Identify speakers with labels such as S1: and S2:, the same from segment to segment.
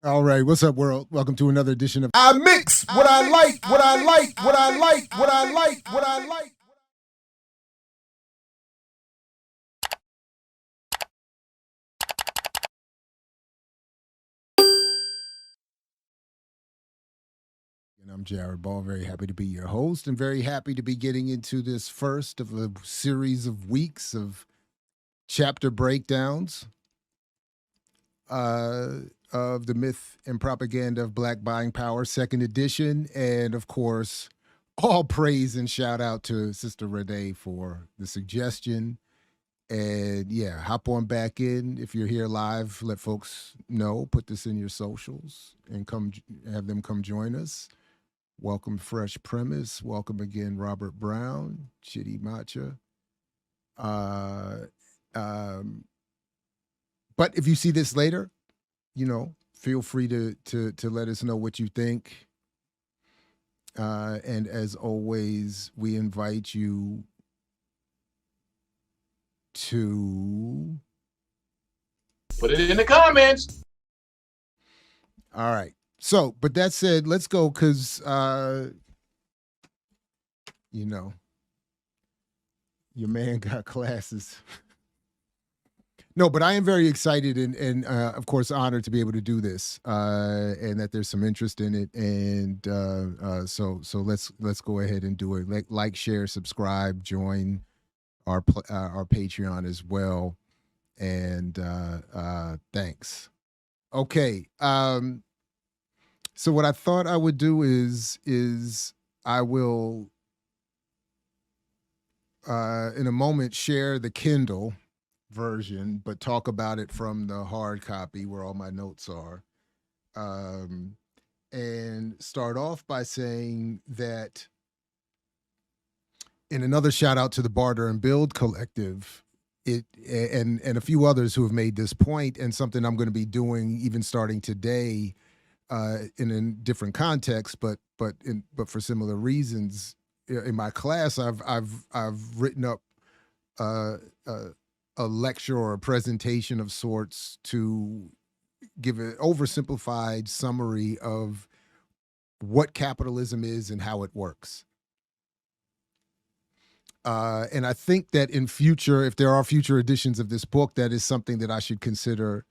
S1: All right, what's up, world? Welcome to another edition of
S2: I mix what I like, what I like, what I like, what I like, what I like.
S1: And I'm Jared Ball, very happy to be your host and very happy to be getting into this first of a series of weeks of chapter breakdowns uh, of The Myth and Propaganda of Black Buying Power, second edition. And of course, all praise and shout out to Sister Renee for the suggestion. And yeah, hop on back in. If you're here live, let folks know, put this in your socials and have them come join us. Welcome, Fresh Premise. Welcome again, Robert Brown, Chitty Matcha. Uh, um, but if you see this later, feel free to let us know what you think. And as always, we invite you to
S2: Put it in the comments.
S1: All right. So, but that said, let's go because, your man got classes. No, but I am very excited and of course, honored to be able to do this and that there's some interest in it. And so let's go ahead and do it. Like, share, subscribe, join our Patreon as well. And thanks. Okay. So what I thought I would do is I will in a moment share the Kindle version, but talk about it from the hard copy where all my notes are. And start off by saying that in another shout out to the Barter and Build Collective, and a few others who have made this point, and something I'm going to be doing even starting today in a different context, but for similar reasons. In my class, I've written up a lecture or a presentation of sorts to give an oversimplified summary of what capitalism is and how it works. And I think that in future, if there are future editions of this book, that is something that I should consider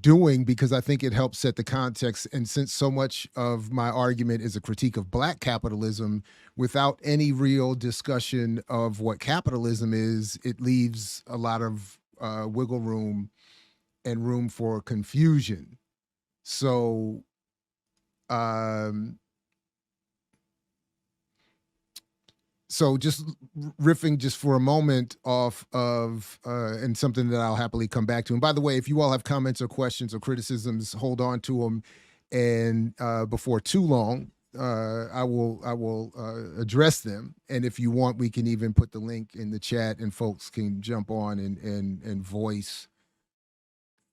S1: doing, because I think it helps set the context. And since so much of my argument is a critique of Black capitalism, without any real discussion of what capitalism is, it leaves a lot of wiggle room and room for confusion. So, just riffing just for a moment off of and something that I'll happily come back to. And by the way, if you all have comments or questions or criticisms, hold on to them. And before too long, I will address them. And if you want, we can even put the link in the chat, and folks can jump on and voice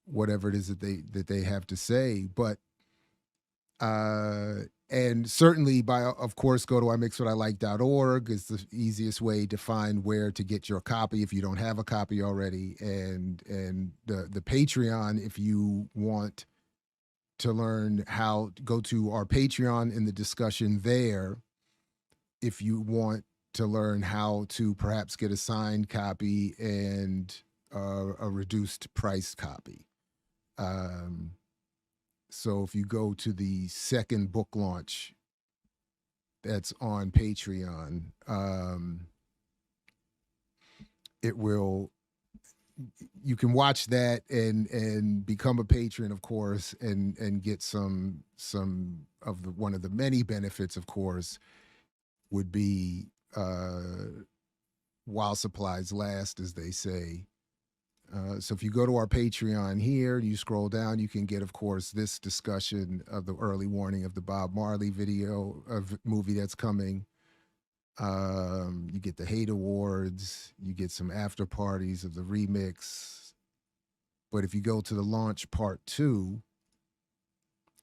S1: whatever it is that they have to say. But and certainly of course, go to imixwhatilike.org is the easiest way to find where to get your copy if you don't have a copy already. And the Patreon, if you want to learn how, go to our Patreon in the discussion there. If you want to learn how to perhaps get a signed copy and a reduced price copy. So if you go to the second book launch that's on Patreon, you can watch that and become a patron, of course, and get some of one of the many benefits, of course, would be while supplies last, as they say. So if you go to our Patreon here, you scroll down, you can get, of course, this discussion of the early warning of the Bob Marley video of movie that's coming. You get the Hate Awards, you get some after parties of the remix. But if you go to the launch part 2,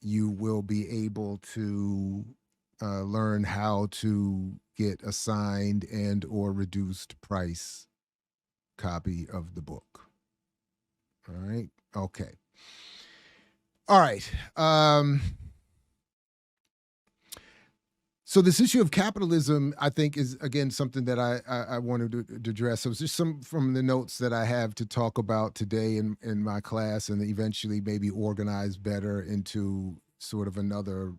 S1: you will be able to learn how to get a signed and or reduced price copy of the book. All right. Okay. All right. So this issue of capitalism, I think, is again something that I wanted to address. So it's just some from the notes that I have to talk about today in my class, and eventually maybe organize better into sort of another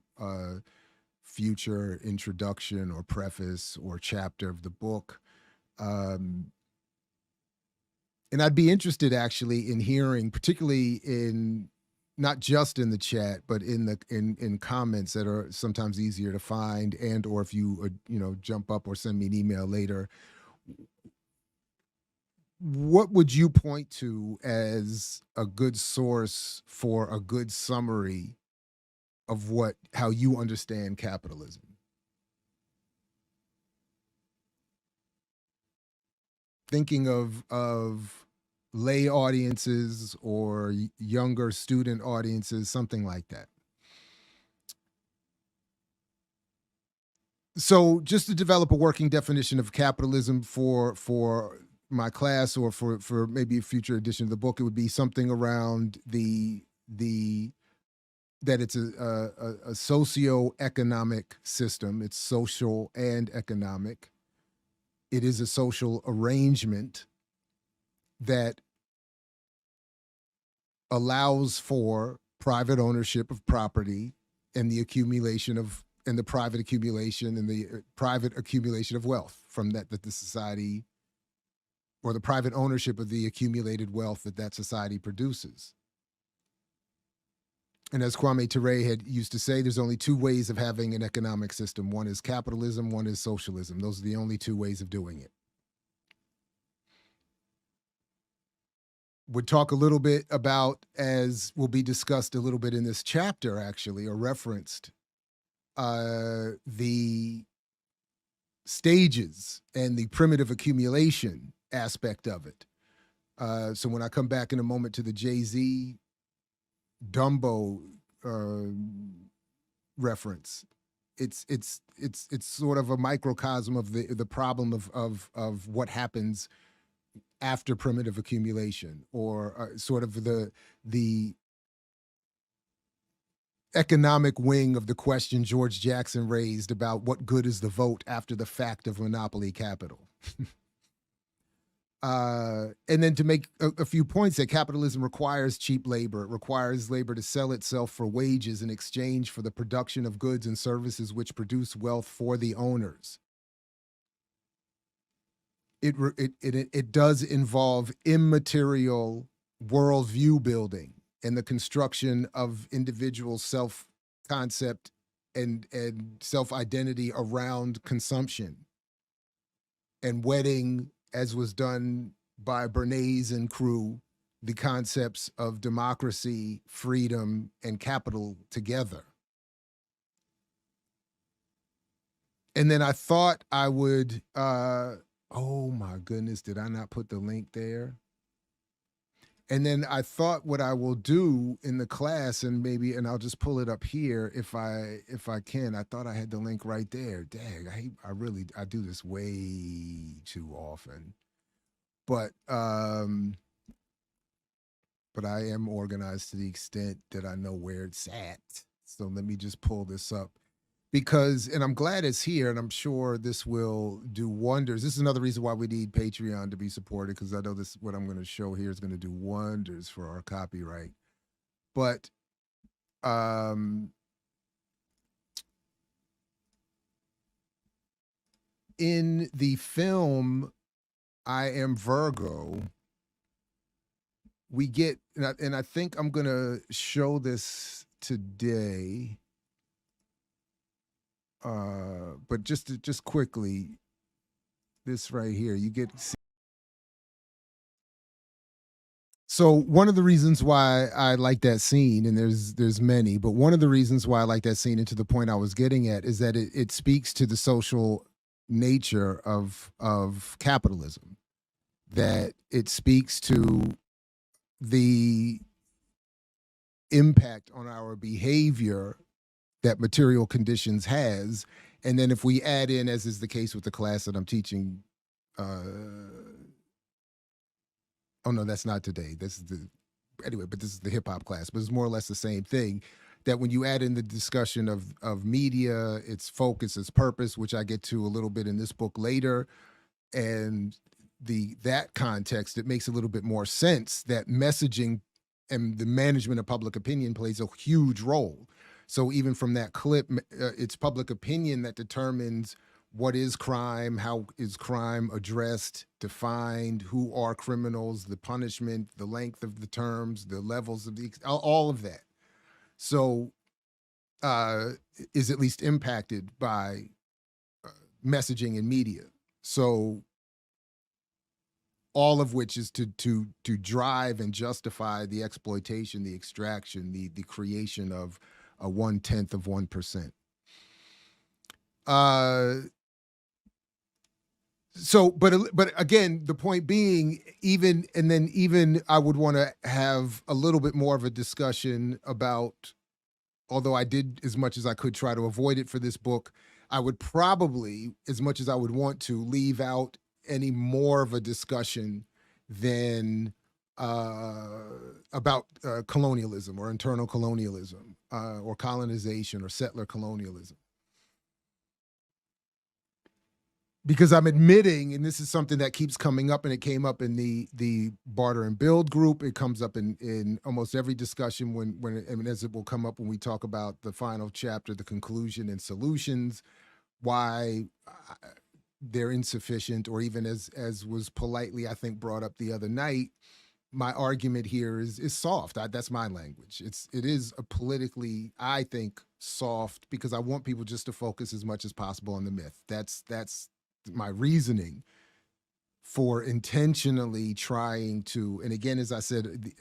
S1: future introduction or preface or chapter of the book. And I'd be interested actually in hearing, particularly in not just in the chat, but in comments that are sometimes easier to find, and or if you jump up or send me an email later, what would you point to as a good source for a good summary of how you understand capitalism? Thinking of lay audiences or younger student audiences, something like that. So just to develop a working definition of capitalism for my class, or for maybe a future edition of the book, it would be something around that it's a socio-economic system. It's social and economic. It is a social arrangement that allows for private ownership of property and the private accumulation of wealth from that the society, or the private ownership of the accumulated wealth that society produces. And as Kwame Ture had used to say, there's only two ways of having an economic system. One is capitalism, one is socialism. Those are the only two ways of doing it. Would talk a little bit about, as will be discussed a little bit in this chapter actually, or referenced, the stages and the primitive accumulation aspect of it. So when I come back in a moment to the Jay-Z Dumbo reference, it's sort of a microcosm of the problem of what happens after primitive accumulation, or sort of the economic wing of the question George Jackson raised about what good is the vote after the fact of monopoly capital. And then to make a few points, that capitalism requires cheap labor. It requires labor to sell itself for wages in exchange for the production of goods and services which produce wealth for the owners. It does involve immaterial worldview building and the construction of individual self-concept and self-identity around consumption, and wedding, as was done by Bernays and crew, the concepts of democracy, freedom, and capital together. And then I thought I would, oh my goodness, did I not put the link there? And then I thought what I will do in the class, and I'll just pull it up here if I can. I thought I had the link right there. Dang, I do this way too often. But I am organized to the extent that I know where it's at. So let me just pull this up. And I'm glad it's here, and I'm sure this will do wonders. This is another reason why we need Patreon to be supported, because I know what I'm going to show here is going to do wonders for our copyright. But in the film I Am Virgo, we get, and I think I'm going to show this today. But just quickly, this right here, you get. So one of the reasons why I like that scene, and there's many, but one of the reasons why I like that scene, and to the point I was getting at, is that it speaks to the social nature of capitalism. That it speaks to the impact on our behavior that material conditions has. And then if we add in, as is the case with the class that I'm teaching, oh no, that's not today. This is anyway, but this is the hip hop class, but it's more or less the same thing. That when you add in the discussion of media, its focus, its purpose, which I get to a little bit in this book later, and that context, it makes a little bit more sense that messaging and the management of public opinion plays a huge role. So even from that clip, it's public opinion that determines what is crime, how is crime addressed, defined, who are criminals, the punishment, the length of the terms, the levels of all of that. So is at least impacted by messaging and media. So all of which is to drive and justify the exploitation, the extraction, the creation of a 1/10 of 1%. So, but again, the point being, even I would want to have a little bit more of a discussion about, although I did as much as I could try to avoid it for this book, I would probably, as much as I would want to, leave out any more of a discussion than about colonialism or internal colonialism or colonization or settler colonialism. Because I'm admitting, and this is something that keeps coming up, and it came up in the barter and build group. It comes up in almost every discussion as it will come up when we talk about the final chapter, the conclusion and solutions, why they're insufficient, or even as was politely, I think, brought up the other night, my argument here is soft. That's my language. It is a politically, I think, soft, because I want people just to focus as much as possible on the myth. That's my reasoning for intentionally trying to, and again, as I said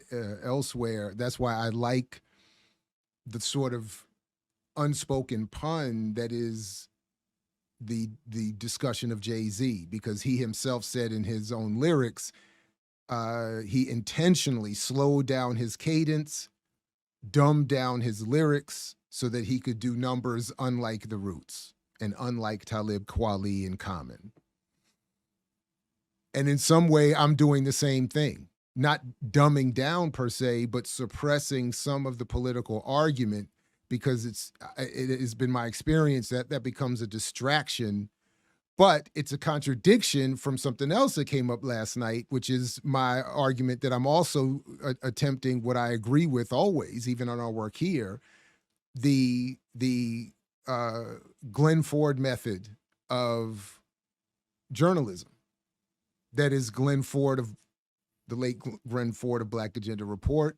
S1: elsewhere, that's why I like the sort of unspoken pun that is the discussion of Jay-Z, because he himself said in his own lyrics, he intentionally slowed down his cadence, dumbed down his lyrics so that he could do numbers unlike the Roots and unlike Talib Kweli and Common. And in some way, I'm doing the same thing, not dumbing down per se, but suppressing some of the political argument, because it has been my experience that becomes a distraction, but it's a contradiction from something else that came up last night, which is my argument that I'm also attempting what I agree with always, even on our work here, the Glenn Ford method of journalism. That is Glenn Ford of the late Glenn Ford of Black Agenda Report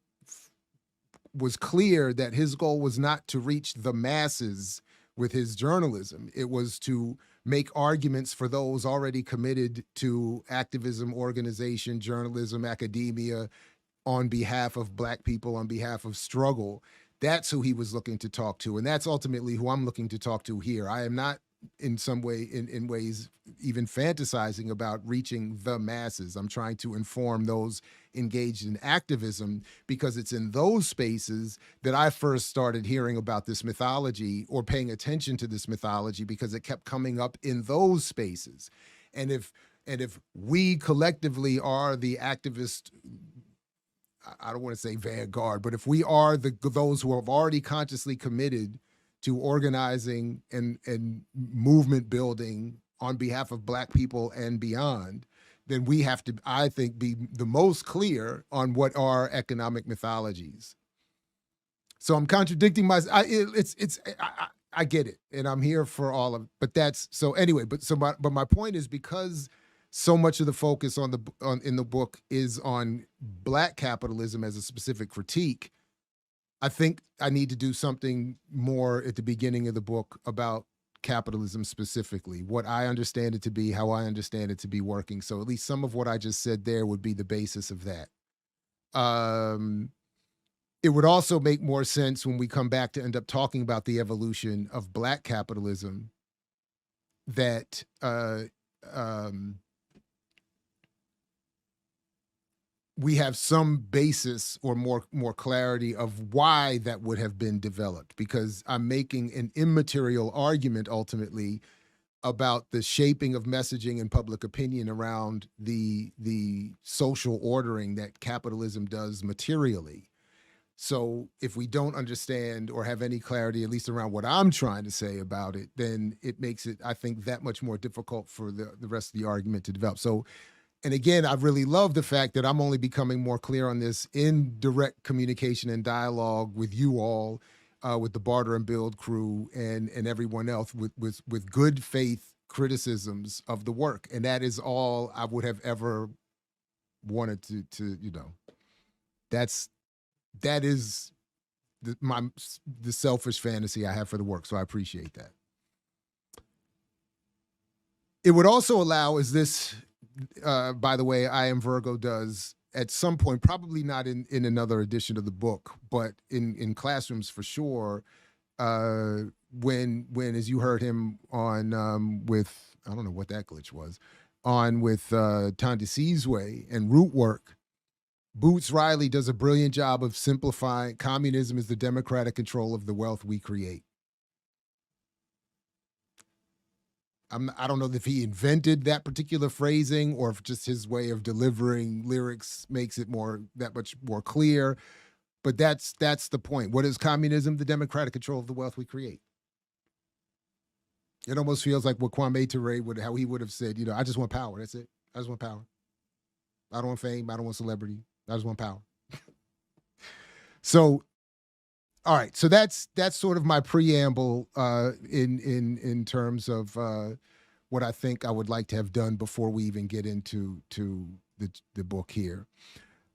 S1: was clear that his goal was not to reach the masses with his journalism. It was to make arguments for those already committed to activism, organization, journalism, academia, on behalf of Black people, on behalf of struggle. That's who he was looking to talk to. And that's ultimately who I'm looking to talk to here. I am not in some way, in ways, even fantasizing about reaching the masses. I'm trying to inform those engaged in activism, because it's in those spaces that I first started hearing about this mythology, or paying attention to this mythology, because it kept coming up in those spaces. And if we collectively are the activist, I don't want to say vanguard, but if we are those who have already consciously committed to organizing and movement building on behalf of Black people and beyond, then we have to, I think, be the most clear on what are economic mythologies. So I'm contradicting myself. I get it, and I'm here for all of. But that's so anyway. But my point is, because so much of the focus in the book is on Black capitalism as a specific critique, I think I need to do something more at the beginning of the book about capitalism specifically, what I understand it to be, how I understand it to be working. So at least some of what I just said there would be the basis of that. It would also make more sense when we come back to end up talking about the evolution of Black capitalism, that we have some basis or more clarity of why that would have been developed, because I'm making an immaterial argument ultimately about the shaping of messaging and public opinion around the social ordering that capitalism does materially. So if we don't understand or have any clarity, at least around what I'm trying to say about it, then it makes it, I think, that much more difficult for the rest of the argument to develop. So, and again, I really love the fact that I'm only becoming more clear on this in direct communication and dialogue with you all, with the Barter and Build crew and everyone else with good faith criticisms of the work. And that is all I would have ever wanted to that is the selfish fantasy I have for the work. So I appreciate that. It would also allow, as this, by the way, I Am Virgo does at some point, probably not in another edition of the book, but in classrooms for sure, when as you heard him on with, I don't know what that glitch was, on with Tonda Sizwe and Root Work, Boots Riley does a brilliant job of simplifying communism is the democratic control of the wealth we create. I don't know if he invented that particular phrasing or if just his way of delivering lyrics makes it that much more clear. But that's the point. What is communism? The democratic control of the wealth we create. It almost feels like what Kwame Ture how he would have said, I just want power. That's it. I just want power. I don't want fame. I don't want celebrity. I just want power. So, all right. So that's sort of my preamble in terms of what I think I would like to have done before we even get into the book here.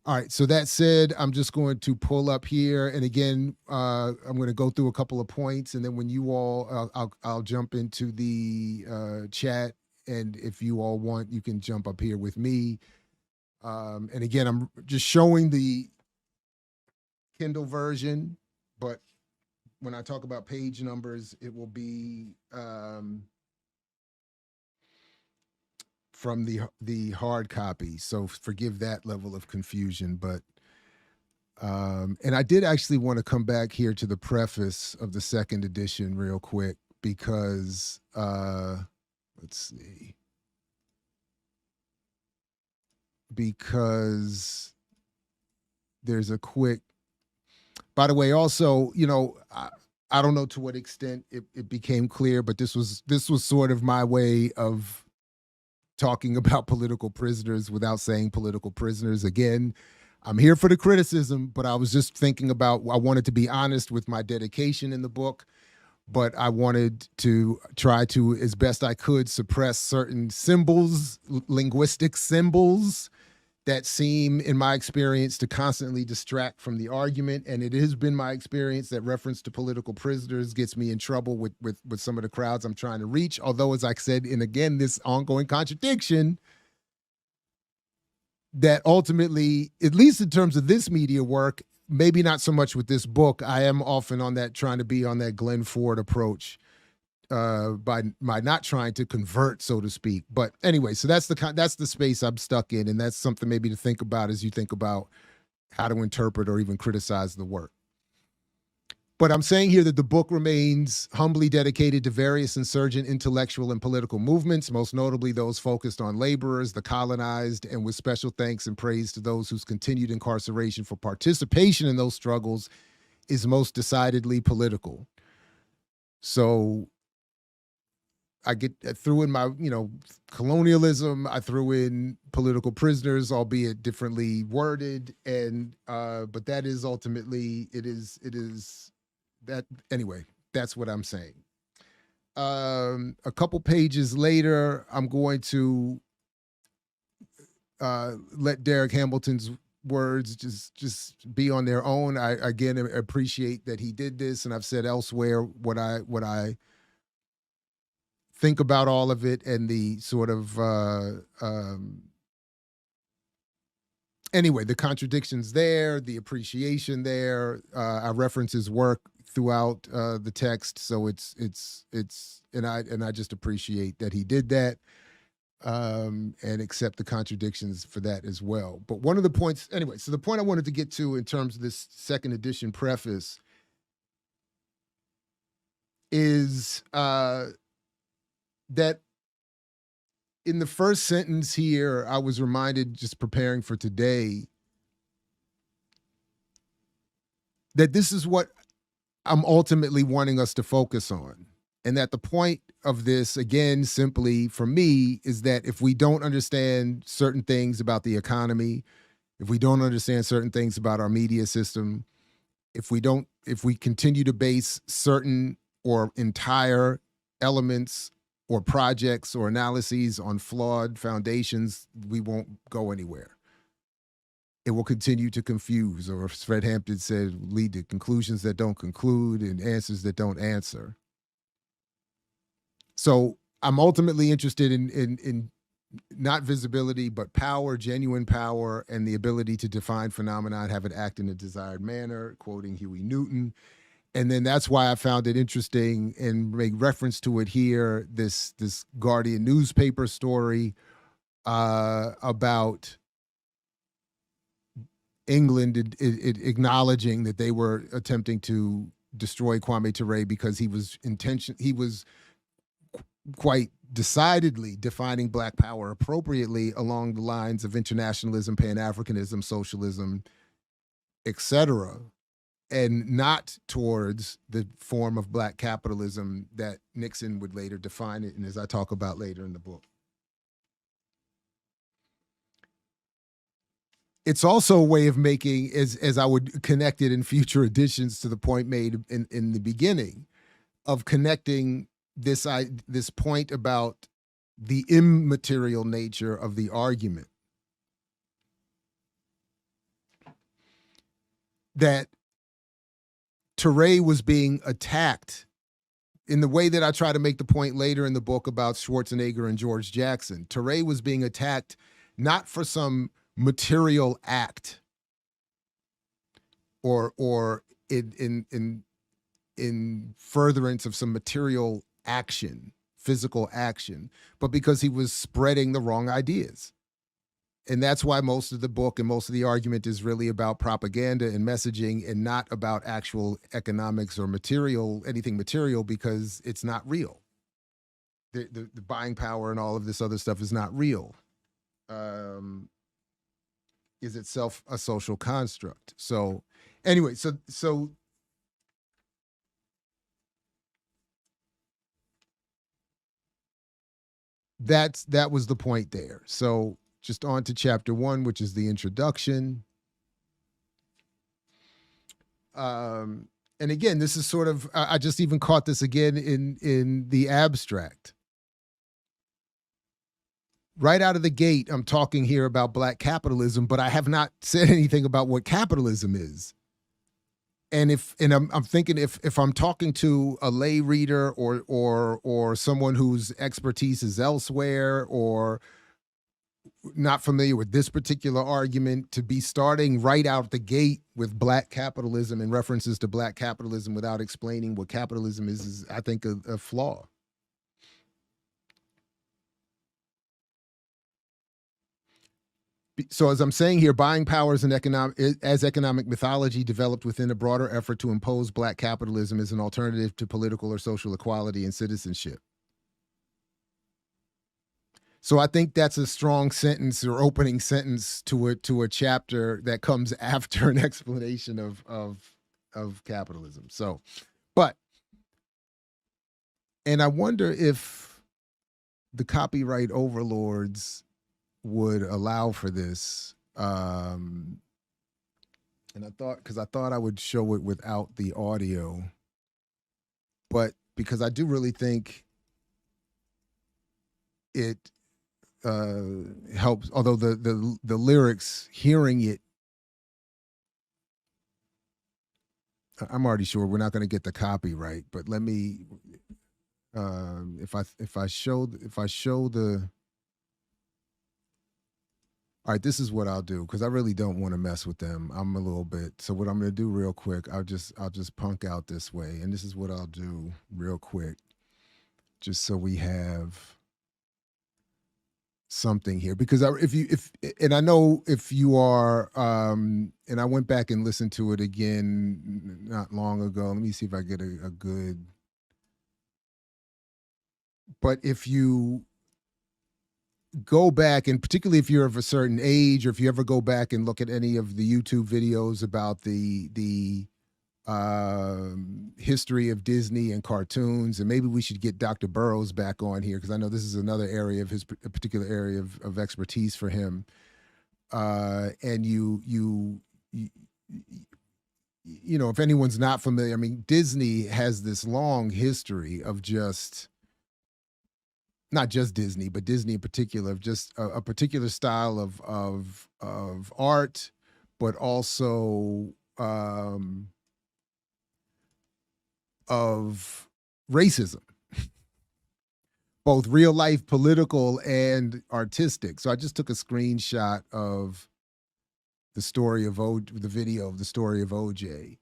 S1: All right. So that said, I'm just going to pull up here, and again, I'm going to go through a couple of points, and then when you all, I'll jump into the chat, and if you all want, you can jump up here with me. And again, I'm just showing the Kindle version, but when I talk about page numbers, it will be from the hard copy. So forgive that level of confusion, but and I did actually want to come back here to the preface of the second edition real quick because let's see. Because there's a quick, by the way, also, I don't know to what extent it became clear, but this was sort of my way of talking about political prisoners without saying political prisoners. Again, I'm here for the criticism, but I was just thinking about, I wanted to be honest with my dedication in the book, but I wanted to try to, as best I could, suppress certain symbols, linguistic symbols that seem, in my experience, to constantly distract from the argument. And it has been my experience that reference to political prisoners gets me in trouble with some of the crowds I'm trying to reach. Although, as I said, and again, this ongoing contradiction, that ultimately, at least in terms of this media work, maybe not so much with this book, I am often on that, trying to be on that Glenn Ford approach by not trying to convert, so to speak. But anyway, so that's the space I'm stuck in, and that's something maybe to think about as you think about how to interpret or even criticize the work. But I'm saying here that the book remains humbly dedicated to various insurgent intellectual and political movements, most notably those focused on laborers, the colonized, and with special thanks and praise to those whose continued incarceration for participation in those struggles is most decidedly political. So I threw in my, colonialism, I threw in political prisoners, albeit differently worded, and but that is ultimately, it is that, anyway, that's what I'm saying. A couple pages later, I'm going to let Derek Hamilton's words just be on their own. I again appreciate that he did this, and I've said elsewhere what I think about all of it, and the sort of anyway, the contradictions there, the appreciation there. I reference his work throughout the text, so it's and I just appreciate that he did that, and accept the contradictions for that as well. But one of the points, anyway, so the point I wanted to get to in terms of this second edition preface is that in the first sentence here, I was reminded, just preparing for today, that this is what I'm ultimately wanting us to focus on. And that the point of this, again, simply for me, is that if we don't understand certain things about the economy, if we don't understand certain things about our media system, if we continue to base certain or entire elements or projects or analyses on flawed foundations, we won't go anywhere. It will continue to confuse, or as Fred Hampton said, lead to conclusions that don't conclude and answers that don't answer. So I'm ultimately interested in not visibility, but power, genuine power, and the ability to define phenomena and have it act in a desired manner, quoting Huey Newton. And then that's why I found it interesting and make reference to it here, this Guardian newspaper story about England acknowledging that they were attempting to destroy Kwame Ture because he was quite decidedly defining Black power appropriately along the lines of internationalism, pan-Africanism, socialism, etc., and not towards the form of Black capitalism that Nixon would later define it, and as I talk about later in the book. It's also a way of making, as I would connect it in future editions to the point made in the beginning, of connecting this point about the immaterial nature of the argument. That Ture was being attacked in the way that I try to make the point later in the book about Schwarzenegger and George Jackson. Ture was being attacked not for some material act or in furtherance of some material action, physical action, but because he was spreading the wrong ideas. And that's why most of the book and most of the argument is really about propaganda and messaging and not about actual economics or anything material, because it's not real. The buying power and all of this other stuff is not real. Is itself a social construct. So anyway, so that was the point there. So just on to chapter 1, which is the introduction. And again, this is sort of, I just even caught this again in the abstract. Right out of the gate, I'm talking here about Black capitalism, but I have not said anything about what capitalism is. And I'm thinking if I'm talking to a lay reader or someone whose expertise is elsewhere or not familiar with this particular argument, to be starting right out the gate with Black capitalism and references to Black capitalism without explaining what capitalism is I think a flaw. So as I'm saying here, buying power as economic mythology developed within a broader effort to impose Black capitalism as an alternative to political or social equality and citizenship. So I think that's a strong sentence or opening sentence to a chapter that comes after an explanation of capitalism. So, and I wonder if the copyright overlords would allow for this. And I thought I would show it without the audio, but because I do really think it helps, although the lyrics, hearing it, I'm already sure we're not going to get the copyright, but let me, if I show the, all right, this is what I'll do, because I really don't want to mess with them. I'm a little bit, so what I'm going to do real quick, I'll just punk out this way, and this is what I'll do real quick, just so we have something here, because and I know if you are, and I went back and listened to it again not long ago. Let me see if I get a good. But if you go back, and particularly if you're of a certain age, or if you ever go back and look at any of the YouTube videos about the history of Disney and cartoons, and maybe we should get Dr. Burrows back on here because I know this is another area of his a particular area of expertise for him. And you know, if anyone's not familiar, I mean, Disney has this long history of just not just Disney, but Disney in particular, of just a particular style of art, but also of racism, both real life, political, and artistic. So I just took a screenshot of the story of the video of the story of OJ.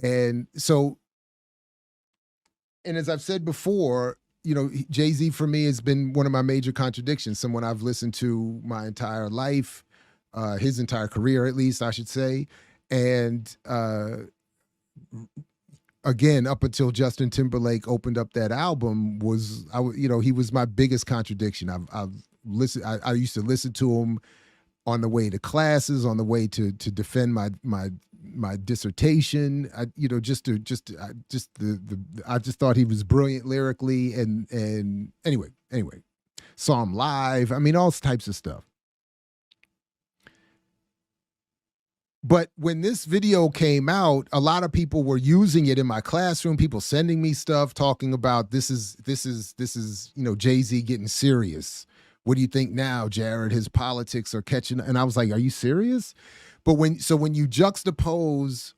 S1: And so, and as I've said before, you know, Jay-Z for me has been one of my major contradictions, someone I've listened to my entire life, his entire career, at least I should say. And again, up until Justin Timberlake opened up that album, you know, he was my biggest contradiction. I've listened, I used to listen to him on the way to classes, on the way to defend my dissertation. I just thought he was brilliant lyrically, and anyway, saw him live. I mean, all types of stuff. But when this video came out, a lot of people were using it in my classroom, people sending me stuff talking about this is, you know, Jay-Z getting serious. What do you think now, Jared? His politics are catching. And I was like, are you serious? But when you juxtapose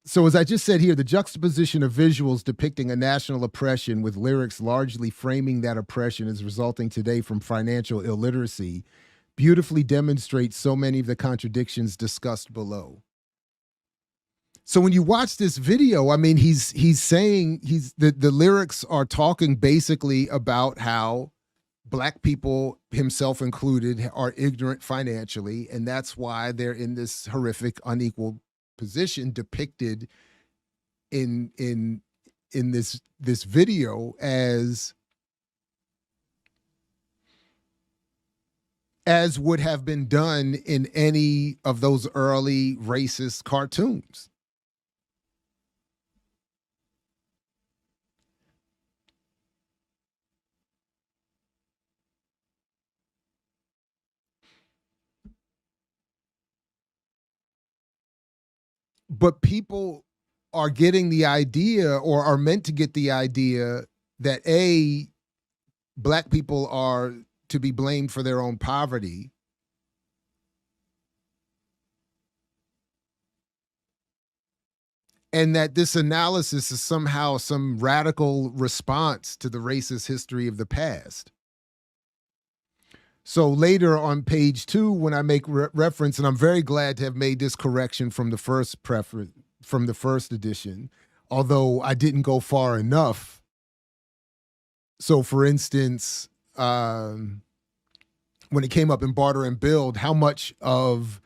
S1: So as I just said here, the juxtaposition of visuals depicting a national oppression with lyrics largely framing that oppression as resulting today from financial illiteracy beautifully demonstrates so many of the contradictions discussed below. So when you watch this video, I mean, he's saying the lyrics are talking basically about how Black people, himself included, are ignorant financially, and that's why they're in this horrific, unequal position depicted in this video as would have been done in any of those early racist cartoons. But people are getting the idea, or are meant to get the idea, that Black people are to be blamed for their own poverty, and that this analysis is somehow some radical response to the racist history of the past. So later on page 2, when I make reference, and I'm very glad to have made this correction from the first edition, although I didn't go far enough. So for instance, when it came up in Barter and Build, how much of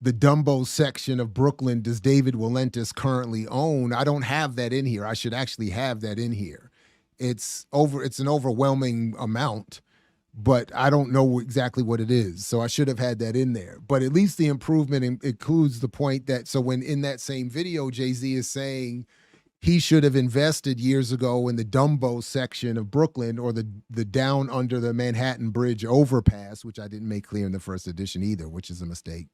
S1: the Dumbo section of Brooklyn does David Walentis currently own? I don't have that in here. I should actually have that in here. It's an overwhelming amount, but I don't know exactly what it is. So I should have had that in there. But at least the improvement includes the point that, so when in that same video, Jay-Z is saying he should have invested years ago in the Dumbo section of Brooklyn, or the down under the Manhattan Bridge overpass, which I didn't make clear in the first edition either, which is a mistake.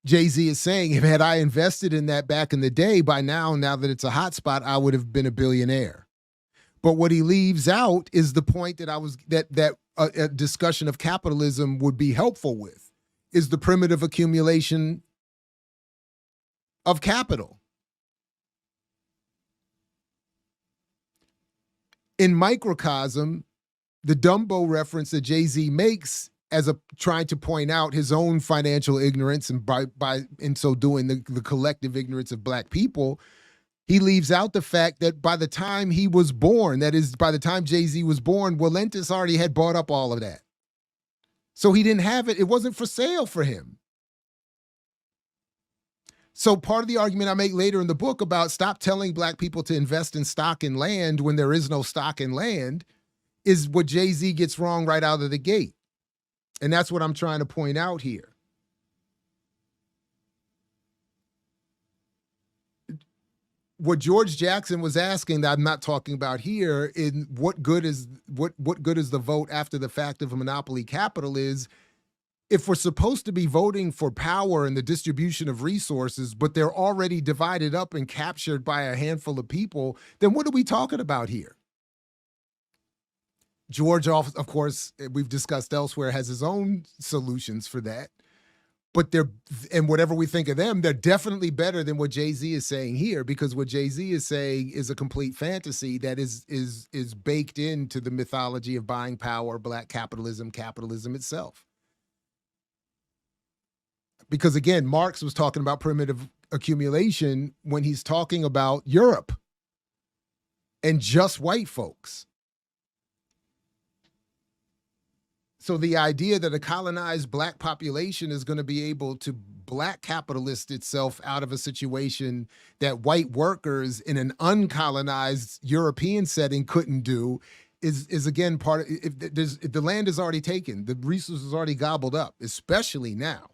S1: Jay-Z is saying, if had I invested in that back in the day, by now that it's a hotspot, I would have been a billionaire. But what he leaves out is the point that a discussion of capitalism would be helpful with, is the primitive accumulation of capital. In microcosm, the Dumbo reference that Jay-Z makes as trying to point out his own financial ignorance, and by in so doing the collective ignorance of Black people, he leaves out the fact that by the time he was born, that is, by the time Jay-Z was born, Walentis already had bought up all of that. So he didn't have it. It wasn't for sale for him. So part of the argument I make later in the book about stop telling black people to invest in stock and land when there is no stock and land is what Jay-Z gets wrong right out of the gate. And that's what I'm trying to point out here. What George Jackson was asking that I'm not talking about here in what good is the vote after the fact of a monopoly capital is if we're supposed to be voting for power and the distribution of resources, but they're already divided up and captured by a handful of people, then what are we talking about here? George, of course, we've discussed elsewhere, has his own solutions for that. But and whatever we think of them, they're definitely better than what Jay-Z is saying here, because what Jay-Z is saying is a complete fantasy that is baked into the mythology of buying power, black capitalism, capitalism itself. Because again, Marx was talking about primitive accumulation when he's talking about Europe and just white folks. So the idea that a colonized black population is going to be able to black capitalist itself out of a situation that white workers in an uncolonized European setting couldn't do is again part of, if the land is already taken, the resources already gobbled up, especially now.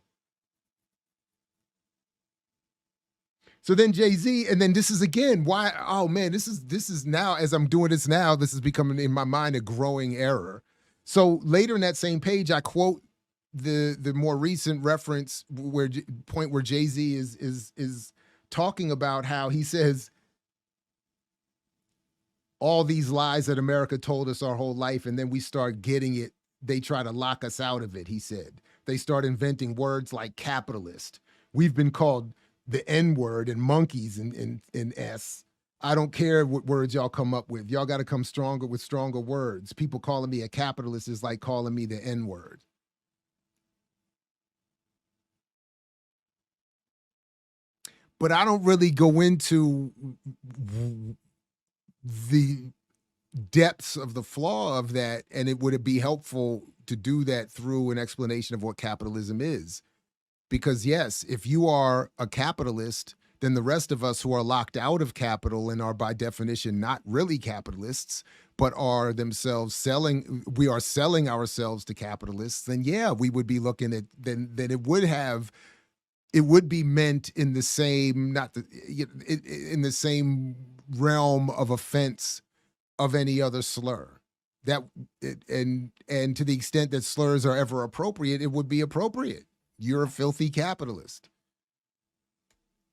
S1: So then Jay-Z, and then this is again why, oh man, this is now, as I'm doing this now, this is becoming in my mind a growing error. So later in that same page, I quote the more recent reference where Jay-Z is talking about how he says all these lies that America told us our whole life, and then we start getting it, they try to lock us out of it, he said. They start inventing words like capitalist. We've been called the N-word and monkeys in S. I don't care what words y'all come up with. Y'all got to come stronger with stronger words. People calling me a capitalist is like calling me the N-word. But I don't really go into the depths of the flaw of that, and would it be helpful to do that through an explanation of what capitalism is? Because yes, if you are a capitalist, then the rest of us who are locked out of capital and are by definition not really capitalists, but are themselves selling ourselves to capitalists, then yeah, we would be looking at, then it would be meant in the same, in the same realm of offense of any other slur. And to the extent that slurs are ever appropriate, it would be appropriate. You're a filthy capitalist.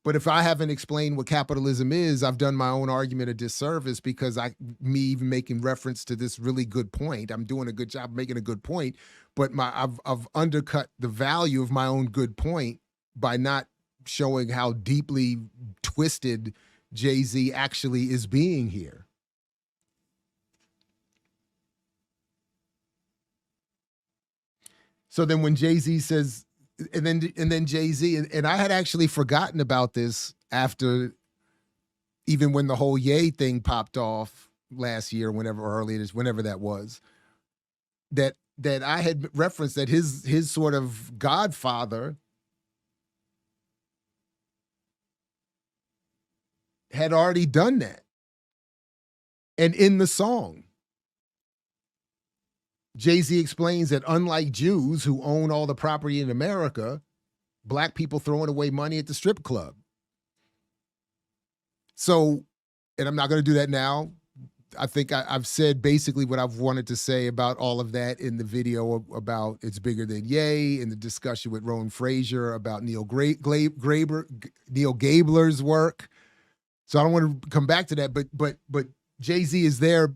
S1: But if I haven't explained what capitalism is, I've done my own argument a disservice, because me even making reference to this really good point, I'm doing a good job making a good point, but I've undercut the value of my own good point by not showing how deeply twisted Jay-Z actually is being here. So then when Jay-Z says, and then Jay-Z, and I had actually forgotten about this after, even when the whole Ye thing popped off last year, whenever that was, that I had referenced that his sort of godfather had already done that. And in the song, Jay-Z explains that unlike Jews who own all the property in America, black people throwing away money at the strip club. So, and I'm not going to do that now. I think I've said basically what I've wanted to say about all of that in the video about It's Bigger Than Ye, in the discussion with Rowan Frazier about Neil Gabler's work. So I don't want to come back to that, but Jay-Z is there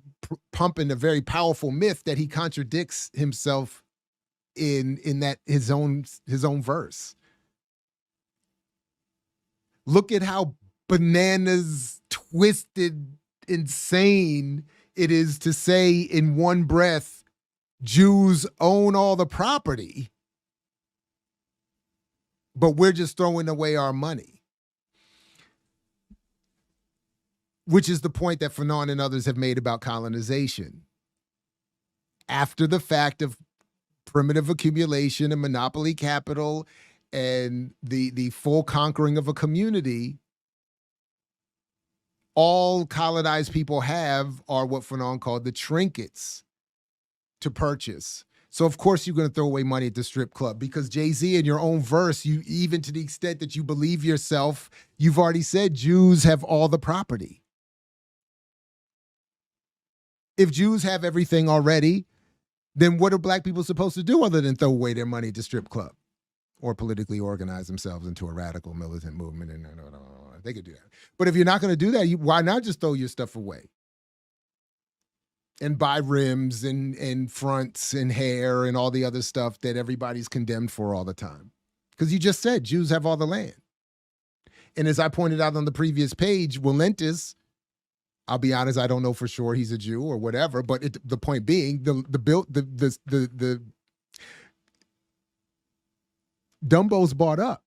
S1: pumping a very powerful myth that he contradicts himself in that his own verse. Look at how bananas, twisted, insane it is to say in one breath, Jews own all the property, but we're just throwing away our money. Which is the point that Fanon and others have made about colonization. After the fact of primitive accumulation and monopoly capital and the full conquering of a community, all colonized people have are what Fanon called the trinkets to purchase. So of course you're going to throw away money at the strip club because Jay-Z, in your own verse, you, even to the extent that you believe yourself, you've already said Jews have all the property. If Jews have everything already, then what are black people supposed to do other than throw away their money at the strip club or politically organize themselves into a radical militant movement? And they could do that. But if you're not going to do that, why not just throw your stuff away and buy rims and fronts and hair and all the other stuff that everybody's condemned for all the time? Because you just said Jews have all the land. And as I pointed out on the previous page, Willentis, I'll be honest, I don't know for sure he's a Jew or whatever, but the point being, the Dumbo's bought up.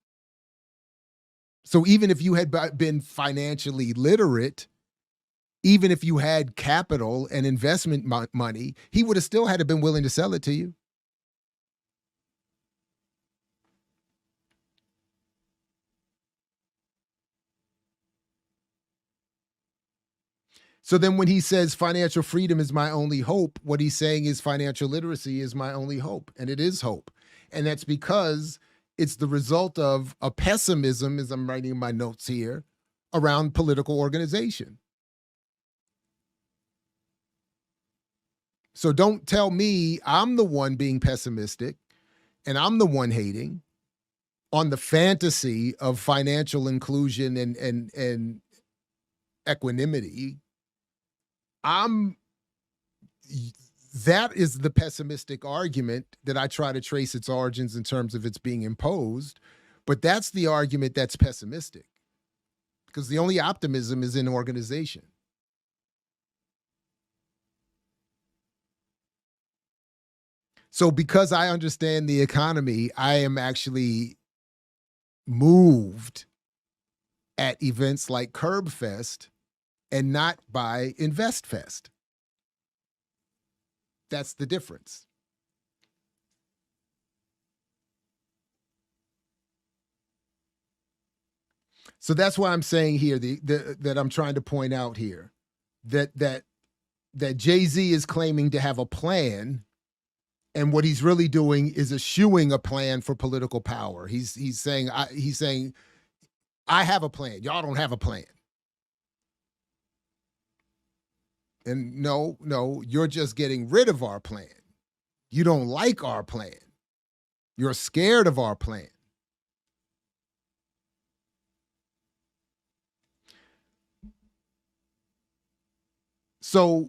S1: So even if you had been financially literate, even if you had capital and investment money, he would have still had to been willing to sell it to you. So then when he says financial freedom is my only hope, what he's saying is financial literacy is my only hope, and it is hope. And that's because it's the result of a pessimism, as I'm writing in my notes here, around political organization. So don't tell me I'm the one being pessimistic and I'm the one hating on the fantasy of financial inclusion and equanimity. That is the pessimistic argument that I try to trace its origins in terms of its being imposed, but that's the argument that's pessimistic because the only optimism is in organization. So because I understand the economy, I am actually moved at events like CurbFest and not by InvestFest. That's the difference. So that's why I'm saying here that I'm trying to point out here that Jay-Z is claiming to have a plan, and what he's really doing is eschewing a plan for political power. He's saying I have a plan. Y'all don't have a plan. And no, you're just getting rid of our plan. You don't like our plan. You're scared of our plan. So,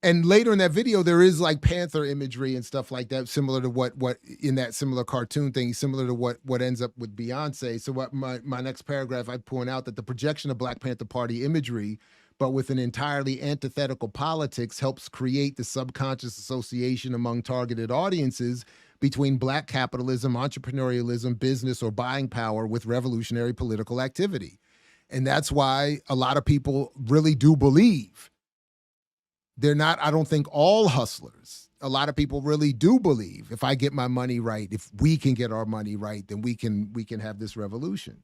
S1: and later in that video, there is like Panther imagery and stuff like that, similar to what in that similar cartoon thing, similar to what ends up with Beyonce. So what my next paragraph, I point out that the projection of Black Panther Party imagery, but with an entirely antithetical politics, helps create the subconscious association among targeted audiences between Black capitalism, entrepreneurialism, business, or buying power with revolutionary political activity. And that's why a lot of people really do believe. They're not, I don't think, all hustlers. A lot of people really do believe if I get my money right, if we can get our money right, then we can have this revolution.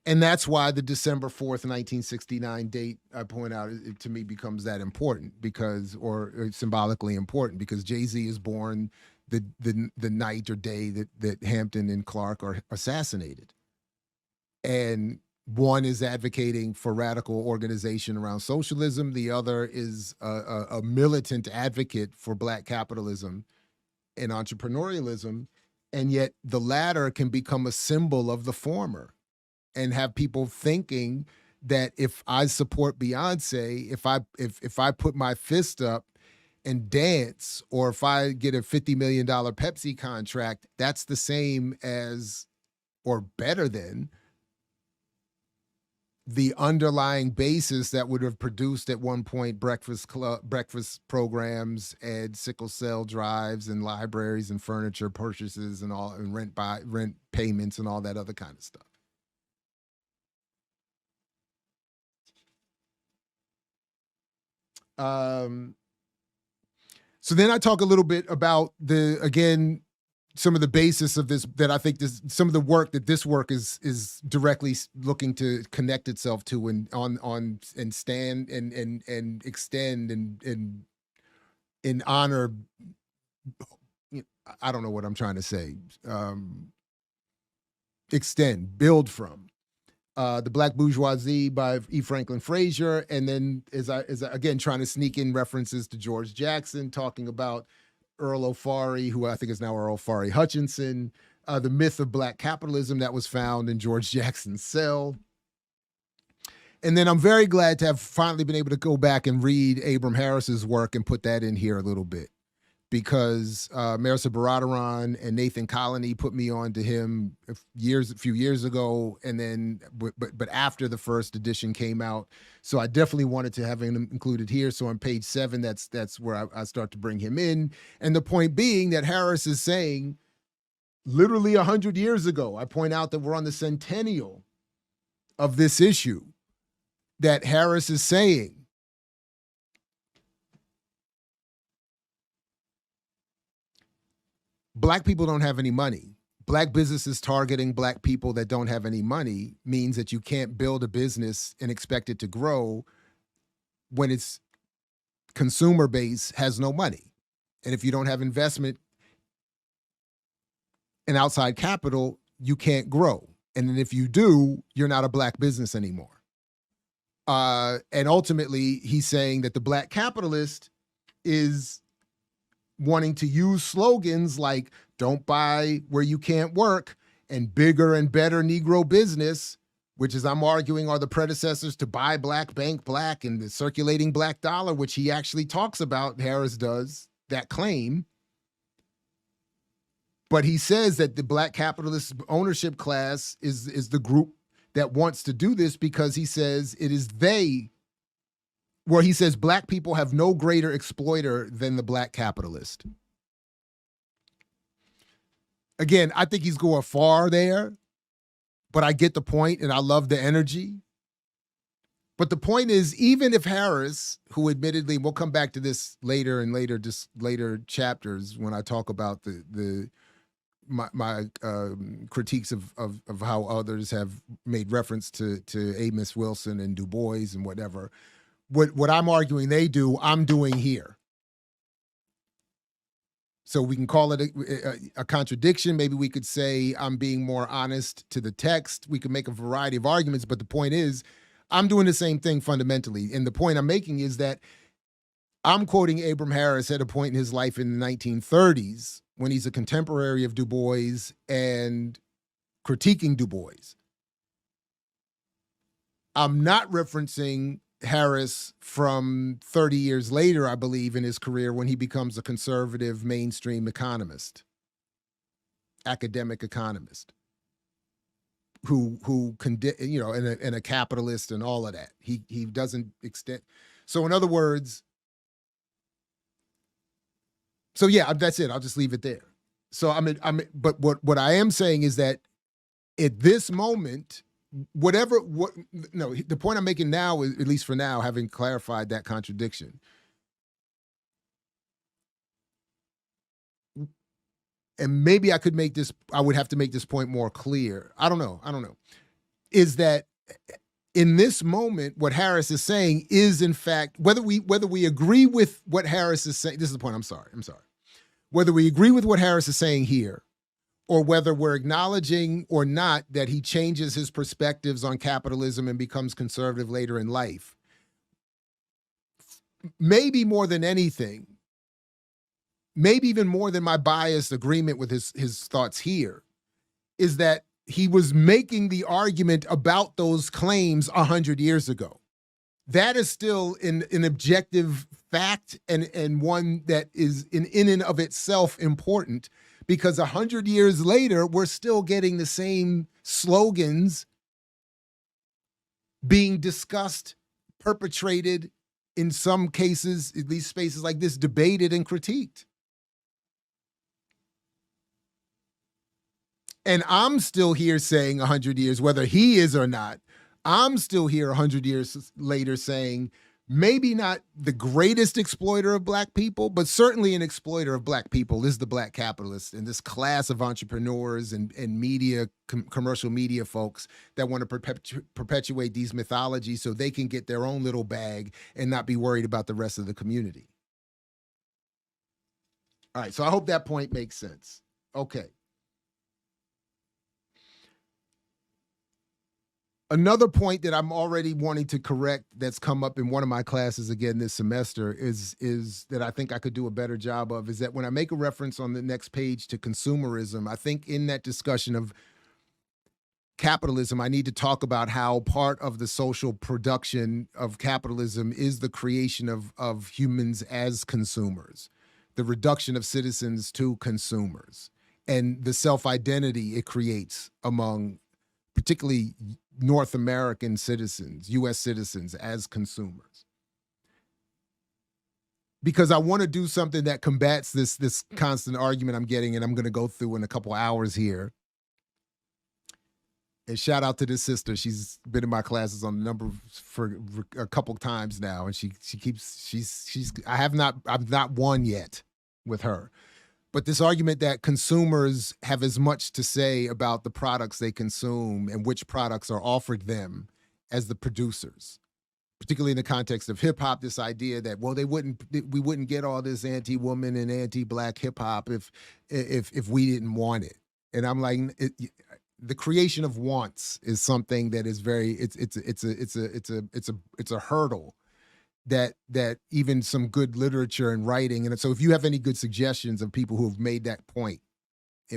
S1: And that's why the December 4th, 1969 date, I point out, it to me becomes that important because, or symbolically important, because Jay-Z is born the night or day that Hampton and Clark are assassinated. And one is advocating for radical organization around socialism. The other is a militant advocate for Black capitalism and entrepreneurialism. And yet the latter can become a symbol of the former and have people thinking that if I support Beyonce, if I put my fist up and dance, or if I get a $50 million Pepsi contract, that's the same as or better than the underlying basis that would have produced at one point breakfast programs and sickle cell drives and libraries and furniture purchases and all, and rent payments and all that other kind of stuff. So then I talk a little bit about some of the basis of this, that I think some of the work that this work is directly looking to connect itself to and stand and extend and in honor. I don't know what I'm trying to say. Build from. The Black Bourgeoisie by E. Franklin Frazier, and then as I again trying to sneak in references to George Jackson, talking about Earl O'Farry, who I think is now Earl Farry Hutchinson, the myth of Black capitalism that was found in George Jackson's cell. And then I'm very glad to have finally been able to go back and read Abram Harris's work and put that in here a little bit, because Marisa Baradaran and Nathan Colony put me on to him a few years ago, and then but after the first edition came out, so I definitely wanted to have him included here. So on page 7, that's where I start to bring him in, and the point being that Harris is saying, literally 100 years ago, I point out that we're on the centennial of this issue, that Harris is saying, Black people don't have any money. Black businesses targeting Black people that don't have any money means that you can't build a business and expect it to grow when its consumer base has no money. And if you don't have investment and outside capital, you can't grow. And then if you do, you're not a Black business anymore. And ultimately, he's saying that the Black capitalist is wanting to use slogans like "don't buy where you can't work" and "bigger and better Negro business," which, as I'm arguing, are the predecessors to "buy Black, bank Black" and the circulating Black dollar, which he actually talks about, Harris does, that claim. But he says that the Black capitalist ownership class is the group that wants to do this, because he says it is he says Black people have no greater exploiter than the Black capitalist. Again, I think he's going far there, but I get the point, and I love the energy. But the point is, even if Harris, who admittedly, we'll come back to this later and later chapters when I talk about my critiques of how others have made reference to Amos Wilson and Du Bois and whatever. What I'm arguing they do, I'm doing here. So we can call it a contradiction. Maybe we could say I'm being more honest to the text. We could make a variety of arguments, but the point is, I'm doing the same thing fundamentally. And the point I'm making is that I'm quoting Abram Harris at a point in his life in the 1930s when he's a contemporary of Du Bois and critiquing Du Bois. I'm not referencing Harris from 30 years later, I believe, in his career, when he becomes a conservative mainstream economist, academic economist, who and a capitalist and all of that. He doesn't extend. So in other words, so yeah, that's it. I'll just leave it there. So but what I am saying is that at this moment, the point I'm making now is, at least for now, having clarified that contradiction, and maybe I would have to make this point more clear. I don't know. Is that in this moment, what Harris is saying is, in fact, whether we agree with what Harris is saying, this is the point. I'm sorry. Whether we agree with what Harris is saying here, or whether we're acknowledging or not that he changes his perspectives on capitalism and becomes conservative later in life, maybe more than anything, maybe even more than my biased agreement with his thoughts here, is that he was making the argument about those claims 100 years ago. That is still an objective fact, and one that is in and of itself important, because 100 years later, we're still getting the same slogans being discussed, perpetrated, in some cases, at least spaces like this, debated and critiqued. And I'm still here saying 100 years, whether he is or not, I'm still here 100 years later saying maybe not the greatest exploiter of black people, but certainly an exploiter of black people is the black capitalist and this class of entrepreneurs and media, commercial media folks that want to perpetuate these mythologies so they can get their own little bag and not be worried about the rest of the community. All right, so I hope that point makes sense. Okay. Another point that I'm already wanting to correct that's come up in one of my classes again this semester is that I think I could do a better job of is that when I make a reference on the next page to consumerism, I think in that discussion of capitalism, I need to talk about how part of the social production of capitalism is the creation of humans as consumers, the reduction of citizens to consumers, and the self-identity it creates among particularly North American citizens, US citizens as consumers. Because I want to do something that combats this constant argument I'm getting, and I'm going to go through in a couple hours here. And shout out to this sister. She's been in my classes on a number for a couple times now, and I've not won yet with her. But this argument that consumers have as much to say about the products they consume and which products are offered them as the producers, particularly in the context of hip hop, this idea that, well, we wouldn't get all this anti-woman and anti-black hip hop if we didn't want it. And I'm like, the creation of wants is something that is it's a hurdle that even some good literature and writing. And so if you have any good suggestions of people who have made that point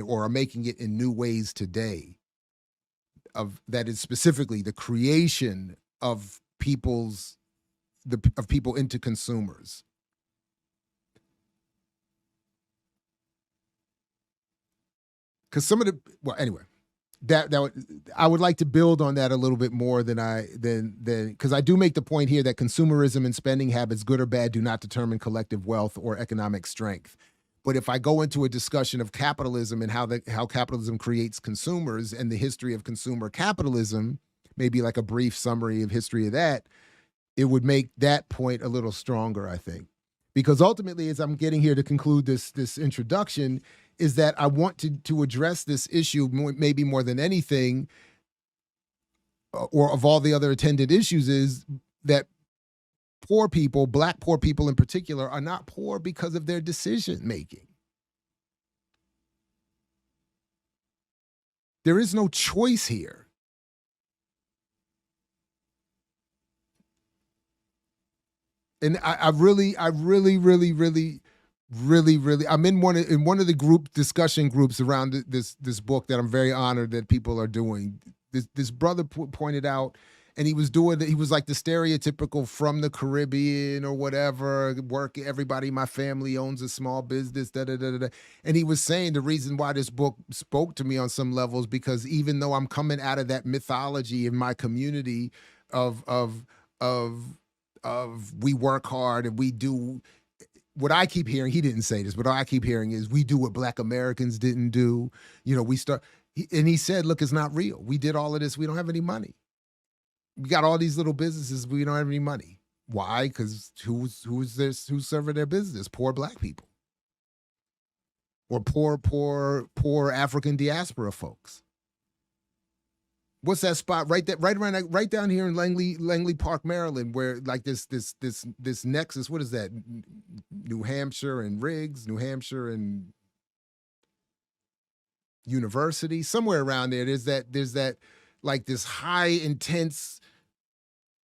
S1: or are making it in new ways today, that is specifically the creation of people into consumers. Because anyway, that I would like to build on that a little bit more than because I do make the point here that consumerism and spending habits, good or bad, do not determine collective wealth or economic strength. But if I go into a discussion of capitalism and how capitalism creates consumers and the history of consumer capitalism, maybe like a brief summary of history of that, it would make that point a little stronger, I think. Because ultimately, as I'm getting here to conclude this introduction, is that I want to address this issue maybe more than anything, or of all the other attendant issues, is that poor people, black poor people in particular, are not poor because of their decision making. There is no choice here. And I'm in one of the group discussion groups around this book that I'm very honored that people are doing. This brother pointed out, and he was like the stereotypical from the Caribbean or whatever, everybody in my family owns a small business, and he was saying the reason why this book spoke to me on some levels, because even though I'm coming out of that mythology in my community of we work hard and we do what I keep hearing, he didn't say this, but what I keep hearing is we do what Black Americans didn't do. And he said, look, it's not real. We did all of this. We don't have any money. We got all these little businesses. We don't have any money. Why? Because who's serving their business? Poor Black people. Or poor African diaspora folks. What's that spot right down here in Langley Park, Maryland, where like this nexus? What is that? New Hampshire and Riggs, New Hampshire and University, somewhere around there. There's that like this high intense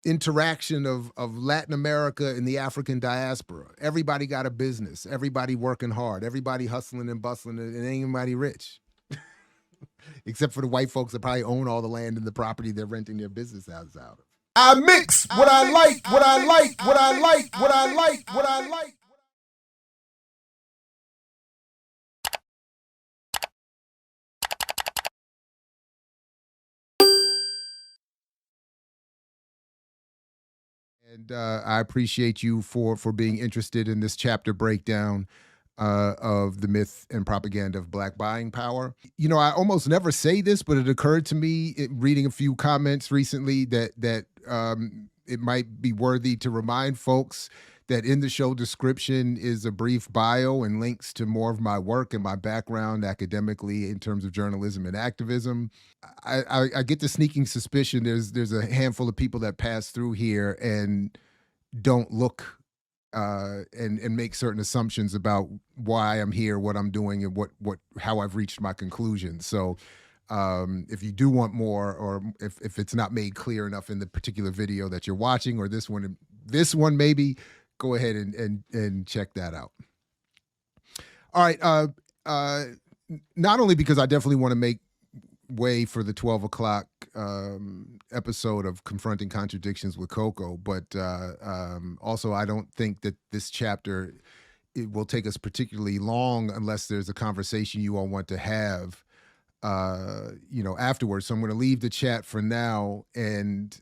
S1: interaction of Latin America and the African diaspora. Everybody got a business. Everybody working hard. Everybody hustling and bustling, and ain't anybody rich. Except for the white folks that probably own all the land and the property they're renting their business houses out of.
S2: I mix what I like, what I like, what I like, what I like, what I like.
S1: And I appreciate you for being interested in this chapter breakdown of the myth and propaganda of Black buying power. I almost never say this, but it occurred to me reading a few comments recently that it might be worthy to remind folks that in the show description is a brief bio and links to more of my work and my background academically in terms of journalism and activism. I get the sneaking suspicion there's a handful of people that pass through here and don't look and make certain assumptions about why I'm here, what I'm doing, and how I've reached my conclusion. So if you do want more, or if it's not made clear enough in the particular video that you're watching, or this one maybe, go ahead and check that out. All right. Not only because I definitely want to make way for the 12 o'clock episode of Confronting Contradictions with Coco, but also I don't think that this chapter, it will take us particularly long unless there's a conversation you all want to have afterwards. So I'm going to leave the chat for now and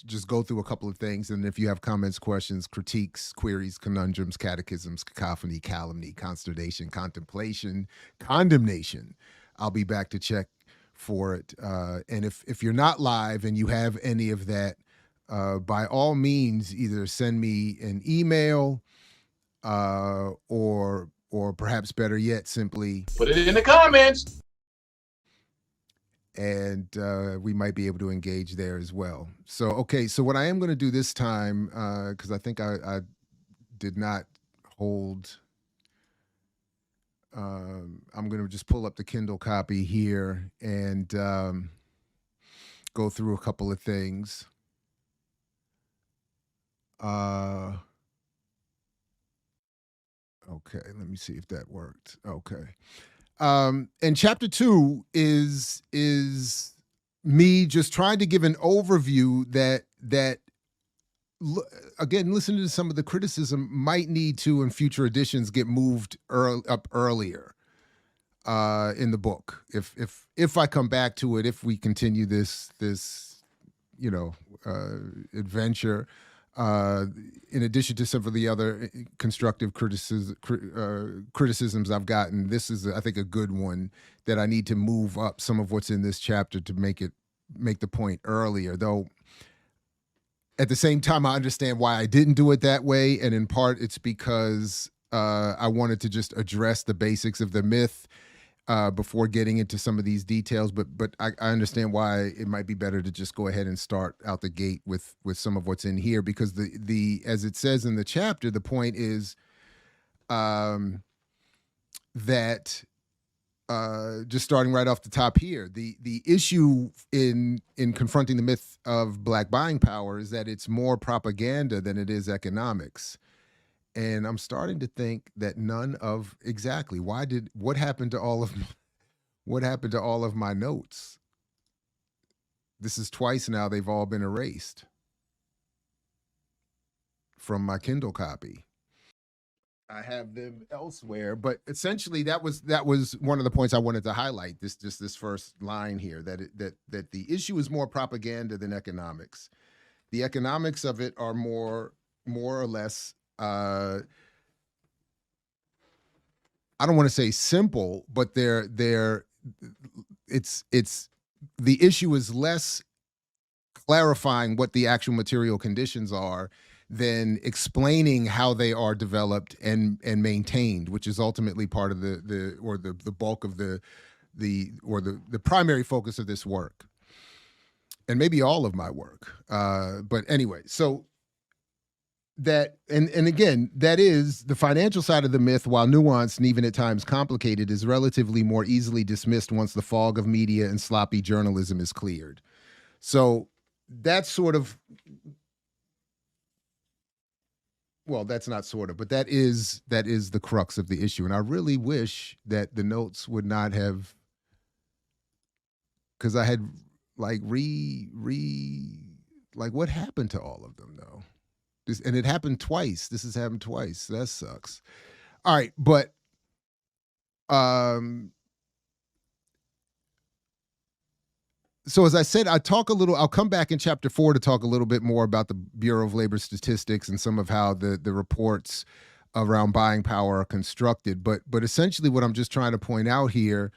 S1: just go through a couple of things. And if you have comments, questions, critiques, queries, conundrums, catechisms, cacophony, calumny, consternation, contemplation, condemnation, I'll be back to check for it. And if you're not live and you have any of that, by all means, either send me an email or perhaps better yet, simply
S2: put it in the comments.
S1: And we might be able to engage there as well. So, okay, so what I am going to do this time, because I think I did not hold, I'm going to just pull up the Kindle copy here and go through a couple of things. Okay, let me see if that worked. Okay. And chapter 2 is me just trying to give an overview that again, listening to some of the criticism might need to in future editions get moved up earlier in the book. If I come back to it, if we continue this adventure. In addition to some of the other constructive criticisms I've gotten, this is, I think, a good one that I need to move up some of what's in this chapter to make the point earlier. Though, at the same time, I understand why I didn't do it that way, and in part, it's because I wanted to just address the basics of the myth before getting into some of these details, but I understand why it might be better to just go ahead and start out the gate with some of what's in here, because the as it says in the chapter, the point is that just starting right off the top here, the issue in confronting the myth of Black buying power is that it's more propaganda than it is economics. And I'm starting to think that what happened to all of my notes? This is twice now they've all been erased from my Kindle copy. I have them elsewhere, but essentially that was one of the points I wanted to highlight. This first line here, that the issue is more propaganda than economics. The economics of it are more or less, I don't want to say simple, but it's the issue is less clarifying what the actual material conditions are than explaining how they are developed and maintained, which is ultimately part of the bulk of the primary focus of this work, and maybe all of my work. But anyway, so that, and again, that is the financial side of the myth, while nuanced and even at times complicated, is relatively more easily dismissed once the fog of media and sloppy journalism is cleared. So that's sort of, well, that's not sort of, but that is the crux of the issue. And I really wish that the notes would not have, because I had like what happened to all of them though? And it happened twice. This has happened twice. That sucks. All right, but so as I said, I'll come back in chapter 4 to talk a little bit more about the Bureau of Labor Statistics and some of how the reports around buying power are constructed. But essentially what I'm just trying to point out here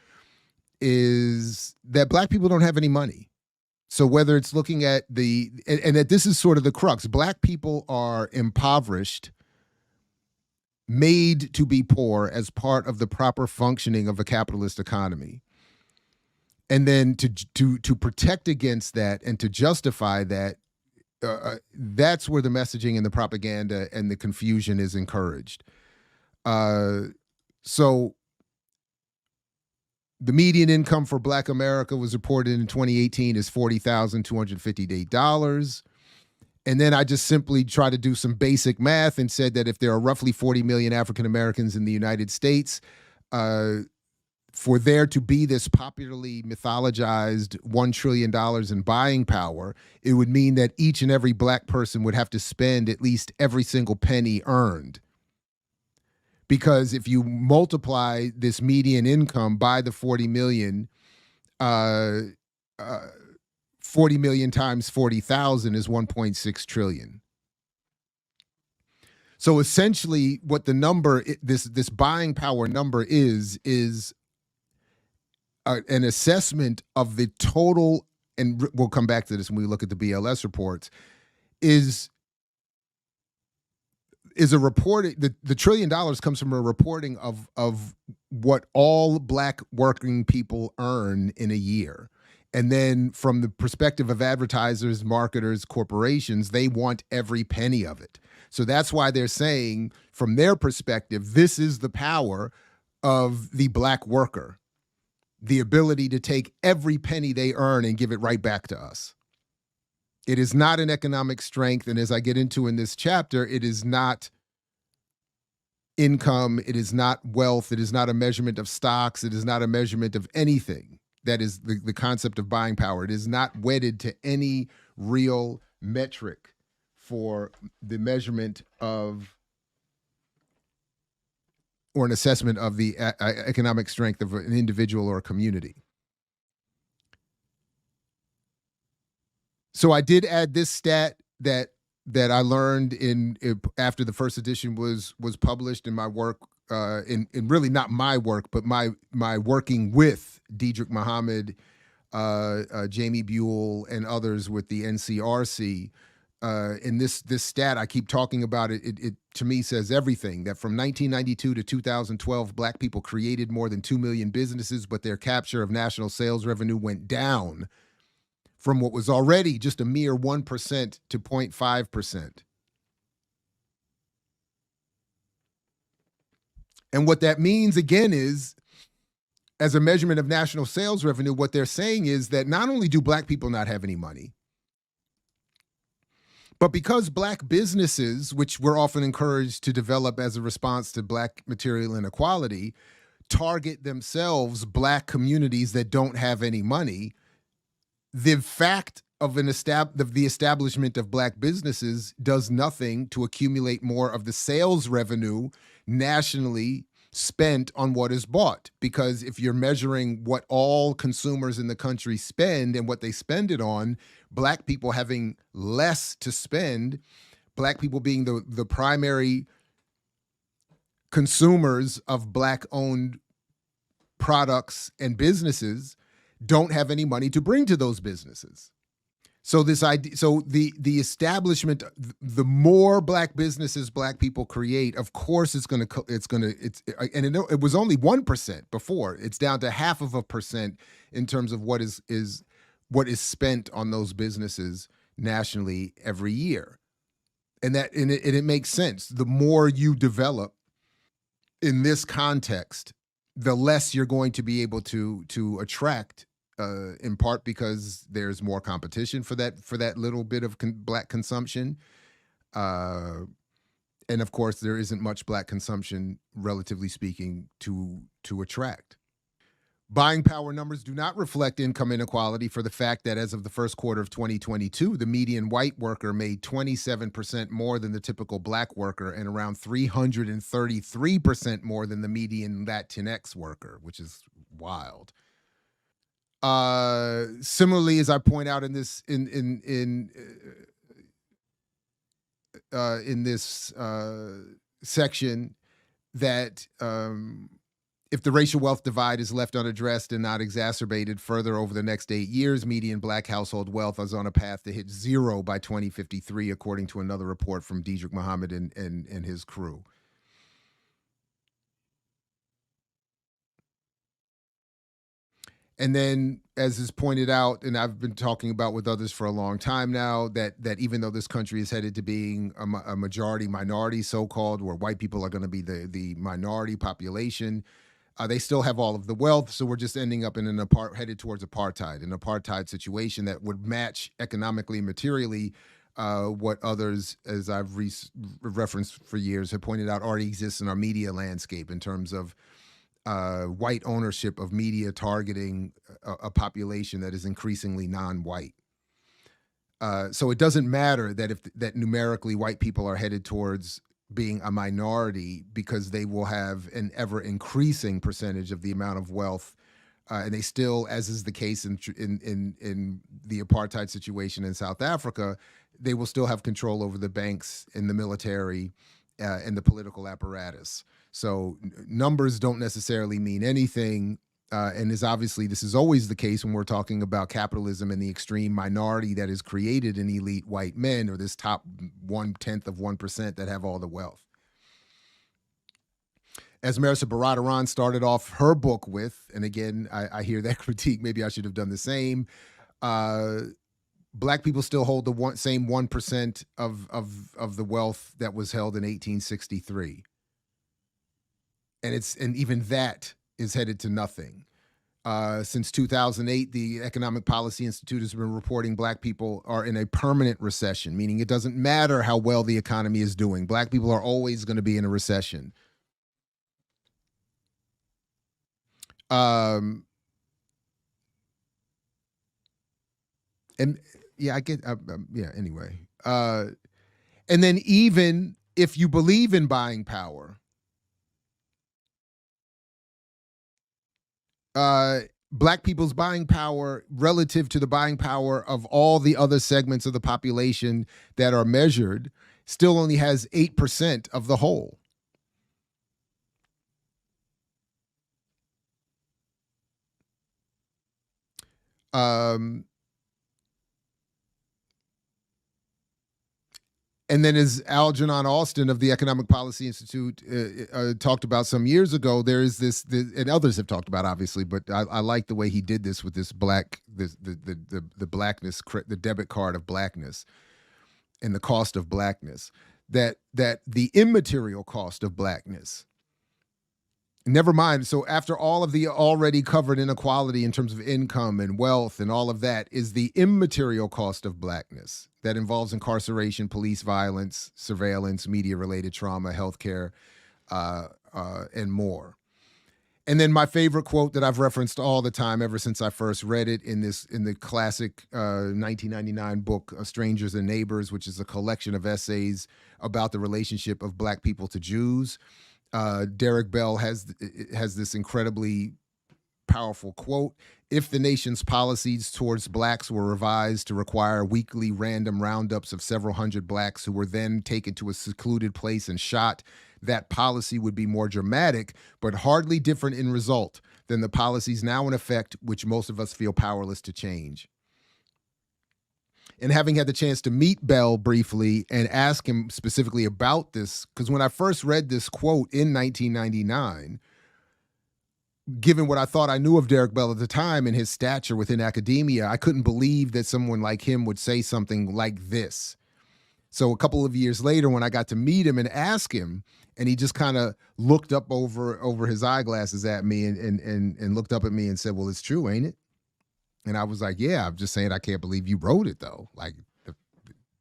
S1: is that Black people don't have any money. So whether it's looking at and that this is sort of the crux, Black people are impoverished, made to be poor as part of the proper functioning of a capitalist economy. And then to protect against that and to justify that, that's where the messaging and the propaganda and the confusion is encouraged. So the median income for Black America was reported in 2018 as $40,258. And then I just simply tried to do some basic math and said that if there are roughly 40 million African Americans in the United States, for there to be this popularly mythologized $1 trillion in buying power, it would mean that each and every Black person would have to spend at least every single penny earned. Because if you multiply this median income by the 40 million, 40 million times 40,000 is 1.6 trillion. So essentially what the number, this buying power number is an assessment of the total, and we'll come back to this when we look at the BLS reports, is a reporting, the $1 trillion comes from a reporting of what all Black working people earn in a year. And then from the perspective of advertisers, marketers, corporations, they want every penny of it. So that's why they're saying, from their perspective, this is the power of the Black worker, the ability to take every penny they earn and give it right back to us. It is not an economic strength, and as I get into in this chapter, it is not income, it is not wealth, it is not a measurement of stocks, it is not a measurement of anything. That is the concept of buying power. It is not wedded to any real metric for the measurement of or an assessment of the economic strength of an individual or a community. So I did add this stat that I learned after the first edition was published in my work, in really not my work, but my working with Diedrich Muhammad, Jamie Buell, and others with the NCRC. And this stat, I keep talking about it, it to me says everything, that from 1992 to 2012, Black people created more than 2 million businesses, but their capture of national sales revenue went down from what was already just a mere 1% to 0.5%. And what that means, again, is, as a measurement of national sales revenue, what they're saying is that not only do Black people not have any money, but because Black businesses, which we're often encouraged to develop as a response to Black material inequality, target themselves Black communities that don't have any money, the fact of the establishment of Black businesses does nothing to accumulate more of the sales revenue nationally spent on what is bought. Because if you're measuring what all consumers in the country spend and what they spend it on, Black people having less to spend, Black people being the primary consumers of Black-owned products and businesses, don't have any money to bring to those businesses. So this idea, so the establishment, the more Black businesses Black people create, of course and it was only 1% before. It's down to 0.5% in terms of what is spent on those businesses nationally every year. And it makes sense. The more you develop in this context, the less you're going to be able to attract, in part because there's more competition for that little bit of Black consumption, and of course there isn't much Black consumption, relatively speaking, to attract. Buying power numbers do not reflect income inequality for the fact that as of the first quarter of 2022, the median white worker made 27% more than the typical Black worker and around 333% more than the median Latinx worker, which is wild. Similarly, as I point out in this section, that If the racial wealth divide is left unaddressed and not exacerbated further over the next 8 years, median black household wealth is on a path to hit zero by 2053, according to another report from Diedrich Muhammad and his crew. And then, as is pointed out, and I've been talking about with others for a long time now, that even though this country is headed to being a majority minority, so-called, where white people are going to be the minority population, they still have all of the wealth. So we're just ending up in headed towards an apartheid situation that would match economically and materially what others, as I've referenced for years, have pointed out already exists in our media landscape in terms of white ownership of media targeting a population that is increasingly non-white. So it doesn't matter that numerically white people are headed towards being a minority, because they will have an ever increasing percentage of the amount of wealth, and they still, as is the case in the apartheid situation in South Africa, they will still have control over the banks and the military and the political apparatus. So numbers don't necessarily mean anything. And this is always the case when we're talking about capitalism and the extreme minority that is created in elite white men, or this top 1/10 of 1% that have all the wealth. As Marisa Baradaran started off her book with, and again, I hear that critique, maybe I should have done the same, Black people still hold the same 1% of the wealth that was held in 1863. And even that is headed to nothing. Since 2008, the Economic Policy Institute has been reporting Black people are in a permanent recession, meaning it doesn't matter how well the economy is doing. Black people are always going to be in a recession. And yeah, I get, yeah, anyway. And then even if you believe in buying power, Black people's buying power relative to the buying power of all the other segments of the population that are measured still only has 8% of the whole. And then, as Algernon Alston of the Economic Policy Institute talked about some years ago, there is this, and others have talked about, obviously, but I like the way he did this with this the blackness, the debit card of blackness, and the cost of blackness. That the immaterial cost of blackness. Never mind. So after all of the already covered inequality in terms of income and wealth and all of that, is the immaterial cost of blackness that involves incarceration, police violence, surveillance, media-related trauma, healthcare, and more. And then my favorite quote that I've referenced all the time ever since I first read it in the classic 1999 book, Strangers and Neighbors, which is a collection of essays about the relationship of Black people to Jews. Derek Bell has this incredibly powerful quote: "If the nation's policies towards Blacks were revised to require weekly random roundups of several hundred Blacks who were then taken to a secluded place and shot, that policy would be more dramatic, but hardly different in result than the policies now in effect, which most of us feel powerless to change." And having had the chance to meet Bell briefly and ask him specifically about this, because when I first read this quote in 1999, given what I thought I knew of Derek Bell at the time and his stature within academia, I couldn't believe that someone like him would say something like this. So a couple of years later, when I got to meet him and ask him, and he just kind of looked up over his eyeglasses at me and looked up at me and said, "Well, it's true, ain't it?" And I was like, "Yeah, I'm just saying I can't believe you wrote it, though. Like,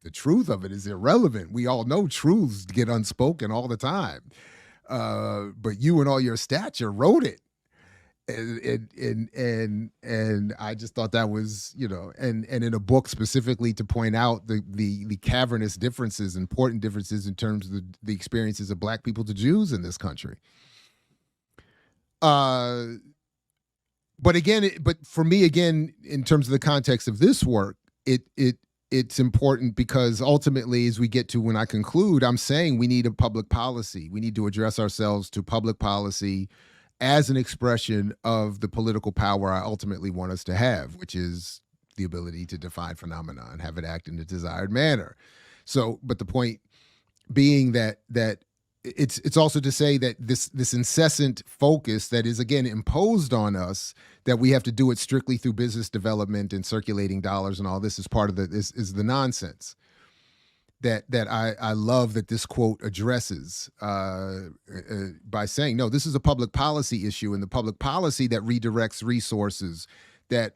S1: the truth of it is irrelevant. We all know truths get unspoken all the time. But you and all your stature wrote it." And I just thought that was, and in a book specifically to point out the cavernous differences, important differences in terms of the experiences of Black people to Jews in this country. But for me, again, in terms of the context of this work, it's important because ultimately, as we get to when I conclude, I'm saying we need a public policy. We need to address ourselves to public policy as an expression of the political power I ultimately want us to have, which is the ability to define phenomena and have it act in the desired manner. So, but the point being that it's also to say that this incessant focus that is again imposed on us, that we have to do it strictly through business development and circulating dollars and all this is part of is the nonsense that I love that this quote addresses by saying, no, this is a public policy issue, and the public policy that redirects resources, that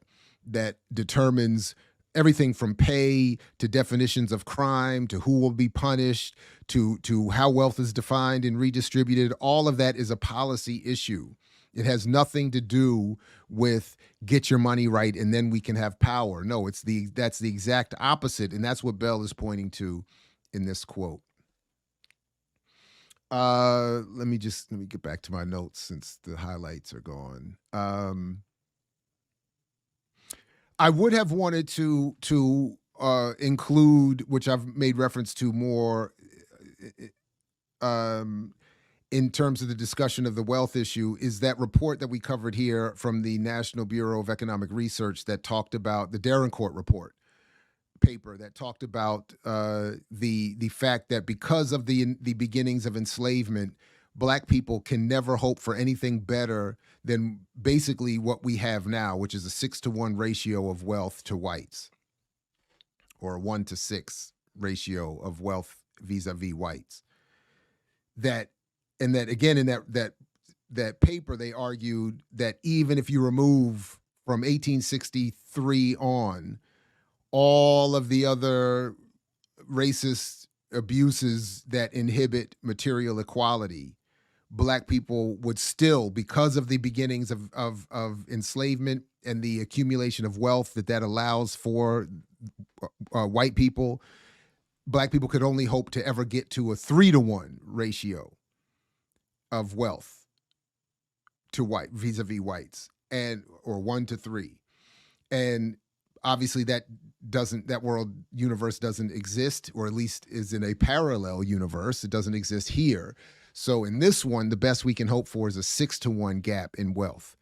S1: determines everything from pay to definitions of crime to who will be punished to how wealth is defined and redistributed. All of that is a policy issue. It has nothing to do with get your money right and then we can have power. No, that's the exact opposite, and that's what Bell is pointing to in this quote. Let me get back to my notes since the highlights are gone. I would have wanted to include, which I've made reference to more in terms of the discussion of the wealth issue, is that report that we covered here from the National Bureau of Economic Research that talked about the Darencourt report paper that talked about the fact that because of the beginnings of enslavement, Black people can never hope for anything better than basically what we have now, which is a 6-to-1 ratio of wealth to whites, or a 1-to-6 ratio of wealth vis-a-vis whites. That again in that paper they argued that even if you remove from 1863 on all of the other racist abuses that inhibit material equality, Black people would still, because of the beginnings of enslavement and the accumulation of wealth that allows for white people, Black people could only hope to ever get to a 3-to-1 ratio of wealth to white vis-a-vis whites, or 1-to-3. And obviously that world universe doesn't exist, or at least is in a parallel universe. It doesn't exist here. So in this one, the best we can hope for is a 6-to-1 gap in wealth.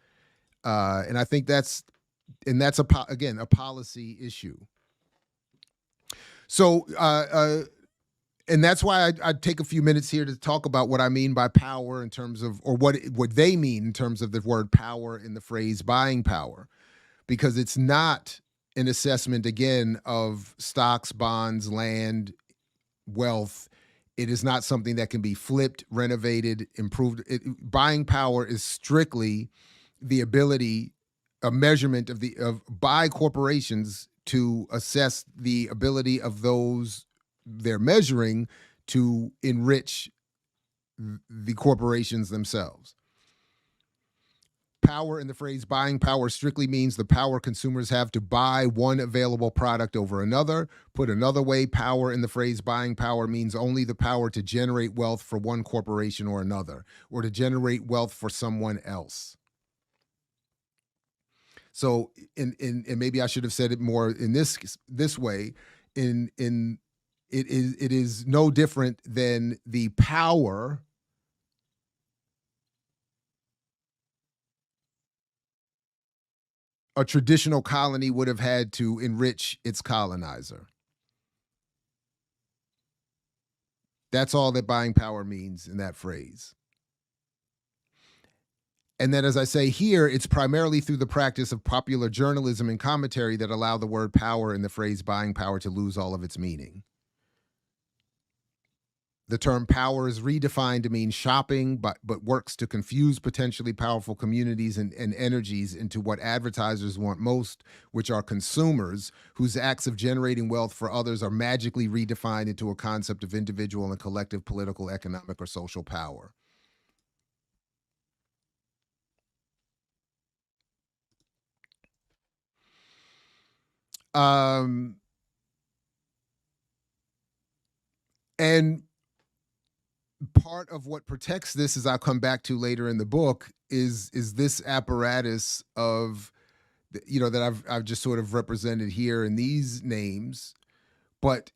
S1: And I think that's again, a policy issue. So, and that's why I'd take a few minutes here to talk about what I mean by power in terms of, or what they mean in terms of the word power in the phrase buying power, because it's not an assessment, again, of stocks, bonds, land, wealth. It is not something that can be flipped, renovated, improved. Buying power is strictly the ability, a measurement by corporations to assess the ability of those they're measuring to enrich the corporations themselves. Power in the phrase buying power strictly means the power consumers have to buy one available product over another. Put another way, power in the phrase buying power means only the power to generate wealth for one corporation or another, or to generate wealth for someone else. So, and maybe I should have said it more in this way. It is no different than the power a traditional colony would have had to enrich its colonizer. That's all that buying power means in that phrase. And then, as I say here, it's primarily through the practice of popular journalism and commentary that allow the word power in the phrase buying power to lose all of its meaning. The term power is redefined to mean shopping, but works to confuse potentially powerful communities and energies into what advertisers want most, which are consumers, whose acts of generating wealth for others are magically redefined into a concept of individual and collective political, economic, or social power. And part of what protects this, as I'll come back to later in the book, is this apparatus of, that I've just sort of represented here in these names, but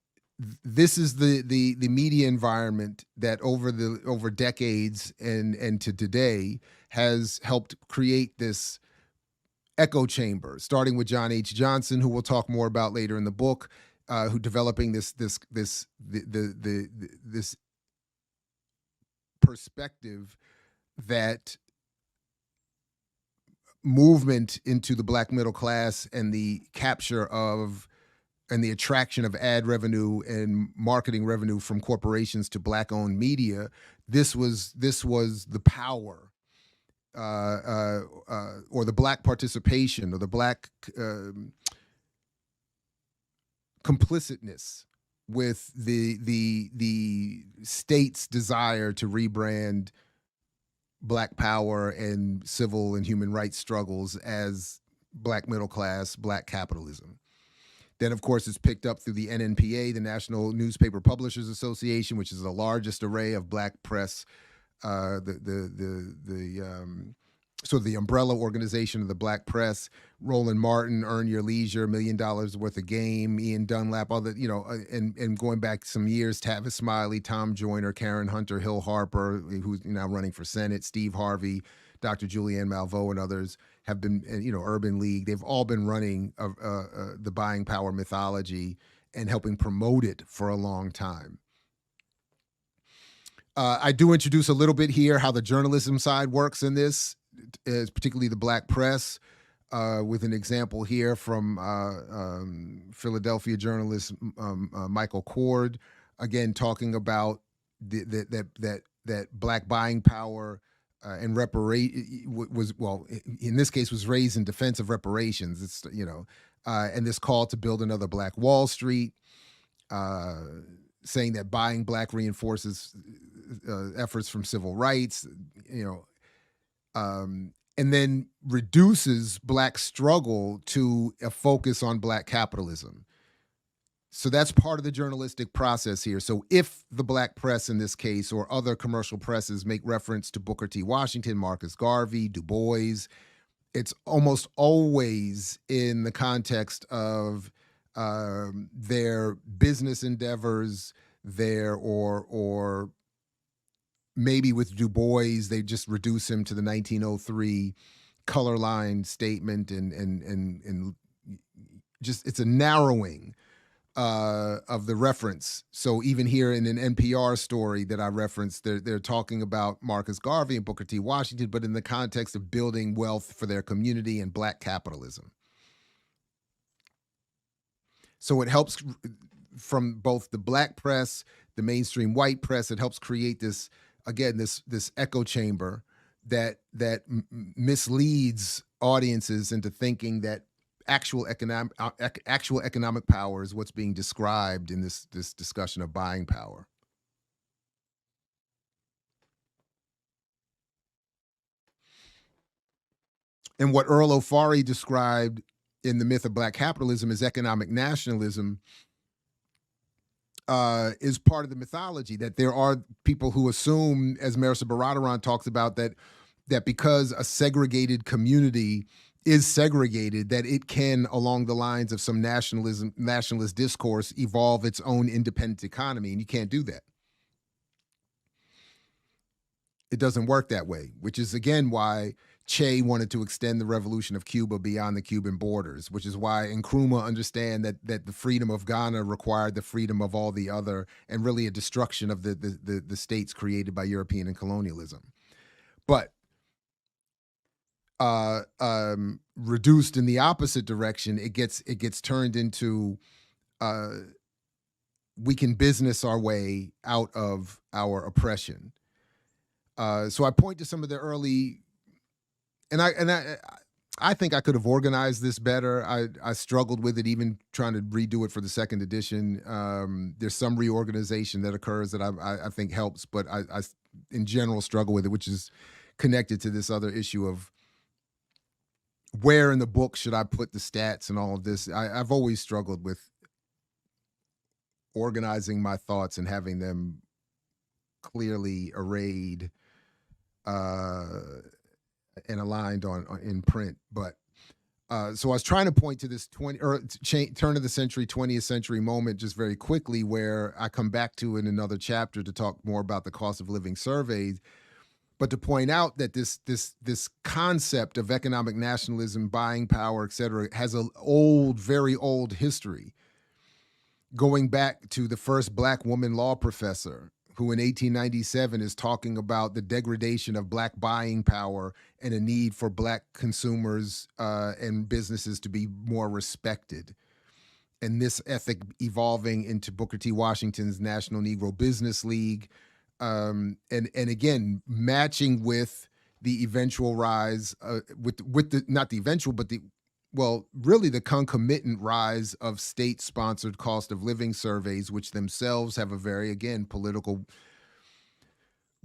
S1: this is the media environment that over decades and to today has helped create this echo chamber, starting with John H. Johnson, who we'll talk more about later in the book, who developing this perspective that movement into the black middle class and the capture of and the attraction of ad revenue and marketing revenue from corporations to black-owned media. This was the power, or the black participation, or the black complicitness with the state's desire to rebrand black power and civil and human rights struggles as black middle class, black capitalism. Then, of course, it's picked up through the NNPA, the National Newspaper Publishers Association, which is the largest array of black press, sort of the umbrella organization of the black press. Roland Martin, Earn Your Leisure, $1 Million Worth of Game, Ian Dunlap, all the, and going back some years, Tavis Smiley, Tom Joyner, Karen Hunter, Hill Harper, who's now running for Senate, Steve Harvey, Dr. Julianne Malveaux, and others have been, Urban League. They've all been running the buying power mythology and helping promote it for a long time. I do introduce a little bit here how the journalism side works in this, particularly the black press, with an example here from Philadelphia journalist Michael Cord, again talking about that black buying power and in this case was raised in defense of reparations. It's and this call to build another Black Wall Street, saying that buying black reinforces efforts from civil rights, and then reduces black struggle to a focus on black capitalism. So that's part of the journalistic process here. So if the black press in this case or other commercial presses make reference to Booker T. Washington, Marcus Garvey, Du Bois, it's almost always in the context of their business endeavors, or maybe with Du Bois, they just reduce him to the 1903 color line statement, and just it's a narrowing of the reference. So even here in an NPR story that I referenced, they're talking about Marcus Garvey and Booker T. Washington, but in the context of building wealth for their community and black capitalism. So it helps from both the black press, the mainstream white press. It helps create this, again, this echo chamber that misleads audiences into thinking that actual economic power is what's being described in this discussion of buying power. And what Earl O'Farrill described in The Myth of Black Capitalism as economic nationalism is part of the mythology, that there are people who assume, as Marisa Baradaran talks about, that because a segregated community is segregated, that it can, along the lines of some nationalist discourse, evolve its own independent economy, and you can't do that. It doesn't work that way, which is, again, why Che wanted to extend the revolution of Cuba beyond the Cuban borders, which is why Nkrumah understand that the freedom of Ghana required the freedom of all the other, and really a destruction of the states created by European and colonialism. But reduced in the opposite direction, it gets turned into we can business our way out of our oppression. So I point to some of the early, and I think I could have organized this better. I struggled with it, even trying to redo it for the second edition. There's some reorganization that occurs that I think helps, but I in general struggle with it, which is connected to this other issue of where in the book should I put the stats and all of this. I've always struggled with organizing my thoughts and having them clearly arrayed and aligned in print. But So I was trying to point to this turn of the century, 20th century moment just very quickly, where I come back to in another chapter to talk more about the cost of living surveys, but to point out that this concept of economic nationalism, buying power, et cetera, has a very old history, going back to the first Black woman law professor, who in 1897 is talking about the degradation of Black buying power and a need for Black consumers and businesses to be more respected. And this ethic evolving into Booker T. Washington's National Negro Business League, and again, matching with the eventual rise, really the concomitant rise of state-sponsored cost of living surveys, which themselves have a very, again, political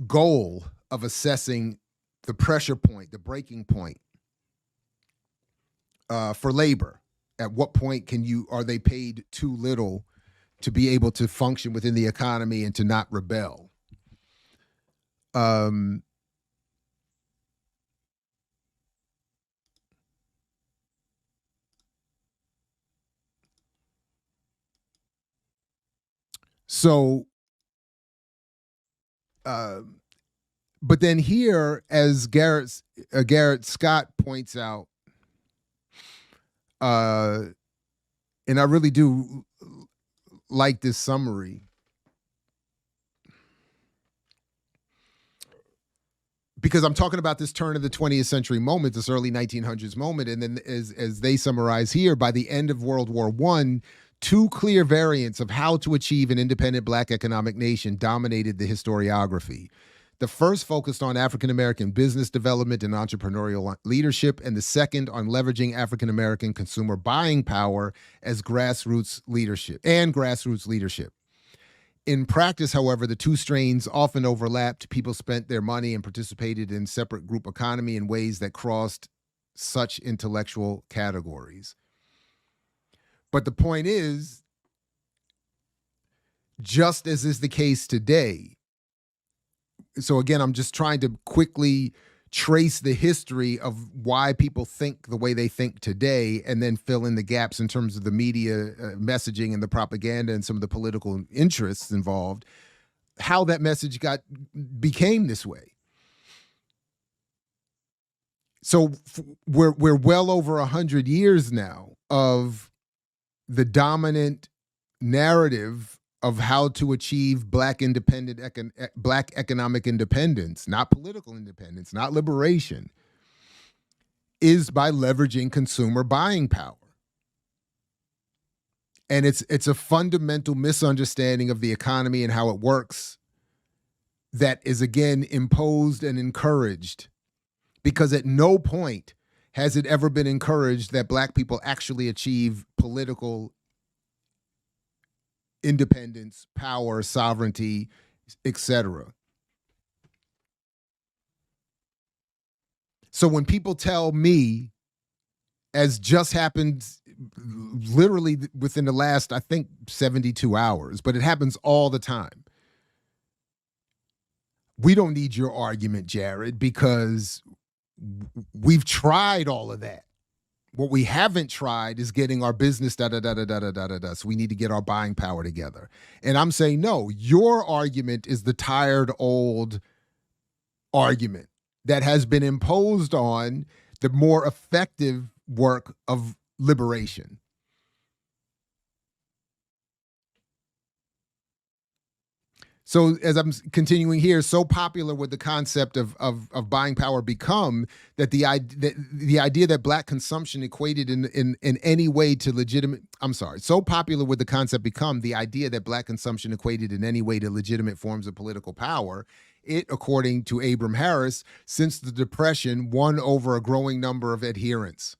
S1: goal of assessing the pressure point, the breaking point for labor. At what point are they paid too little to be able to function within the economy and to not rebel? But then here, as Garrett Scott points out, and I really do like this summary, because I'm talking about this turn of the 20th century moment, this early 1900s moment, and then as they summarize here, by the end of World War I, two clear variants of how to achieve an independent Black economic nation dominated the historiography. The first focused on African-American business development and entrepreneurial leadership, and the second on leveraging African-American consumer buying power as grassroots leadership. In practice, however, the two strains often overlapped. People spent their money and participated in separate group economy in ways that crossed such intellectual categories. But the point is, just as is the case today, so again, I'm just trying to quickly trace the history of why people think the way they think today, and then fill in the gaps in terms of the media messaging and the propaganda and some of the political interests involved, how that message became this way. So we're well over 100 years now of the dominant narrative of how to achieve Black economic independence, not political independence, not liberation, is by leveraging consumer buying power. And it's a fundamental misunderstanding of the economy and how it works that is, again, imposed and encouraged, because at no point has it ever been encouraged that Black people actually achieve political independence, power, sovereignty, etc. So when people tell me, as just happened literally within the last, I think, 72 hours, but it happens all the time, we don't need your argument, Jared, because we've tried all of that. What we haven't tried is getting our business da-da-da-da-da-da-da-da. So we need to get our buying power together. And I'm saying, no, your argument is the tired old argument that has been imposed on the more effective work of liberation. So as I'm continuing here, so popular would the concept of buying power become that the idea that Black consumption equated in any way to legitimate, so popular would the concept become the idea that Black consumption equated in any way to legitimate forms of political power. It, according to Abram Harris, since the Depression, won over a growing number of adherents.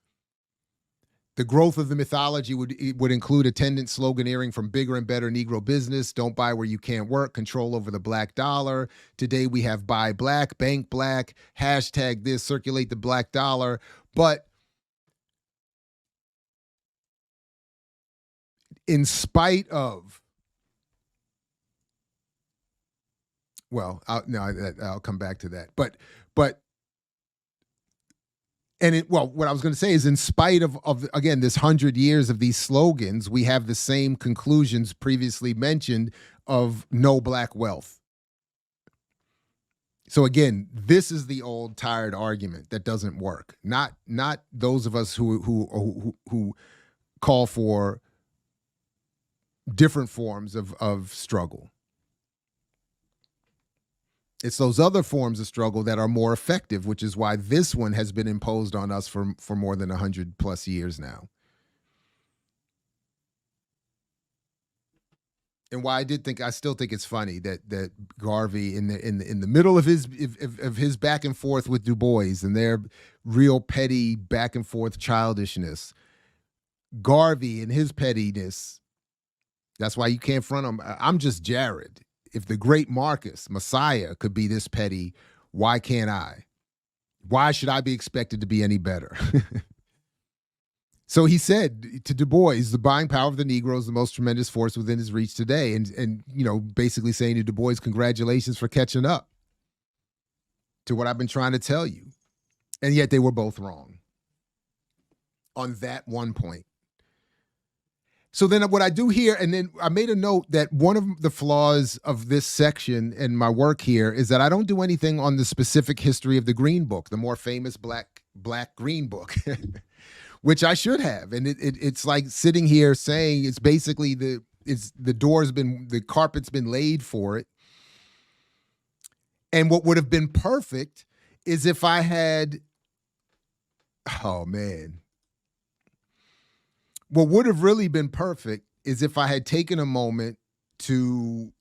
S1: The growth of the mythology would include attendant sloganeering from bigger and better Negro business, don't buy where you can't work, control over the Black dollar. Today we have buy Black, bank Black, hashtag this, circulate the Black dollar. But in spite of, well, I'll come back to that. But what I was going to say is, in spite of again, this 100 years of these slogans, we have the same conclusions previously mentioned of no black wealth. So again, this is the old tired argument that doesn't work. Not those of us who call for different forms of struggle. It's those other forms of struggle that are more effective, which is why this one has been imposed on us for more than 100 plus years now. And why I still think it's funny that Garvey in the middle of his back and forth with Du Bois and their real petty back and forth childishness, Garvey and his pettiness, that's why you can't front him. I'm just Jared. If the great Marcus, Messiah, could be this petty, why can't I? Why should I be expected to be any better? So he said to Du Bois, the buying power of the Negro is the most tremendous force within his reach today. And basically saying to Du Bois, congratulations for catching up to what I've been trying to tell you. And yet they were both wrong on that one point. So then what I do here, and then I made a note that one of the flaws of this section in my work here is that I don't do anything on the specific history of the Green Book, the more famous black Green Book, which I should have. And it's like sitting here saying it's basically the carpet's been laid for it. And what would have been perfect is if I had, oh man. What would have really been perfect is if I had taken a moment to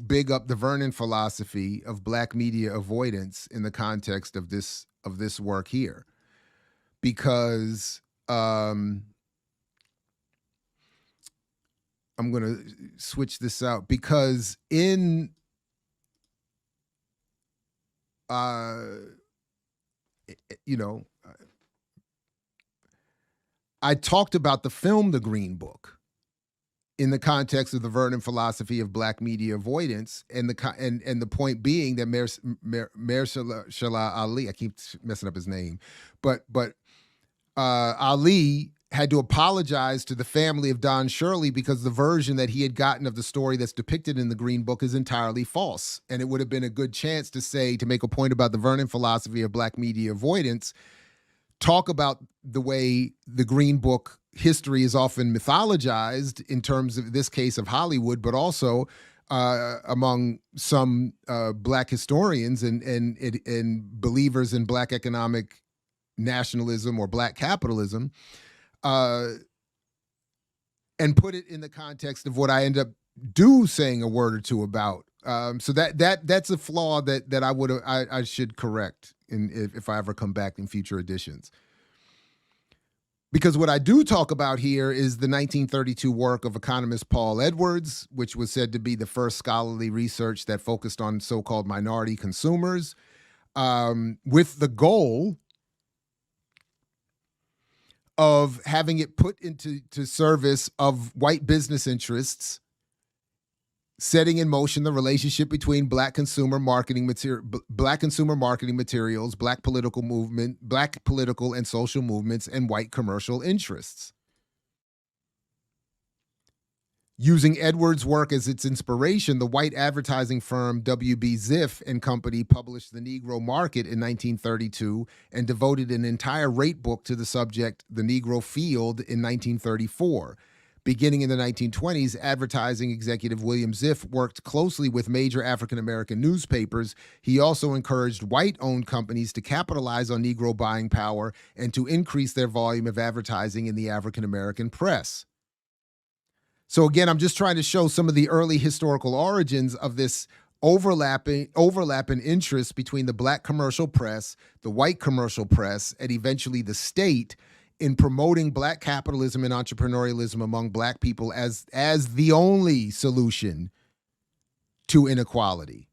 S1: big up the Vernon philosophy of black media avoidance in the context of this work here, because I'm going to switch this out, because in I talked about the film The Green Book in the context of the Vernon philosophy of black media avoidance, and the point being that Mahershala Ali, I keep messing up his name, but Ali had to apologize to the family of Don Shirley because the version that he had gotten of the story that's depicted in the Green Book is entirely false. And it would have been a good chance to make a point about the Vernon philosophy of black media avoidance, talk about the way the Green Book history is often mythologized in terms of this case of Hollywood, but also among some black historians and believers in black economic nationalism or black capitalism, and put it in the context of what I end up saying a word or two about. So that's a flaw that I should correct if I ever come back in future editions. Because what I do talk about here is the 1932 work of economist Paul Edwards, which was said to be the first scholarly research that focused on so-called minority consumers, with the goal of having it put into service of white business interests, setting in motion the relationship between black consumer marketing materials, black political movement, black political and social movements, and white commercial interests. Using Edwards' work as its inspiration, the white advertising firm W.B. Ziff and Company published The Negro Market in 1932 and devoted an entire rate book to the subject, The Negro Field, in 1934. Beginning in the 1920s, advertising executive William Ziff worked closely with major African-American newspapers. He also encouraged white-owned companies to capitalize on Negro buying power and to increase their volume of advertising in the African-American press. So again, I'm just trying to show some of the early historical origins of this overlap in interests between the black commercial press, the white commercial press, and eventually the state in promoting black capitalism and entrepreneurialism among black people as the only solution to inequality,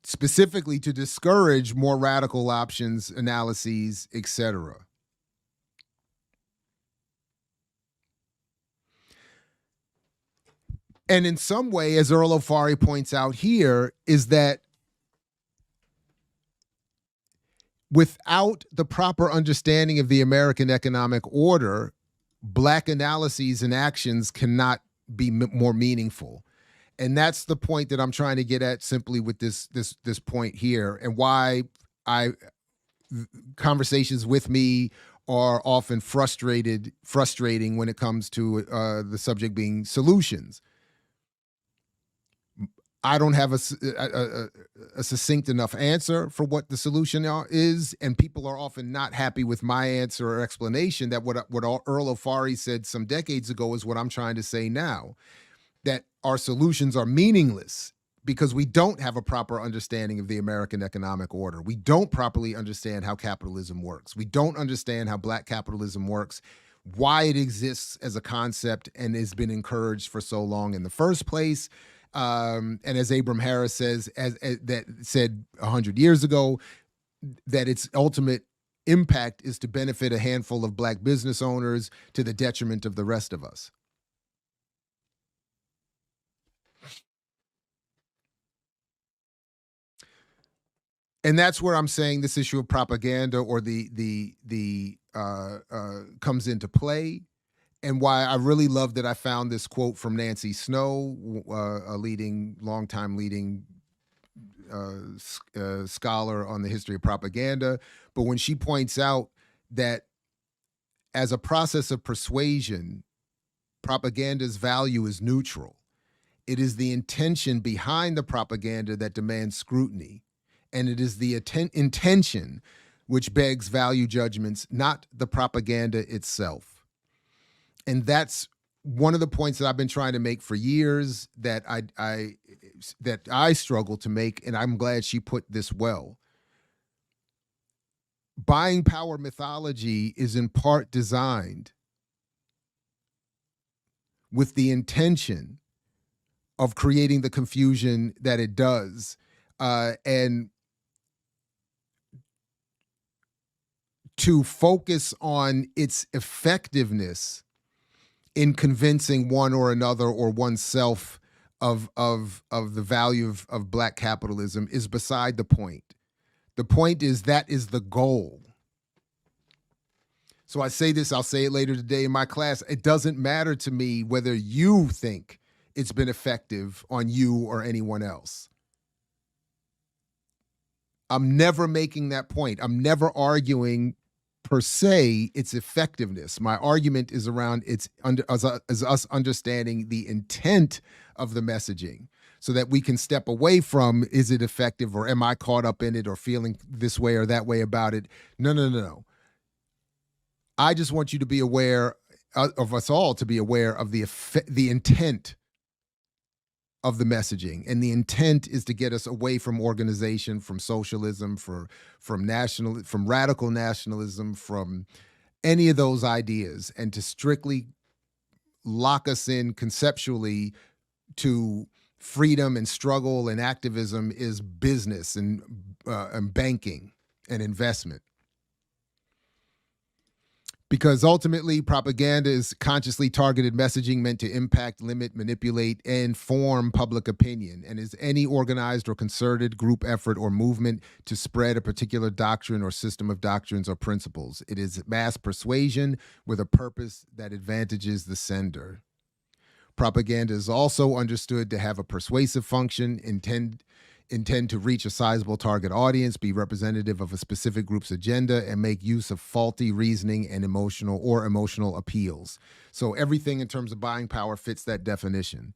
S1: specifically to discourage more radical options, analyses, etc. And in some way, as Earl Ofari points out here, is that Without the proper understanding of the American economic order, Black analyses and actions cannot be more meaningful. And that's the point that I'm trying to get at simply with this point here, and why conversations with me are often frustrating when it comes to the subject being solutions. I don't have a succinct enough answer for what the solution is, and people are often not happy with my answer or explanation. That what Earl O'Farrill said some decades ago is what I'm trying to say now, that our solutions are meaningless because we don't have a proper understanding of the American economic order. We don't properly understand how capitalism works. We don't understand how Black capitalism works, why it exists as a concept and has been encouraged for so long in the first place. And as Abram Harris says, that said 100 years ago, that its ultimate impact is to benefit a handful of Black business owners to the detriment of the rest of us. And that's where I'm saying this issue of propaganda or the comes into play, and why I really love that I found this quote from Nancy Snow, a longtime leading scholar on the history of propaganda. But when she points out that as a process of persuasion, propaganda's value is neutral. It is the intention behind the propaganda that demands scrutiny. And it is the intention which begs value judgments, not the propaganda itself. And that's one of the points that I've been trying to make for years, that I struggle to make, and I'm glad she put this well. Buying power mythology is in part designed with the intention of creating the confusion that it does, and to focus on its effectiveness in convincing one or another or oneself of the value of Black capitalism is beside the point. The point is that is the goal. So I say this, I'll say it later today in my class. It doesn't matter to me whether you think it's been effective on you or anyone else. I'm never making that point. I'm never arguing per se its effectiveness. My argument is around us understanding the intent of the messaging, so that we can step away from, is it effective, or am I caught up in it, or feeling this way or that way about it? No. I just want you to be aware of us all, to be aware of the intent of the messaging. And the intent is to get us away from organization, from socialism, from radical nationalism, from any of those ideas, and to strictly lock us in conceptually to freedom and struggle and activism is business and banking and investment. Because ultimately, propaganda is consciously targeted messaging meant to impact, limit, manipulate, and form public opinion, and is any organized or concerted group effort or movement to spread a particular doctrine or system of doctrines or principles. It is mass persuasion with a purpose that advantages the sender. Propaganda is also understood to have a persuasive function, intend to reach a sizable target audience, be representative of a specific group's agenda, and make use of faulty reasoning and emotional appeals. So everything in terms of buying power fits that definition.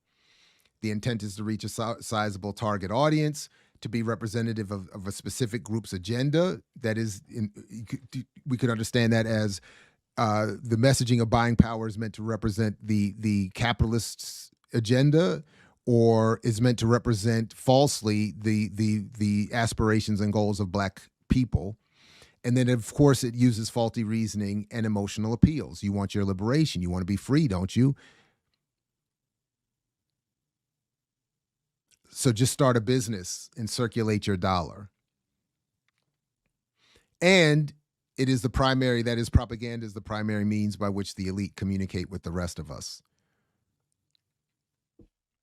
S1: The intent is to reach a sizable target audience, to be representative of a specific group's agenda. That is, we could understand that as the messaging of buying power is meant to represent the capitalist's agenda, or is meant to represent falsely the aspirations and goals of Black people. And then, of course, it uses faulty reasoning and emotional appeals. You want your liberation. You want to be free, don't you? So just start a business and circulate your dollar. And it is propaganda is the primary means by which the elite communicate with the rest of us.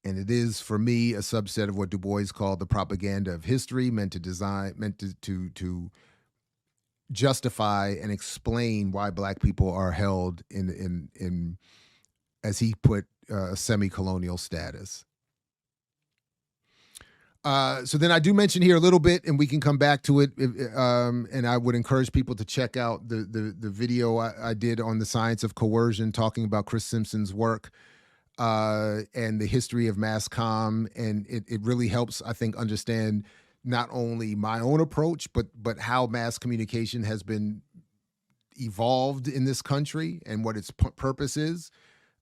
S1: And it is, for me, a subset of what Du Bois called the propaganda of history, meant to justify and explain why black people are held in as he put, semi-colonial status. So then I do mention here a little bit, and we can come back to it. And I would encourage people to check out the video I did on the science of coercion, talking about Chris Simpson's work and the history of mass comm. And it really helps, I think, understand not only my own approach, but how mass communication has been evolved in this country and what its purpose is.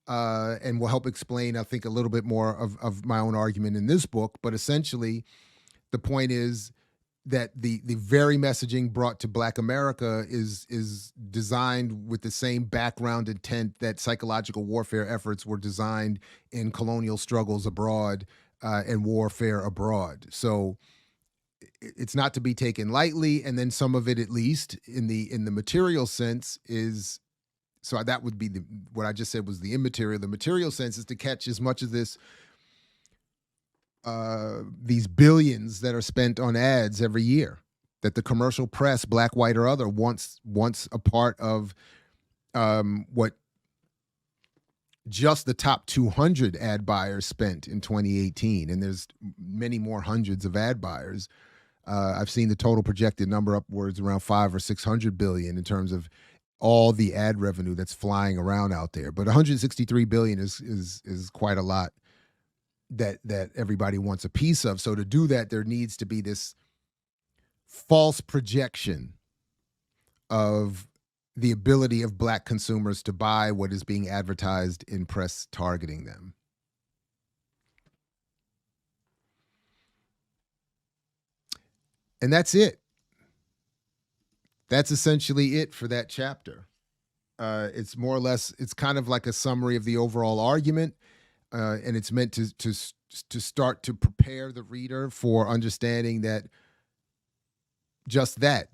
S1: And will help explain, I think, a little bit more of my own argument in this book. But essentially, the point is that the very messaging brought to Black America is designed with the same background intent that psychological warfare efforts were designed in colonial struggles abroad and warfare abroad. So it's not to be taken lightly. And then some of it, at least in the material sense, is. So that would be what I just said was the immaterial. The material sense is to catch as much of this, these billions that are spent on ads every year, that the commercial press, black, white, or other, wants a part of what just the top 200 ad buyers spent in 2018. And there's many more hundreds of ad buyers. I've seen the total projected number upwards around 500 or 600 billion in terms of all the ad revenue that's flying around out there. But 163 billion is quite a lot that everybody wants a piece of. So to do that, there needs to be this false projection of the ability of black consumers to buy what is being advertised in press targeting them. And that's it. That's essentially it for that chapter. It's more or less, it's kind of like a summary of the overall argument, and it's meant to start to prepare the reader for understanding that just that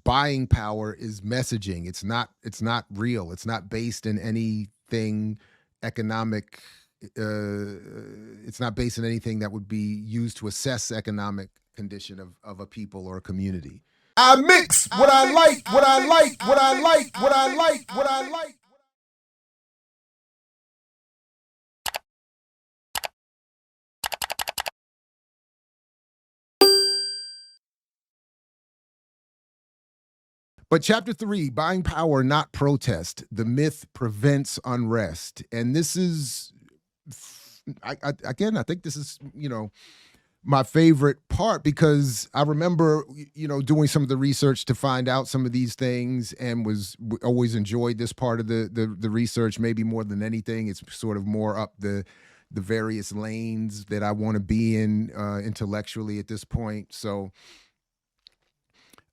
S1: buying power is messaging. It's not real. It's not based in anything economic. It's not based in anything that would be used to assess economic condition of a people or a community.
S2: I mix what I like, what I like, what I like, what I like, what I like.
S1: But chapter 3, buying power, not protest. The myth prevents unrest. And this is, I think this is, my favorite part, because I remember, doing some of the research to find out some of these things, and was always enjoyed this part of the research, maybe more than anything. It's sort of more up the various lanes that I want to be in intellectually at this point. So,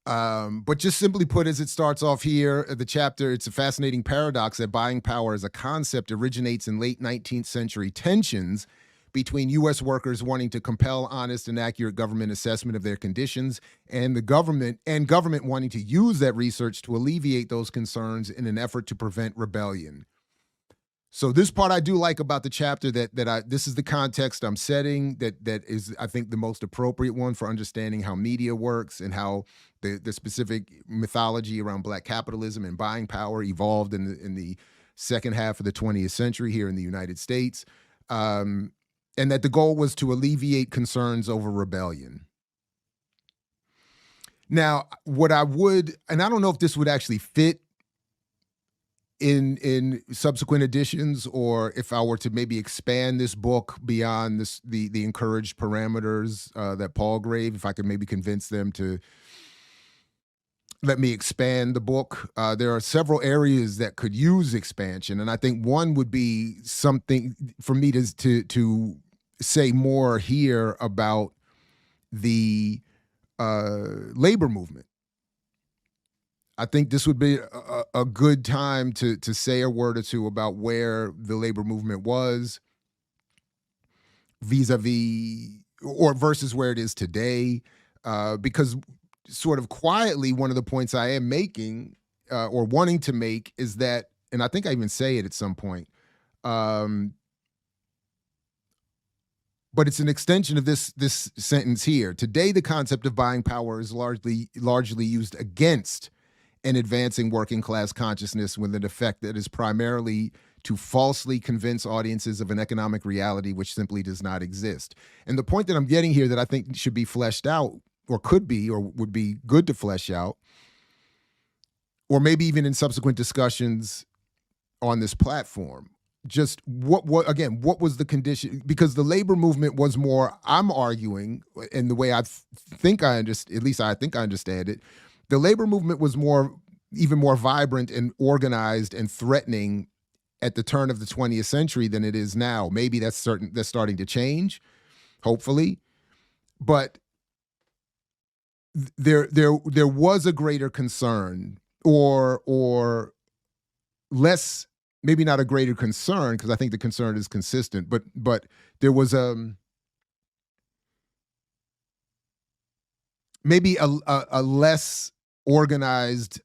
S1: but just simply put, as it starts off here, the chapter, it's a fascinating paradox that buying power as a concept originates in late 19th century tensions between U.S. workers wanting to compel honest and accurate government assessment of their conditions, and the government wanting to use that research to alleviate those concerns in an effort to prevent rebellion. So this part I do like about the chapter, this is the context I'm setting, that is, I think, the most appropriate one for understanding how media works and how the specific mythology around Black capitalism and buying power evolved in the second half of the 20th century here in the United States. And that the goal was to alleviate concerns over rebellion. Now, what I would, and I don't know if this would actually fit in subsequent editions, or if I were to maybe expand this book beyond the encouraged parameters that Paul gave, if I could maybe convince them to let me expand the book. There are several areas that could use expansion, and I think one would be something for me to say more here about the labor movement. I think this would be a good time to say a word or two about where the labor movement was vis-a-vis or versus where it is today, because sort of quietly, one of the points I am making or wanting to make is that, and I think I even say it at some point, but it's an extension of this sentence here. Today, the concept of buying power is largely used against and advancing working class consciousness with an effect that is primarily to falsely convince audiences of an economic reality which simply does not exist. And the point that I'm getting here that I think should be fleshed out, or could be, or would be good to flesh out, or maybe even in subsequent discussions on this platform, just what was the condition? Because the labor movement was more, I'm arguing, and the way I think I understand, at least I think I understand it, the labor movement was even more vibrant and organized and threatening at the turn of the 20th century than it is now. Maybe that's starting to change, hopefully. But there was a greater concern, or less, maybe not a greater concern, because I think the concern is consistent, but there was maybe a less organized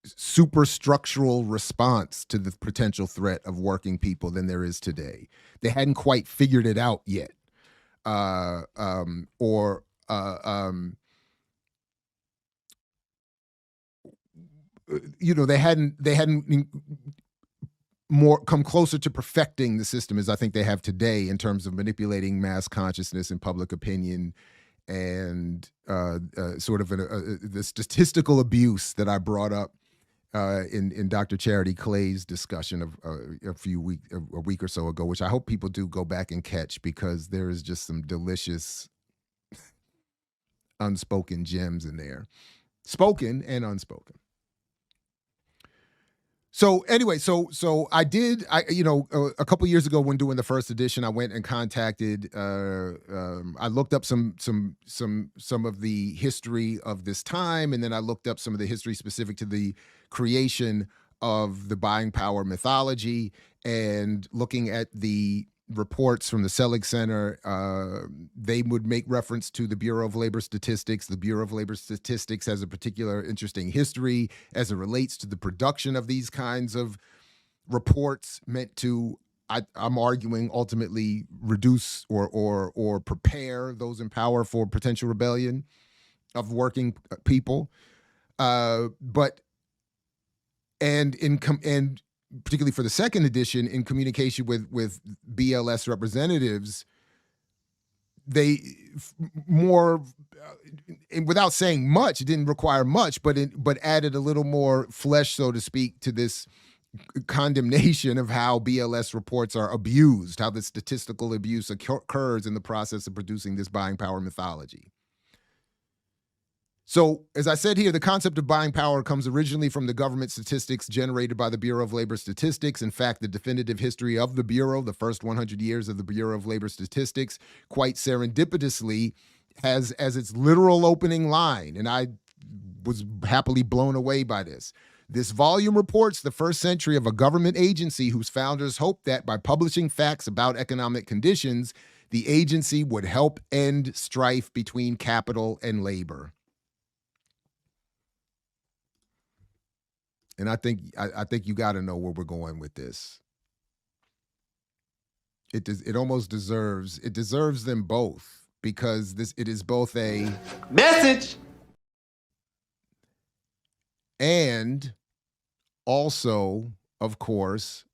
S1: superstructural response to the potential threat of working people than there is today. They hadn't quite figured it out yet. They hadn't more come closer to perfecting the system as I think they have today in terms of manipulating mass consciousness and public opinion, and sort of the statistical abuse that I brought up in Dr. Charity Clay's discussion of a week or so ago, which I hope people do go back and catch, because there is just some delicious unspoken gems in there, spoken and unspoken. So anyway, so I a couple years ago when doing the first edition, I went and contacted. I looked up some of the history of this time, and then I looked up some of the history specific to the creation of the buying power mythology, and looking at the reports from the Selig Center, they would make reference to the Bureau of Labor Statistics. The Bureau of Labor Statistics has a particular interesting history as it relates to the production of these kinds of reports meant to, I'm arguing, ultimately reduce or prepare those in power for potential rebellion of working people. And particularly for the second edition, in communication with BLS representatives, they without saying much, it didn't require much, but added a little more flesh, so to speak, to this condemnation of how BLS reports are abused, how the statistical abuse occurs in the process of producing this buying power mythology. So, as I said here, the concept of buying power comes originally from the government statistics generated by the Bureau of Labor Statistics. In fact, the definitive history of the Bureau, the first 100 years of the Bureau of Labor Statistics, quite serendipitously has as its literal opening line, and I was happily blown away by this. This volume reports the first century of a government agency whose founders hoped that by publishing facts about economic conditions, the agency would help end strife between capital and labor. And I think you got to know where we're going with this. It almost deserves them both, because it is both a
S2: message
S1: and also, of course.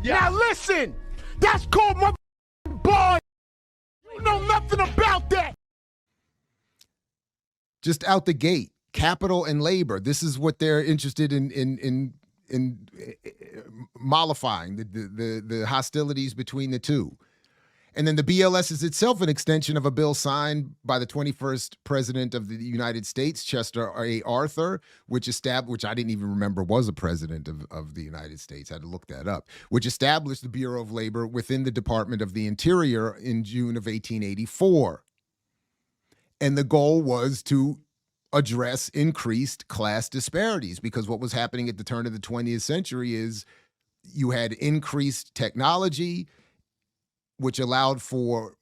S2: Now listen, that's called my boy. You know nothing about that.
S1: Just out the gate. Capital and labor. This is what they're interested in mollifying, the hostilities between the two. And then the BLS is itself an extension of a bill signed by the 21st president of the United States, Chester A. Arthur, which I didn't even remember was a president of the United States. I had to look that up, which established the Bureau of Labor within the Department of the Interior in June of 1884. And the goal was to address increased class disparities, because what was happening at the turn of the 20th century is you had increased technology, which allowed for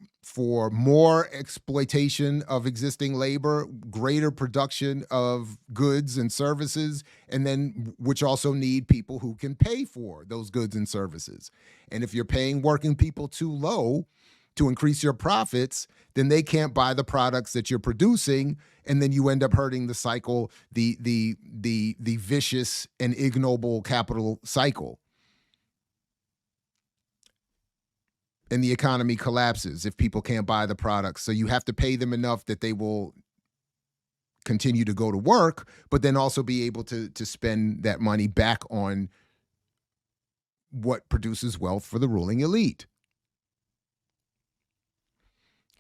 S1: more exploitation of existing labor, greater production of goods and services, and then which also need people who can pay for those goods and services. And if you're paying working people too low, to increase your profits, then they can't buy the products that you're producing, and then you end up hurting the cycle, the vicious and ignoble capital cycle. And the economy collapses if people can't buy the products. So you have to pay them enough that they will continue to go to work, but then also be able to spend that money back on what produces wealth for the ruling elite.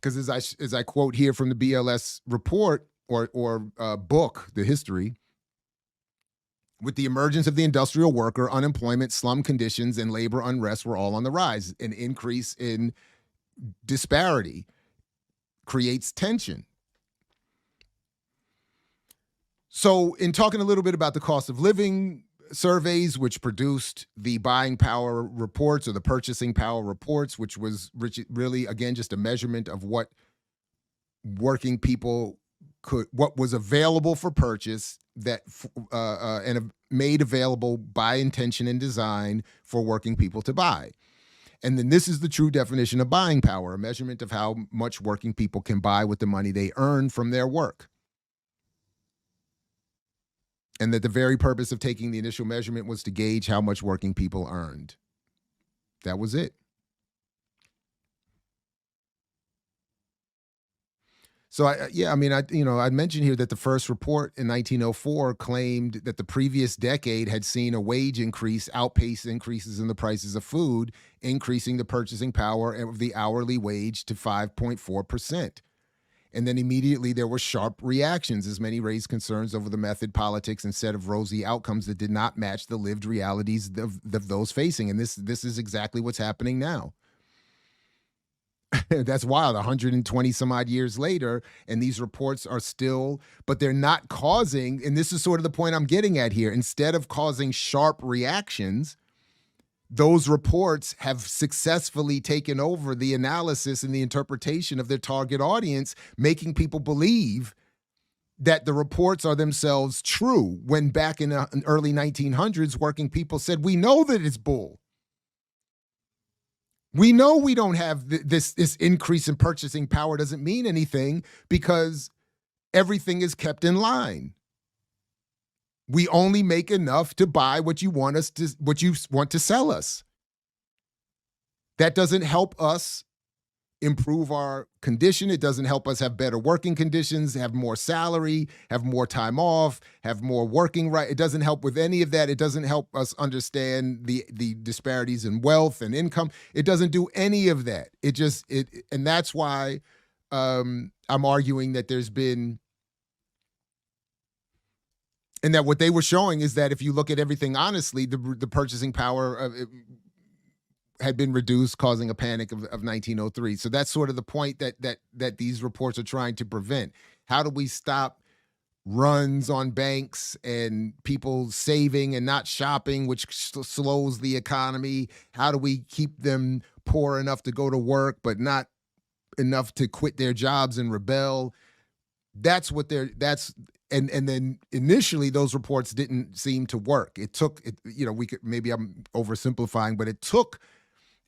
S1: Because as I quote here from the BLS report or book, The History, with the emergence of the industrial worker, unemployment, slum conditions, and labor unrest were all on the rise. An increase in disparity creates tension. So in talking a little bit about the cost of living surveys, which produced the buying power reports or the purchasing power reports, which was really, again, just a measurement of what working people what was available for purchase that and made available by intention and design for working people to buy. And then this is the true definition of buying power, a measurement of how much working people can buy with the money they earn from their work. And that the very purpose of taking the initial measurement was to gauge how much working people earned. That was it. So I mentioned here that the first report in 1904 claimed that the previous decade had seen a wage increase outpace increases in the prices of food, increasing the purchasing power of the hourly wage to 5.4%. And then immediately there were sharp reactions as many raised concerns over the method, politics, and set of rosy outcomes that did not match the lived realities of those facing. And this is exactly what's happening now. That's wild, 120 some odd years later, and these reports are still, but they're not causing, and this is sort of the point I'm getting at here, instead of causing sharp reactions, those reports have successfully taken over the analysis and the interpretation of their target audience, making people believe that the reports are themselves true, when back in the early 1900s, working people said, we know that it's bull. We know we don't have this increase in purchasing power doesn't mean anything because everything is kept in line. We only make enough to buy what you want to sell us. That doesn't help us improve our condition. It doesn't help us have better working conditions, have more salary, have more time off, have more working right. It doesn't help with any of that. It doesn't help us understand the disparities in wealth and income. It doesn't do any of that. And that's why I'm arguing that there's been, and that what they were showing is that if you look at everything honestly, the purchasing power of had been reduced, causing a panic of 1903. So that's sort of the point that these reports are trying to prevent. How do we stop runs on banks and people saving and not shopping, which slows the economy? How do we keep them poor enough to go to work, but not enough to quit their jobs and rebel? And then initially those reports didn't seem to work. It took, maybe I'm oversimplifying, but it took,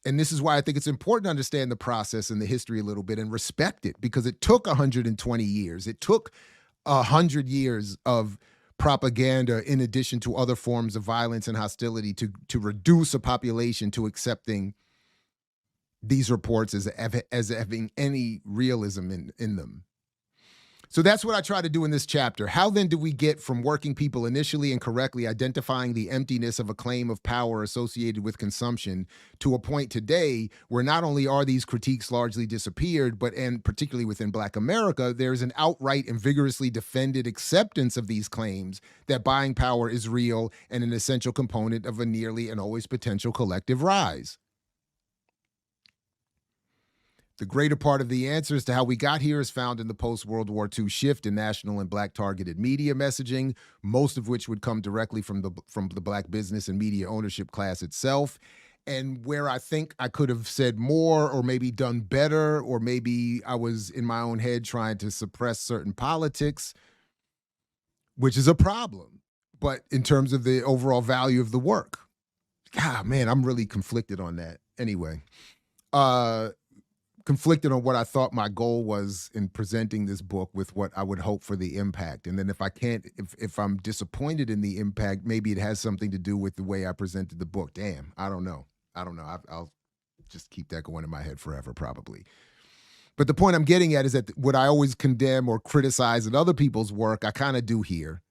S1: and this is why I think it's important to understand the process and the history a little bit and respect it, because it took 120 years. It took 100 years of propaganda in addition to other forms of violence and hostility to reduce a population to accepting these reports as having any realism in them. So that's what I try to do in this chapter. How then do we get from working people initially and correctly identifying the emptiness of a claim of power associated with consumption to a point today where not only are these critiques largely disappeared, but, and particularly within Black America, there's an outright and vigorously defended acceptance of these claims that buying power is real and an essential component of a nearly and always potential collective rise. The greater part of the answer as to how we got here is found in the post-World War II shift in national and Black targeted media messaging, most of which would come directly from the Black business and media ownership class itself. And where I think I could have said more or maybe done better, or maybe I was in my own head trying to suppress certain politics, which is a problem. But in terms of the overall value of the work, God, man, I'm really conflicted on that. Anyway, conflicted on what I thought my goal was in presenting this book with what I would hope for the impact. And then if I'm disappointed in the impact, maybe it has something to do with the way I presented the book. Damn, I don't know. I'll just keep that going in my head forever, probably. But the point I'm getting at is that what I always condemn or criticize in other people's work, I kind of do here.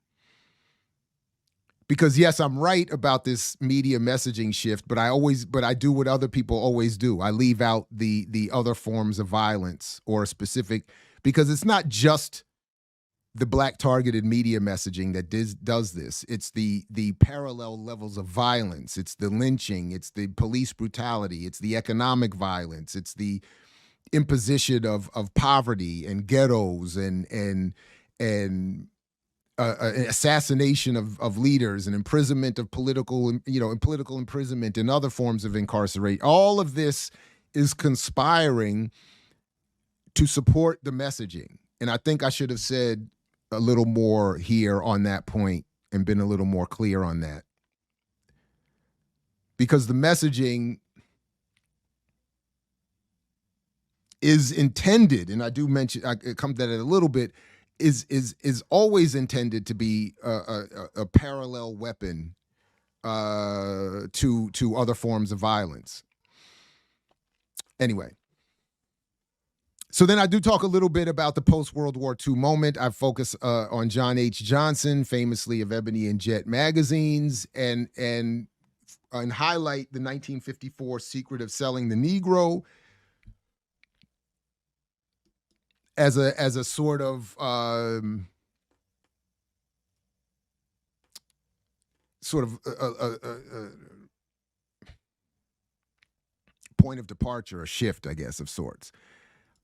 S1: Because yes, I'm right about this media messaging shift, but I do what other people always do. I leave out the other forms of violence or specific, because it's not just the Black targeted media messaging that does this. It's the parallel levels of violence. It's the lynching. It's the police brutality. It's the economic violence. It's the imposition of poverty and ghettos and assassination of leaders and imprisonment of political imprisonment and other forms of incarceration. All of this is conspiring to support the messaging. And I think I should have said a little more here on that point and been a little more clear on that. Because the messaging is intended, and I do mention, I come to that a little bit, is always intended to be a parallel weapon to other forms of violence. Anyway, so then I do talk a little bit about the post-World War II moment. I focus on John H. Johnson, famously of Ebony and Jet magazines, and highlight the 1954 Secret of Selling the Negro as a sort of point of departure, a shift, I guess, of sorts.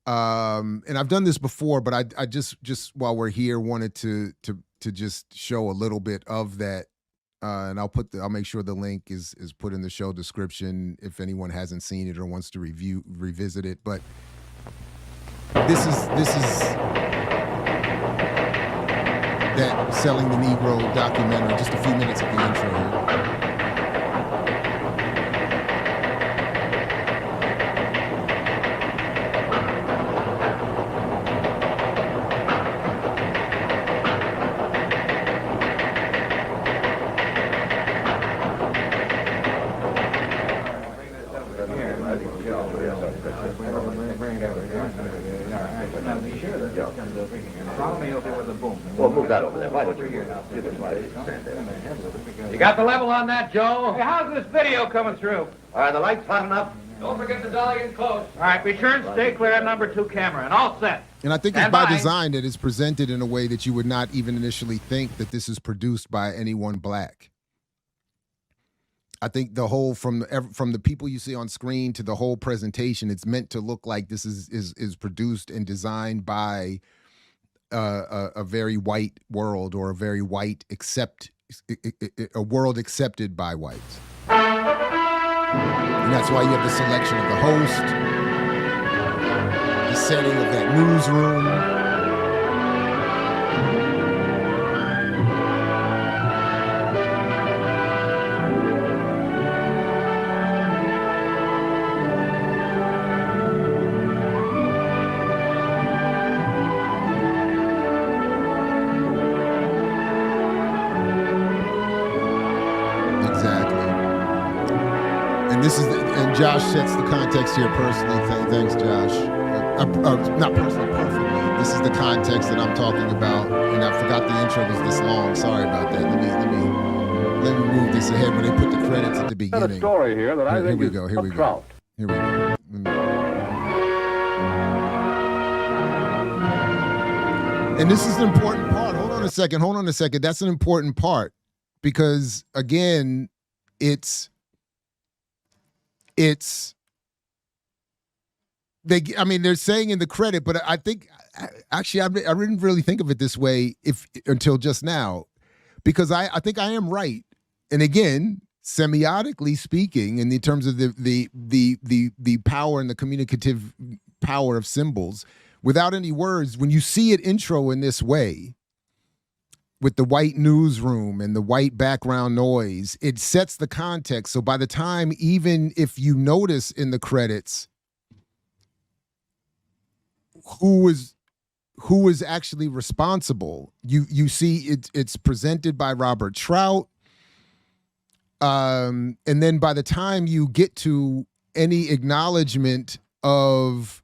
S1: And I've done this before, but I just while we're here wanted to just show a little bit of that. And I'll make sure the link is put in the show description if anyone hasn't seen it or wants to revisit it. But this is that Selling the Negro documentary, just a few minutes of the intro here.
S3: Well, move that over there. Why don't you do this?
S4: You got the level on that, Joe?
S5: Hey, how's this video coming through?
S3: Are the lights hot enough?
S5: Don't forget to dolly in close. All right, be sure and stay clear of number 2 camera, and all set.
S1: And I think it's by design that it's presented in a way that you would not even initially think that this is produced by anyone Black. I think the whole, from the people you see on screen to the whole presentation, it's meant to look like this is produced and designed by a very white world, or a very white a world accepted by whites. And that's why you have the selection of the host, the setting of that newsroom. And Josh sets the context here personally. Thanks, Josh. Not personally, perfectly. This is the context that I'm talking about, and I forgot the intro was this long. Sorry about that. Let me move this ahead when they put the credits at the beginning.
S3: Got a story here that I think is
S1: Here we go. And this is an important part. Hold on a second. That's an important part, because again, they're saying in the credit, but I think actually I didn't really think of it this way until just now, because I think I am right. And again, semiotically speaking, in the terms of the power and the communicative power of symbols, without any words, when you see it intro in this way, with the white newsroom and the white background noise, it sets the context. So by the time, even if you notice in the credits who is actually responsible. You see it's presented by Robert Trout. And then by the time you get to any acknowledgement of,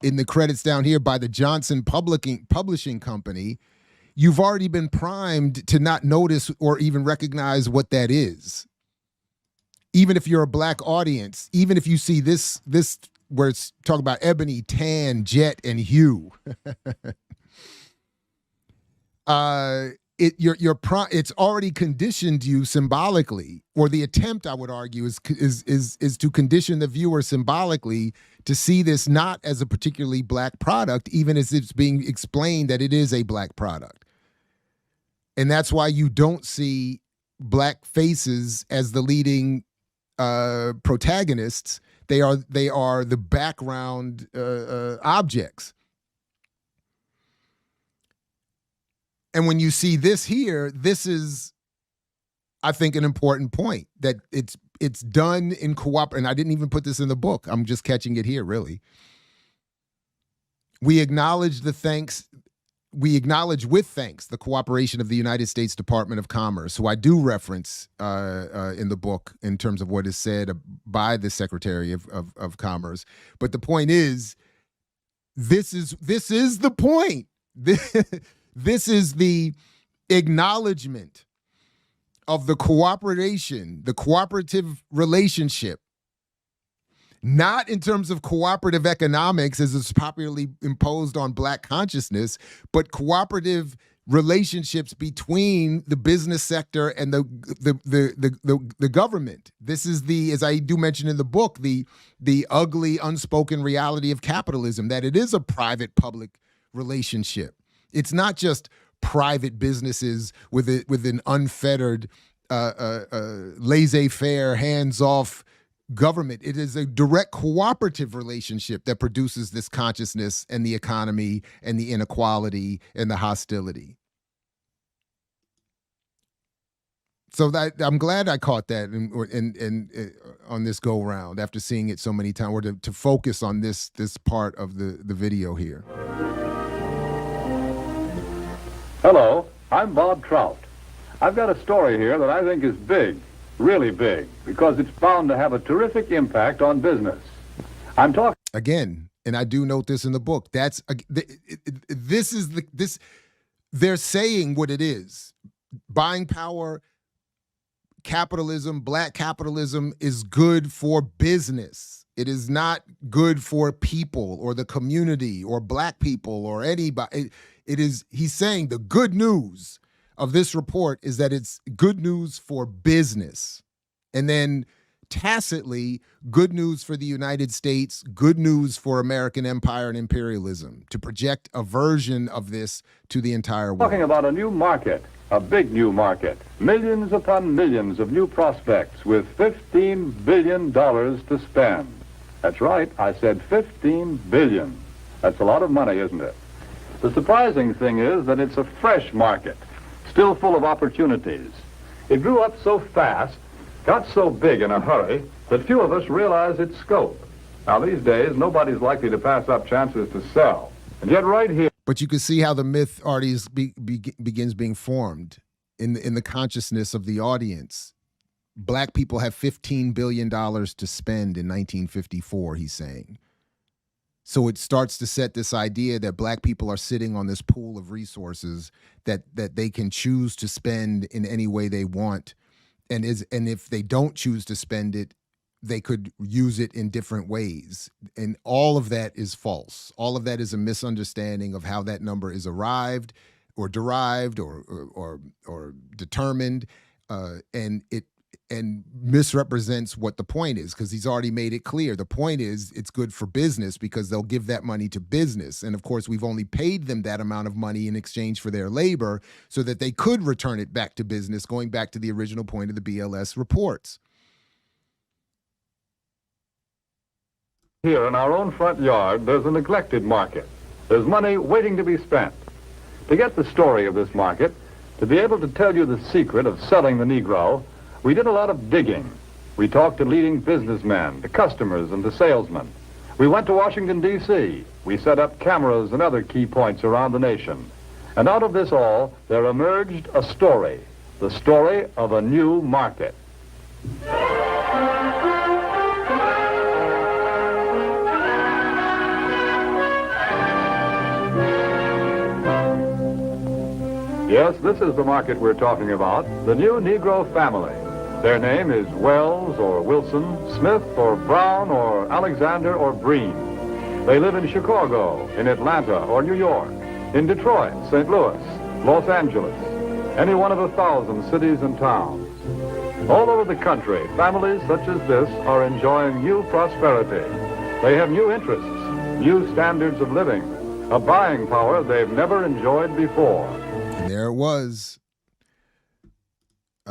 S1: in the credits down here, by the Johnson Publishing Company, you've already been primed to not notice or even recognize what that is. Even if you're a black audience, even if you see this where it's talking about ebony, tan, jet, and hue, it's already conditioned you symbolically, or the attempt, I would argue, is to condition the viewer symbolically to see this not as a particularly black product, even as it's being explained that it is a black product. And that's why you don't see black faces as the leading protagonists. They are the background objects. And when you see this here, this is, I think, an important point, that it's done in and I didn't even put this in the book. I'm just catching it here, really. We acknowledge with thanks the cooperation of the United States Department of Commerce, who I do reference in the book in terms of what is said by the Secretary of Commerce. But the point is, this is the point. This is the acknowledgement of the cooperation, the cooperative relationship, not in terms of cooperative economics as is popularly imposed on black consciousness, but cooperative relationships between the business sector and the government. This is as I do mention in the book, the ugly, unspoken reality of capitalism, that it is a private-public relationship. It's not just private businesses with an unfettered, laissez-faire, hands-off government. It is a direct cooperative relationship that produces this consciousness and the economy and the inequality and the hostility. So I'm glad I caught that and on this go round after seeing it so many times, or to focus on this part of the video here.
S6: Hello, I'm Bob Trout. I've got a story here that I think is big, really big, because it's bound to have a terrific impact on business. I'm talking
S1: again, and I do note this in the book. They're saying what it is. Buying power, capitalism, black capitalism is good for business. It is not good for people or the community or black people or anybody. He's saying the good news of this report is that it's good news for business. And then tacitly, good news for the United States, good news for American empire and imperialism, to project a version of this to the entire world.
S6: Talking about a new market, a big new market, millions upon millions of new prospects with $15 billion to spend. That's right, I said $15 billion. That's a lot of money, isn't it? The surprising thing is that it's a fresh market, still full of opportunities. It grew up so fast, got so big in a hurry, that few of us realize its scope. Now, these days, nobody's likely to pass up chances to sell. And yet right here...
S1: But you can see how the myth already begins being formed in the consciousness of the audience. Black people have $15 billion to spend in 1954, he's saying. So it starts to set this idea that black people are sitting on this pool of resources that they can choose to spend in any way they want. And if they don't choose to spend it, they could use it in different ways. And all of that is false. All of that is a misunderstanding of how that number is arrived or derived or determined. And misrepresents what the point is, because he's already made it clear. The point is it's good for business because they'll give that money to business. And of course, we've only paid them that amount of money in exchange for their labor so that they could return it back to business, going back to the original point of the BLS reports.
S6: Here in our own front yard, there's a neglected market. There's money waiting to be spent. To get the story of this market, to be able to tell you the secret of selling the Negro, we did a lot of digging. We talked to leading businessmen, the customers, and the salesmen. We went to Washington, D.C. We set up cameras and other key points around the nation. And out of this all, there emerged a story, the story of a new market. Yes, this is the market we're talking about, the new Negro family. Their name is Wells or Wilson, Smith or Brown or Alexander or Breen. They live in Chicago, in Atlanta or New York, in Detroit, St. Louis, Los Angeles, any one of 1,000 cities and towns. All over the country, families such as this are enjoying new prosperity. They have new interests, new standards of living, a buying power they've never enjoyed before.
S1: And there it was.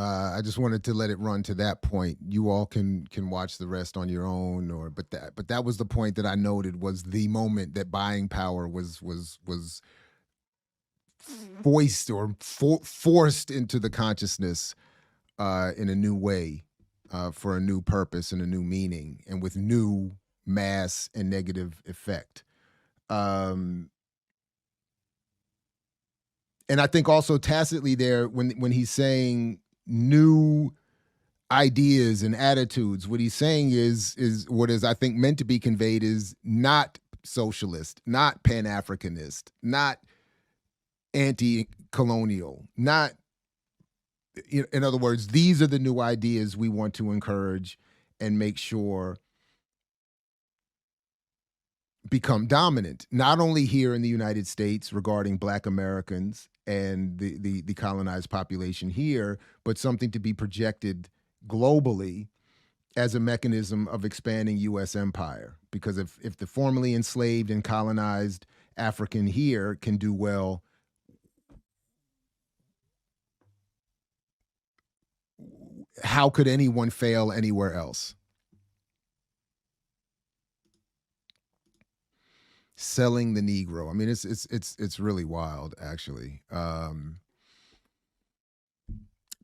S1: I just wanted to let it run to that point. You all can watch the rest on your own, but that was the point that I noted, was the moment that buying power was voiced or forced into the consciousness in a new way, for a new purpose and a new meaning, and with new mass and negative effect. And I think also tacitly there, when he's saying new ideas and attitudes, what he's saying is what is, I think, meant to be conveyed is not socialist, not pan-Africanist, not anti-colonial, not, in other words, these are the new ideas we want to encourage and make sure become dominant, not only here in the United States regarding Black Americans and the colonized population here, but something to be projected globally as a mechanism of expanding U.S. empire. Because if the formerly enslaved and colonized African here can do well, how could anyone fail anywhere else? Selling the Negro. I mean, it's really wild, actually.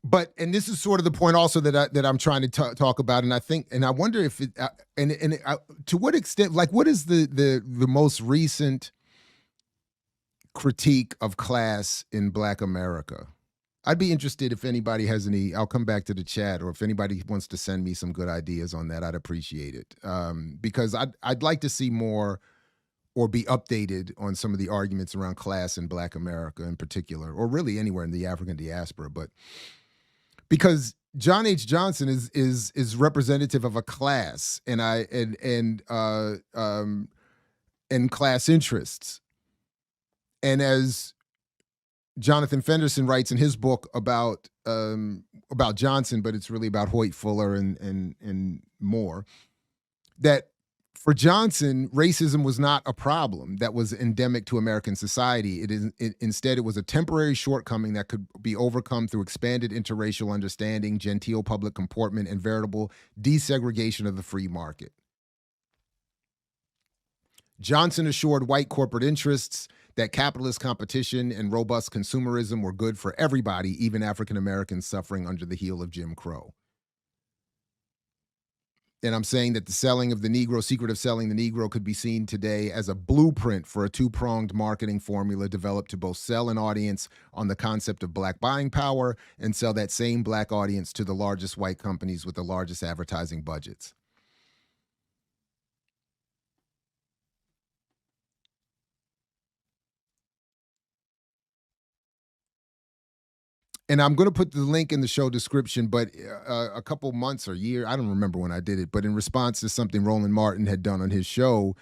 S1: But this is sort of the point also that I'm trying to talk about, and I think, and I wonder if it, to what extent, like, what is the most recent critique of class in Black America? I'd be interested if anybody has any. I'll come back to the chat, or if anybody wants to send me some good ideas on that, I'd appreciate it, because I'd like to see more, or be updated on some of the arguments around class in Black America in particular, or really anywhere in the African diaspora. But because John H. Johnson is representative of a class, and class interests, and as Jonathan Fenderson writes in his book about Johnson, but it's really about Hoyt Fuller and more, that for Johnson, racism was not a problem that was endemic to American society. Instead, it was a temporary shortcoming that could be overcome through expanded interracial understanding, genteel public comportment, and veritable desegregation of the free market. Johnson assured white corporate interests that capitalist competition and robust consumerism were good for everybody, even African Americans suffering under the heel of Jim Crow. And I'm saying that the selling of the Negro, secret of selling the Negro, could be seen today as a blueprint for a two-pronged marketing formula developed to both sell an audience on the concept of Black buying power and sell that same Black audience to the largest white companies with the largest advertising budgets. And I'm going to put the link in the show description, but a couple months or year, I don't remember when I did it, but in response to something Roland Martin had done on his show,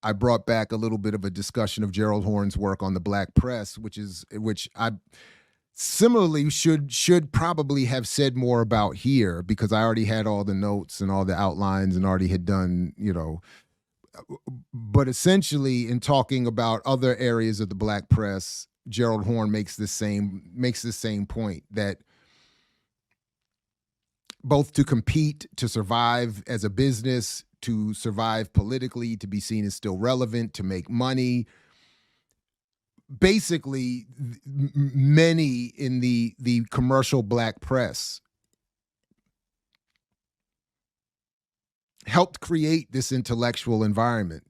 S1: I brought back a little bit of a discussion of Gerald Horne's work on the Black press, which I similarly should probably have said more about here, because I already had all the notes and all the outlines and already had done, but essentially in talking about other areas of the Black press, Gerald Horne makes the same point, that both to compete, to survive as a business, to survive politically, to be seen as still relevant, to make money, basically many in the commercial Black press helped create this intellectual environment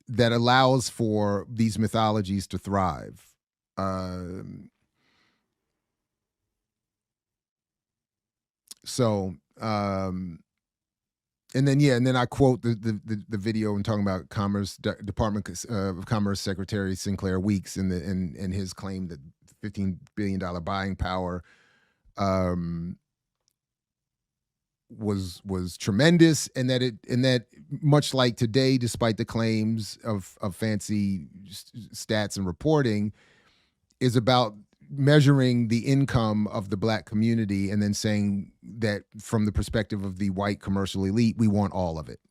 S1: that allows for these mythologies to thrive. And then I quote the video and talking about Department of Commerce Secretary Sinclair Weeks and his claim that $15 billion buying power was tremendous, and that much like today, despite the claims of fancy stats and reporting, is about measuring the income of the Black community and then saying that from the perspective of the white commercial elite, we want all of it.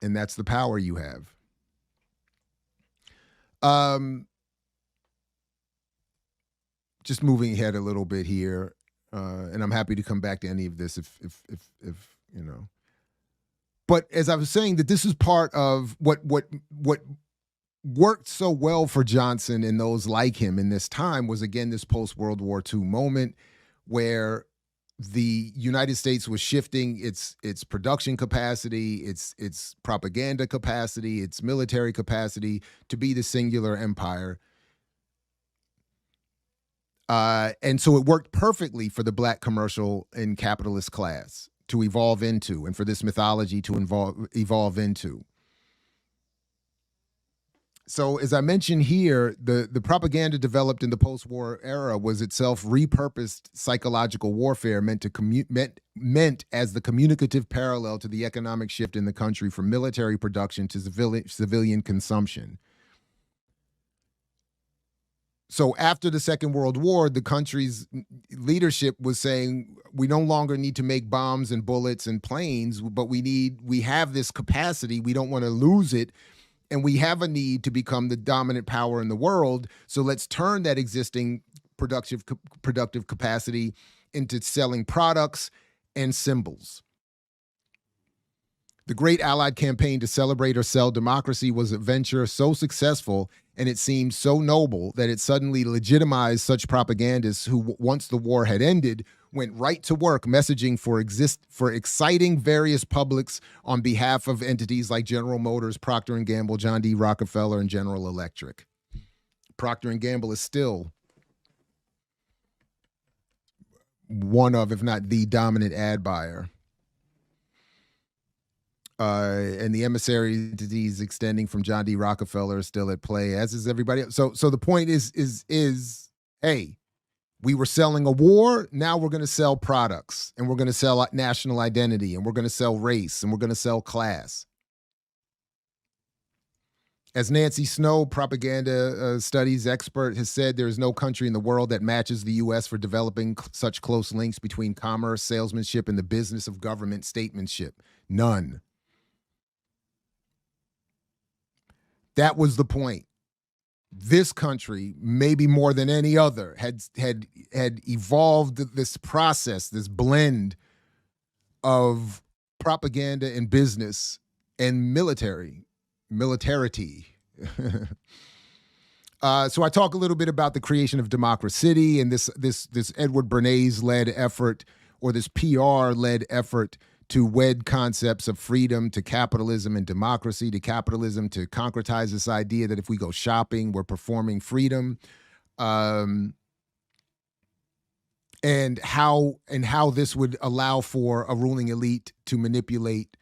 S1: And that's the power you have. Just moving ahead a little bit here, and I'm happy to come back to any of this if you know. But as I was saying, that this is part of what worked so well for Johnson and those like him in this time was, again, this post-World War II moment where the United States was shifting its production capacity, its propaganda capacity, its military capacity to be the singular empire. And so it worked perfectly for the Black commercial and capitalist class to evolve into, and for this mythology to evolve into. So as I mentioned here, the propaganda developed in the post-war era was itself repurposed psychological warfare meant as the communicative parallel to the economic shift in the country from military production to civilian consumption. So after the Second World War, the country's leadership was saying, we no longer need to make bombs and bullets and planes, but we have this capacity. We don't want to lose it. And we have a need to become the dominant power in the world. So let's turn that existing productive capacity into selling products and symbols. The Great Allied Campaign to celebrate or sell democracy was a venture so successful, and it seemed so noble that it suddenly legitimized such propagandists who, once the war had ended, went right to work messaging for exciting various publics on behalf of entities like General Motors, Procter & Gamble, John D. Rockefeller, and General Electric. Procter & Gamble is still one of, if not the dominant ad buyer. And the emissary entities extending from John D. Rockefeller are still at play, as is everybody else. So the point is, hey, we were selling a war, now we're going to sell products, and we're going to sell national identity, and we're going to sell race, and we're going to sell class. As Nancy Snow, propaganda studies expert, has said, there is no country in the world that matches the U.S. for developing such close links between commerce, salesmanship, and the business of government statesmanship. None. That was the point. This country, maybe more than any other, had evolved this process, this blend of propaganda and business and militarity. So I talk a little bit about the creation of Democracy and this Edward Bernays-led effort, or this PR-led effort to wed concepts of freedom to capitalism and democracy, to capitalism to concretize this idea that if we go shopping, we're performing freedom, and how this would allow for a ruling elite to manipulate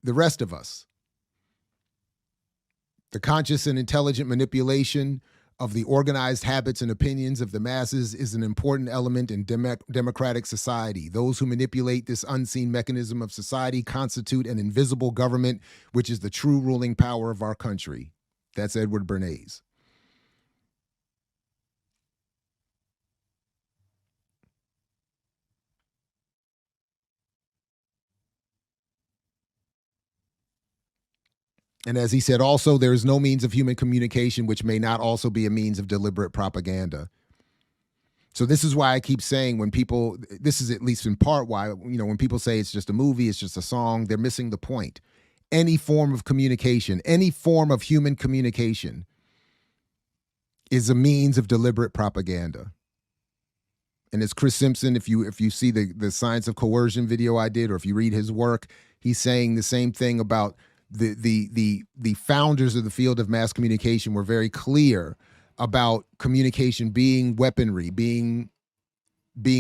S1: the rest of us. The conscious and intelligent manipulation of the organized habits and opinions of the masses is an important element in democratic society. Those who manipulate this unseen mechanism of society constitute an invisible government, which is the true ruling power of our country. That's Edward Bernays. And as he said, also, there is no means of human communication which may not also be a means of deliberate propaganda. So this is why I keep saying, when people, this is at least in part why, when people say it's just a movie, it's just a song, they're missing the point. Any form of communication, any form of human communication is a means of deliberate propaganda. And it's Chris Simpson. If you see the Science of Coercion video I did, or if you read his work, he's saying the same thing about the founders of the field of mass communication were very clear about communication being weaponry, being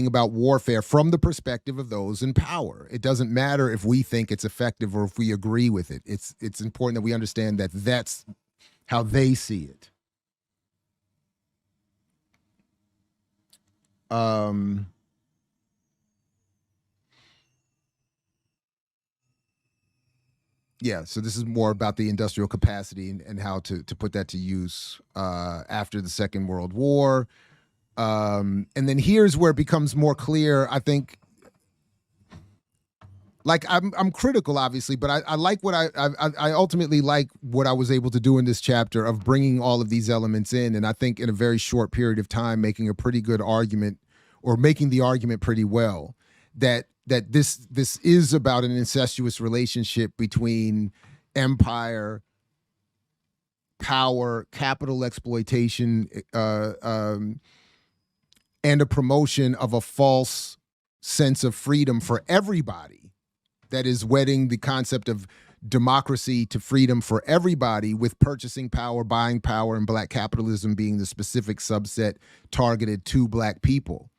S1: about warfare from the perspective of those in power. It doesn't matter if we think it's effective or if we agree with it. It's important that we understand that that's how they see it. Yeah, so this is more about the industrial capacity and how to put that to use after the Second World War. And then here's where it becomes more clear, I think. Like I'm critical, obviously, but I like what I ultimately like what I was able to do in this chapter of bringing all of these elements in, and I think in a very short period of time, making a pretty good argument, or making the argument pretty well, that this is about an incestuous relationship between empire, power, capital exploitation, and a promotion of a false sense of freedom for everybody. That is wedding the concept of democracy to freedom for everybody, with purchasing power, buying power, and black capitalism being the specific subset targeted to black people.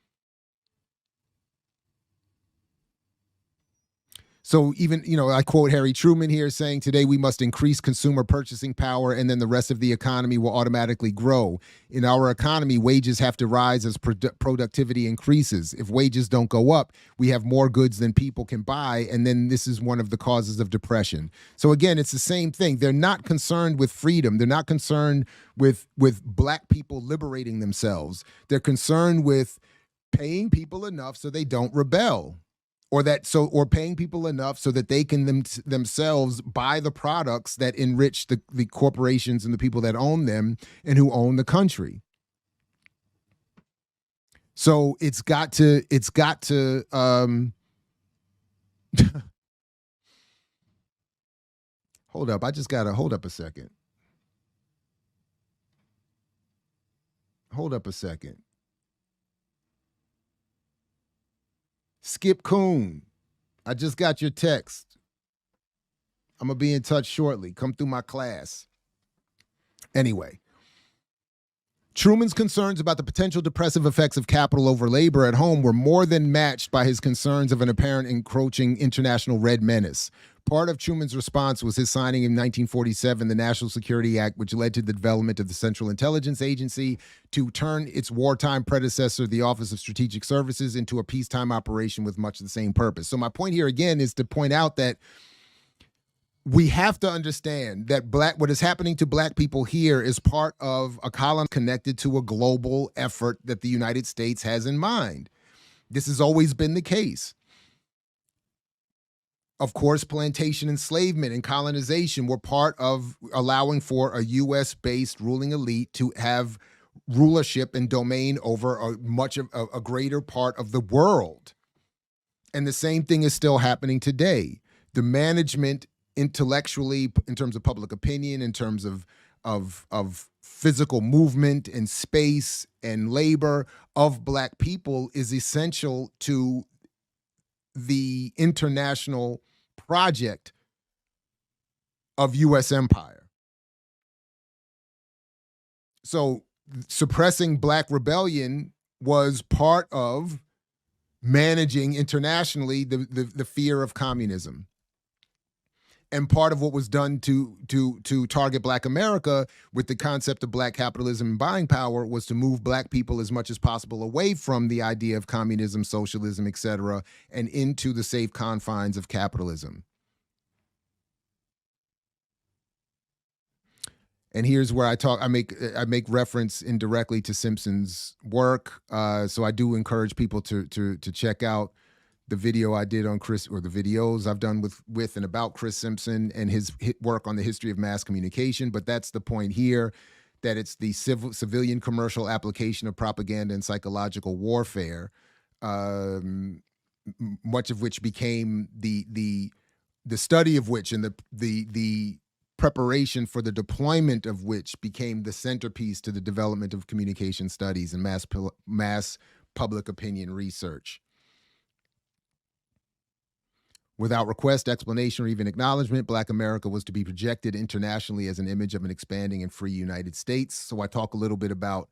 S1: So even, I quote Harry Truman here saying, today we must increase consumer purchasing power and then the rest of the economy will automatically grow. In our economy, wages have to rise as productivity increases. If wages don't go up, we have more goods than people can buy, and then this is one of the causes of depression. So again, it's the same thing. They're not concerned with freedom. They're not concerned with black people liberating themselves. They're concerned with paying people enough so they don't rebel. Or paying people enough so that they can themselves buy the products that enrich the corporations and the people that own them and who own the country. So it's got to hold up. I just gotta hold up a second. Hold up a second. Skip Coon, I just got your text. I'm going to be in touch shortly. Come through my class. Anyway, Truman's concerns about the potential depressive effects of capital over labor at home were more than matched by his concerns of an apparent encroaching international red menace. Part of Truman's response was his signing in 1947 the National Security Act, which led to the development of the Central Intelligence Agency to turn its wartime predecessor, the Office of Strategic Services, into a peacetime operation with much the same purpose. So my point here again is to point out that we have to understand that what is happening to black people here is part of a column connected to a global effort that the United States has in mind. This has always been the case. Of course, plantation enslavement and colonization were part of allowing for a U.S.-based ruling elite to have rulership and domain over a greater part of the world. And the same thing is still happening today. The management intellectually, in terms of public opinion, in terms of physical movement and space and labor of black people is essential to the international project of U.S. empire. So suppressing black rebellion was part of managing internationally the fear of communism. And part of what was done to target black America with the concept of black capitalism and buying power was to move black people as much as possible away from the idea of communism, socialism, et cetera, and into the safe confines of capitalism. And here's where I make reference indirectly to Simpson's work. So I do encourage people to check out the video I did on Chris, or the videos I've done with and about Chris Simpson and his work on the history of mass communication. But that's the point here, that it's the civilian commercial application of propaganda and psychological warfare, much of which became the study of which and the preparation for the deployment of which became the centerpiece to the development of communication studies and mass public opinion research. Without request, explanation, or even acknowledgement, Black America was to be projected internationally as an image of an expanding and free United States. So I talk a little bit about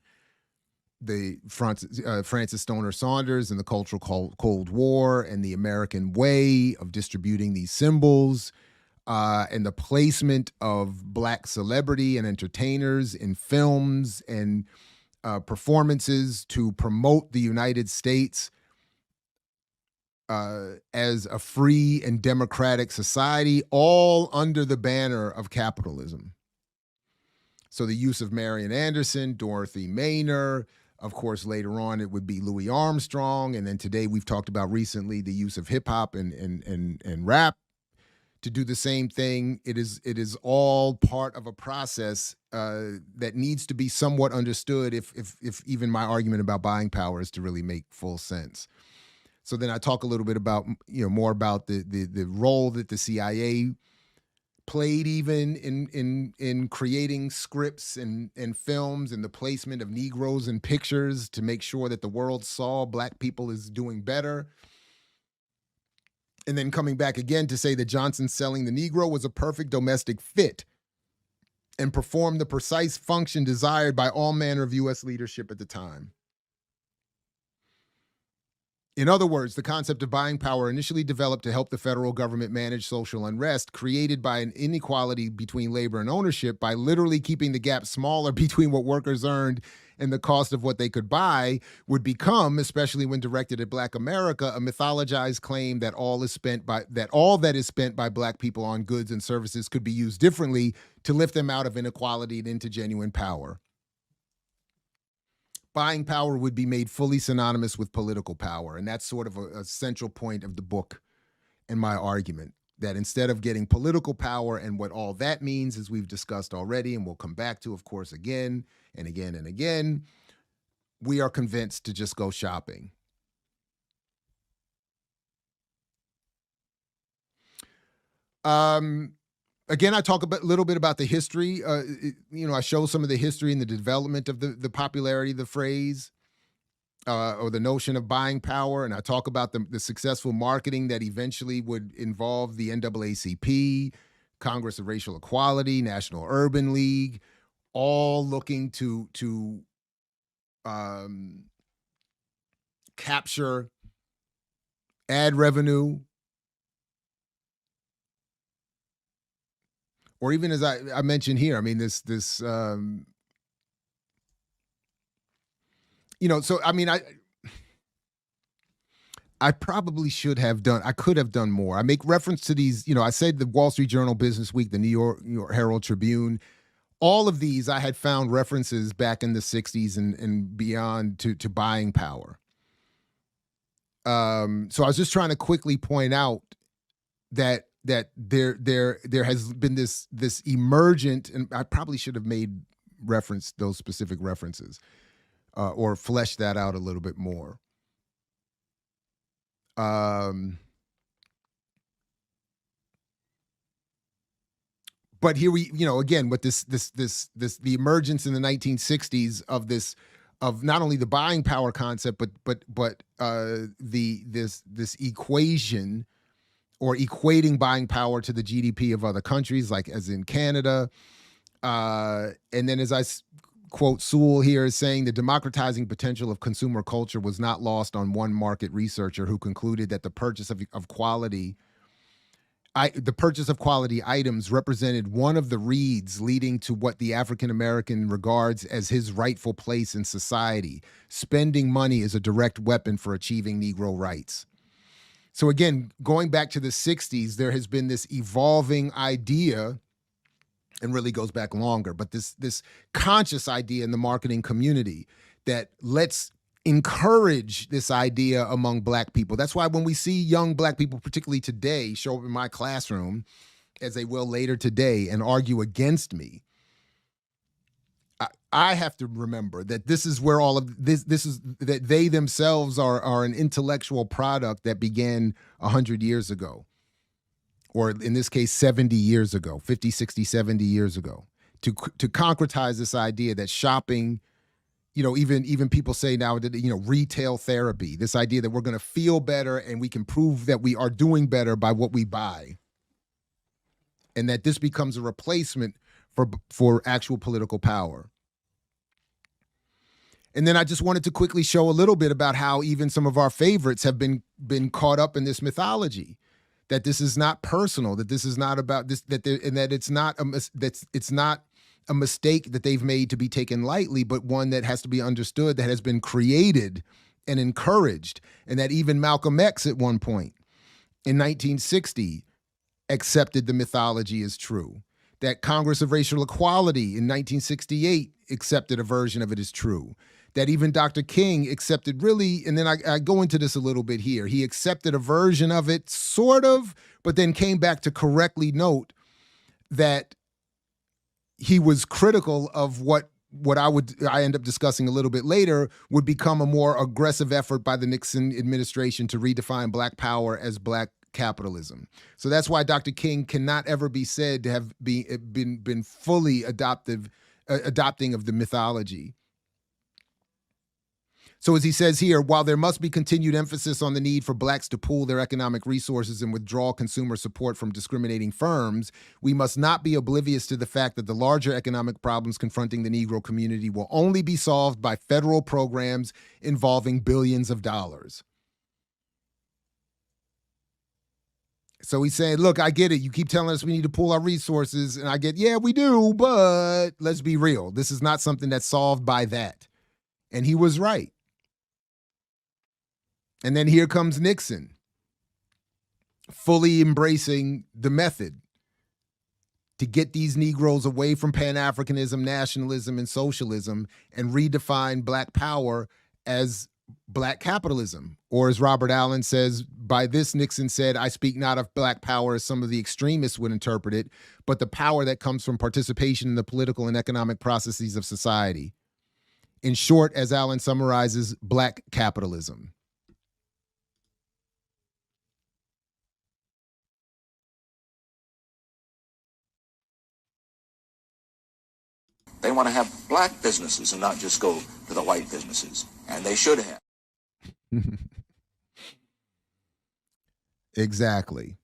S1: the Francis Stoner Saunders and the cultural Cold War and the American way of distributing these symbols, and the placement of Black celebrity and entertainers in films and performances to promote the United States as a free and democratic society, all under the banner of capitalism. So the use of Marian Anderson, Dorothy Maynor, of course, later on it would be Louis Armstrong, and then today we've talked about recently the use of hip hop and rap to do the same thing. It is all part of a process that needs to be somewhat understood if even my argument about buying power is to really make full sense. So then I talk a little bit about, more about the role that the CIA played even in creating scripts and films and the placement of Negroes in pictures to make sure that the world saw Black people as doing better. And then coming back again to say that Johnson selling the Negro was a perfect domestic fit and performed the precise function desired by all manner of U.S. leadership at the time. In other words, the concept of buying power initially developed to help the federal government manage social unrest created by an inequality between labor and ownership by literally keeping the gap smaller between what workers earned and the cost of what they could buy would become, especially when directed at Black America, a mythologized claim that all that is spent by Black people on goods and services could be used differently to lift them out of inequality and into genuine power. Buying power would be made fully synonymous with political power. And that's sort of a central point of the book and my argument, that instead of getting political power and what all that means, as we've discussed already, and we'll come back to, of course, again and again and again, we are convinced to just go shopping. Again, I talk a little bit about the history. I show some of the history and the development of the popularity of the phrase or the notion of buying power. And I talk about the successful marketing that eventually would involve the NAACP, Congress of Racial Equality, National Urban League, all looking to capture ad revenue, or even as I mentioned here, I mean, I probably I could have done more. I make reference to these, I said the Wall Street Journal, Business Week, the New York Herald Tribune, all of these I had found references back in the 60s and beyond to buying power. So I was just trying to quickly point out that there has been this emergent, and I probably should have made those specific references or fleshed that out a little bit more. But here we, again, with the emergence in the 1960s of not only the buying power concept, but this equation, or equating buying power to the GDP of other countries, like as in Canada. And then as I quote Sewell here as saying, the democratizing potential of consumer culture was not lost on one market researcher who concluded that the purchase of quality items represented one of the reeds leading to what the African American regards as his rightful place in society. Spending money is a direct weapon for achieving Negro rights. So again, going back to the 60s, there has been this evolving idea, and really goes back longer, but this conscious idea in the marketing community that let's encourage this idea among Black people. That's why when we see young Black people, particularly today, show up in my classroom, as they will later today, and argue against me, I have to remember that this is where all of this is, that they themselves are an intellectual product that began 100 years ago, or in this case, 70 years ago, 50, 60, 70 years ago, to concretize this idea that shopping even people say now that, retail therapy, this idea that we're going to feel better and we can prove that we are doing better by what we buy. And that this becomes a replacement for actual political power. And then I just wanted to quickly show a little bit about how even some of our favorites have been caught up in this mythology, that this is not personal, that this is not about this, and that it's not a mistake that they've made to be taken lightly, but one that has to be understood, that has been created and encouraged, and that even Malcolm X at one point in 1960 accepted the mythology as true. That Congress of Racial Equality in 1968 accepted a version of it as true. That even Dr. King accepted really, and then I go into this a little bit here, he accepted a version of it, sort of, but then came back to correctly note that he was critical of what I end up discussing a little bit later would become a more aggressive effort by the Nixon administration to redefine Black power as Black capitalism. So that's why Dr. King cannot ever be said to have been fully adopting of the mythology. So as he says here, while there must be continued emphasis on the need for Blacks to pool their economic resources and withdraw consumer support from discriminating firms, we must not be oblivious to the fact that the larger economic problems confronting the Negro community will only be solved by federal programs involving billions of dollars. So he's saying, look, I get it. You keep telling us we need to pool our resources. And I get, yeah, we do, but let's be real. This is not something that's solved by that. And he was right. And then here comes Nixon, fully embracing the method to get these Negroes away from pan-Africanism, nationalism, and socialism and redefine Black power as Black capitalism. Or as Robert Allen says, by this Nixon said, I speak not of Black power as some of the extremists would interpret it, but the power that comes from participation in the political and economic processes of society. In short, as Allen summarizes, Black capitalism.
S7: They want to have Black businesses and not just go to the white businesses. And they should have.
S1: Exactly.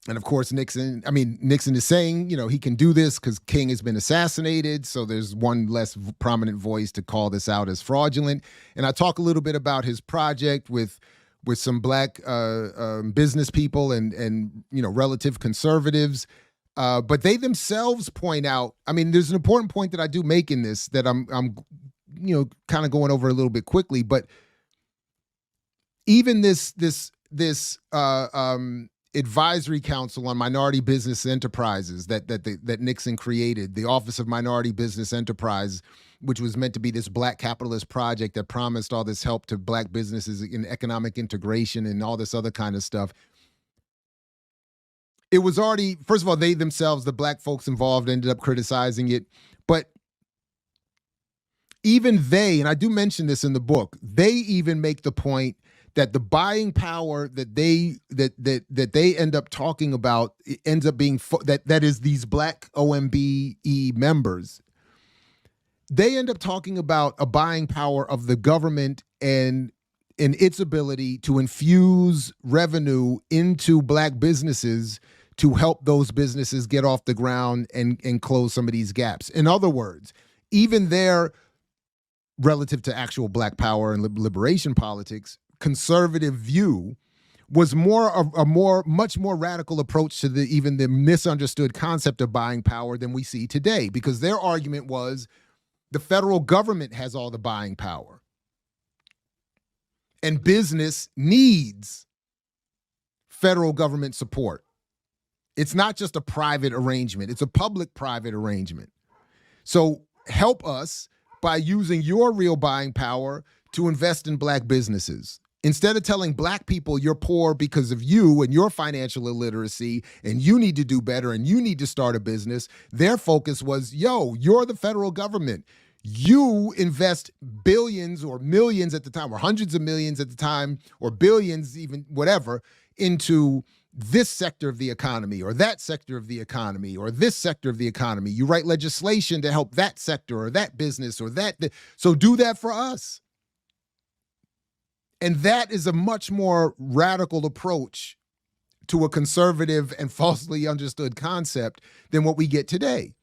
S1: And of course, Nixon is saying, he can do this because King has been assassinated. So there's one less prominent voice to call this out as fraudulent. And I talk a little bit about his project with some Black business people and relative conservatives. But they themselves point out, there's an important point that I do make in this that I'm kind of going over a little bit quickly, but even this advisory council on minority business enterprises that Nixon created, the Office of Minority Business Enterprise, which was meant to be this Black capitalist project that promised all this help to Black businesses in economic integration and all this other kind of stuff. It was already, first of all, they themselves, the Black folks involved, ended up criticizing it. But even they, and I do mention this in the book, they even make the point that the buying power that they end up talking about ends up being that is these Black OMBE members. They end up talking about a buying power of the government and its ability to infuse revenue into Black businesses to help those businesses get off the ground and close some of these gaps. In other words, even their relative to actual Black power and liberation politics, conservative view was much more radical approach to even the misunderstood concept of buying power than we see today, because their argument was the federal government has all the buying power and business needs federal government support. It's not just a private arrangement, it's a public-private arrangement. So help us by using your real buying power to invest in Black businesses. Instead of telling Black people you're poor because of you and your financial illiteracy and you need to do better and you need to start a business, their focus was, you're the federal government. You invest billions or millions at the time, or hundreds of millions at the time, or billions, even whatever, into this sector of the economy or that sector of the economy or this sector of the economy. You write legislation to help that sector or that business or that. So do that for us. And that is a much more radical approach to a conservative and falsely understood concept than what we get today.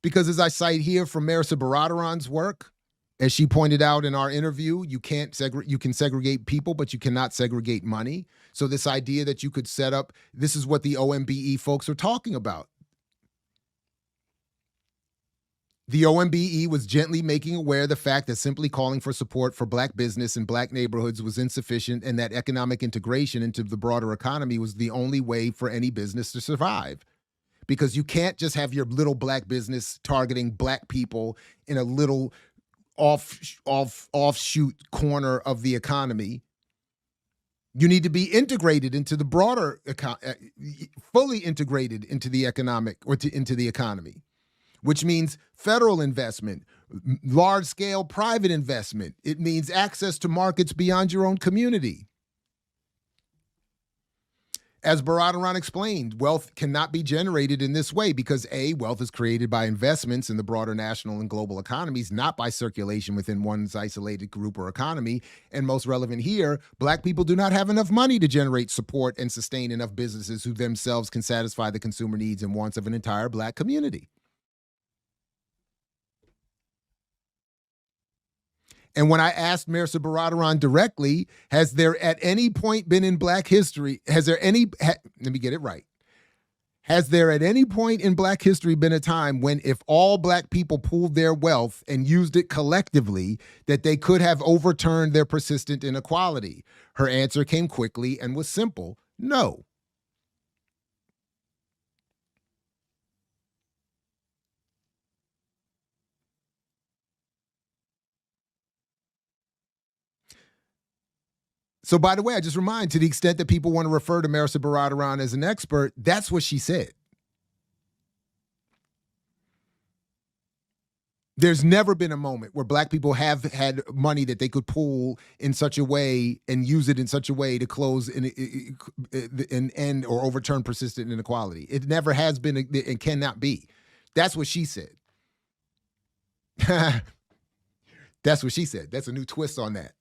S1: Because as I cite here from Marisa Baradaran's work, as she pointed out in our interview, you can segregate people, but you cannot segregate money. So this idea that you could set up, this is what the OMBE folks are talking about. The OMBE was gently making aware the fact that simply calling for support for black business in black neighborhoods was insufficient and that economic integration into the broader economy was the only way for any business to survive. Because you can't just have your little black business targeting black people in a little offshoot corner of the economy. You need to be integrated into the broader, fully integrated into the economic or into the economy, which means federal investment, large-scale private investment. It means access to markets beyond your own community. As Baradaran explained, wealth cannot be generated in this way because A, wealth is created by investments in the broader national and global economies, not by circulation within one's isolated group or economy. And most relevant here, black people do not have enough money to generate, support, and sustain enough businesses who themselves can satisfy the consumer needs and wants of an entire black community. And when I asked Marisa Baradaran directly, has there at any point been in black history, let me get it right. Has there at any point in black history been a time when if all black people pooled their wealth and used it collectively, that they could have overturned their persistent inequality? Her answer came quickly and was simple: no. So, by the way, I just remind, to the extent that people want to refer to Marisa Baradaran as an expert, that's what she said. There's never been a moment where black people have had money that they could pool in such a way and use it in such a way to close an end or overturn persistent inequality. It never has been and cannot be. That's what she said. That's what she said. That's a new twist on that.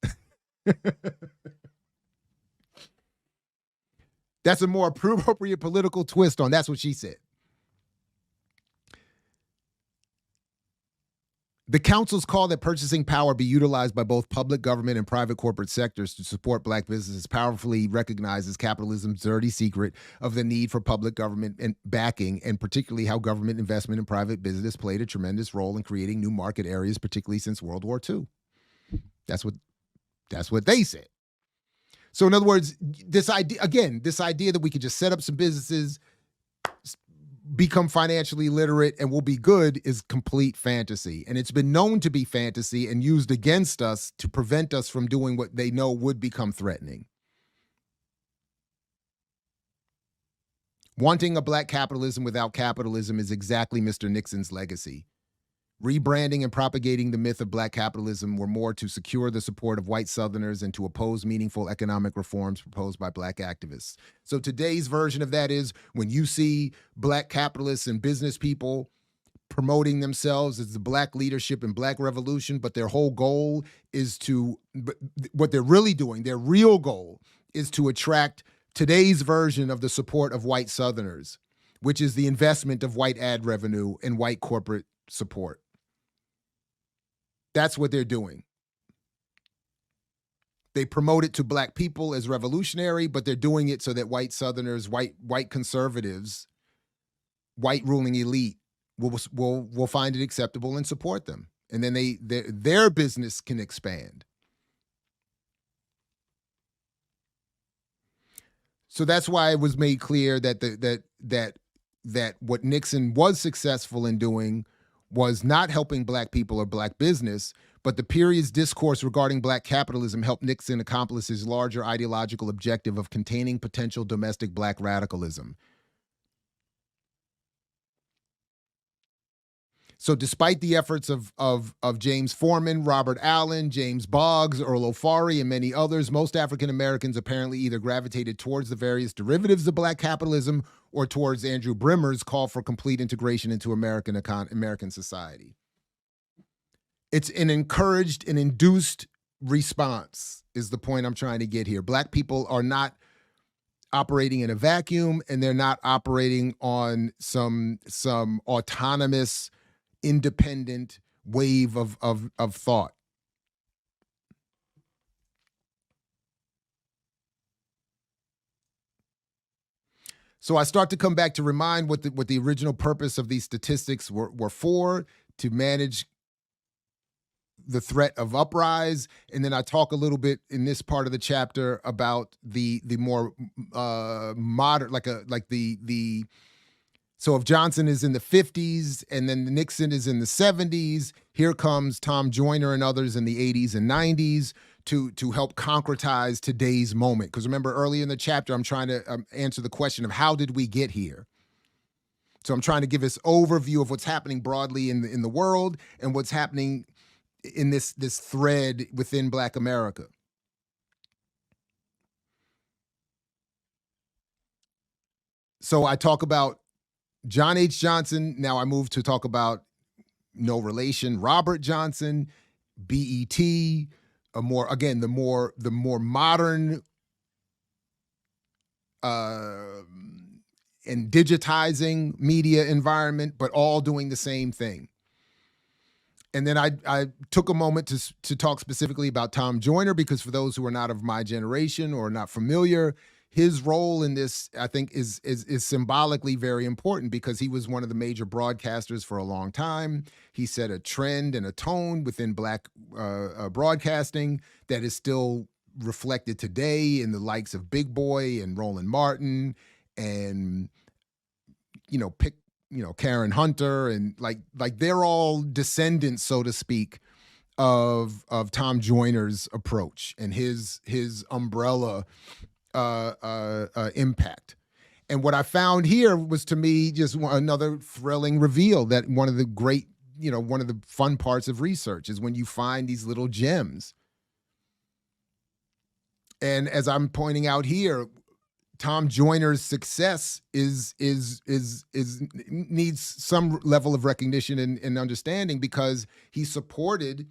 S1: That's a more appropriate political twist on that's what she said. The council's call that purchasing power be utilized by both public government and private corporate sectors to support black businesses powerfully recognizes capitalism's dirty secret of the need for public government and backing, and particularly how government investment in private business played a tremendous role in creating new market areas, particularly since World War II. That's what they said. So in other words, this idea that we could just set up some businesses, become financially literate, and we'll be good is complete fantasy. And it's been known to be fantasy and used against us to prevent us from doing what they know would become threatening. Wanting a black capitalism without capitalism is exactly Mr. Nixon's legacy. Rebranding and propagating the myth of black capitalism were more to secure the support of white Southerners and to oppose meaningful economic reforms proposed by black activists. So today's version of that is when you see black capitalists and business people promoting themselves as the black leadership and black revolution, but their whole goal is what they're really doing, their real goal is to attract today's version of the support of white Southerners, which is the investment of white ad revenue and white corporate support. That's what they're doing. They promote it to black people as revolutionary, but they're doing it so that white Southerners, white conservatives, white ruling elite will find it acceptable and support them. And then their business can expand. So that's why it was made clear that what Nixon was successful in doing was not helping black people or black business, but the period's discourse regarding black capitalism helped Nixon accomplish his larger ideological objective of containing potential domestic black radicalism. So despite the efforts of James Forman, Robert Allen, James Boggs, Earl O'Farrill, and many others, most African Americans apparently either gravitated towards the various derivatives of black capitalism or towards Andrew Brimmer's call for complete integration into American society. It's an encouraged and induced response is the point I'm trying to get here. Black people are not operating in a vacuum, and they're not operating on some autonomous, independent wave of thought. So I start to come back to remind what the original purpose of these statistics were for, to manage the threat of uprise. And then I talk a little bit in this part of the chapter about the more modern, so if Johnson is in the 50s and then Nixon is in the 70s, here comes Tom Joyner and others in the 80s and 90s to help concretize today's moment. Because remember, earlier in the chapter, I'm trying to answer the question of how did we get here? So I'm trying to give this overview of what's happening broadly in the world and what's happening in this thread within Black America. So I talk about John H. Johnson. Now I move to talk about no relation Robert Johnson, BET, the more modern and digitizing media environment, but all doing the same thing. And then I took a moment to talk specifically about Tom Joyner, because for those who are not of my generation or not familiar, his role in this, I think, is symbolically very important, because he was one of the major broadcasters for a long time. He set a trend and a tone within Black broadcasting that is still reflected today in the likes of Big Boy and Roland Martin and, Karen Hunter, and like they're all descendants, so to speak, of Tom Joyner's approach and his umbrella impact. And what I found here was, to me, just another thrilling reveal that one of the great, one of the fun parts of research is when you find these little gems. And as I'm pointing out here, Tom Joyner's success needs some level of recognition and understanding, because he's supported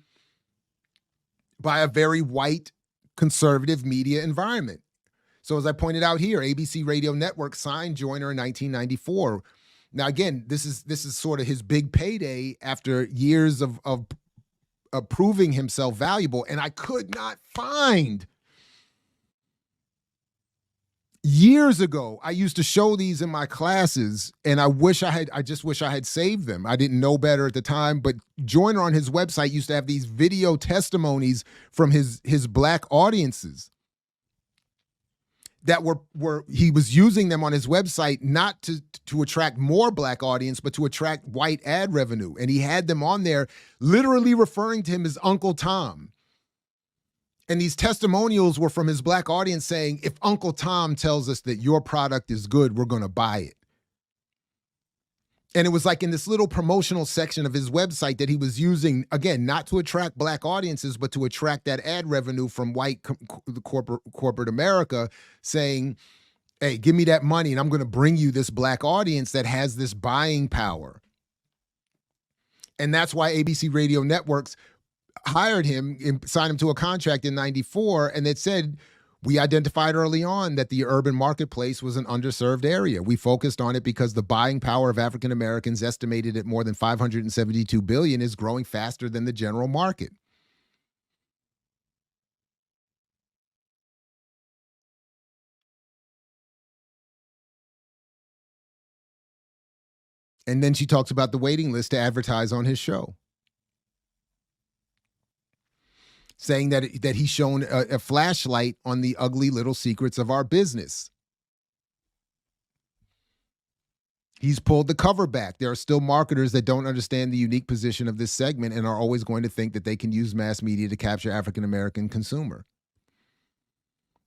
S1: by a very white conservative media environment. So as I pointed out here, ABC Radio Network signed Joyner in 1994. Now, again, this is sort of his big payday after years of proving himself valuable. And I could not find. Years ago, I used to show these in my classes, and I just wish I had saved them. I didn't know better at the time, but Joyner on his website used to have these video testimonies from his Black audiences that he was using them on his website not to attract more Black audience, but to attract white ad revenue. And he had them on there literally referring to him as Uncle Tom. And these testimonials were from his Black audience saying, if Uncle Tom tells us that your product is good, we're going to buy it. And it was like in this little promotional section of his website that he was using, again, not to attract Black audiences, but to attract that ad revenue from white corporate America, saying, hey, give me that money and I'm going to bring you this Black audience that has this buying power. And that's why ABC Radio Networks hired him and signed him to a contract in 94. And it said, we identified early on that the urban marketplace was an underserved area. We focused on it because the buying power of African Americans, estimated at more than $572 billion, is growing faster than the general market. And then she talks about the waiting list to advertise on his show, saying that he's shown a flashlight on the ugly little secrets of our business. He's pulled the cover back. There are still marketers that don't understand the unique position of this segment and are always going to think that they can use mass media to capture African-American consumer.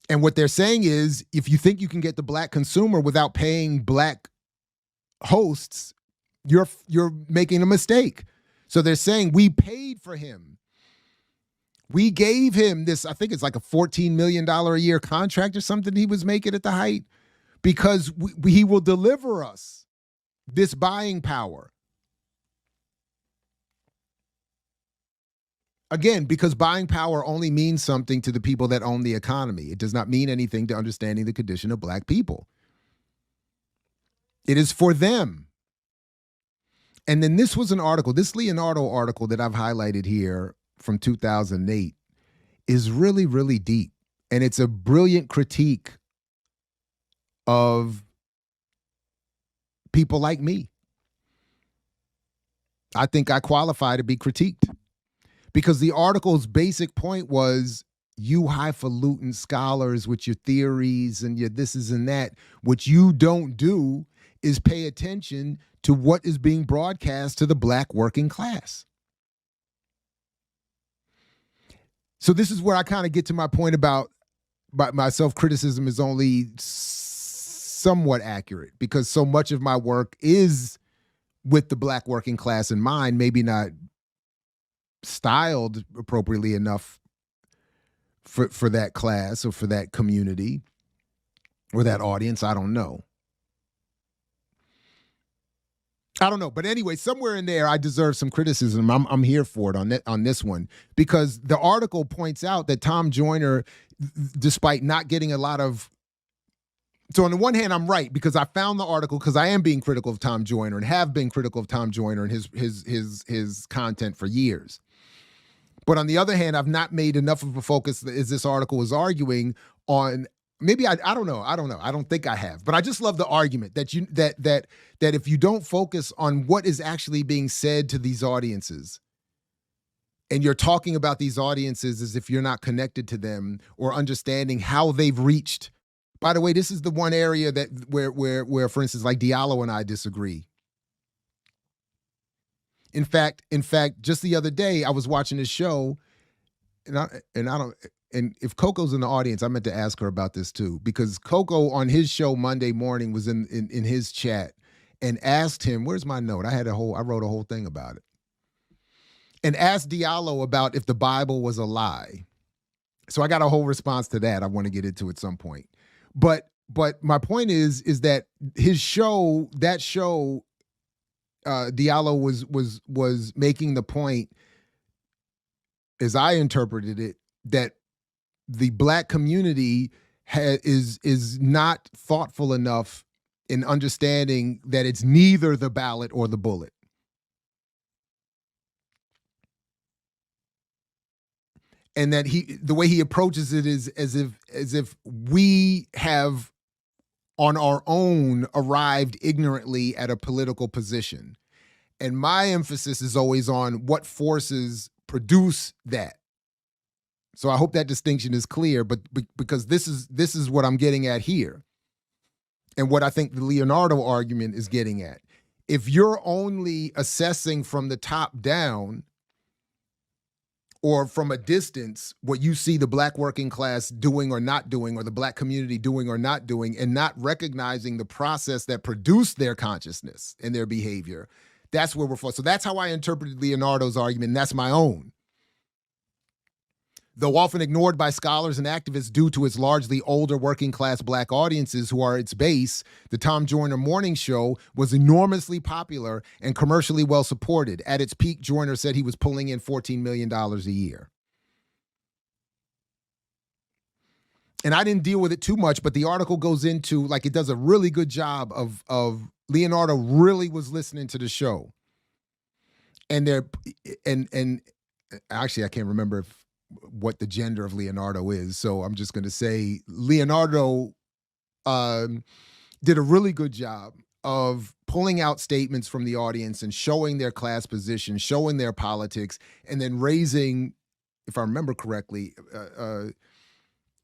S1: And what they're saying is, if you think you can get the Black consumer without paying Black hosts, you're making a mistake. So they're saying we paid for him. We gave him this, I think it's like a $14 million a year contract or something he was making at the height, because he will deliver us this buying power. Again, because buying power only means something to the people that own the economy. It does not mean anything to understanding the condition of black people. It is for them. And then this was an article, this Leonardo article that I've highlighted here from 2008 is really, really deep. And it's a brilliant critique of people like me. I think I qualify to be critiqued because the article's basic point was, you highfalutin scholars with your theories and your this is and that, what you don't do is pay attention to what is being broadcast to the black working class. So this is where I kind of get to my point about my self-criticism is only somewhat accurate, because so much of my work is with the black working class in mind, maybe not styled appropriately enough for that class or for that community or that audience. I don't know. But anyway, somewhere in there, I deserve some criticism. I'm here for it on this one, because the article points out that Tom Joyner, despite not getting a lot of, so on the one hand, I'm right, because I found the article because I am being critical of Tom Joyner and have been critical of Tom Joyner and his content for years. But on the other hand, I've not made enough of a focus, as this article is arguing, on. Maybe I don't know. I don't think I have. But I just love the argument that that if you don't focus on what is actually being said to these audiences, and you're talking about these audiences as if you're not connected to them or understanding how they've reached. By the way, this is the one area that where for instance, like Diallo and I disagree. In fact, just the other day I was watching this show, and if Coco's in the audience, I meant to ask her about this too, because Coco on his show Monday morning was in his chat and asked him, where's my note? I wrote a whole thing about it. And asked Diallo about if the Bible was a lie. So I got a whole response to that. I want to get into at some point. But my point is that his show, Diallo was making the point, as I interpreted it, that the black community is not thoughtful enough in understanding that it's neither the ballot or the bullet. And that the way he approaches it is as if we have on our own arrived ignorantly at a political position. And my emphasis is always on what forces produce that. So I hope that distinction is clear, but because this is what I'm getting at here, and what I think the Leonardo argument is getting at. If you're only assessing from the top down or from a distance what you see the black working class doing or not doing, or the black community doing or not doing, and not recognizing the process that produced their consciousness and their behavior, that's where we're for. So that's how I interpreted Leonardo's argument, and that's my own. Though often ignored by scholars and activists due to its largely older working class black audiences who are its base, the Tom Joyner Morning Show was enormously popular and commercially well supported. At its peak, Joyner said he was pulling in $14 million a year. And I didn't deal with it too much, but the article goes into, like, it does a really good job of Leonardo really was listening to the show. And actually I can't remember what the gender of Leonardo is, so I'm just going to say Leonardo did a really good job of pulling out statements from the audience and showing their class position, showing their politics, and then raising, if I remember correctly,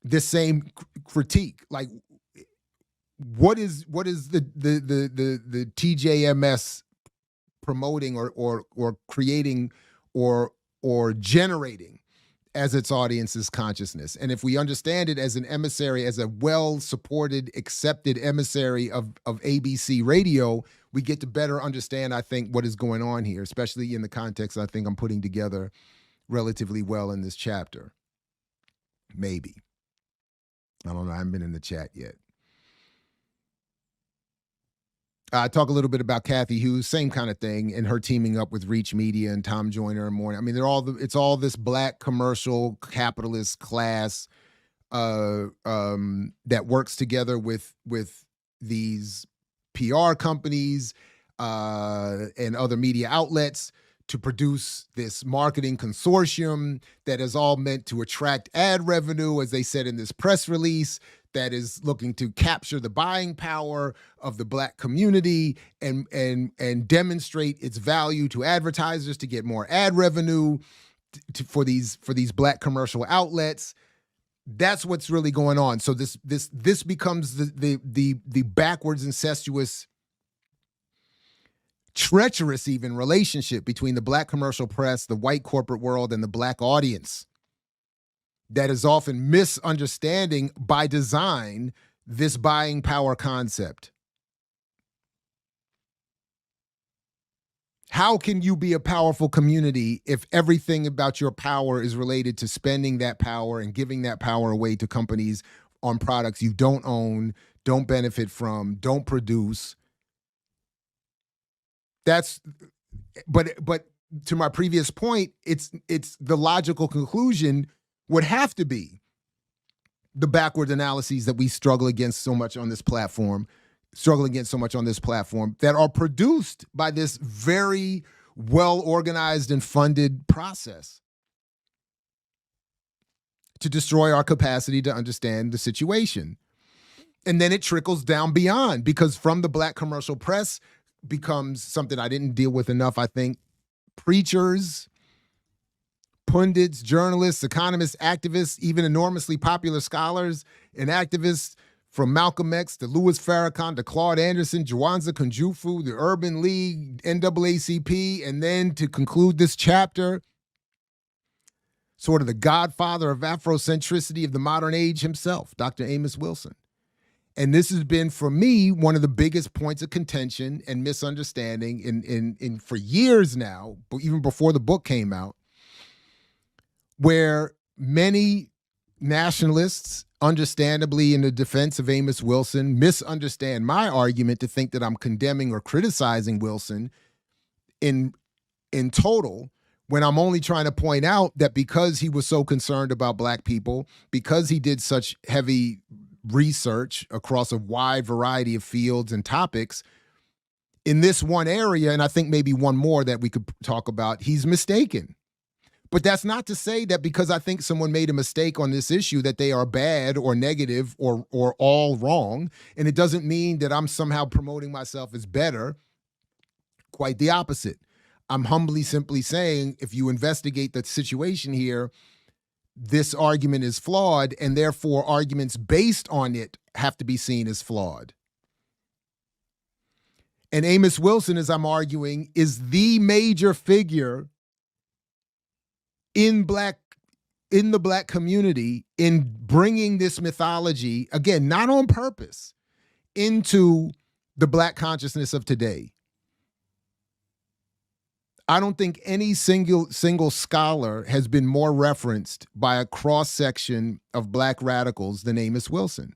S1: this same critique. Like, what is the TJMS promoting or creating or generating as its audience's consciousness. And if we understand it as an emissary, as a well-supported, accepted emissary of ABC radio, we get to better understand, I think, what is going on here, especially in the context I think I'm putting together relatively well in this chapter. Maybe. I don't know. I haven't been in the chat yet. I talk a little bit about Kathy Hughes, same kind of thing, and her teaming up with Reach Media and Tom Joyner and more. I mean, it's all this black commercial capitalist class that works together with these PR companies and other media outlets to produce this marketing consortium that is all meant to attract ad revenue, as they said in this press release, that is looking to capture the buying power of the black community and demonstrate its value to advertisers to get more ad revenue for these black commercial outlets. That's what's really going on. So this becomes the backwards, incestuous, treacherous even relationship between the black commercial press, the white corporate world, and the black audience that is often misunderstanding by design this buying power concept. How can you be a powerful community if everything about your power is related to spending that power and giving that power away to companies on products you don't own, don't benefit from, don't produce? But to my previous point, it's the logical conclusion would have to be the backward analyses that we struggle against so much on this platform that are produced by this very well-organized and funded process to destroy our capacity to understand the situation. And then it trickles down beyond, because from the black commercial press becomes something I didn't deal with enough, I think, preachers, pundits, journalists, economists, activists, even enormously popular scholars and activists, from Malcolm X to Louis Farrakhan to Claude Anderson, Jawanza Kunjufu, the Urban League, NAACP, and then to conclude this chapter, sort of the godfather of Afrocentricity of the modern age himself, Dr. Amos Wilson. And this has been, for me, one of the biggest points of contention and misunderstanding in for years now, even before the book came out, where many nationalists, understandably in the defense of Amos Wilson, misunderstand my argument to think that I'm condemning or criticizing Wilson in total, when I'm only trying to point out that because he was so concerned about black people, because he did such heavy research across a wide variety of fields and topics, in this one area, and I think maybe one more that we could talk about, he's mistaken. But that's not to say that because I think someone made a mistake on this issue that they are bad or negative or all wrong. And it doesn't mean that I'm somehow promoting myself as better. Quite the opposite. I'm humbly simply saying, if you investigate the situation here, this argument is flawed, and therefore arguments based on it have to be seen as flawed. And Amos Wilson, as I'm arguing, is the major figure in the black community in bringing this mythology, again, not on purpose, into the black consciousness of today. I don't think any single scholar has been more referenced by a cross-section of black radicals than Amos Wilson.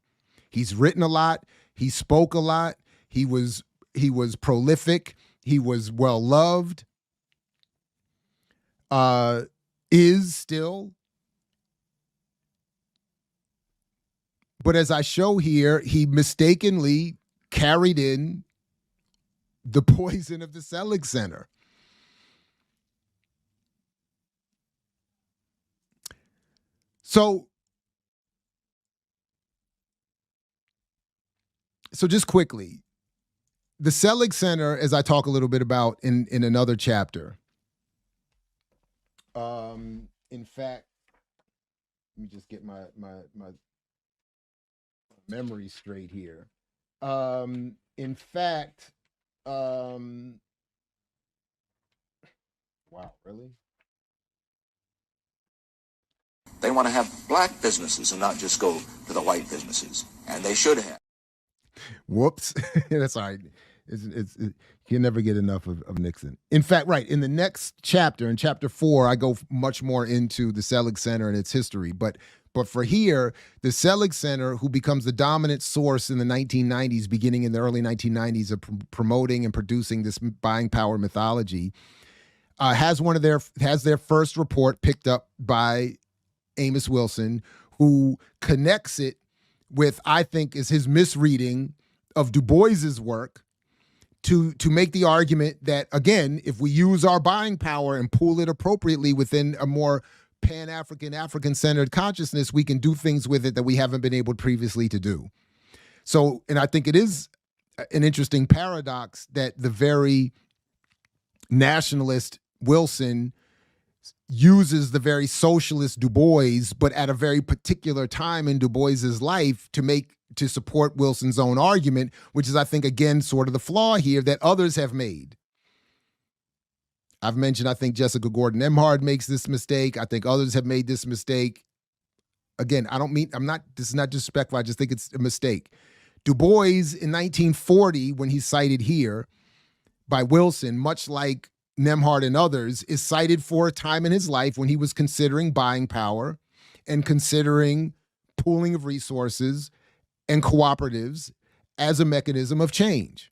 S1: He's written a lot, he spoke a lot, he was prolific, he was well-loved, is still. But as I show here, he mistakenly carried in the poison of the Selig Center. So just quickly, the Selig Center, as I talk a little bit about in another chapter, in fact, let me just get my memory straight here. In fact, wow, really?
S7: They want to have black businesses and not just go to the white businesses, and they should have.
S1: Whoops. That's all right. You can never get enough of Nixon. In fact, right, in the next chapter, in chapter 4, I go much more into the Selig Center and its history. But for here, the Selig Center, who becomes the dominant source in the 1990s, beginning in the early 1990s of promoting and producing this buying power mythology, has their first report picked up by Amos Wilson, who connects it with, I think, is his misreading of Du Bois's work to make the argument that, again, if we use our buying power and pool it appropriately within a more pan-African, African-centered consciousness, we can do things with it that we haven't been able previously to do. So, and I think it is an interesting paradox that the very nationalist Wilson uses the very socialist Du Bois, but at a very particular time in Du Bois's life to support Wilson's own argument, which is, I think, again, sort of the flaw here that others have made. I've mentioned, I think Jessica Gordon Emhard makes this mistake. I think others have made this mistake. Again, this is not disrespectful. I just think it's a mistake. Du Bois in 1940, when he's cited here by Wilson, much like Nemhard and others, is cited for a time in his life when he was considering buying power and considering pooling of resources and cooperatives as a mechanism of change.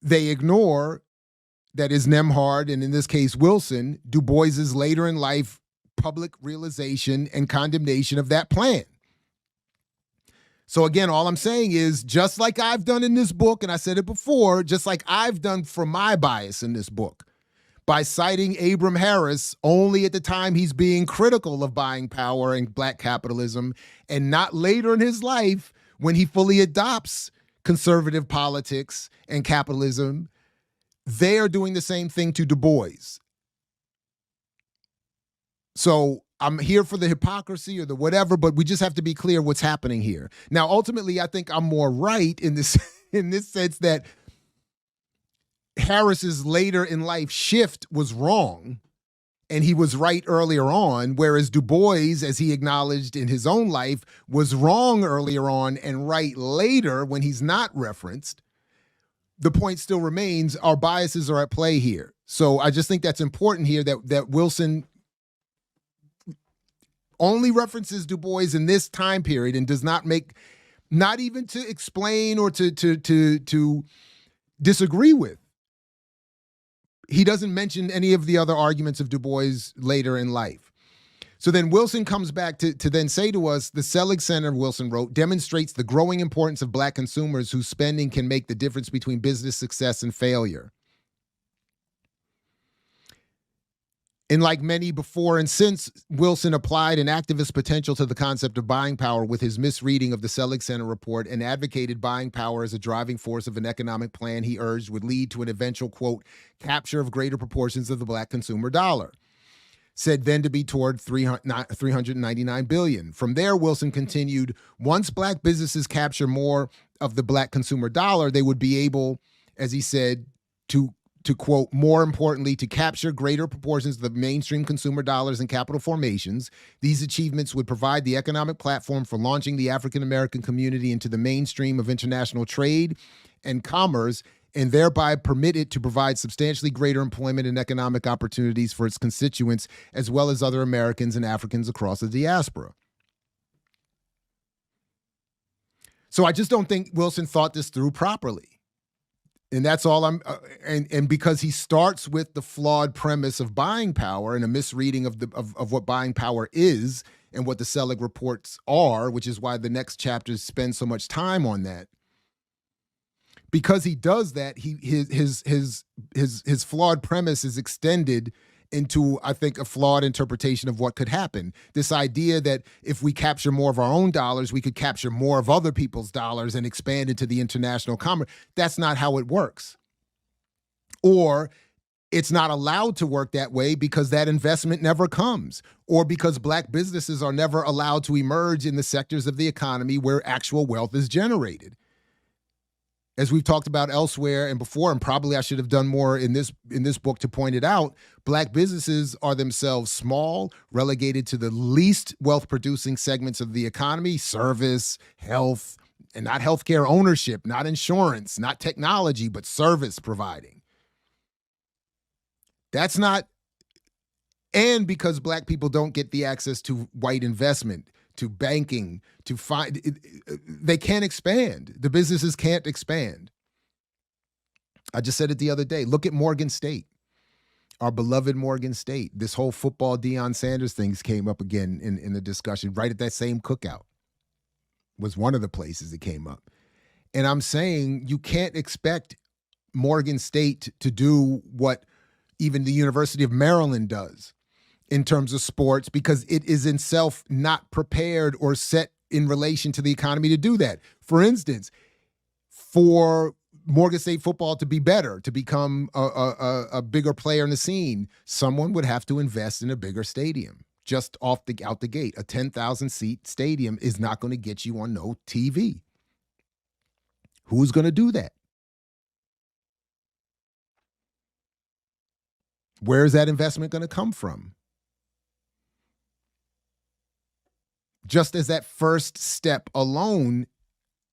S1: They ignore, that is Nemhard, and in this case Wilson, Du Bois's later in life public realization and condemnation of that plan. So again, all I'm saying is, just like I've done in this book, and I said it before, just like I've done for my bias in this book, by citing Abram Harris only at the time he's being critical of buying power and black capitalism, and not later in his life when he fully adopts conservative politics and capitalism, they are doing the same thing to Du Bois. So I'm here for the hypocrisy or the whatever, but we just have to be clear what's happening here. Now, ultimately, I think I'm more right in this sense that Harris's later in life shift was wrong, and he was right earlier on, whereas Du Bois, as he acknowledged in his own life, was wrong earlier on and right later when he's not referenced. The point still remains, our biases are at play here. So I just think that's important here, that Wilson only references Du Bois in this time period and does not make, not even to explain or to disagree with. He doesn't mention any of the other arguments of Du Bois later in life. So then Wilson comes back to then say to us, the Selig Center, Wilson wrote, demonstrates the growing importance of black consumers whose spending can make the difference between business success and failure. And like many before and since, Wilson applied an activist potential to the concept of buying power with his misreading of the Selig Center report and advocated buying power as a driving force of an economic plan he urged would lead to an eventual, quote, capture of greater proportions of the black consumer dollar, said then to be toward $399 billion. From there, Wilson continued, once black businesses capture more of the black consumer dollar, they would be able, as he said, to quote, more importantly, to capture greater proportions of the mainstream consumer dollars and capital formations. These achievements would provide the economic platform for launching the African-American community into the mainstream of international trade and commerce, and thereby permit it to provide substantially greater employment and economic opportunities for its constituents, as well as other Americans and Africans across the diaspora. So I just don't think Wilson thought this through properly. And that's all and because he starts with the flawed premise of buying power and a misreading of what buying power is and what the Selig reports are, which is why the next chapters spend so much time on that. Because he does that, his flawed premise is extended into, I think, a flawed interpretation of what could happen. This idea that if we capture more of our own dollars, we could capture more of other people's dollars and expand into the international commerce. That's not how it works. Or it's not allowed to work that way because that investment never comes, or because black businesses are never allowed to emerge in the sectors of the economy where actual wealth is generated. as we've talked about elsewhere and before, and probably I should have done more in this book to point it out, Black businesses are themselves small, relegated to the least wealth-producing segments of the economy: service, health, and not healthcare ownership, not insurance, not technology, but service providing. That's not, and because Black people don't get the access to white investment, to banking, to they can't expand. The businesses can't expand. I just said it the other day. Look at Morgan State, our beloved Morgan State. This whole football Deion Sanders things came up again in the discussion right at that same cookout. Was one of the places it came up. And I'm saying you can't expect Morgan State to do what even the University of Maryland does in terms of sports, because it is in itself not prepared or set in relation to the economy to do that. For instance, for Morgan State football to be better, to become a bigger player in the scene, someone would have to invest in a bigger stadium. Just out the gate, a 10,000-seat stadium is not going to get you on no TV. Who's going to do that? Where is that investment going to come from? Just as that first step alone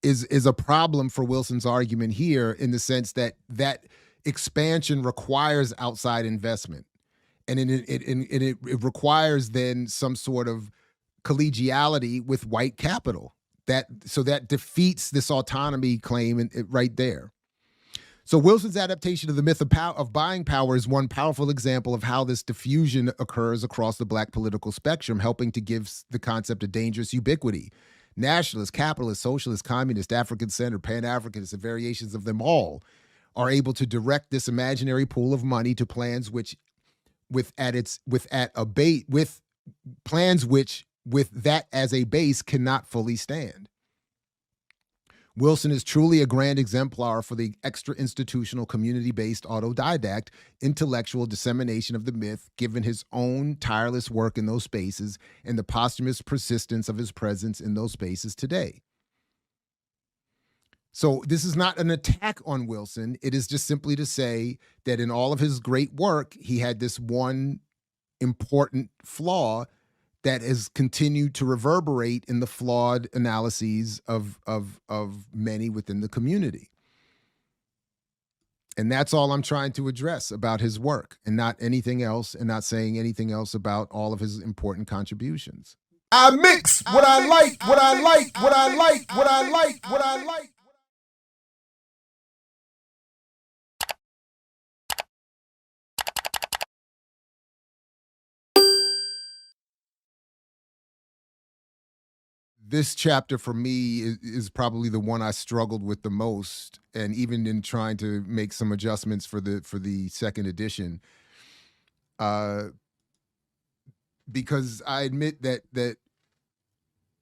S1: is a problem for Wilson's argument here, in the sense that that expansion requires outside investment. And it requires then some sort of collegiality with white capital. So that defeats this autonomy claim right there. So Wilson's adaptation of the myth of buying power is one powerful example of how this diffusion occurs across the Black political spectrum, helping to give the concept a dangerous ubiquity. Nationalists, capitalists, socialists, communists, African-centered, pan-Africanists, and variations of them all are able to direct this imaginary pool of money to plans which, with that as a base, cannot fully stand. Wilson is truly a grand exemplar for the extra-institutional, community-based, autodidact, intellectual dissemination of the myth, given his own tireless work in those spaces and the posthumous persistence of his presence in those spaces today. So this is not an attack on Wilson. It is just simply to say that in all of his great work, he had this one important flaw that has continued to reverberate in the flawed analyses of many within the community. And that's all I'm trying to address about his work, and not anything else, and not saying anything else about all of his important contributions.
S2: I mix what I like, what I like, what I like, what I like, what I like.
S1: This chapter for me is probably the one I struggled with the most, and even in trying to make some adjustments for the second edition, because I admit that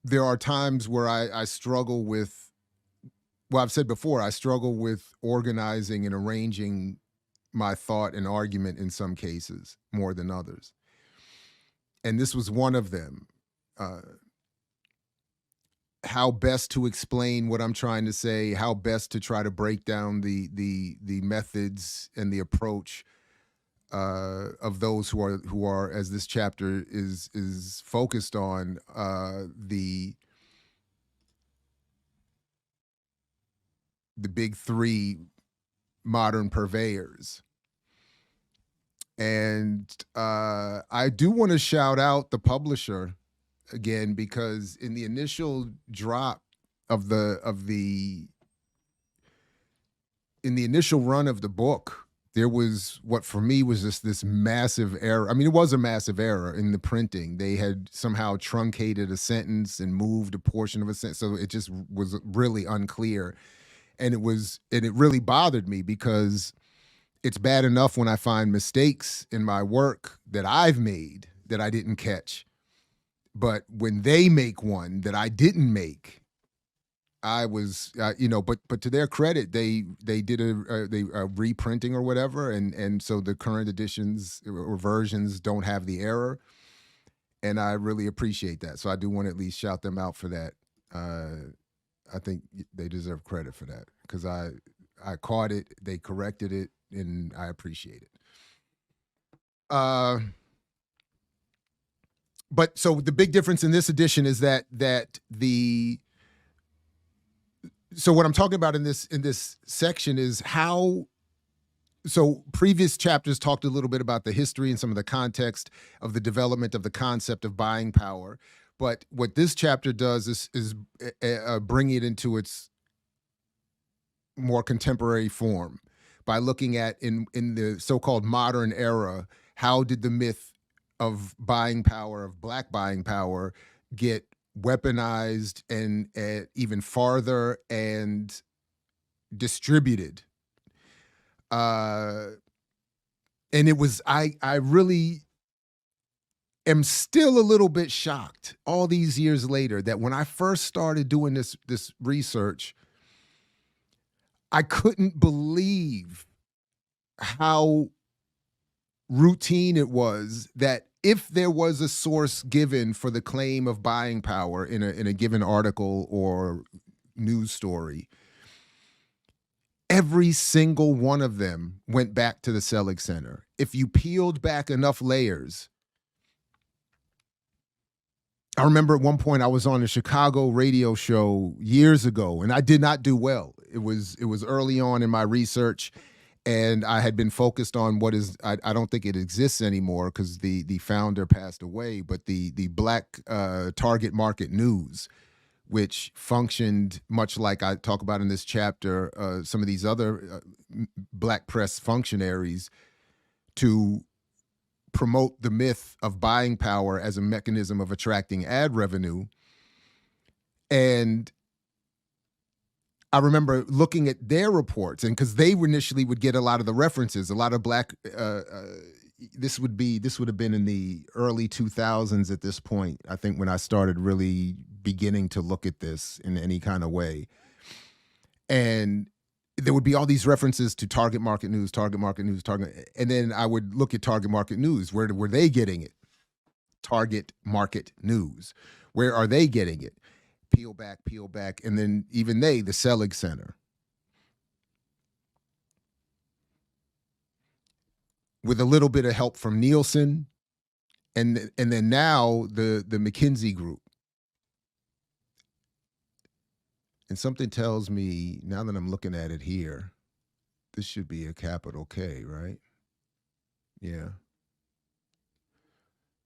S1: there are times where I struggle with, well, I've said before, I struggle with organizing and arranging my thought and argument in some cases more than others, and this was one of them. How best to explain what I'm trying to say, how best to try to break down the methods and the approach of those who are, as this chapter is focused on, the big three modern purveyors. And I do want to shout out the publisher again, because in the initial drop of the initial run of the book, there was what for me was just this massive error. I mean, it was a massive error in the printing. They had somehow truncated a sentence and moved a portion of a sentence, so it just was really unclear. And it really bothered me, because it's bad enough when I find mistakes in my work that I've made that I didn't catch. But when they make one that I didn't make, I was, but to their credit, they did a reprinting or whatever, and so the current editions or versions don't have the error, and I really appreciate that. So I do want to at least shout them out for that. I think they deserve credit for that, because I caught it. They corrected it, and I appreciate it. But so the big difference in this edition is that so what I'm talking about in this section is how. So previous chapters talked a little bit about the history and some of the context of the development of the concept of buying power. But what this chapter does is bring it into its more contemporary form by looking at in the so-called modern era, how did the myth of buying power, of black buying power, get weaponized and even farther and distributed. And it was, I really am still a little bit shocked all these years later that when I first started doing this research, I couldn't believe how routine it was that if there was a source given for the claim of buying power in a given article or news story, every single one of them went back to the Selig Center. If you peeled back enough layers, I remember at one point I was on a Chicago radio show years ago, and I did not do well. It was early on in my research, and I had been focused on what is, I don't think it exists anymore because the founder passed away, but the Black Target Market News, which functioned much like I talk about in this chapter, some of these other black press functionaries to promote the myth of buying power as a mechanism of attracting ad revenue. And I remember looking at their reports, and because they initially would get a lot of the references, a lot of black, this would have been in the early 2000s at this point, I think, when I started really beginning to look at this in any kind of way. And there would be all these references to Target Market News, and then I would look at Target Market News. Where were they getting it? Target Market News. Where are they getting it? Peel back, and then even the Selig Center. With a little bit of help from Nielsen, and then now the McKinsey group. And something tells me, now that I'm looking at it here, this should be a capital K, right? Yeah.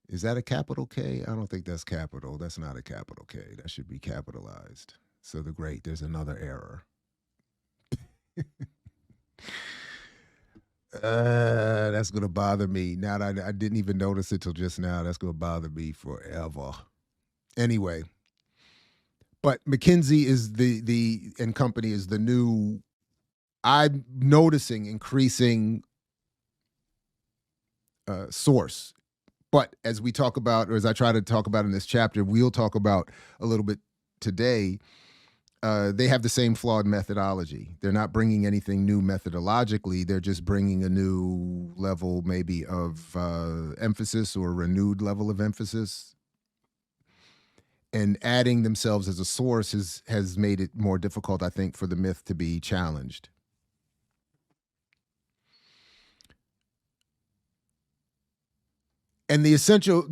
S1: Is that a capital K? I don't think that's capital. That's not a capital K. That should be capitalized. So there's another error. That's going to bother me. Now that I didn't even notice it till just now. That's going to bother me forever. Anyway. But McKinsey is and company is the new, I'm noticing increasing source. But as we talk about, or as I try to talk about in this chapter, we'll talk about a little bit today, they have the same flawed methodology. They're not bringing anything new methodologically. They're just bringing a new level maybe of emphasis or a renewed level of emphasis. And adding themselves as a source has made it more difficult, I think, for the myth to be challenged. And the essential,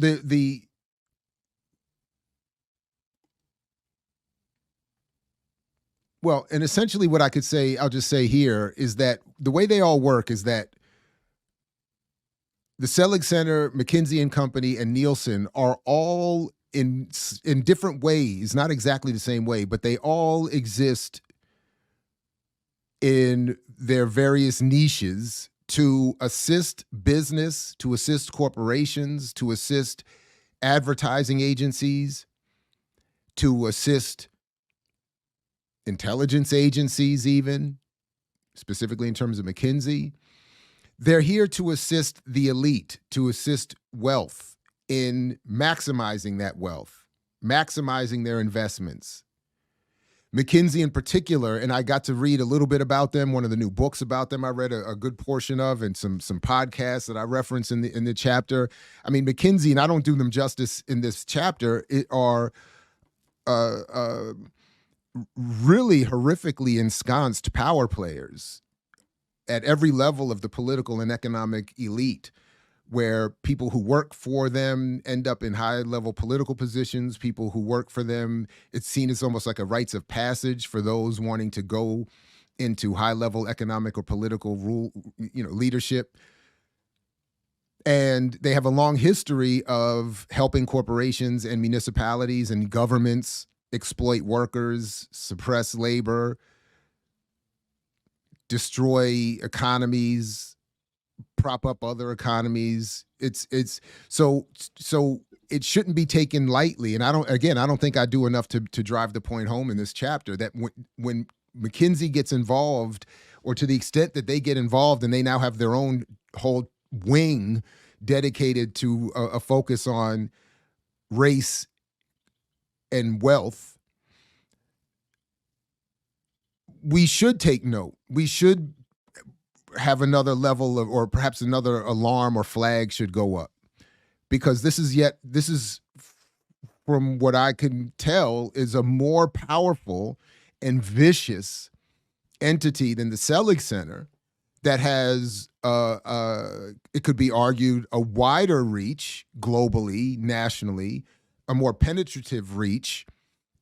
S1: well, and essentially what I could say, I'll just say here, is that the way they all work is that the Selig Center, McKinsey and Company, and Nielsen are all in different ways, not exactly the same way, but they all exist in their various niches to assist business, to assist corporations, to assist advertising agencies, to assist intelligence agencies even, specifically in terms of McKinsey. They're here to assist the elite, to assist wealth in maximizing that wealth, maximizing their investments. McKinsey in particular, and I got to read a little bit about them, one of the new books about them I read a good portion of, and some podcasts that I reference in the chapter. I mean, McKinsey, and I don't do them justice in this chapter, are really horrifically ensconced power players at every level of the political and economic elite, where people who work for them end up in high-level political positions. People who work for them, it's seen as almost like a rites of passage for those wanting to go into high-level economic or political leadership. And they have a long history of helping corporations and municipalities and governments exploit workers, suppress labor, destroy economies, prop up other economies. It's so it shouldn't be taken lightly. And I don't think I do enough to drive the point home in this chapter that when McKinsey gets involved, or to the extent that they get involved and they now have their own whole wing dedicated to a focus on race and wealth, we should take note. We should have another level of, or perhaps another alarm or flag should go up, because this is, from what I can tell, is a more powerful and vicious entity than the Selig Center, that has, it could be argued, a wider reach globally, nationally, a more penetrative reach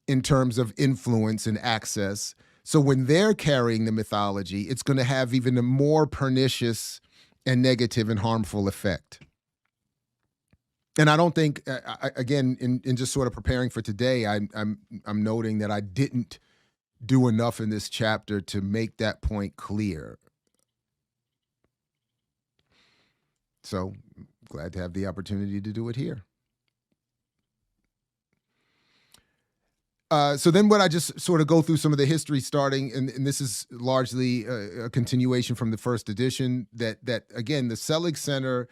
S1: in terms of influence and access. So when they're carrying the mythology, it's going to have even a more pernicious and negative and harmful effect. And I don't think, again, in just sort of preparing for today, I'm noting that I didn't do enough in this chapter to make that point clear. So glad to have the opportunity to do it here. So then what I just sort of go through some of the history starting, and this is largely a continuation from the first edition, that again, the Selig Center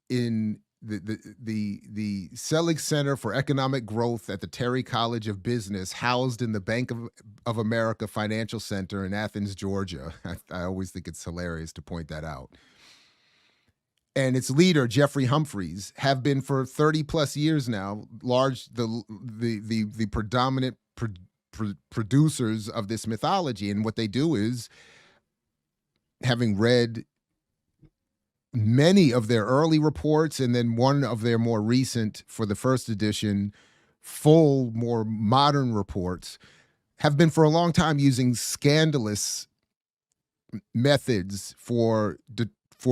S1: in the Selig Center for Economic Growth at the Terry College of Business, housed in the Bank of America Financial Center in Athens, Georgia. I always think it's hilarious to point that out. And its leader, Jeffrey Humphreys, have been for 30 plus years now, the predominant producers of this mythology. And what they do is, having read many of their early reports and then one of their more recent, for the first edition, full, more modern reports, have been for a long time using scandalous methods for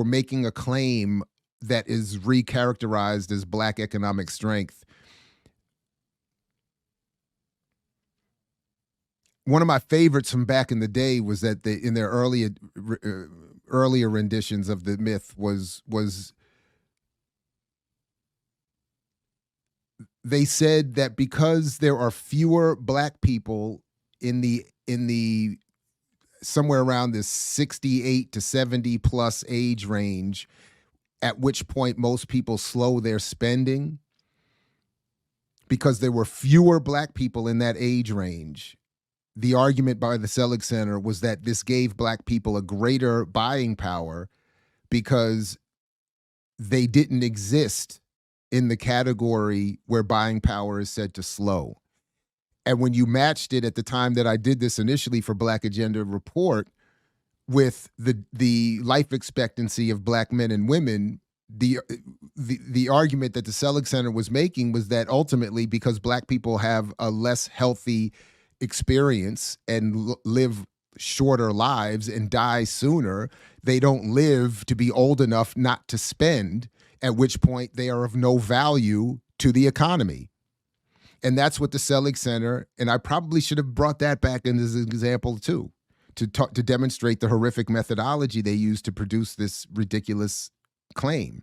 S1: making a claim that is recharacterized as Black economic strength. One of my favorites from back in the day was that in their earlier renditions of the myth was they said that because there are fewer Black people in the somewhere around this 68 to 70 plus age range, at which point most people slow their spending, because there were fewer Black people in that age range. The argument by the Selig Center was that this gave Black people a greater buying power because they didn't exist in the category where buying power is said to slow. And when you matched it at the time that I did this initially for Black Agenda Report with the life expectancy of Black men and women, the argument that the Selig Center was making was that ultimately, because Black people have a less healthy experience and live shorter lives and die sooner, they don't live to be old enough not to spend, at which point they are of no value to the economy. And that's what the Selig Center, and I probably should have brought that back in as an example too, to demonstrate the horrific methodology they use to produce this ridiculous claim.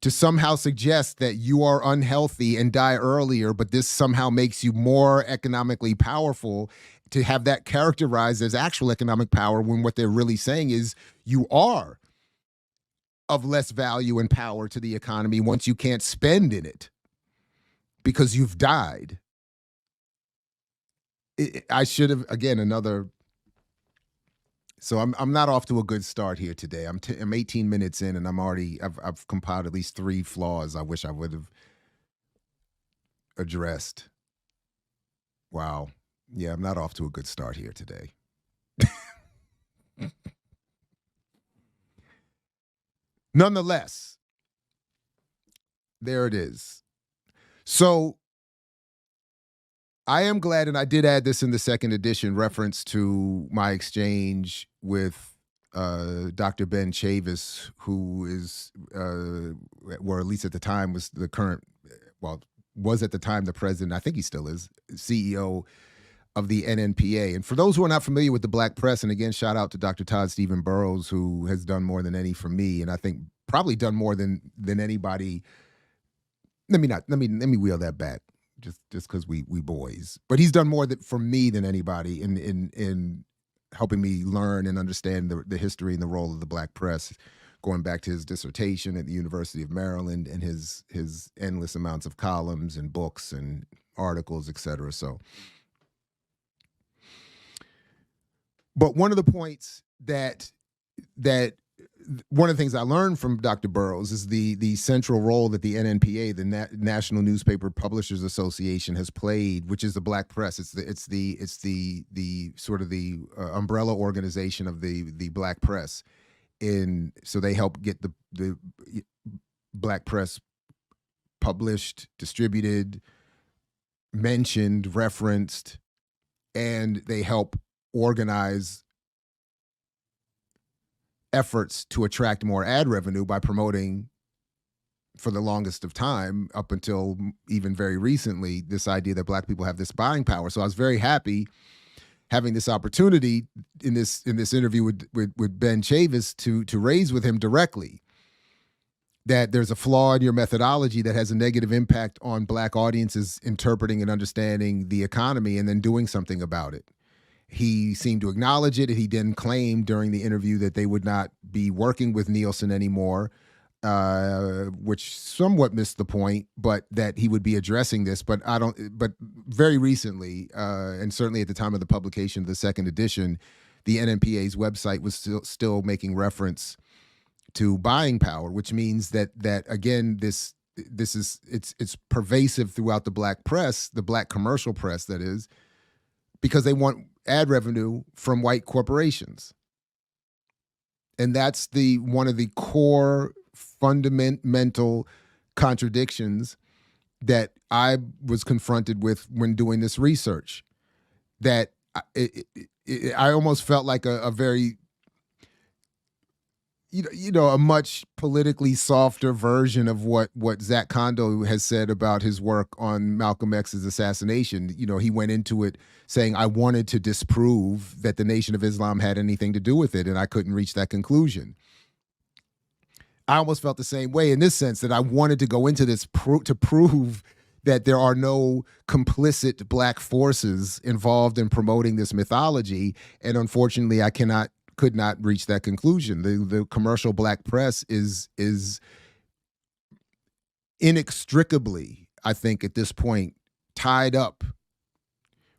S1: To somehow suggest that you are unhealthy and die earlier, but this somehow makes you more economically powerful, to have that characterized as actual economic power, when what they're really saying is you are of less value and power to the economy once you can't spend in it, because you've died. I should have, again, another. So I'm not off to a good start here today. I'm 18 minutes in, and I've compiled at least 3 flaws I wish I would have addressed. Wow. Yeah, I'm not off to a good start here today. Nonetheless, there it is. So I am glad, and I did add this in the second edition, reference to my exchange with Dr. Ben Chavis, who is, or at least at the time was the current, well, was at the time the president, I think he still is, CEO of the NNPA. And for those who are not familiar with the Black press, and again, shout out to Dr. Todd Stephen Burrows, who has done more than any for me, and I think probably done more than anybody. Let me wheel that back, just because we boys. But he's done more for me than anybody in helping me learn and understand the history and the role of the Black press, going back to his dissertation at the University of Maryland and his endless amounts of columns and books and articles, et cetera. So, but one of the points that one of the things I learned from Dr. Burrows is the central role that the NNPA, the National Newspaper Publishers Association, has played, which is the Black press. It's the sort of the umbrella organization of the Black press. So they help get the Black press published, distributed, mentioned, referenced, and they help organize efforts to attract more ad revenue by promoting, for the longest of time, up until even very recently, this idea that Black people have this buying power. So I was very happy having this opportunity in this interview with Ben Chavis to raise with him directly that there's a flaw in your methodology that has a negative impact on Black audiences interpreting and understanding the economy and then doing something about it. He seemed to acknowledge it, and he then claimed during the interview that they would not be working with Nielsen anymore, which somewhat missed the point, but that he would be addressing this. But very recently, and certainly at the time of the publication of the second edition, the NNPA's website was still making reference to buying power, which means that again, it's pervasive throughout the Black press, the Black commercial press, that is, because they want ad revenue from white corporations. And that's one of the core fundamental contradictions that I was confronted with when doing this research. That I almost felt like a very, a much politically softer version of what Zach Kondo has said about his work on Malcolm X's assassination. He went into it saying, I wanted to disprove that the Nation of Islam had anything to do with it, and I couldn't reach that conclusion. I almost felt the same way in this sense, that I wanted to go into this to prove that there are no complicit Black forces involved in promoting this mythology, and unfortunately I could not reach that conclusion. The commercial Black press is inextricably, I think at this point,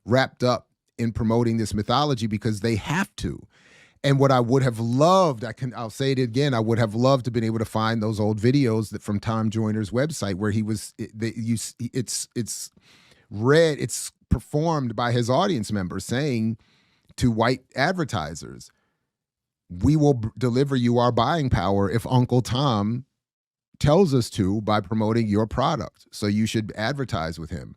S1: wrapped up in promoting this mythology because they have to. And what I would have loved, I'll say it again, I would have loved to have been able to find those old videos from Tom Joyner's website where it's performed by his audience members saying to white advertisers, we will deliver you our buying power if Uncle Tom tells us to by promoting your product. So you should advertise with him.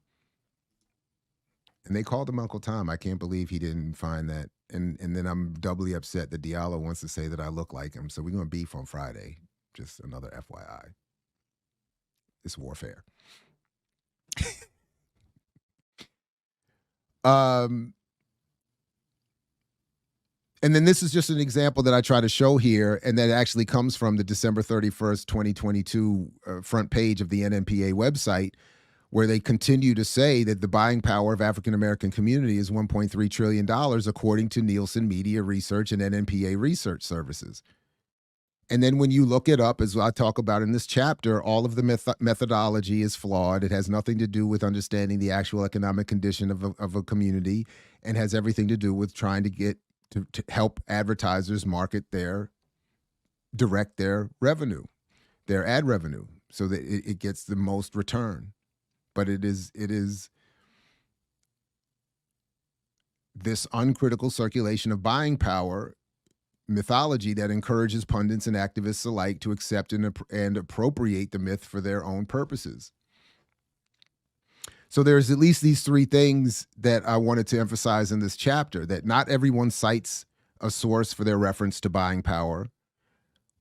S1: And they called him Uncle Tom. I can't believe he didn't find that. And then I'm doubly upset that Diallo wants to say that I look like him. So we're going to beef on Friday. Just another FYI. It's warfare. And then this is just an example that I try to show here, and that actually comes from the December 31st, 2022 front page of the NNPA website, where they continue to say that the buying power of African-American community is $1.3 trillion, according to Nielsen Media Research and NNPA Research Services. And then when you look it up, as I talk about in this chapter, all of the methodology is flawed. It has nothing to do with understanding the actual economic condition of a community, and has everything to do with trying to help advertisers direct their revenue, their ad revenue, so that it gets the most return. But it is this uncritical circulation of buying power mythology that encourages pundits and activists alike to accept and appropriate the myth for their own purposes. So there's at least these three things that I wanted to emphasize in this chapter, that not everyone cites a source for their reference to buying power,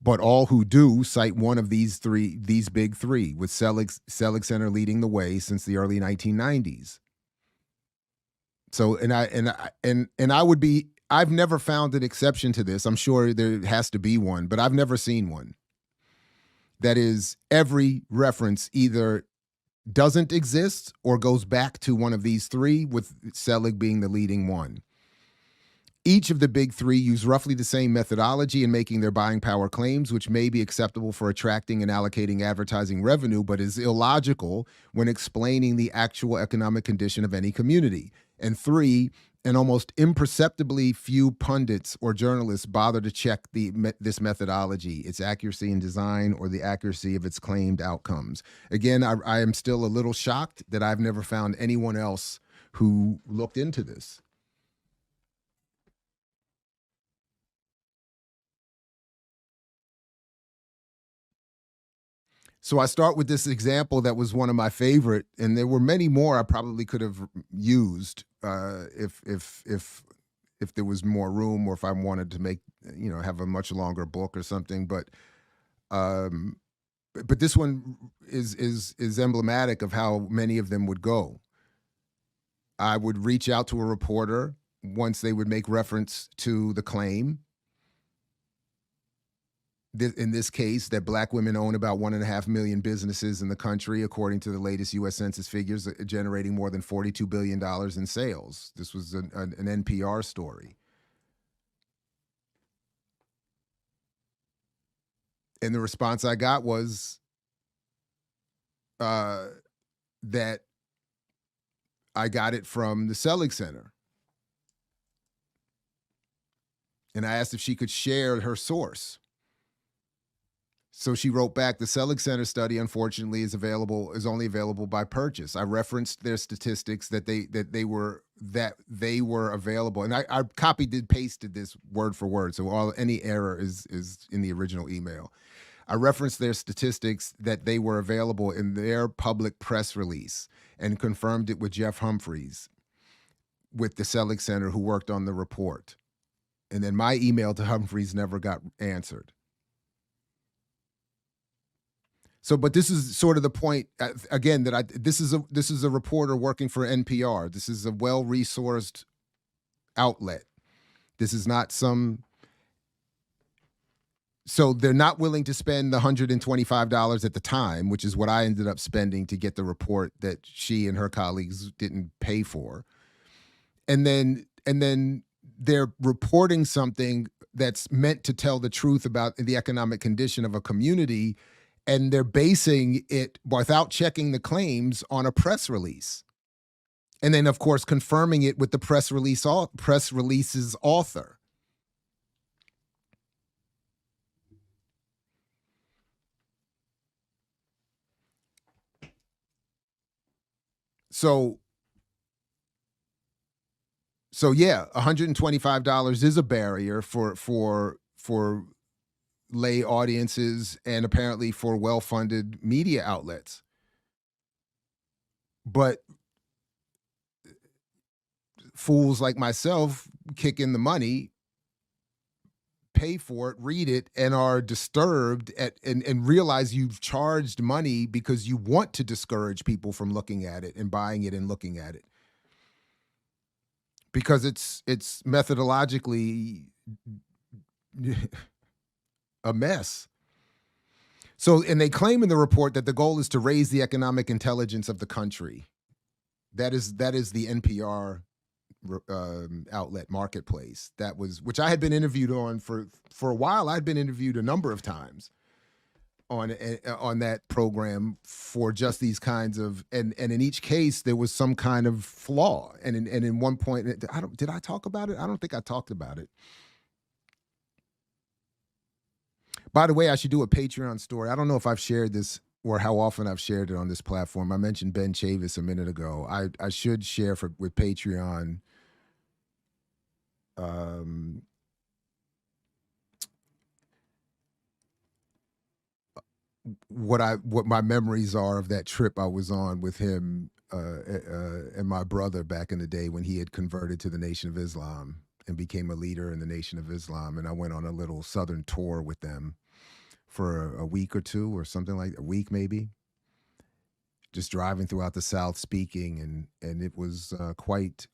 S1: but all who do cite one of these big three, with Selig Center leading the way since the early 1990s. So, I've never found an exception to this. I'm sure there has to be one, but I've never seen one. That is, every reference either doesn't exist or goes back to one of these three, with Selig being the leading one. Each of the big three use roughly the same methodology in making their buying power claims, which may be acceptable for attracting and allocating advertising revenue, but is illogical when explaining the actual economic condition of any community. And three, and almost imperceptibly few pundits or journalists bother to check this methodology, its accuracy in design, or the accuracy of its claimed outcomes. Again, I am still a little shocked that I've never found anyone else who looked into this. So I start with this example that was one of my favorite, and there were many more I probably could have used if there was more room, or if I wanted to make, have a much longer book or something. But this one is emblematic of how many of them would go. I would reach out to a reporter once they would make reference to the claim, in this case, that Black women own about 1.5 million businesses in the country, according to the latest U.S. Census figures, generating more than $42 billion in sales. This was an NPR story. And the response I got was that I got it from the Selig Center. And I asked if she could share her source. So she wrote back, the Selig Center study, unfortunately, is only available by purchase. I referenced their statistics that they were available, and I copied and pasted this word for word. So any error is in the original email. I referenced their statistics that they were available in their public press release, and confirmed it with Jeff Humphreys with the Selig Center, who worked on the report. And then my email to Humphreys never got answered. So, but this is sort of the point again, that this is a reporter working for NPR. This is a well-resourced outlet. This is not so they're not willing to spend the $125 at the time, which is what I ended up spending to get the report that she and her colleagues didn't pay for. And then they're reporting something that's meant to tell the truth about the economic condition of a community, and they're basing it, without checking the claims, on a press release. And then, of course, confirming it with the press release's author. So yeah, $125 is a barrier for lay audiences, and apparently for well-funded media outlets. But fools like myself kick in the money, pay for it, read it, and are disturbed and realize you've charged money because you want to discourage people from looking at it and buying it and looking at it. Because it's methodologically a mess. So, and they claim in the report that the goal is to raise the economic intelligence of the country. That is the NPR outlet Marketplace. Which I had been interviewed on for a while. I'd been interviewed a number of times on that program for just these kinds of, and in each case there was some kind of flaw. And in one point, did I talk about it? I don't think I talked about it. By the way, I should do a Patreon story. I don't know if I've shared this or how often I've shared it on this platform. I mentioned Ben Chavis a minute ago. I should share with Patreon what my memories are of that trip I was on with him and my brother back in the day when he had converted to the Nation of Islam and became a leader in the Nation of Islam. And I went on a little southern tour with them for a week or two, or something like a week maybe, just driving throughout the South speaking, and it was quite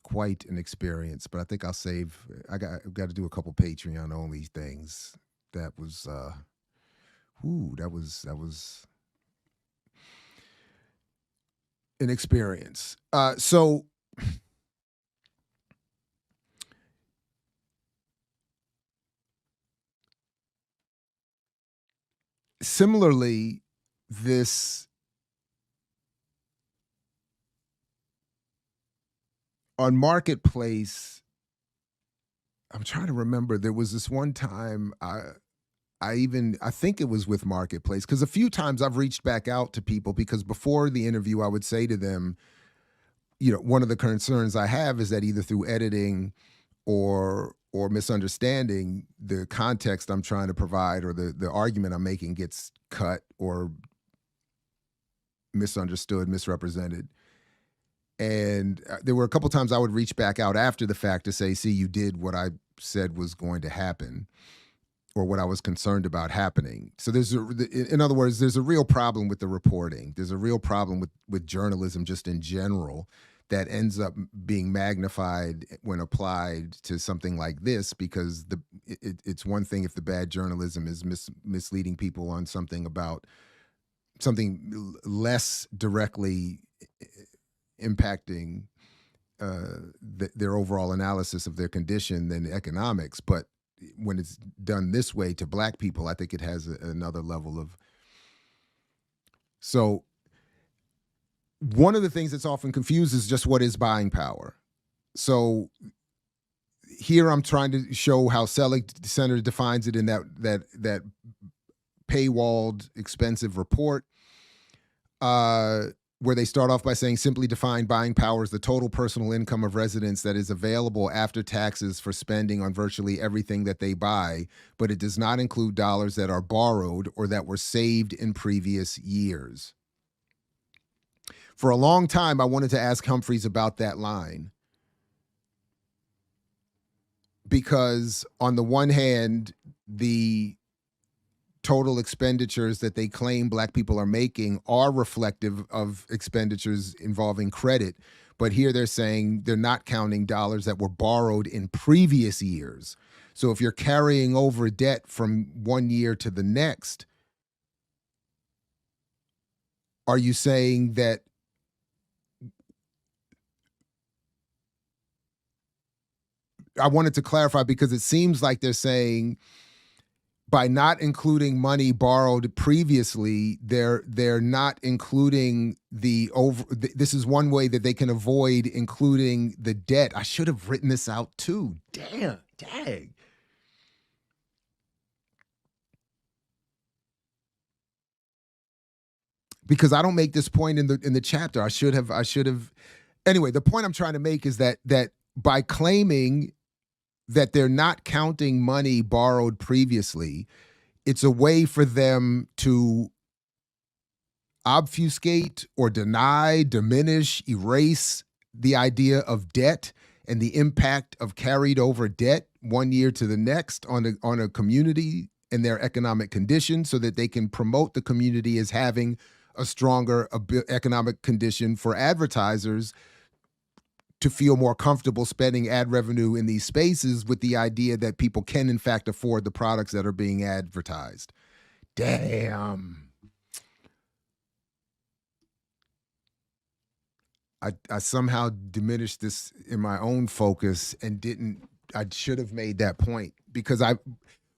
S1: an experience. But I think I got to do a couple Patreon only things. That was that was an experience. So similarly, this on Marketplace, I'm trying to remember, there was this one time I think it was with Marketplace, because a few times I've reached back out to people, because before the interview I would say to them, one of the concerns I have is that either through editing or misunderstanding, the context I'm trying to provide or the argument I'm making gets cut or misunderstood, misrepresented. And there were a couple times I would reach back out after the fact to say, see, you did what I said was going to happen, or what I was concerned about happening. So in other words, there's a real problem with the reporting. There's a real problem with journalism just in general that ends up being magnified when applied to something like this, because it's one thing if the bad journalism is misleading people on something about something less directly impacting their overall analysis of their condition than economics. But when it's done this way to Black people, I think it has another level of. So one of the things that's often confused is just what is buying power. So here I'm trying to show how Selig Center defines it in that paywalled, expensive report, where they start off by saying, simply defined, buying power is the total personal income of residents that is available after taxes for spending on virtually everything that they buy, but it does not include dollars that are borrowed or that were saved in previous years. For a long time, I wanted to ask Humphreys about that line, because on the one hand, the total expenditures that they claim Black people are making are reflective of expenditures involving credit. But here they're saying they're not counting dollars that were borrowed in previous years. So if you're carrying over debt from one year to the next, are you saying that I wanted to clarify, because it seems like they're saying by not including money borrowed previously, they're not including this is one way that they can avoid including the debt. I should have written this out too. Dang. Because I don't make this point in the chapter. I should have. Anyway, the point I'm trying to make is that by claiming that they're not counting money borrowed previously, it's a way for them to obfuscate or deny, diminish, erase the idea of debt and the impact of carried over debt one year to the next on a community and their economic condition, so that they can promote the community as having a stronger economic condition for advertisers to feel more comfortable spending ad revenue in these spaces, with the idea that people can in fact afford the products that are being advertised. Damn. I somehow diminished this in my own focus and I should have made that point, because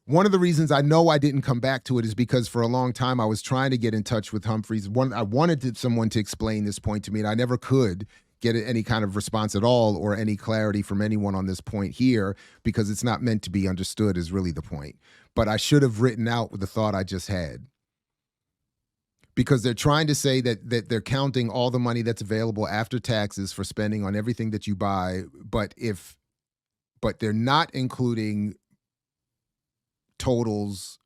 S1: one of the reasons I know I didn't come back to it is because for a long time I was trying to get in touch with Humphreys. I wanted someone to explain this point to me, and I never could get any kind of response at all or any clarity from anyone on this point here, because it's not meant to be understood is really the point. But I should have written out the thought I just had, because they're trying to say that they're counting all the money that's available after taxes for spending on everything that you buy. But if but they're not including totals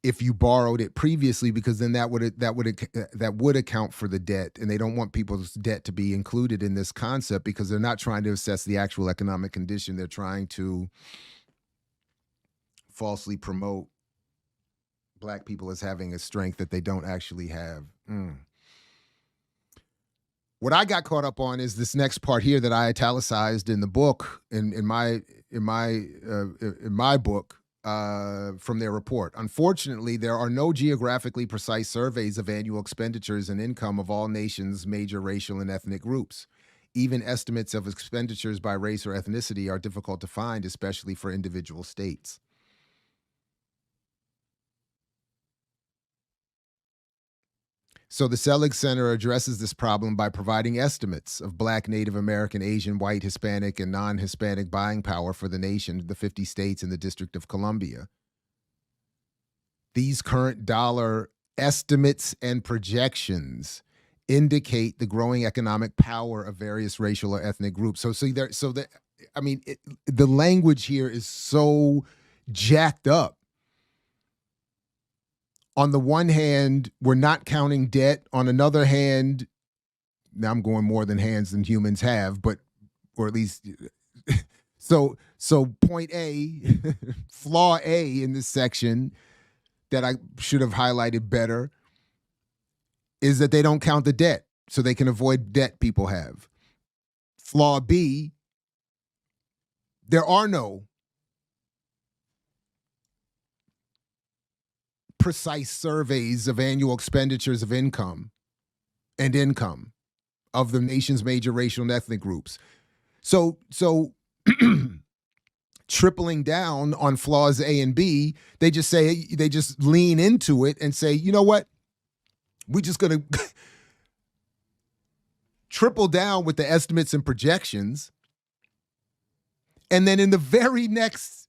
S1: if you borrowed it previously, because then that would account for the debt, and they don't want people's debt to be included in this concept because they're not trying to assess the actual economic condition. They're trying to falsely promote Black people as having a strength that they don't actually have. What I got caught up on is this next part here that I italicized in the book, in my book. From their report. Unfortunately, there are no geographically precise surveys of annual expenditures and income of all nations' major racial and ethnic groups. Even estimates of expenditures by race or ethnicity are difficult to find, especially for individual states. So the Selig Center addresses this problem by providing estimates of Black, Native American, Asian, white, Hispanic, and non-Hispanic buying power for the nation, the 50 states, and the District of Columbia. These current dollar estimates and projections indicate the growing economic power of various racial or ethnic groups. The language here is so jacked up. On the one hand, we're not counting debt. On another hand, now I'm going more than hands than humans have, or at least, so point A, flaw A in this section that I should have highlighted better is that they don't count the debt, so they can avoid debt people have. Flaw B, there are no precise surveys of annual expenditures of income of the nation's major racial and ethnic groups. So tripling down on flaws A and B, they just lean into it and say, you know what? We're just going to triple down with the estimates and projections. And then in the very next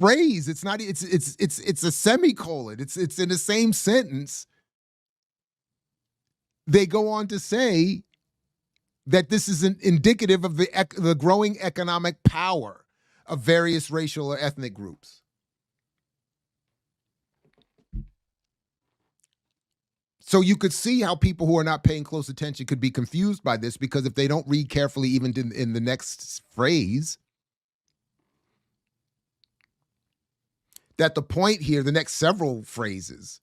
S1: phrase, it's a semicolon. It's in the same sentence. They go on to say that this is indicative of the growing economic power of various racial or ethnic groups. So you could see how people who are not paying close attention could be confused by this, because if they don't read carefully even in the next phrase, that the point here, the next several phrases,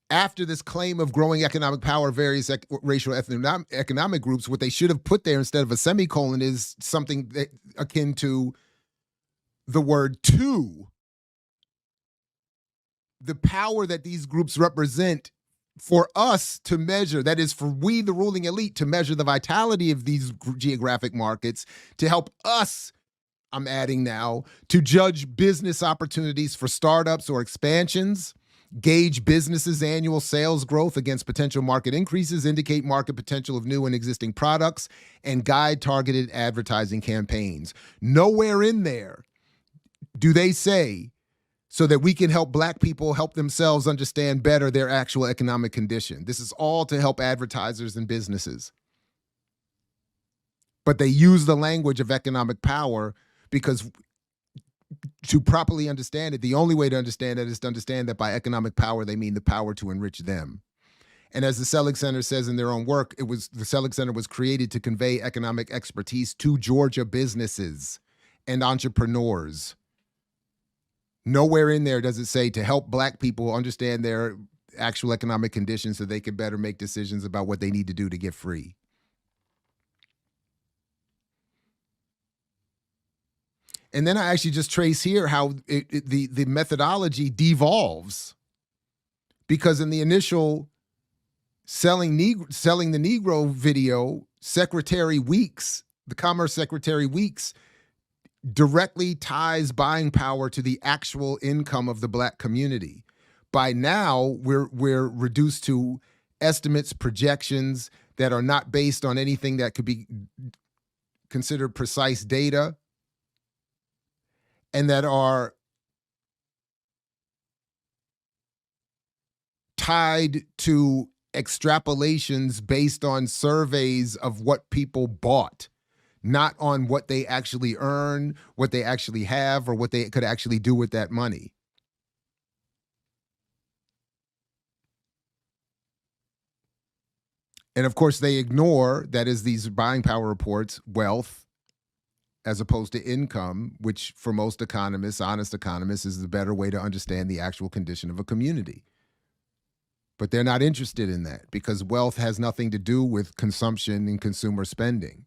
S1: after this claim of growing economic power of various racial economic groups, what they should have put there instead of a semicolon is something akin to the word "to." The power that these groups represent for us to measure, that is for we, the ruling elite, to measure the vitality of these geographic markets, to help us, I'm adding now, to judge business opportunities for startups or expansions, gauge businesses' annual sales growth against potential market increases, indicate market potential of new and existing products, and guide targeted advertising campaigns. Nowhere in there do they say, so that we can help Black people help themselves understand better their actual economic condition. This is all to help advertisers and businesses. But they use the language of economic power because to properly understand it, the only way to understand it is to understand that by economic power, they mean the power to enrich them. And as the Selig Center says in their own work, the Selig Center was created to convey economic expertise to Georgia businesses and entrepreneurs. Nowhere in there does it say to help Black people understand their actual economic conditions so they can better make decisions about what they need to do to get free. And then I actually just trace here how the methodology devolves, because in the initial selling the Negro video, Secretary Weeks, the Commerce Secretary Weeks, directly ties buying power to the actual income of the Black community. By now, we're reduced to estimates, projections that are not based on anything that could be considered precise data, and that are tied to extrapolations based on surveys of what people bought, not on what they actually earn, what they actually have, or what they could actually do with that money. And of course, they ignore, that is, these buying power reports, wealth as opposed to income, which for most economists, honest economists, is the better way to understand the actual condition of a community. But they're not interested in that because wealth has nothing to do with consumption and consumer spending.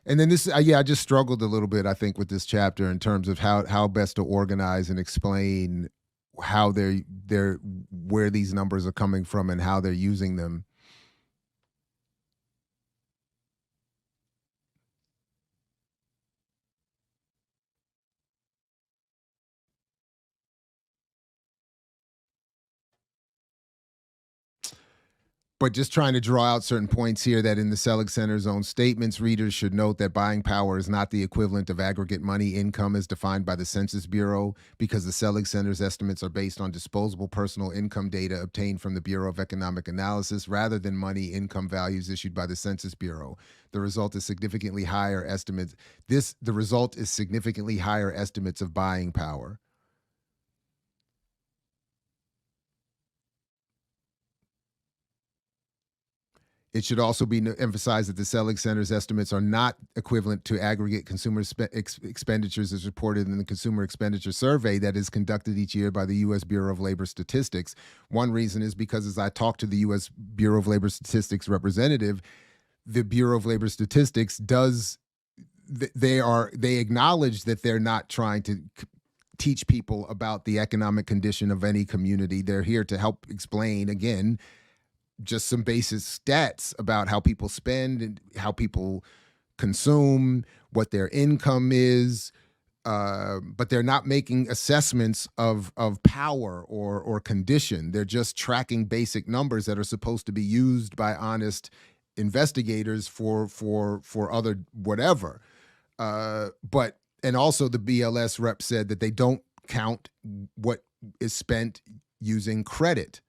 S1: And then this, I just struggled a little bit, I think, with this chapter in terms of how best to organize and explain how where these numbers are coming from and how they're using them. But just trying to draw out certain points here that in the Selig Center's own statements, readers should note that buying power is not the equivalent of aggregate money income as defined by the Census Bureau, because the Selig Center's estimates are based on disposable personal income data obtained from the Bureau of Economic Analysis rather than money income values issued by the Census Bureau. The result is significantly higher estimates. The result is significantly higher estimates of buying power. It should also be emphasized that the Selig Center's estimates are not equivalent to aggregate consumer expenditures as reported in the Consumer Expenditure Survey that is conducted each year by the U.S. Bureau of Labor Statistics. One reason is because as I talked to the U.S. Bureau of Labor Statistics representative, the Bureau of Labor Statistics they acknowledge that they're not trying to teach people about the economic condition of any community. They're here to help explain, again, just some basic stats about how people spend and how people consume, what their income is, but they're not making assessments of power or condition. They're just tracking basic numbers that are supposed to be used by honest investigators for other whatever. And also the BLS rep said that they don't count what is spent using credit.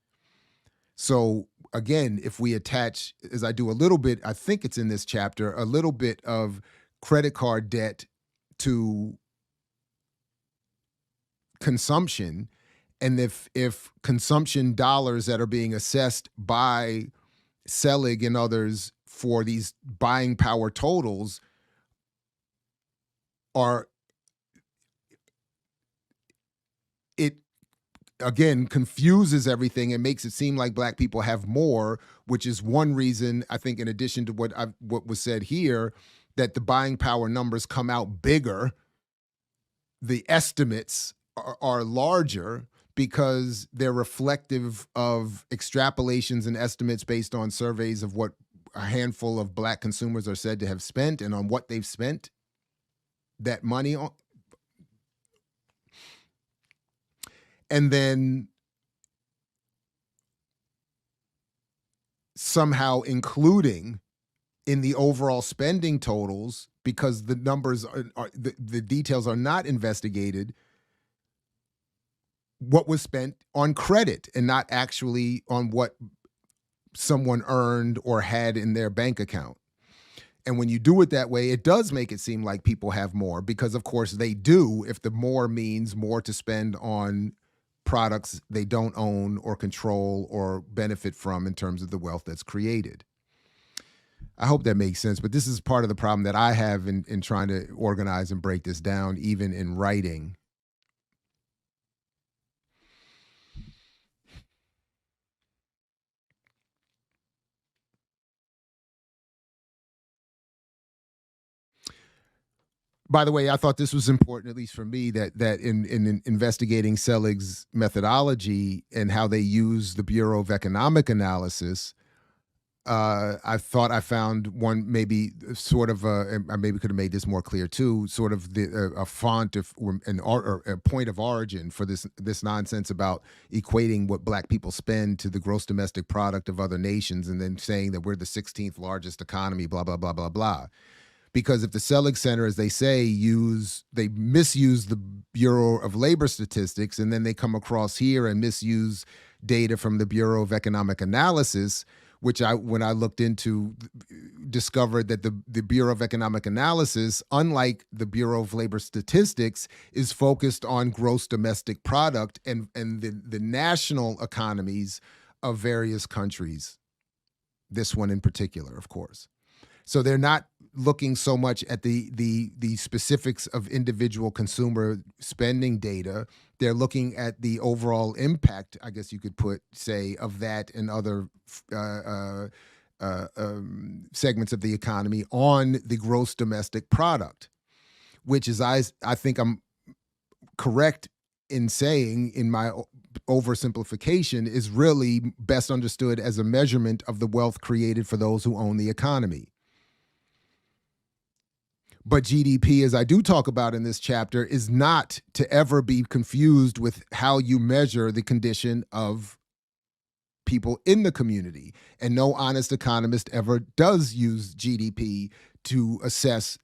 S1: So again, if we attach, as I do a little bit, I think it's in this chapter, a little bit of credit card debt to consumption, and if consumption dollars that are being assessed by Selig and others for these buying power totals are, it again confuses everything and makes it seem like black people have more, which is one reason I think, in addition to what was said here, that the buying power numbers come out bigger. The estimates are larger because they're reflective of extrapolations and estimates based on surveys of what a handful of black consumers are said to have spent and on what they've spent that money on. And then somehow including in the overall spending totals, because the numbers the details are not investigated, what was spent on credit and not actually on what someone earned or had in their bank account. And when you do it that way, it does make it seem like people have more, because of course they do, if the more means more to spend on products they don't own or control or benefit from in terms of the wealth that's created. I hope that makes sense, but this is part of the problem that I have in trying to organize and break this down, even in writing. By the way, I thought this was important, at least for me, that in investigating Selig's methodology and how they use the Bureau of Economic Analysis, I thought I found one maybe sort of I maybe could have made this more clear too. Sort of a font of or a point of origin for this nonsense about equating what Black people spend to the gross domestic product of other nations, and then saying that we're the 16th largest economy. Blah blah blah blah blah. Because if the Selig Center, as they say, they misuse the Bureau of Labor Statistics, and then they come across here and misuse data from the Bureau of Economic Analysis, which when I looked into, discovered that the Bureau of Economic Analysis, unlike the Bureau of Labor Statistics, is focused on gross domestic product and the national economies of various countries. This one in particular, of course. So they're not looking so much at the specifics of individual consumer spending data. They're looking at the overall impact, I guess you could say, of that and other segments of the economy on the gross domestic product, which is, I think I'm correct in saying, in my oversimplification, is really best understood as a measurement of the wealth created for those who own the economy. But GDP, as I do talk about in this chapter, is not to ever be confused with how you measure the condition of people in the community. And no honest economist ever does use GDP to assess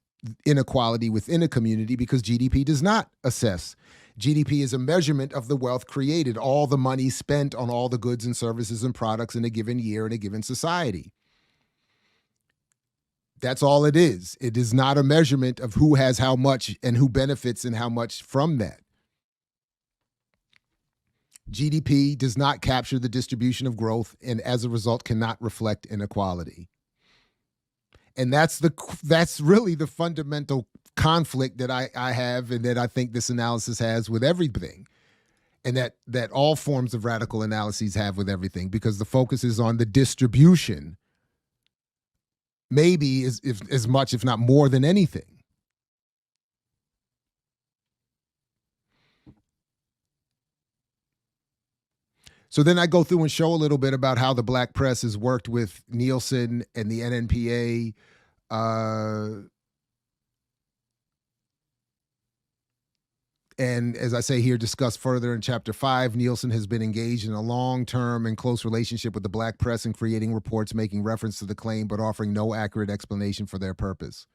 S1: inequality within a community, because GDP does not assess. GDP is a measurement of the wealth created, all the money spent on all the goods and services and products in a given year in a given society. That's all it is. It is not a measurement of who has how much and who benefits and how much from that. GDP does not capture the distribution of growth, and as a result cannot reflect inequality. And that's really the fundamental conflict that I have, and that I think this analysis has with everything, and that all forms of radical analyses have with everything, because the focus is on the distribution, maybe as much, if not more than anything. So then I go through and show a little bit about how the Black press has worked with Nielsen and the NNPA, and as I say here, discussed further in Chapter 5, Nielsen has been engaged in a long-term and close relationship with the Black press in creating reports making reference to the claim but offering no accurate explanation for their purpose.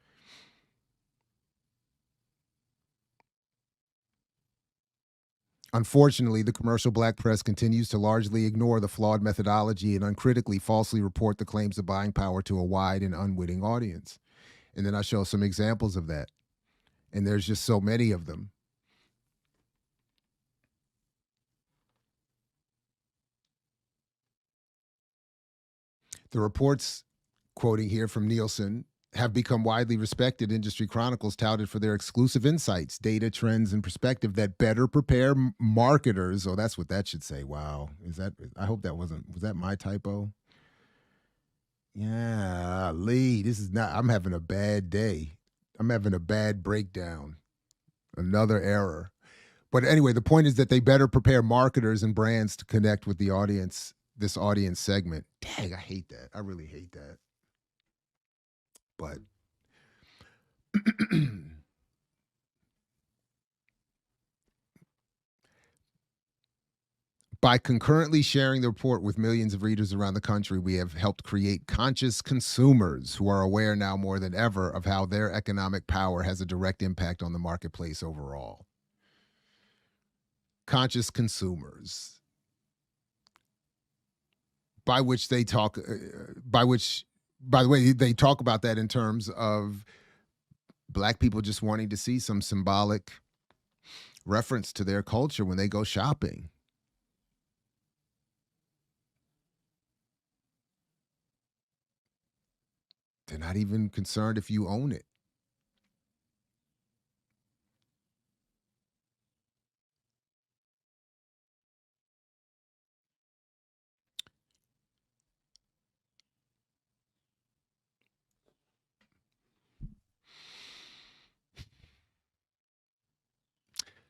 S1: Unfortunately, the commercial Black press continues to largely ignore the flawed methodology and uncritically falsely report the claims of buying power to a wide and unwitting audience. And then I show some examples of that. And there's just so many of them. The reports, quoting here from Nielsen, have become widely respected industry chronicles touted for their exclusive insights, data, trends, and perspective that better prepare marketers. Oh, that's what that should say. Wow. I hope that was that my typo? Yeah, Lee, I'm having a bad day. I'm having a bad breakdown. Another error. But anyway, the point is that they better prepare marketers and brands to connect with the audience, this audience segment. Dang, I hate that. I really hate that. But by concurrently sharing the report with millions of readers around the country, we have helped create conscious consumers who are aware now more than ever of how their economic power has a direct impact on the marketplace overall. Conscious consumers, by which they talk, by the way, they talk about that in terms of Black people just wanting to see some symbolic reference to their culture when they go shopping. They're not even concerned if you own it.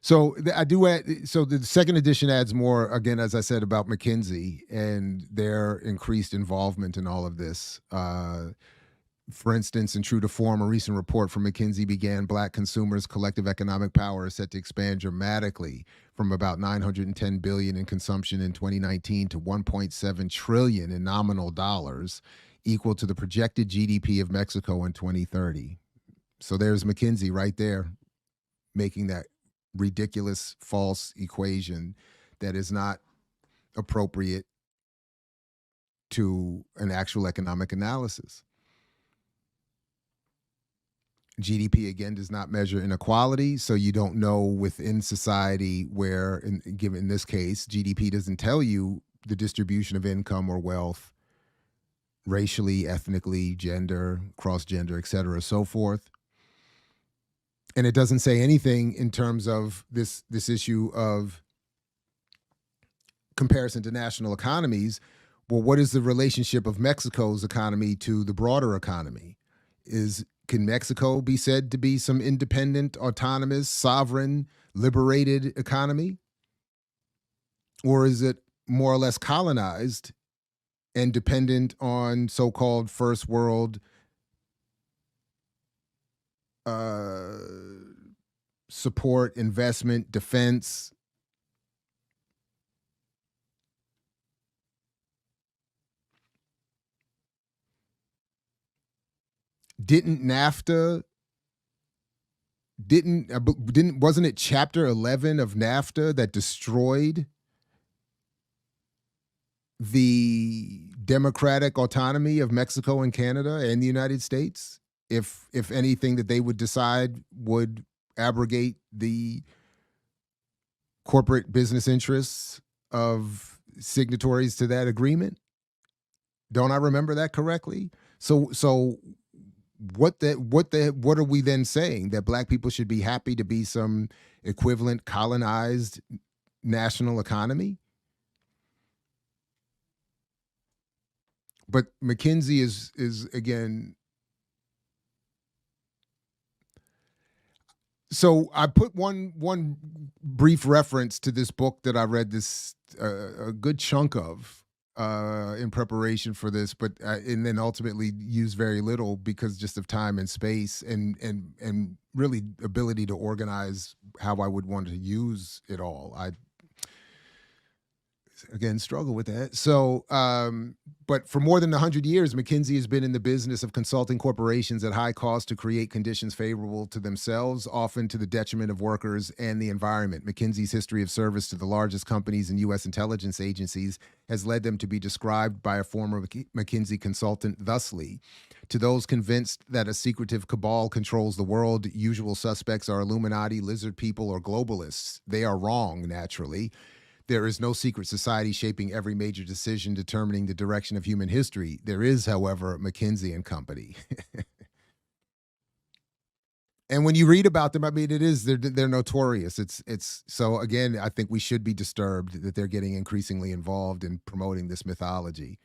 S1: So I do add, so the second edition adds more, again, as I said, about McKinsey and their increased involvement in all of this. For instance, in true to form, a recent report from McKinsey began Black consumers' collective economic power is set to expand dramatically from about $910 billion in consumption in 2019 to $1.7 trillion in nominal dollars, equal to the projected GDP of Mexico in 2030. So there's McKinsey right there making that ridiculous, false equation that is not appropriate to an actual economic analysis. GDP, again, does not measure inequality, so you don't know within society where, given in this case, GDP doesn't tell you the distribution of income or wealth, racially, ethnically, gender, cross-gender, et cetera, so forth. And it doesn't say anything in terms of this issue of comparison to national economies. Well, what is the relationship of Mexico's economy to the broader economy? Can Mexico be said to be some independent, autonomous, sovereign, liberated economy? Or is it more or less colonized and dependent on so-called first world support, investment, defense? Didn't NAFTA wasn't it chapter 11 of NAFTA that destroyed the democratic autonomy of Mexico and Canada and the United States? If anything that they would decide would abrogate the corporate business interests of signatories to that agreement? Don't I remember that correctly? So what are we then saying? That Black people should be happy to be some equivalent colonized national economy? But McKinsey is again. So I put one brief reference to this book that I read a good chunk of in preparation for this, but and then ultimately used very little because just of time and space and really ability to organize how I would want to use it all. I again struggle with that. So, but for more than 100 years, McKinsey has been in the business of consulting corporations at high cost to create conditions favorable to themselves, often to the detriment of workers and the environment. McKinsey's history of service to the largest companies and U.S. intelligence agencies has led them to be described by a former McKinsey consultant thusly: to those convinced that a secretive cabal controls the world, usual suspects are Illuminati, lizard people, or globalists. They are wrong, naturally. There is no secret society shaping every major decision determining the direction of human history. There is, however, McKinsey and Company. And when you read about them, I mean, they're notorious. It's so again, I think we should be disturbed that they're getting increasingly involved in promoting this mythology.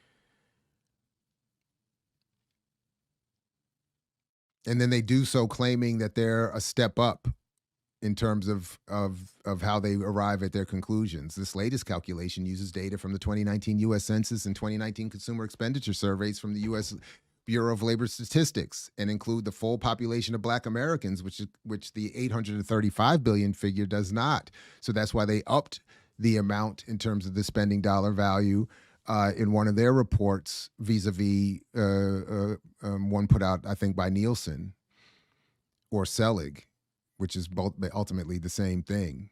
S1: And then they do so claiming that they're a step up in terms of how they arrive at their conclusions. This latest calculation uses data from the 2019 U.S. Census and 2019 Consumer Expenditure Surveys from the U.S. Bureau of Labor Statistics and include the full population of Black Americans, which the 835 billion figure does not. So that's why they upped the amount in terms of the spending dollar value in one of their reports vis-a-vis one put out, I think, by Nielsen or Selig, which is both ultimately the same thing.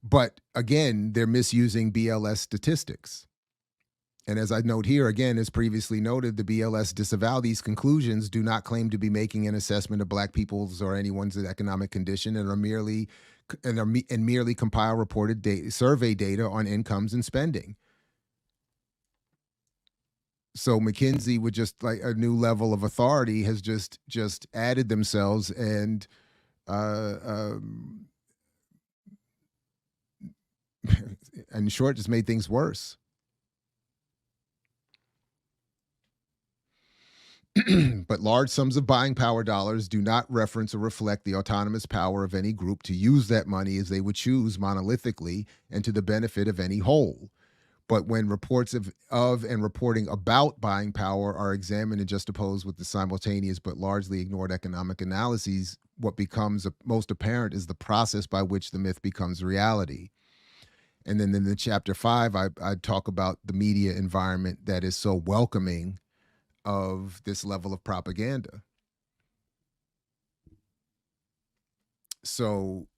S1: But again, they're misusing BLS statistics. And as I note here, again, as previously noted, the BLS disavow these conclusions, do not claim to be making an assessment of Black people's or anyone's economic condition, and merely compile reported survey data on incomes and spending. So McKinsey, with just like a new level of authority, has just added themselves and in short, just made things worse. But large sums of buying power dollars do not reference or reflect the autonomous power of any group to use that money as they would choose monolithically and to the benefit of any whole. But when reports of and reporting about buying power are examined and juxtaposed with the simultaneous but largely ignored economic analyses, what becomes most apparent is the process by which the myth becomes reality. And then in the chapter 5, I talk about the media environment that is so welcoming of this level of propaganda. So,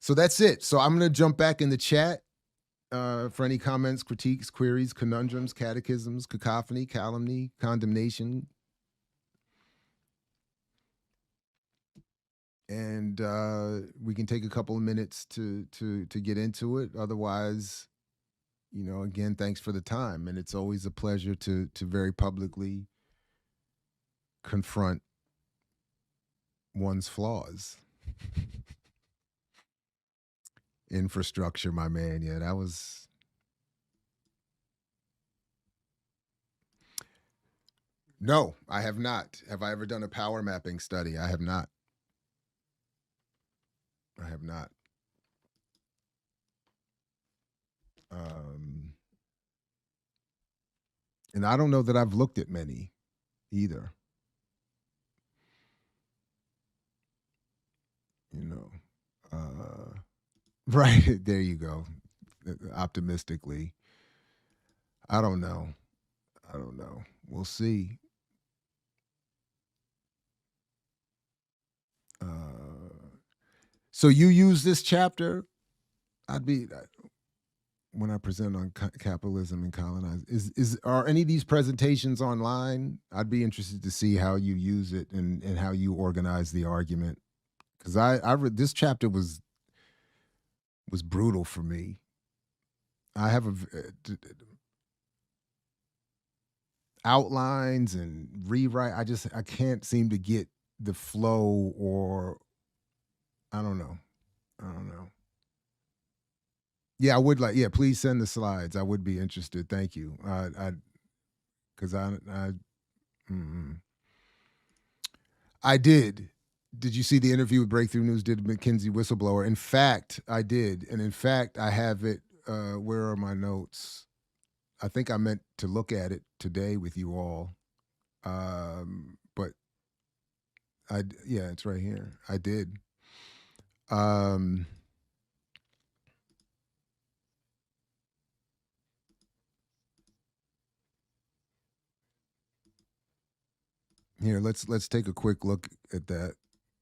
S1: so that's it. So I'm going to jump back in the chat for any comments, critiques, queries, conundrums, catechisms, cacophony, calumny, condemnation. And we can take a couple of minutes to get into it. Otherwise, you know, again, thanks for the time. And it's always a pleasure to very publicly confront one's flaws. Infrastructure, my man. Yeah, that was... No, I have not. Have I ever done a power mapping study? I have not. I have not. And I don't know that I've looked at many either. You know, right, there you go. Optimistically. I don't know. We'll see. So you use this chapter? When I present on capitalism and colonize, are any of these presentations online? I'd be interested to see how you use it and how you organize the argument. Because I read this chapter was brutal for me. I have outlines and rewrite. I can't seem to get the flow, or I don't know. Yeah, I would like. Yeah, please send the slides. I would be interested. Thank you. I did. Did you see the interview with Breakthrough News? Did McKinsey whistleblower? In fact, I did, and in fact, I have it. Where are my notes? I think I meant to look at it today with you all, but yeah, it's right here. I did. Here, let's take a quick look at that.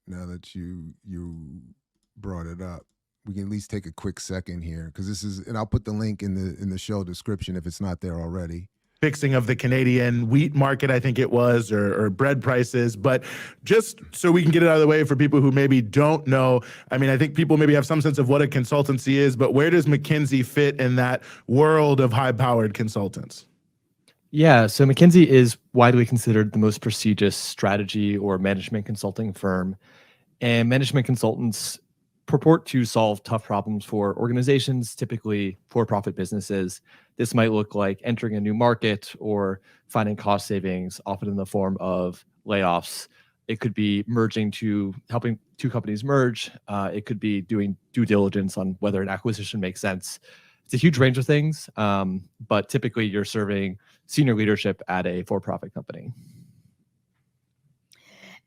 S1: Now that you brought it up, we can at least take a quick second here, because this is, and I'll put the link in the show description if it's not there already.
S8: Fixing of the Canadian wheat market, I think it was, or bread prices. But just so we can get it out of the way for people who maybe don't know, I mean, I think people maybe have some sense of what a consultancy is, but where does McKinsey fit in that world of high-powered consultants?
S9: Yeah, so McKinsey is widely considered the most prestigious strategy or management consulting firm. And management consultants purport to solve tough problems for organizations, typically for-profit businesses. This might look like entering a new market or finding cost savings, often in the form of layoffs. It could be helping two companies merge. It could be doing due diligence on whether an acquisition makes sense. It's a huge range of things, but typically you're serving senior leadership at a for-profit company.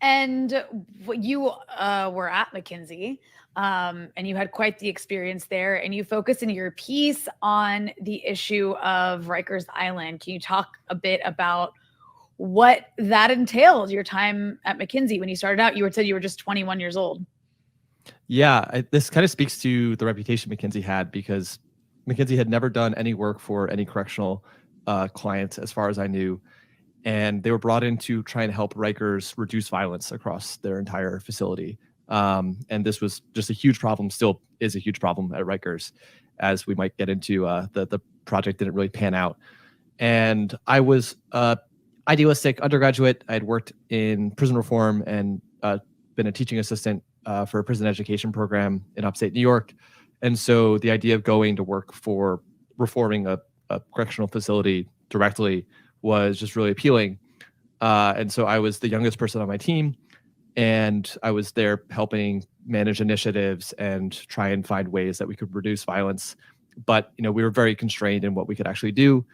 S10: And you were at McKinsey, and you had quite the experience there, and you focused in your piece on the issue of Rikers Island. Can you talk a bit about what that entailed, your time at McKinsey? When you started out, you said you were just 21 years old.
S9: Yeah, this kind of speaks to the reputation McKinsey had, because McKinsey had never done any work for any correctional clients, as far as I knew. And they were brought in to try and help Rikers reduce violence across their entire facility. And this was just a huge problem, still is a huge problem at Rikers, as we might get into. The project didn't really pan out. And I was idealistic undergraduate. I had worked in prison reform and been a teaching assistant for a prison education program in upstate New York. And so the idea of going to work for reforming a correctional facility directly was just really appealing. And so I was the youngest person on my team, and I was there helping manage initiatives and try and find ways that we could reduce violence. But we were very constrained in what we could actually do.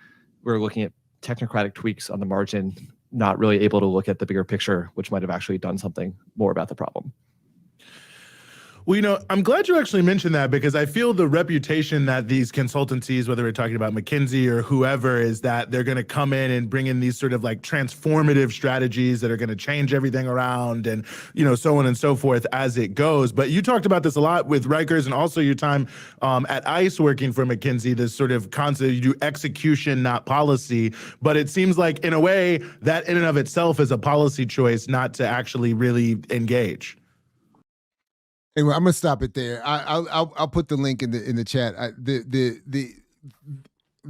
S9: We were looking at technocratic tweaks on the margin, not really able to look at the bigger picture, which might have actually done something more about the problem.
S8: Well, I'm glad you actually mentioned that, because I feel the reputation that these consultancies, whether we're talking about McKinsey or whoever, is that they're going to come in and bring in these sort of like transformative strategies that are going to change everything around and, so on and so forth as it goes. But you talked about this a lot with Rikers, and also your time at ICE working for McKinsey, this sort of concept, you do execution, not policy. But it seems like in a way that in and of itself is a policy choice not to actually really engage.
S1: Anyway, I'm gonna stop it there. I'll put the link in the chat. The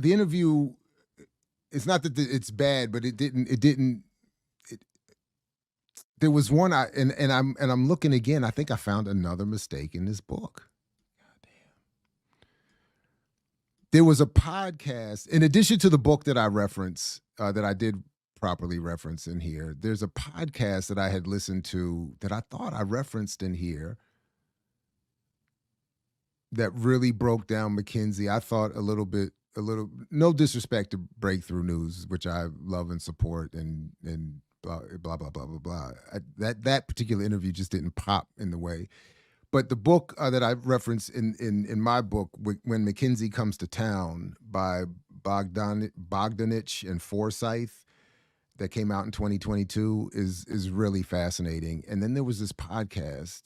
S1: interview. It's not that it's bad, but it didn't. There was one and I'm looking again. I think I found another mistake in this book. God damn. There was a podcast in addition to the book that I reference, that I did properly reference in here. There's a podcast that I had listened to that I thought I referenced in here, that really broke down McKinsey. I thought a little, no disrespect to Breakthrough News, which I love and support, and blah, blah, blah, blah, blah, blah. That particular interview just didn't pop in the way. But the book that I referenced in my book, When McKinsey Comes to Town, by Bogdanich and Forsyth, that came out in 2022, is really fascinating. And then there was this podcast,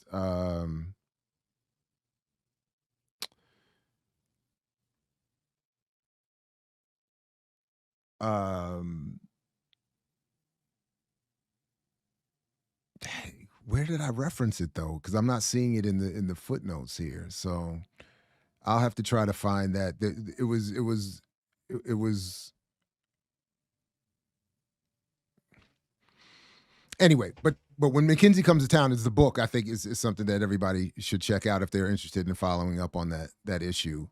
S1: where did I reference it though? Because I'm not seeing it in the footnotes here. So I'll have to try to find that. It was. Anyway, but When McKinsey Comes to Town is the book, I think is something that everybody should check out if they're interested in following up on that issue.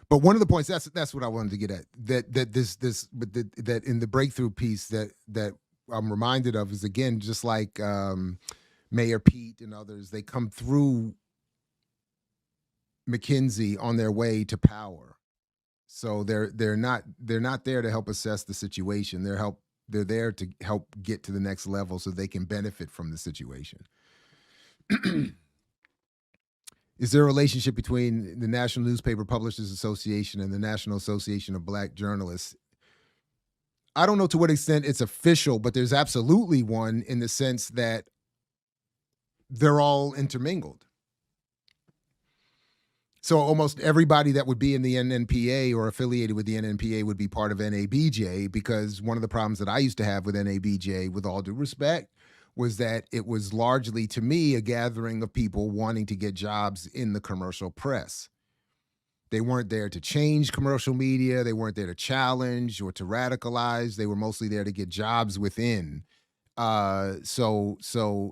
S1: But one of the points, that's what I wanted to get at, that in the breakthrough piece that I'm reminded of is, again, just like Mayor Pete and others, they come through McKinsey on their way to power. So they're not there to help assess the situation. They're there to help get to the next level so they can benefit from the situation. Is there a relationship between the National Newspaper Publishers Association and the National Association of Black Journalists? I don't know to what extent it's official, but there's absolutely one, in the sense that they're all intermingled. So almost everybody that would be in the NNPA or affiliated with the NNPA would be part of NABJ, because one of the problems that I used to have with NABJ, with all due respect, was that it was largely, to me, a gathering of people wanting to get jobs in the commercial press. They weren't there to change commercial media. They weren't there to challenge or to radicalize. They were mostly there to get jobs within. So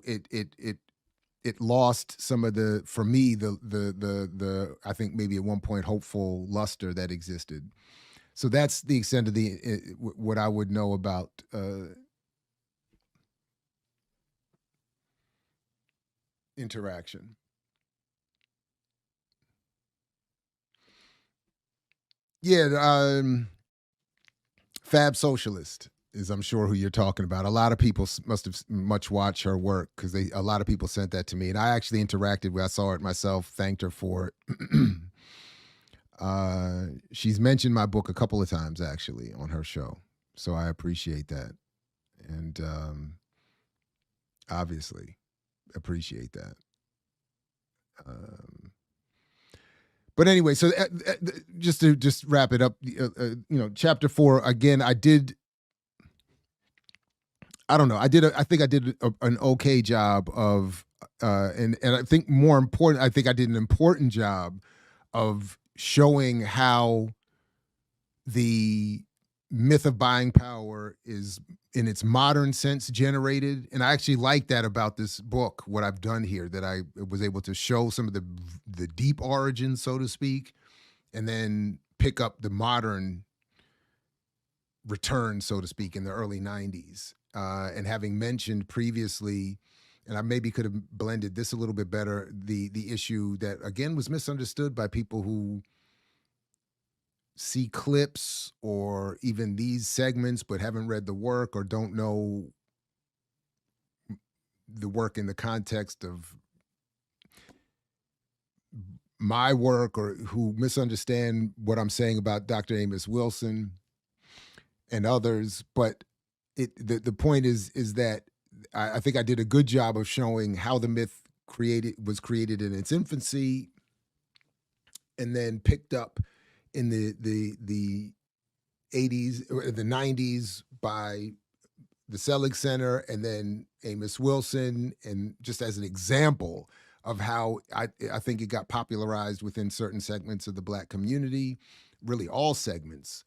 S1: it lost some of the, for me, the I think maybe at one point hopeful luster that existed. So that's the extent of what I would know about interaction. Yeah, Fab Socialist is, I'm sure, who you're talking about. A lot of people must have much watched her work, because a lot of people sent that to me, and I actually interacted with. I saw it myself, thanked her for it. She's mentioned my book a couple of times actually on her show, so I appreciate that, and obviously appreciate that. But anyway, so just to wrap it up, chapter 4, again, I think I did an okay job of, and I think more important, I think I did an important job of showing how the myth of buying power is, in its modern sense, generated. And I actually like that about this book, what I've done here, that I was able to show some of the deep origins, so to speak, and then pick up the modern return, so to speak, in the early 90s. And having mentioned previously, and I maybe could have blended this a little bit better, the issue that, again, was misunderstood by people who see clips or even these segments but haven't read the work or don't know the work in the context of my work, or who misunderstand what I'm saying about Dr. Amos Wilson and others. But the point is that I think I did a good job of showing how the myth was created in its infancy, and then picked up in the 80s or the 90s by the Selig Center, and then Amos Wilson, and just as an example of how I think it got popularized within certain segments of the Black community, really all segments,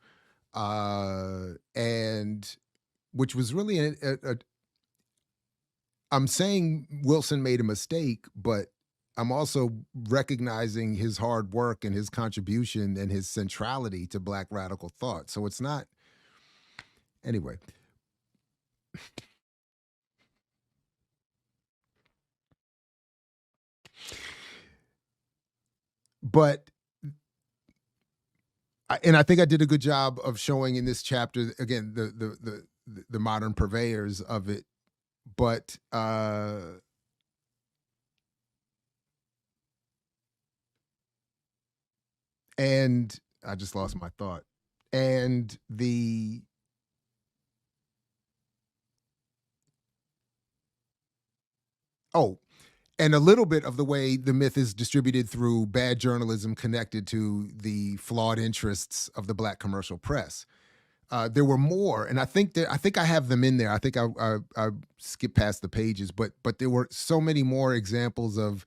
S1: and which was really I'm saying Wilson made a mistake, but I'm also recognizing his hard work and his contribution and his centrality to Black radical thought. So it's not, anyway. But, and I think I did a good job of showing in this chapter, again, the modern purveyors of it. But and I just lost my thought. And and a little bit of the way the myth is distributed through bad journalism connected to the flawed interests of the Black commercial press. There were more, and I think I have them in there. I think I skipped past the pages, but there were so many more examples of.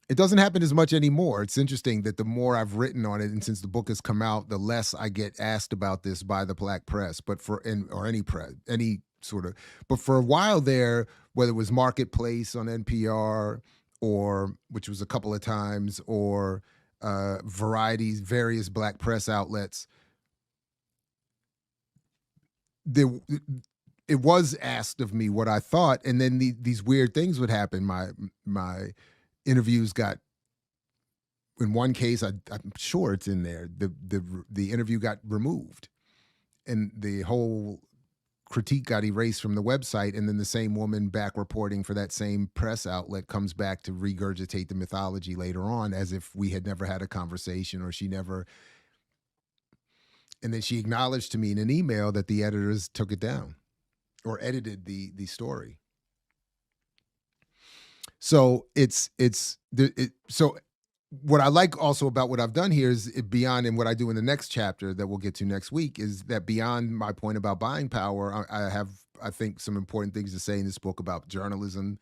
S1: It doesn't happen as much anymore. It's interesting that the more I've written on it, and since the book has come out, the less I get asked about this by the Black press, but or any press, any sort of. But for a while there, whether it was Marketplace on NPR, or which was a couple of times, or Variety's various Black press outlets, it was asked of me what I thought, and then these weird things would happen. My interviews got, in one case, I'm sure it's in there, the interview got removed, and the whole critique got erased from the website, and then the same woman back reporting for that same press outlet comes back to regurgitate the mythology later on as if we had never had a conversation, or she never. And then she acknowledged to me in an email that the editors took it down or edited the story. So so what I like also about what I've done here is beyond, and what I do in the next chapter that we'll get to next week, is that beyond my point about buying power, I have, I think, some important things to say in this book about journalism,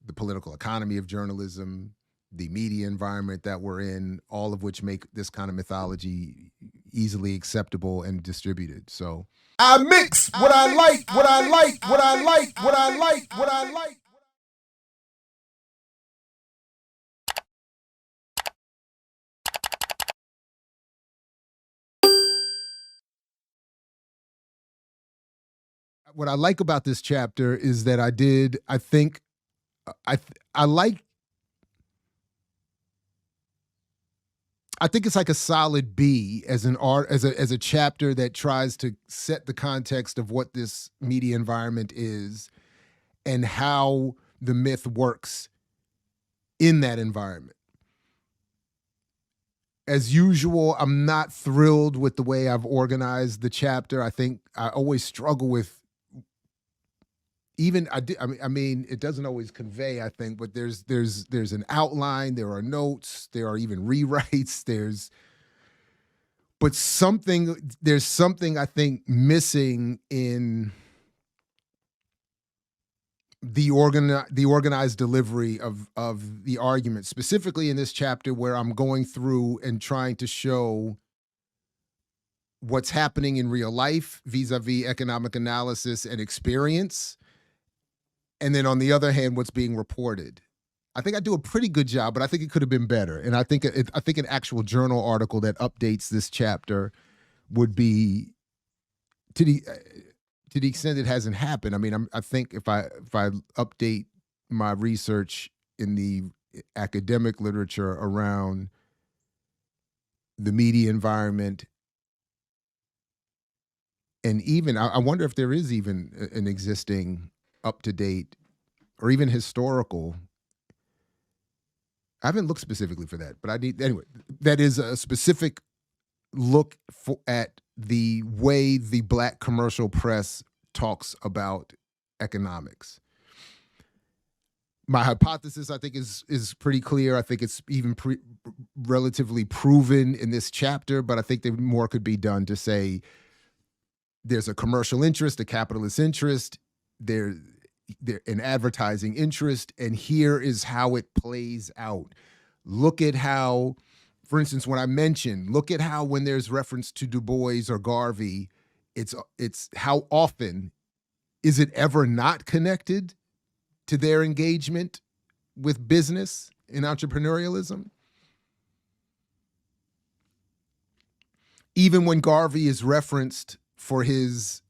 S1: the political economy of journalism, the media environment that we're in, all of which make this kind of mythology easily acceptable and distributed. So
S2: I mix what I like, what I like, what I like, what I like, what I like.
S1: What I like about this chapter is that I think it's like a solid B as a chapter that tries to set the context of what this media environment is and how the myth works in that environment. As usual, I'm not thrilled with the way I've organized the chapter. I think I always struggle with, I mean, it doesn't always convey, I think, but there's an outline, there are notes, there are even rewrites, there's something I think missing in the organized delivery of the argument, specifically in this chapter where I'm going through and trying to show what's happening in real life vis-a-vis economic analysis and experience. And then on the other hand, what's being reported. I think I do a pretty good job, but I think it could have been better. And I think an actual journal article that updates this chapter would be, to the extent it hasn't happened. I mean, I think if I update my research in the academic literature around the media environment, and even I wonder if there is even an existing up-to-date or even historical. I haven't looked specifically for that, but I need, anyway, that is a specific look at the way the Black commercial press talks about economics. My hypothesis, I think, is pretty clear. I think it's even relatively proven in this chapter, but I think that more could be done to say there's a commercial interest, a capitalist interest, there's an advertising interest, and here is how it plays out. Look at how, for instance, when I mentioned, look at how when there's reference to Du Bois or Garvey, it's how often is it ever not connected to their engagement with business and entrepreneurialism? Even when Garvey is referenced for his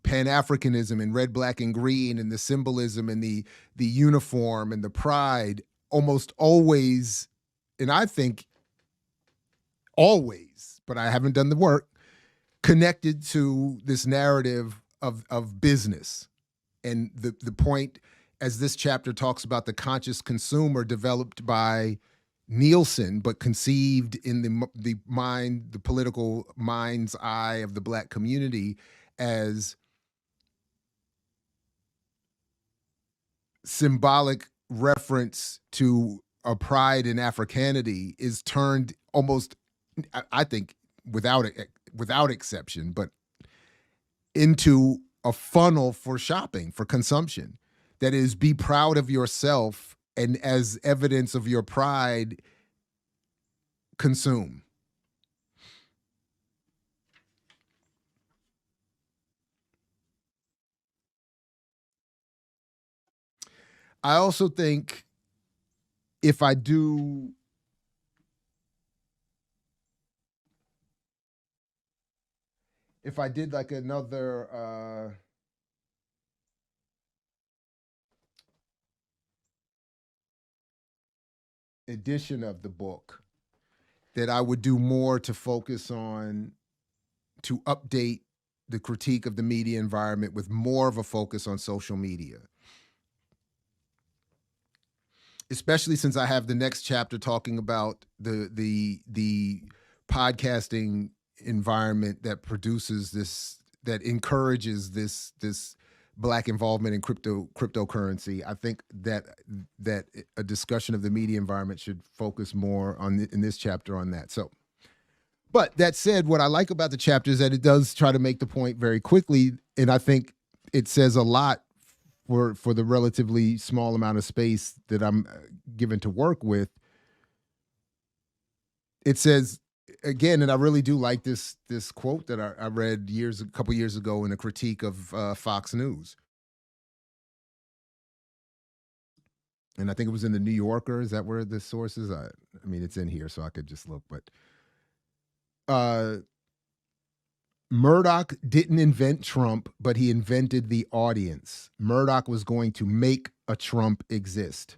S1: pan-africanism and red, black, and green and the symbolism and the uniform and the pride, almost always, and I think always, but I haven't done the work, connected to this narrative of business. And the point, as this chapter talks about the conscious consumer developed by Nielsen, but conceived in the mind, the political mind's eye of the Black community as symbolic reference to a pride in Africanity, is turned almost, I think, without exception, but into a funnel for shopping, for consumption. That is, be proud of yourself, and as evidence of your pride, consume. I also think if I did like another edition of the book, that I would do more to focus on, to update the critique of the media environment with more of a focus on social media. Especially since I have the next chapter talking about the podcasting environment that produces this, that encourages this Black involvement in cryptocurrency. I think that a discussion of the media environment should focus more on in this chapter on that. So, but that said, what I like about the chapter is that it does try to make the point very quickly, and I think it says a lot for the relatively small amount of space that I'm given to work with. It says, again, and I really do like this quote that I read a couple years ago in a critique of Fox News. And I think it was in the New Yorker. Is that where the source is? I mean, it's in here, so I could just look. But Murdoch didn't invent Trump, but he invented the audience. Murdoch was going to make a Trump exist.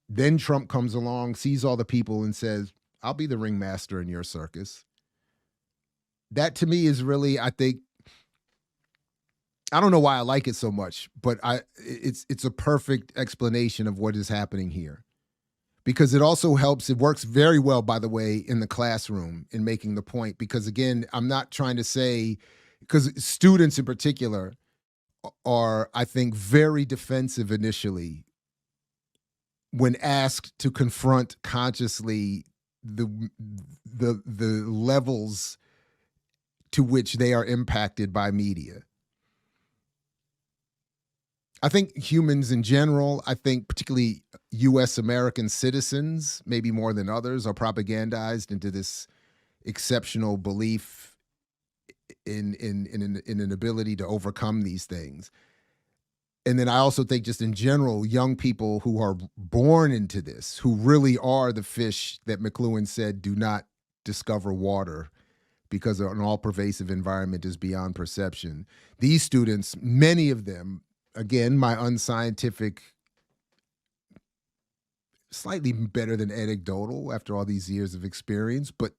S1: Then Trump comes along, sees all the people, and says, I'll be the ringmaster in your circus. That to me is really, I think, I don't know why I like it so much, but it's a perfect explanation of what is happening here. Because it also helps, it works very well, by the way, in the classroom in making the point. Because again, I'm not trying to say, because students in particular are, I think, very defensive initially when asked to confront consciously the levels to which they are impacted by media. I think humans in general, I think particularly U.S. American citizens, maybe more than others, are propagandized into this exceptional belief in an ability to overcome these things. And then I also think just in general, young people who are born into this, who really are the fish that McLuhan said do not discover water because an all-pervasive environment is beyond perception. These students, many of them, again, my unscientific, slightly better than anecdotal after all these years of experience, but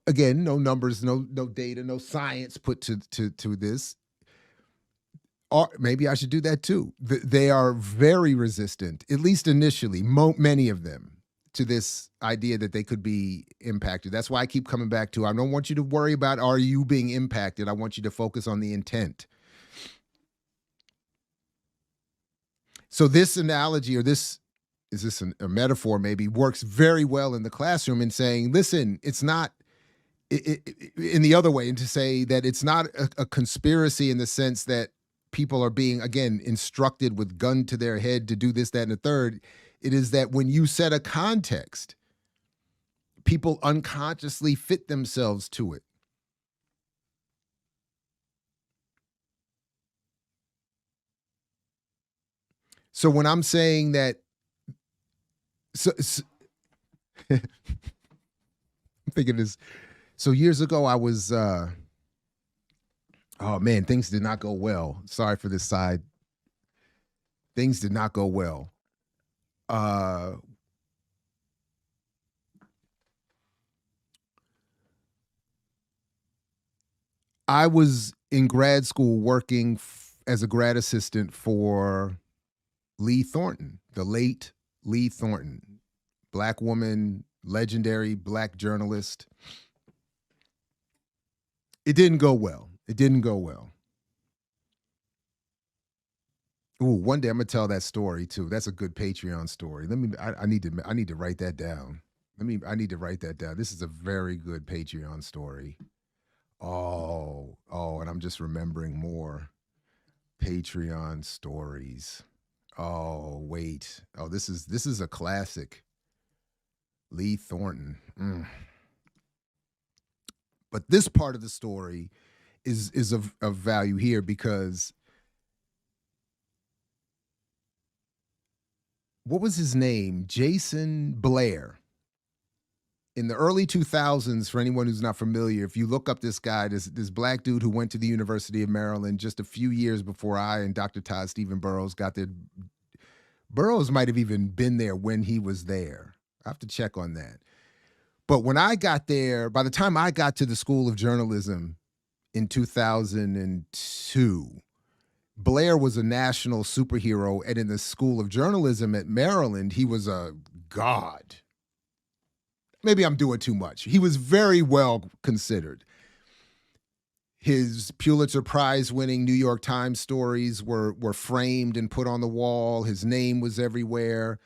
S1: again, no numbers, no data, no science put to this. Or maybe I should do that too. They are very resistant, at least initially, many of them, to this idea that they could be impacted. That's why I keep coming back to, I don't want you to worry about, are you being impacted? I want you to focus on the intent. So this analogy, or this, is this a metaphor maybe, works very well in the classroom in saying, listen, it's not, in the other way, and to say that it's not a conspiracy in the sense that people are being, again, instructed with gun to their head to do this, that, and the third. It is that when you set a context, people unconsciously fit themselves to it. So when I'm saying that, I'm thinking this, so years ago I was, oh man, things did not go well. Sorry for this side. Things did not go well. I was in grad school working as a grad assistant for Lee Thornton, the late Lee Thornton, Black woman, legendary Black journalist. It didn't go well. It didn't go well. Ooh, one day I'm gonna tell that story too. That's a good Patreon story. I need to write that down. I need to write that down. This is a very good Patreon story. Oh, and I'm just remembering more Patreon stories. Oh, wait. Oh, this is a classic. Lee Thornton. But this part of the story is of value here because what was his name? Jason Blair. In the early 2000s, for anyone who's not familiar, if you look up this guy, this Black dude who went to the University of Maryland just a few years before I and Dr. Todd Stephen Burroughs got there. Burroughs might have even been there when he was there. I have to check on that. But when I got there, by the time I got to the School of Journalism in 2002, Blair was a national superhero, and in the School of Journalism at Maryland, he was a god. Maybe I'm doing too much. He was very well considered. His Pulitzer Prize-winning New York Times stories were framed and put on the wall. His name was everywhere.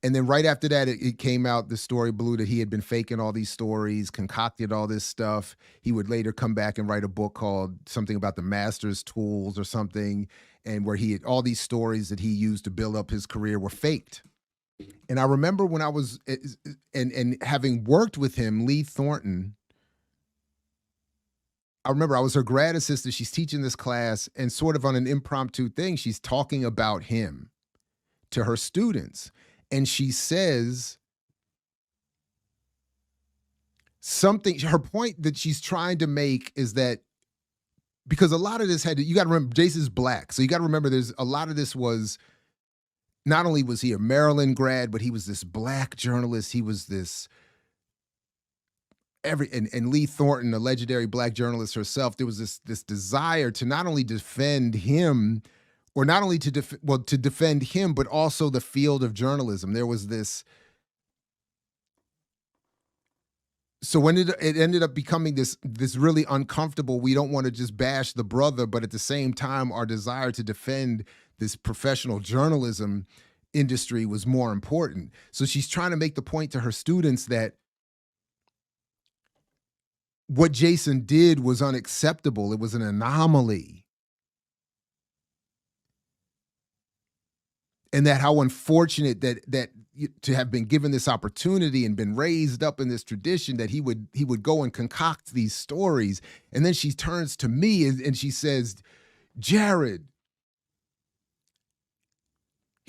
S1: And then right after that, it came out, the story blew that he had been faking all these stories, concocted all this stuff. He would later come back and write a book called something about the master's tools or something, and where he had all these stories that he used to build up his career were faked. And I remember when I was, and having worked with him, Lee Thornton, I remember I was her grad assistant. She's teaching this class, and sort of on an impromptu thing, she's talking about him to her students. And she says something, her point that she's trying to make is that, because a lot of this you got to remember, Jason's Black. So you got to remember there's a lot of this was, not only was he a Maryland grad, but he was this Black journalist. He was this, and Lee Thornton, a legendary Black journalist herself, there was this desire to not only defend him, or not only to defend him, but also the field of journalism. There was this. So when it ended up becoming this really uncomfortable, we don't want to just bash the brother, but at the same time, our desire to defend this professional journalism industry was more important. So she's trying to make the point to her students that what Jason did was unacceptable. It was an anomaly. And that how unfortunate that to have been given this opportunity and been raised up in this tradition that he would go and concoct these stories. And then she turns to me and she says, Jared,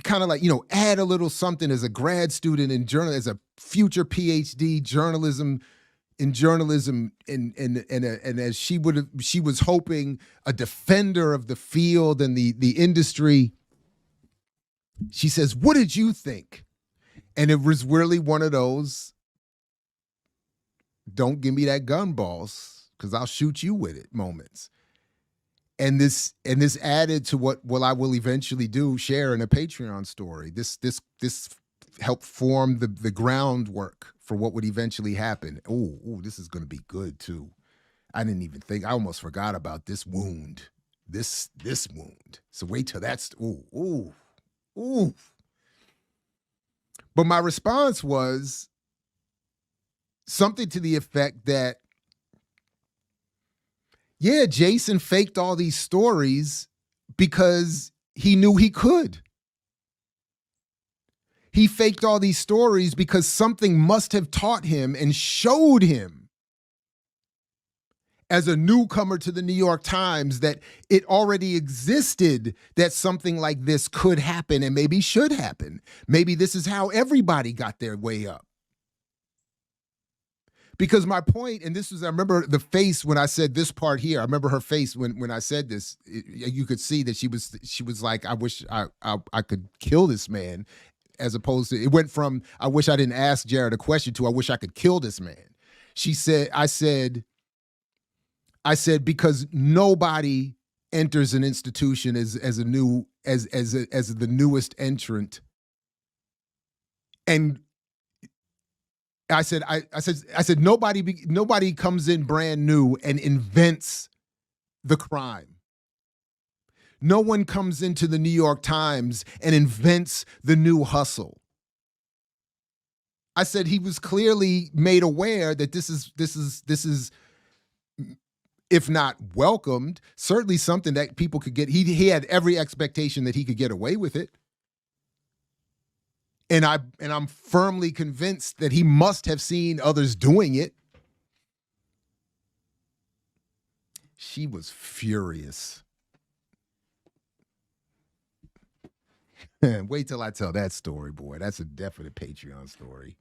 S1: kind of like, add a little something as a grad student in journal, as a future PhD in journalism, and as she was hoping, a defender of the field and the industry. She says, "What did you think?" And it was really one of those, "Don't give me that gun, boss, because I'll shoot you with it" moments. And this added to what I will eventually share in a Patreon story. This helped form the groundwork for what would eventually happen. Oh, this is going to be good too. I didn't even think. I almost forgot about this wound. This wound. So wait till that's ooh. But my response was something to the effect that, yeah, Jason faked all these stories because he knew he could. He faked all these stories because something must have taught him and showed him as a newcomer to the New York Times that it already existed, that something like this could happen and maybe should happen. Maybe this is how everybody got their way up. Because my point, and this was, I remember the face when I said this part here. I remember her face when I said this. You could see that she was like, I wish I could kill this man, as opposed to, it went from, I wish I didn't ask Jared a question, to I wish I could kill this man. She said, I said, because nobody enters an institution as the newest entrant. And I said nobody comes in brand new and invents the crime. No one comes into the New York Times and invents the new hustle. I said he was clearly made aware that this is, if not welcomed, certainly something that people could get. He had every expectation that he could get away with it. And I'm firmly convinced that he must have seen others doing it. She was furious. Wait till I tell that story, boy. That's a definite Patreon story.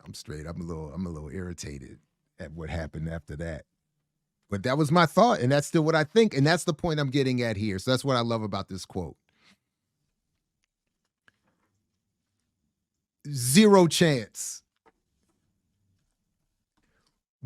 S1: I'm a little irritated at what happened after that. But that was my thought, and that's still what I think, and that's the point I'm getting at here. So that's what I love about this quote. Zero chance.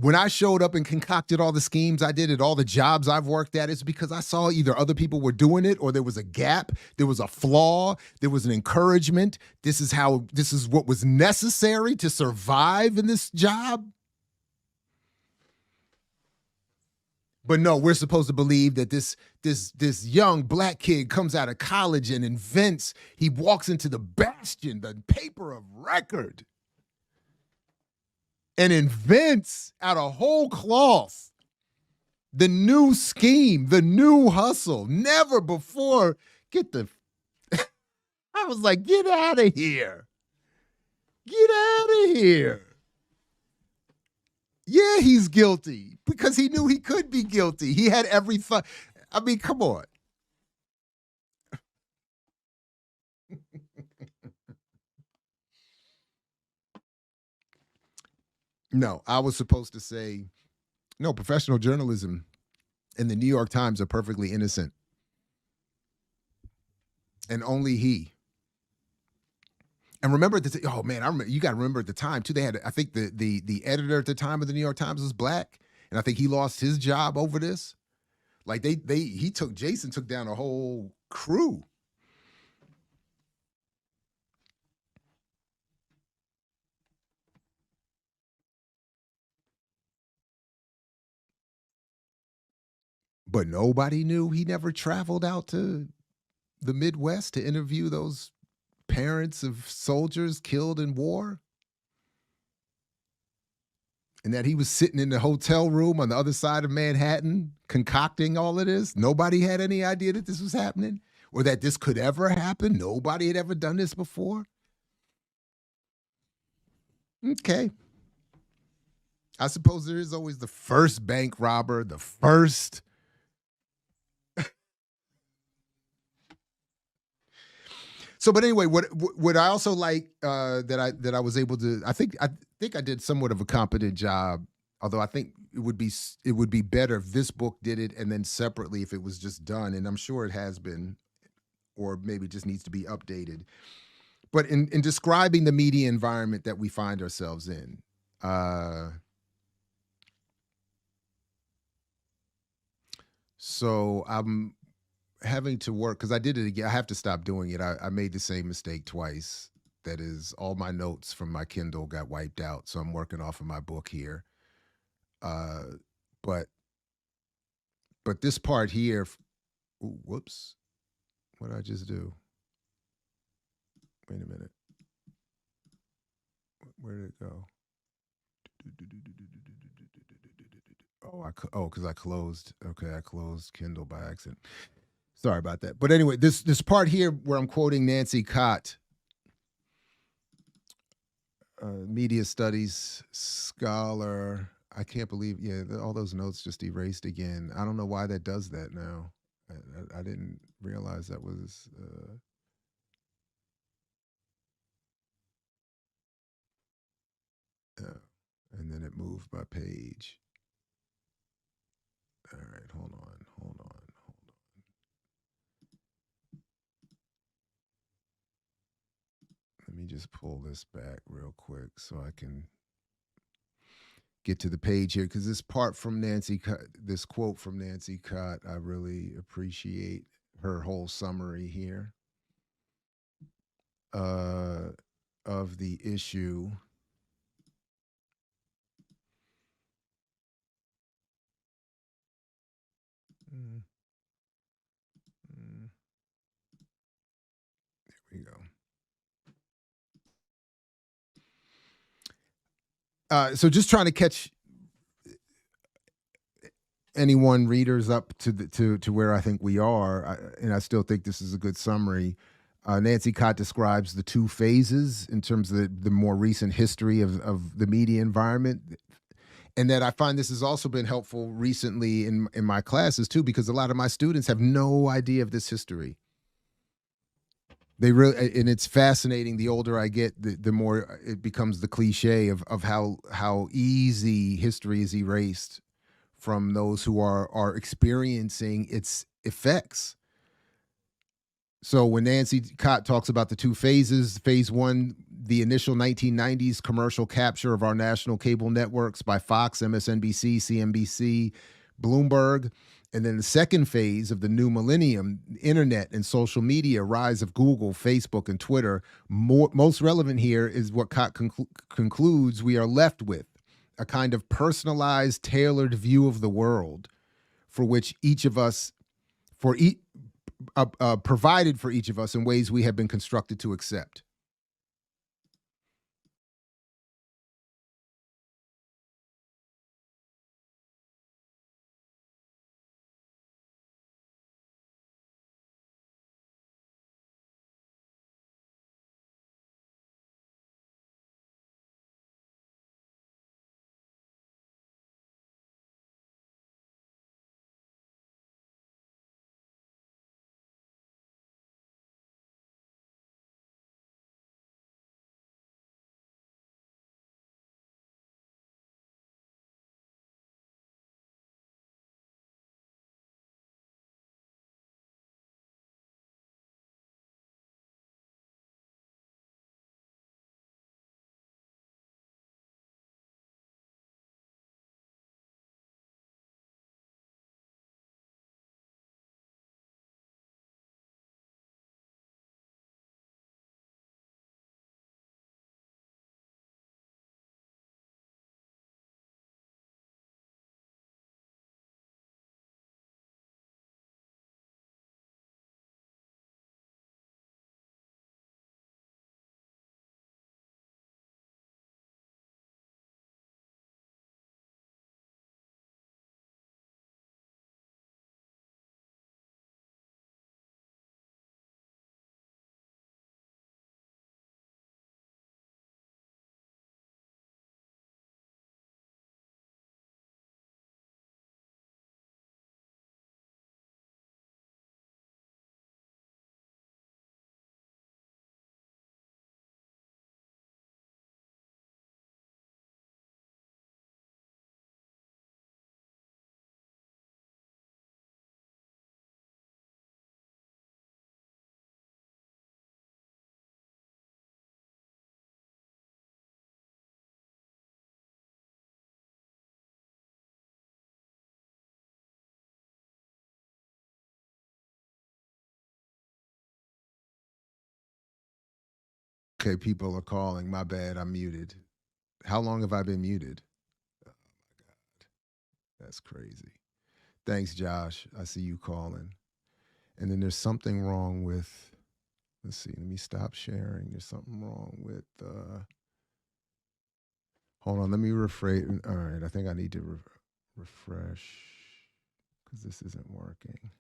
S1: When I showed up and concocted all the schemes I did at all the jobs I've worked at, it's because I saw either other people were doing it, or there was a gap, there was a flaw, there was an encouragement. This is what was necessary to survive in this job. But no, we're supposed to believe that this young black kid comes out of college and invents, he walks into the bastion, the paper of record, and invents out of whole cloth the new scheme, the new hustle. Never before. I was like, get out of here. Get out of here. Yeah, he's guilty because he knew he could be guilty. He had every thought. I mean, come on. No, I was supposed to say, no, professional journalism and the New York Times are perfectly innocent. And only he. And remember, oh man, you got to remember at the time too, they had, I think the editor at the time of the New York Times was black. And I think he lost his job over this. Like Jason took down a whole crew. But nobody knew he never traveled out to the Midwest to interview those parents of soldiers killed in war. And that he was sitting in the hotel room on the other side of Manhattan concocting all of this. Nobody had any idea that this was happening or that this could ever happen. Nobody had ever done this before. Okay. I suppose there is always the first bank robber, the first. So, but anyway, what I also like that I was able to, I think I did somewhat of a competent job. Although I think it would be better if this book did it, and then separately if it was just done. And I'm sure it has been, or maybe just needs to be updated. But in describing the media environment that we find ourselves in, so I'm having to work because I did it again. I have to stop doing it. I made the same mistake twice. That is, all my notes from my Kindle got wiped out. So I'm working off of my book here. But this part here, ooh, whoops, what did I just do? Wait a minute. Where did it go? Oh, because I closed. Okay, I closed Kindle by accident. Sorry about that. But anyway, this part here where I'm quoting Nancy Cott, media studies scholar. I can't believe, all those notes just erased again. I don't know why that does that now. I didn't realize that was. And then it moved my page. All right, hold on. Let me just pull this back real quick so I can get to the page here, because this part from this quote from Nancy Cott, I really appreciate her whole summary here of the issue. There we go. So just trying to catch anyone readers up to where I think we are, and I still think this is a good summary. Nancy Cott describes the two phases in terms of the more recent history of the media environment. And that I find this has also been helpful recently in my classes too, because a lot of my students have no idea of this history. They really, and it's fascinating. The older I get, the more it becomes the cliche of how easy history is erased from those who are experiencing its effects. So when Nancy Cott talks about the two phases, phase one, the initial 1990s commercial capture of our national cable networks by Fox, MSNBC, CNBC, Bloomberg, and then the second phase of the new millennium, internet and social media, rise of Google, Facebook, and Twitter. Most relevant here is what Cott concludes we are left with, a kind of personalized, tailored view of the world for which each of us, provided for each of us in ways we have been constructed to accept. Okay, people are calling. My bad, I'm muted. How long have I been muted? Oh my God. That's crazy. Thanks, Josh. I see you calling. And then there's something wrong with, let's see, let me stop sharing. There's something wrong with, hold on, let me rephrase. All right, I think I need to refresh because this isn't working.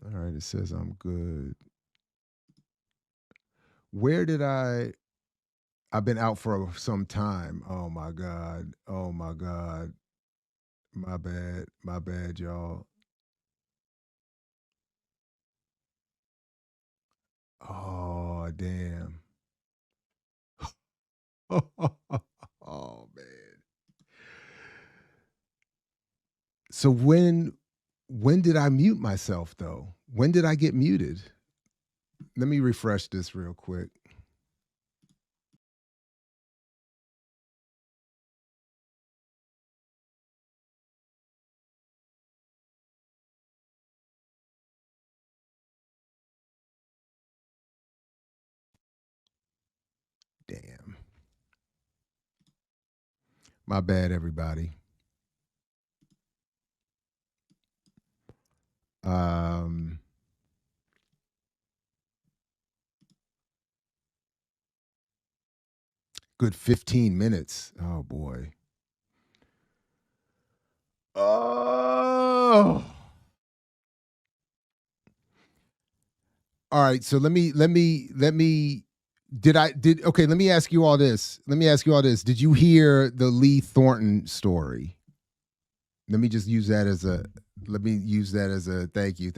S1: All right, it says I'm good. Where did I've been out for some time. Oh my God. Oh my God. My bad. My bad, y'all. Oh, damn. Oh, man. So when did I mute myself though? When did I get muted? Let me refresh this real quick. Damn. My bad, everybody. Good 15 minutes. Oh boy. Oh. All right, so let me okay, let me ask you all this. Did you hear the Lee Thornton story? Let me use that as a thank you.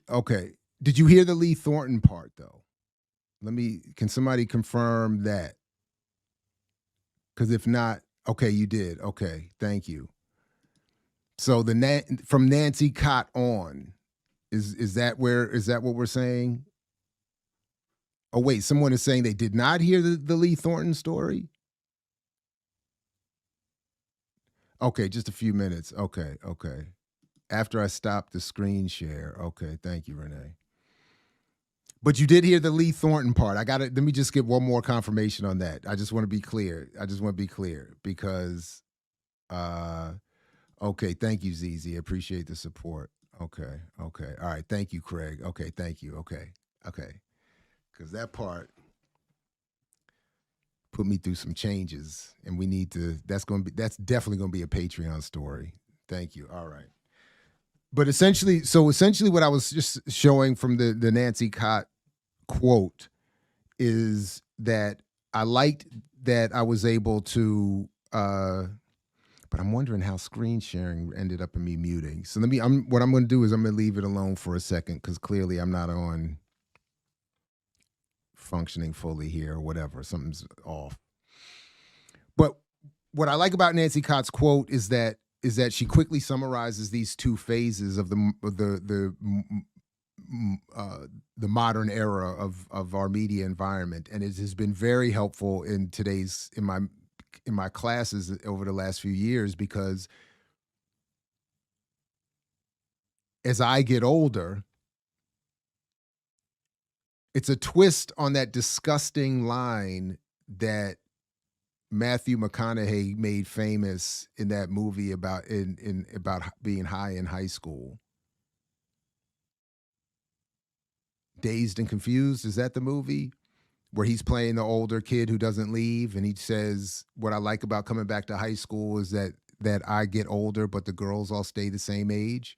S1: Okay. Did you hear the Lee Thornton part though? Can somebody confirm that? Because if not, okay, you did. Okay, thank you. So from Nancy Cott on, is that what we're saying? Oh wait, someone is saying they did not hear the Lee Thornton story? Okay, just a few minutes. Okay. After I stop the screen share. Okay, thank you, Renee. But you did hear the Lee Thornton part. Let me just get one more confirmation on that. I just want to be clear. Because okay, thank you, ZZ. Appreciate the support. Okay. All right, thank you, Craig. Okay, thank you. Okay. Because that part put me through some changes, and we need to. That's definitely going to be a Patreon story. Thank you. All right. But essentially, what I was just showing from the Nancy Cott quote is that I liked that I was able to. But I'm wondering how screen sharing ended up in me muting. So what I'm going to do is I'm going to leave it alone for a second because clearly I'm not on functioning fully here or whatever. Something's off. But what I like about Nancy Cott's quote is that she quickly summarizes these two phases of the modern era of our media environment, and it has been very helpful in my classes over the last few years, because as I get older, it's a twist on that disgusting line that Matthew McConaughey made famous in that movie about being high in high school. Dazed and Confused, is that the movie? Where he's playing the older kid who doesn't leave, and he says, what I like about coming back to high school is that I get older, but the girls all stay the same age.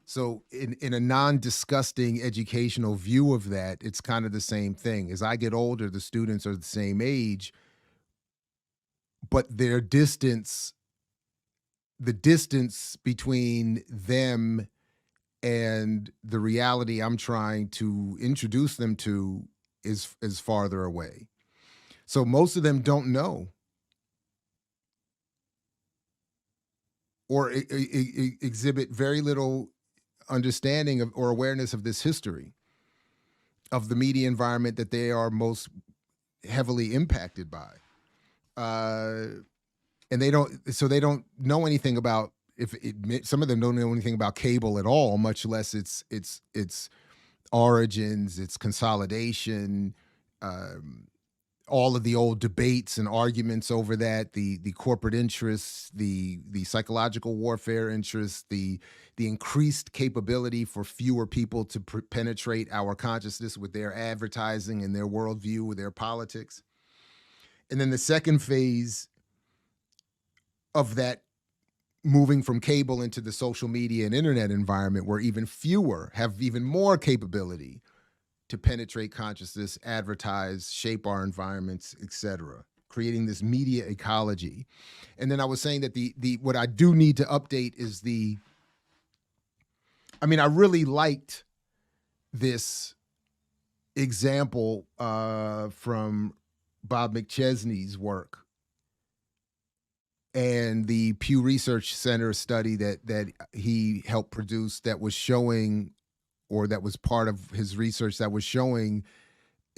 S1: So in a non-disgusting educational view of that, it's kind of the same thing. As I get older, the students are the same age, but the distance between them and the reality I'm trying to introduce them to is farther away. So most of them don't know or exhibit very little understanding of or awareness of this history of the media environment that they are most heavily impacted by. And they don't know anything about some of them don't know anything about cable at all, much less its origins, its consolidation, all of the old debates and arguments over that, the corporate interests, the psychological warfare interests, the increased capability for fewer people to penetrate our consciousness with their advertising and their worldview, with their politics. And then the second phase of that, moving from cable into the social media and internet environment, where even fewer have even more capability to penetrate consciousness, advertise, shape our environments, etc., creating this media ecology. And then I was saying that the what I do need to update is I really liked this example from Bob McChesney's work and the Pew Research Center study that he helped produce, that was showing, or that was part of his research, that was showing,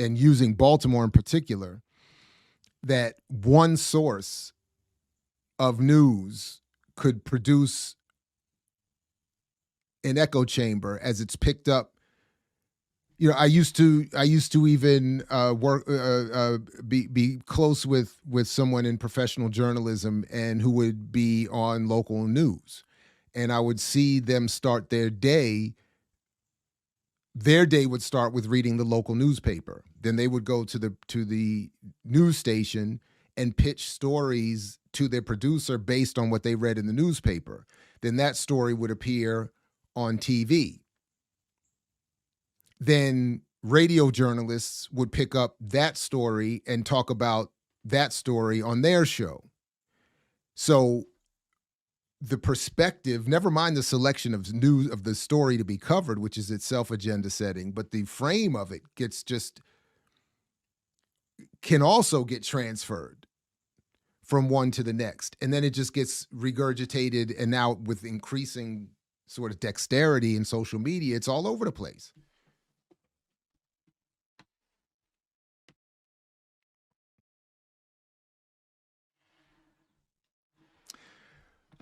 S1: and using Baltimore in particular, that one source of news could produce an echo chamber as it's picked up. I used to even be close with someone in professional journalism, and who would be on local news, and I would see them start their day. Their day would start with reading the local newspaper. Then they would go to the news station and pitch stories to their producer based on what they read in the newspaper. Then that story would appear on TV. Then radio journalists would pick up that story and talk about that story on their show. So the perspective, never mind the selection of news of the story to be covered, which is itself agenda setting, but the frame of it can also get transferred from one to the next. And then it just gets regurgitated. And now with increasing sort of dexterity in social media, it's all over the place.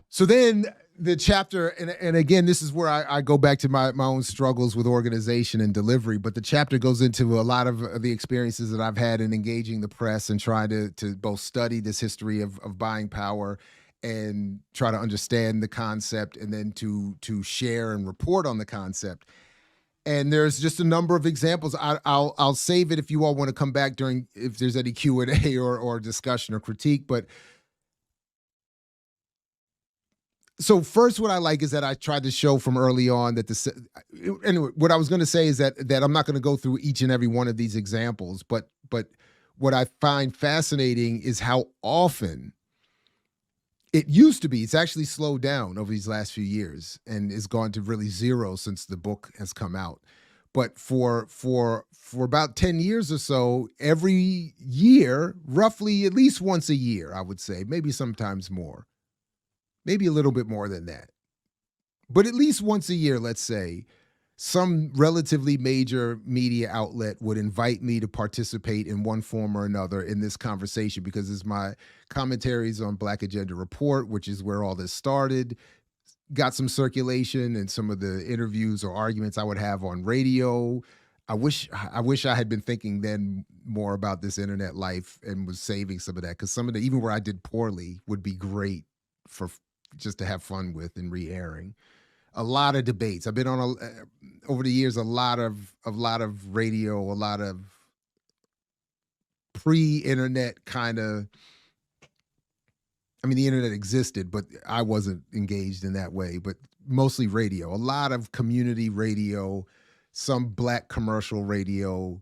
S1: So then the chapter, and again, this is where I go back to my own struggles with organization and delivery, but the chapter goes into a lot of the experiences that I've had in engaging the press and trying to both study this history of buying power and try to understand the concept, and then to share and report on the concept. And there's just a number of examples. I'll save it if you all want to come back if there's any Q&A or discussion or critique, but so first, what I like is that I tried to show from early on that anyway, what I was going to say is that I'm not going to go through each and every one of these examples, but what I find fascinating is how often it used to be. It's actually slowed down over these last few years and is gone to really zero since the book has come out. But for about 10 years or so, every year, roughly at least once a year, I would say, maybe sometimes more. Maybe a little bit more than that. But at least once a year, let's say, some relatively major media outlet would invite me to participate in one form or another in this conversation, because it's my commentaries on Black Agenda Report, which is where all this started, got some circulation, and some of the interviews or arguments I would have on radio. I wish I had been thinking then more about this internet life and was saving some of that, because some of the, even where I did poorly, would be great for just to have fun with and re-airing. A lot of debates. I've been on over the years a lot of radio, a lot of pre-internet kind of. I mean, the internet existed, but I wasn't engaged in that way. But mostly radio. A lot of community radio, some Black commercial radio,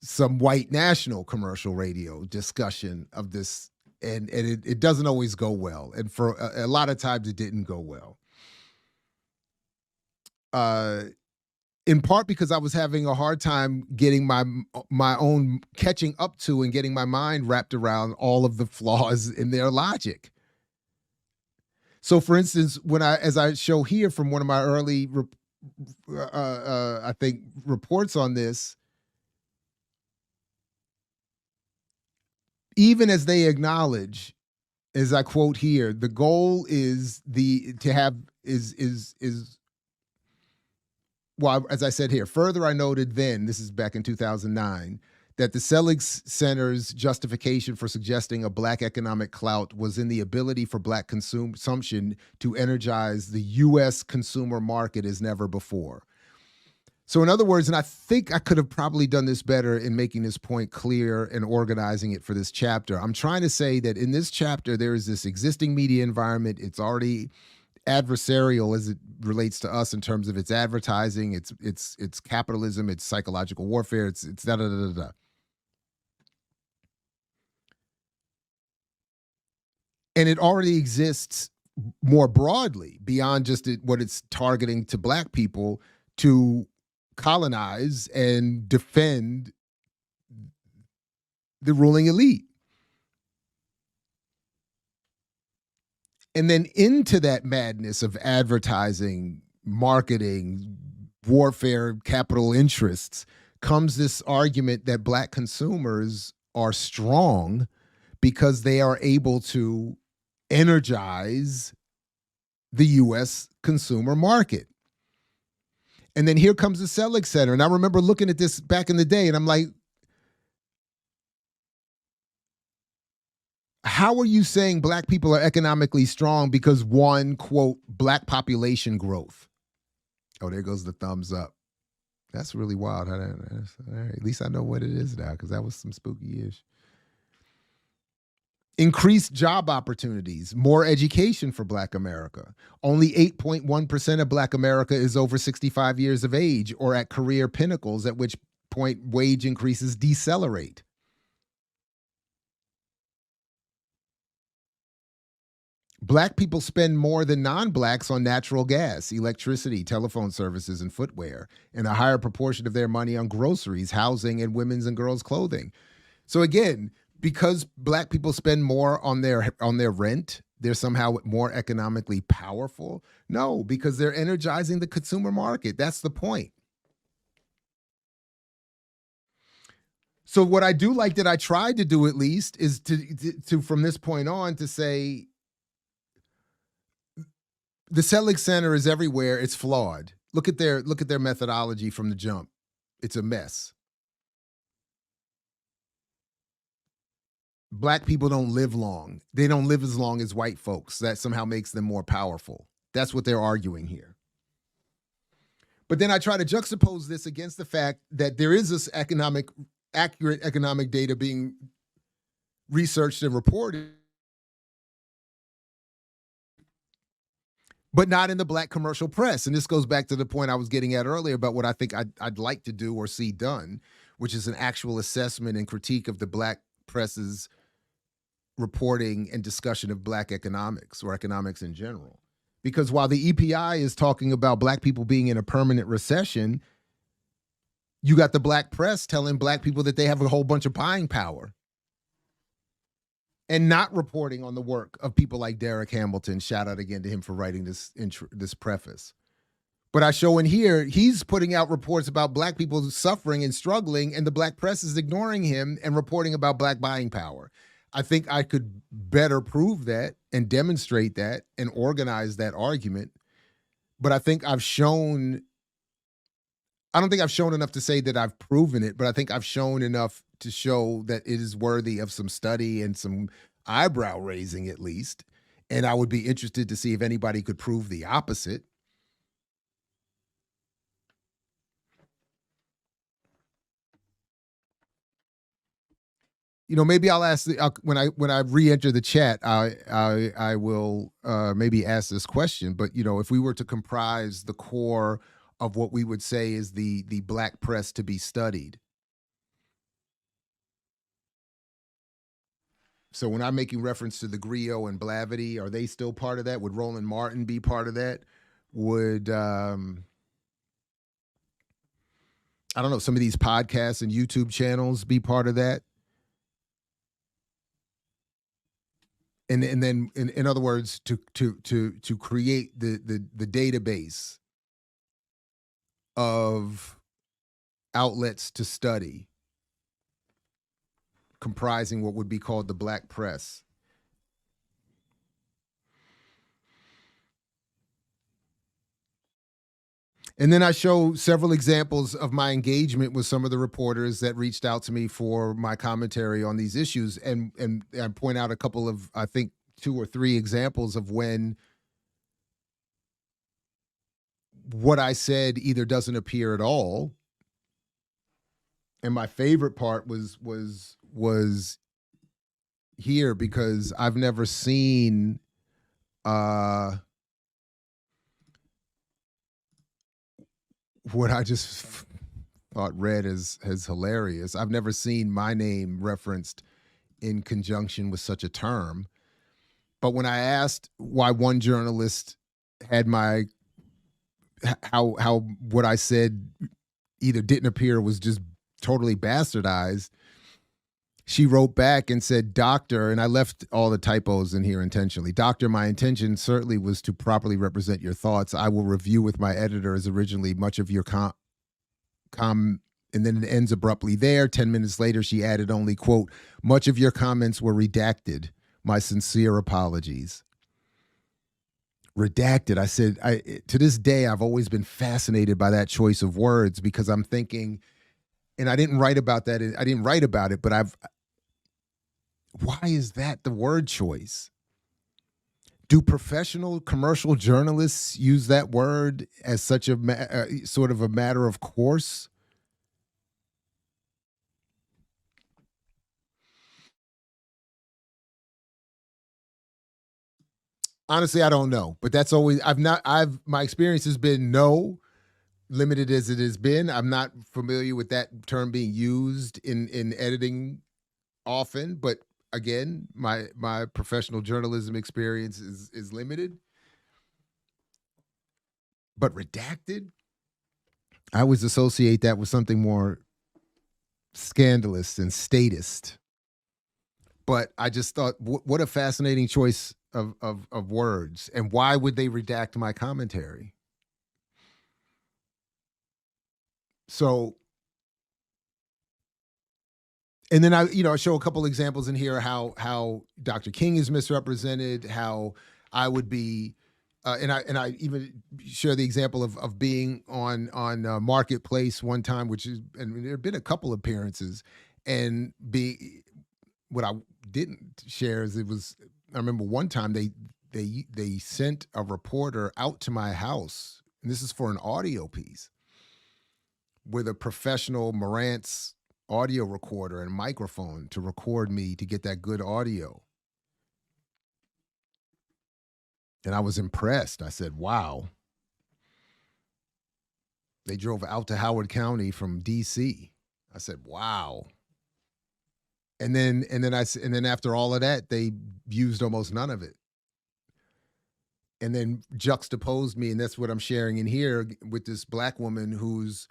S1: some white national commercial radio discussion of this. And it doesn't always go well. And for a lot of times it didn't go well. In part because I was having a hard time getting my own catching up to and getting my mind wrapped around all of the flaws in their logic. So for instance, as I show here from one of my early, I think, reports on this, even as they acknowledge as I quote here, the goal is well, as I said here, further I noted then, this is back in 2009, that the Selig Center's justification for suggesting a black economic clout was in the ability for black consumption to energize the U.S. consumer market as never before. So in other words, and I think I could have probably done this better in making this point clear and organizing it for this chapter. I'm trying to say that in this chapter, there is this existing media environment. It's already adversarial as it relates to us in terms of its advertising, its capitalism, its psychological warfare, it's da da da da da. And it already exists more broadly beyond just what it's targeting to black people to colonize and defend the ruling elite. And then into that madness of advertising, marketing, warfare, capital interests comes this argument that black consumers are strong because they are able to energize the U.S. consumer market. And then here comes the Selig Center. And I remember looking at this back in the day, and I'm like, how are you saying black people are economically strong because one, quote, black population growth? Oh, there goes the thumbs up. That's really wild. All right, at least I know what it is now, because that was some spooky-ish. Increased job opportunities, more education for Black America. Only 8.1% of Black America is over 65 years of age or at career pinnacles, at which point wage increases decelerate. Black people spend more than non-blacks on natural gas, electricity, telephone services, and footwear, and a higher proportion of their money on groceries, housing, and women's and girls' clothing. So again, because black people spend more on their rent, they're somehow more economically powerful? No, because they're energizing the consumer market. That's the point. So what I do like that I tried to do at least is to from this point on to say the Selig Center is everywhere. It's flawed. Look at their methodology from the jump. It's a mess. Black people don't live long. They don't live as long as white folks. That somehow makes them more powerful. That's what they're arguing here. But then I try to juxtapose this against the fact that there is this accurate economic data being researched and reported, but not in the black commercial press. And this goes back to the point I was getting at earlier about what I think I'd like to do or see done, which is an actual assessment and critique of the black press's reporting and discussion of black economics or economics in general. Because while the EPI is talking about black people being in a permanent recession, you got the black press telling black people that they have a whole bunch of buying power and not reporting on the work of people like Derek Hamilton. Shout out again to him for writing this preface. But I show in here, he's putting out reports about black people suffering and struggling, and the black press is ignoring him and reporting about black buying power. I think I could better prove that and demonstrate that and organize that argument. But I think I don't think I've shown enough to say that I've proven it, but I think I've shown enough to show that it is worthy of some study and some eyebrow raising at least. And I would be interested to see if anybody could prove the opposite. You know, maybe I'll ask when I re-enter the chat, I will maybe ask this question. But you know, if we were to comprise the core of what we would say is the black press to be studied. So when I'm making reference to the Griot and Blavity, are they still part of that? Would Roland Martin be part of that? Would I don't know, some of these podcasts and YouTube channels be part of that? And then in other words, to create the database of outlets to study comprising what would be called the black press. And then I show several examples of my engagement with some of the reporters that reached out to me for my commentary on these issues, and I point out a couple of, I think, 2 or 3 examples of when what I said either doesn't appear at all. And my favorite part was here, because I've never seen what I just thought read as hilarious. I've never seen my name referenced in conjunction with such a term. But when I asked why one journalist had my how what I said either didn't appear or was just totally bastardized, she wrote back and said, "Doctor," and I left all the typos in here intentionally. "Doctor, my intention certainly was to properly represent your thoughts. I will review with my editor as originally much of your and then it ends abruptly there. 10 minutes later, she added only, quote, "Much of your comments were redacted. My sincere apologies." Redacted. I said, to this day, I've always been fascinated by that choice of words, because I'm thinking, and I didn't write about that. I didn't write about it, but why is that the word choice? Do professional commercial journalists use that word as such a sort of a matter of course? Honestly, I don't know, but that's always, my experience has been no, limited as it has been. I'm not familiar with that term being used in editing often, but again, my professional journalism experience is limited. But redacted, I always associate that with something more scandalous and statist. But I just thought, what a fascinating choice of words, and why would they redact my commentary? So, and then I show a couple examples in here how Dr. King is misrepresented, how I would be, and I even share the example of being on Marketplace one time, which is, and there have been a couple appearances, and what I didn't share is I remember one time they sent a reporter out to my house, and this is for an audio piece, with a professional Marantz audio recorder and microphone to record me to get that good audio. And I was impressed. I said, wow. They drove out to Howard County from DC. I said, wow. And then after all of that, they used almost none of it. And then juxtaposed me, and that's what I'm sharing in here, with this Black woman who's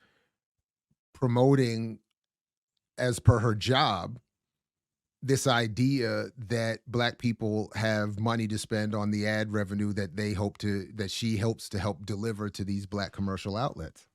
S1: promoting, as per her job, this idea that Black people have money to spend on the ad revenue that she helps to help deliver to these Black commercial outlets.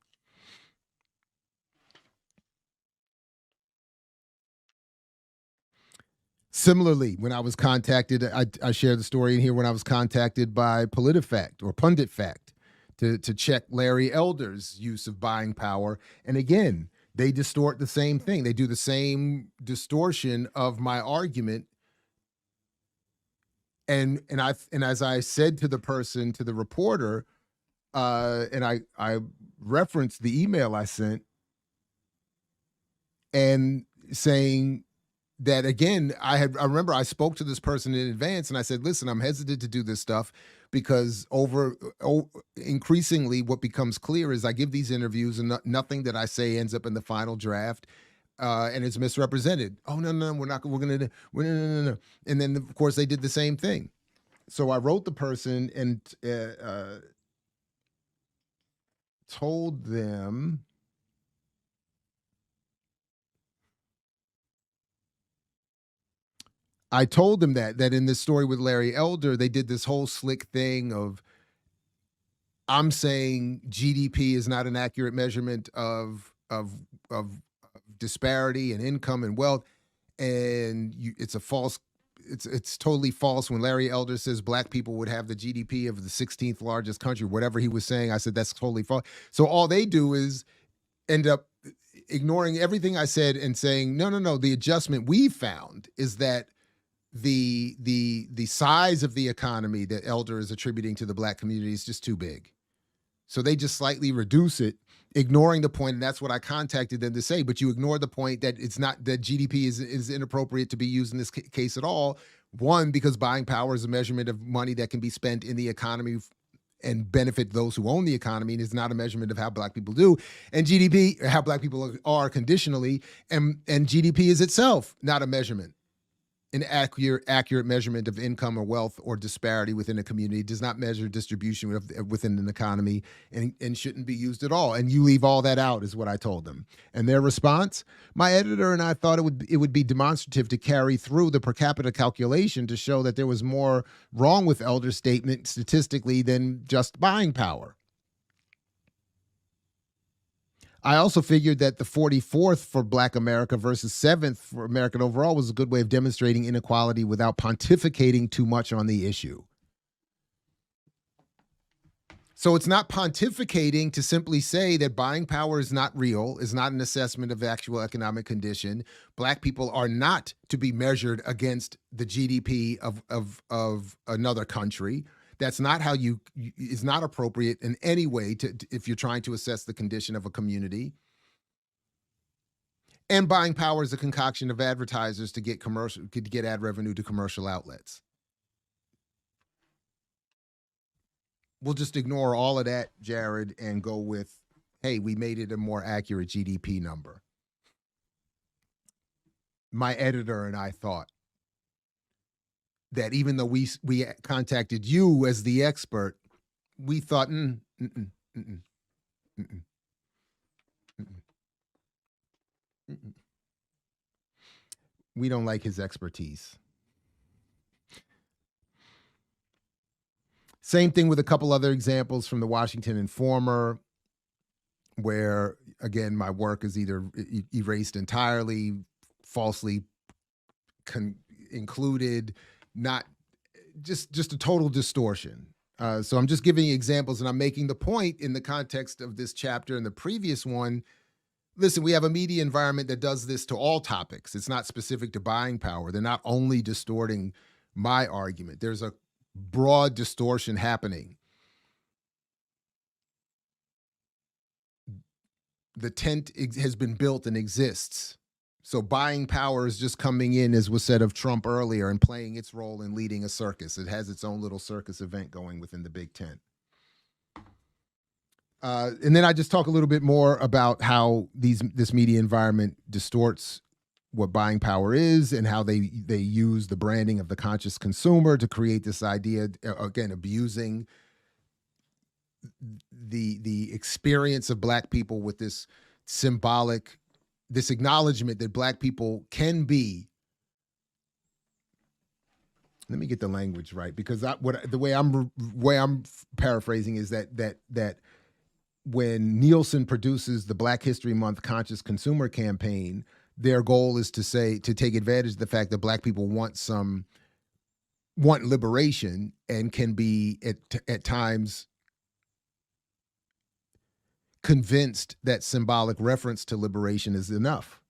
S1: Similarly, when I was contacted, I share the story in here, when I was contacted by PolitiFact or PunditFact to check Larry Elder's use of buying power. And again, they distort the same thing. They do the same distortion of my argument. And as I said to the reporter, and I referenced the email I sent, and saying that, again, I remember I spoke to this person in advance, and I said, listen, I'm hesitant to do this stuff because increasingly what becomes clear is I give these interviews and nothing that I say ends up in the final draft, and it's misrepresented. Oh, no, no. And then, of course, they did the same thing. So I wrote the person and told them, that in this story with Larry Elder, they did this whole slick thing of, I'm saying GDP is not an accurate measurement of disparity and income and wealth, and it's a false it's totally false when Larry Elder says black people would have the GDP of the 16th largest country, whatever he was saying. I said that's totally false. So all they do is end up ignoring everything I said and saying, no, the adjustment we found is that the size of the economy that Elder is attributing to the black community is just too big. So they just slightly reduce it, ignoring the point, and that's what I contacted them to say. But you ignore the point that it's not that GDP is inappropriate to be used in this case at all. One, because buying power is a measurement of money that can be spent in the economy and benefit those who own the economy, and is not a measurement of how black people do. And GDP, how black people are conditionally, and GDP is itself not a measurement. An accurate measurement of income or wealth or disparity within a community. It does not measure distribution within an economy and shouldn't be used at all. And you leave all that out is what I told them. And their response, my editor and I thought it would be demonstrative to carry through the per capita calculation to show that there was more wrong with Elder's statement statistically than just buying power. I also figured that the 44th for Black America versus 7th for American overall was a good way of demonstrating inequality without pontificating too much on the issue. So it's not pontificating to simply say that buying power is not real, is not an assessment of actual economic condition. Black people are not to be measured against the GDP of another country. That's not how is not appropriate in any way if you're trying to assess the condition of a community. And buying power is a concoction of advertisers to get ad revenue to commercial outlets. We'll just ignore all of that, Jared, and go with, hey, we made it a more accurate GDP number. My editor and I thought that even though we contacted you as the expert, we thought, we don't like his expertise. Same thing with a couple other examples from the Washington Informer, where, again, my work is either erased entirely, falsely included, not just a total distortion. So I'm just giving you examples, and I'm making the point in the context of this chapter and the previous one. Listen, we have a media environment that does this to all topics. It's not specific to buying power. They're not only distorting my argument. There's a broad distortion happening. The tent has been built and exists. So buying power is just coming in, as was said of Trump earlier, and playing its role in leading a circus. It has its own little circus event going within the big tent. And then I just talk a little bit more about how this media environment distorts what buying power is, and how they use the branding of the conscious consumer to create this idea, again, abusing the experience of Black people with this symbolic, this acknowledgement that Black people can be. Let me get the language right, because the way I'm paraphrasing is that when Nielsen produces the Black History Month Conscious Consumer campaign, their goal is to take advantage of the fact that Black people want liberation and can be at times convinced that symbolic reference to liberation is enough.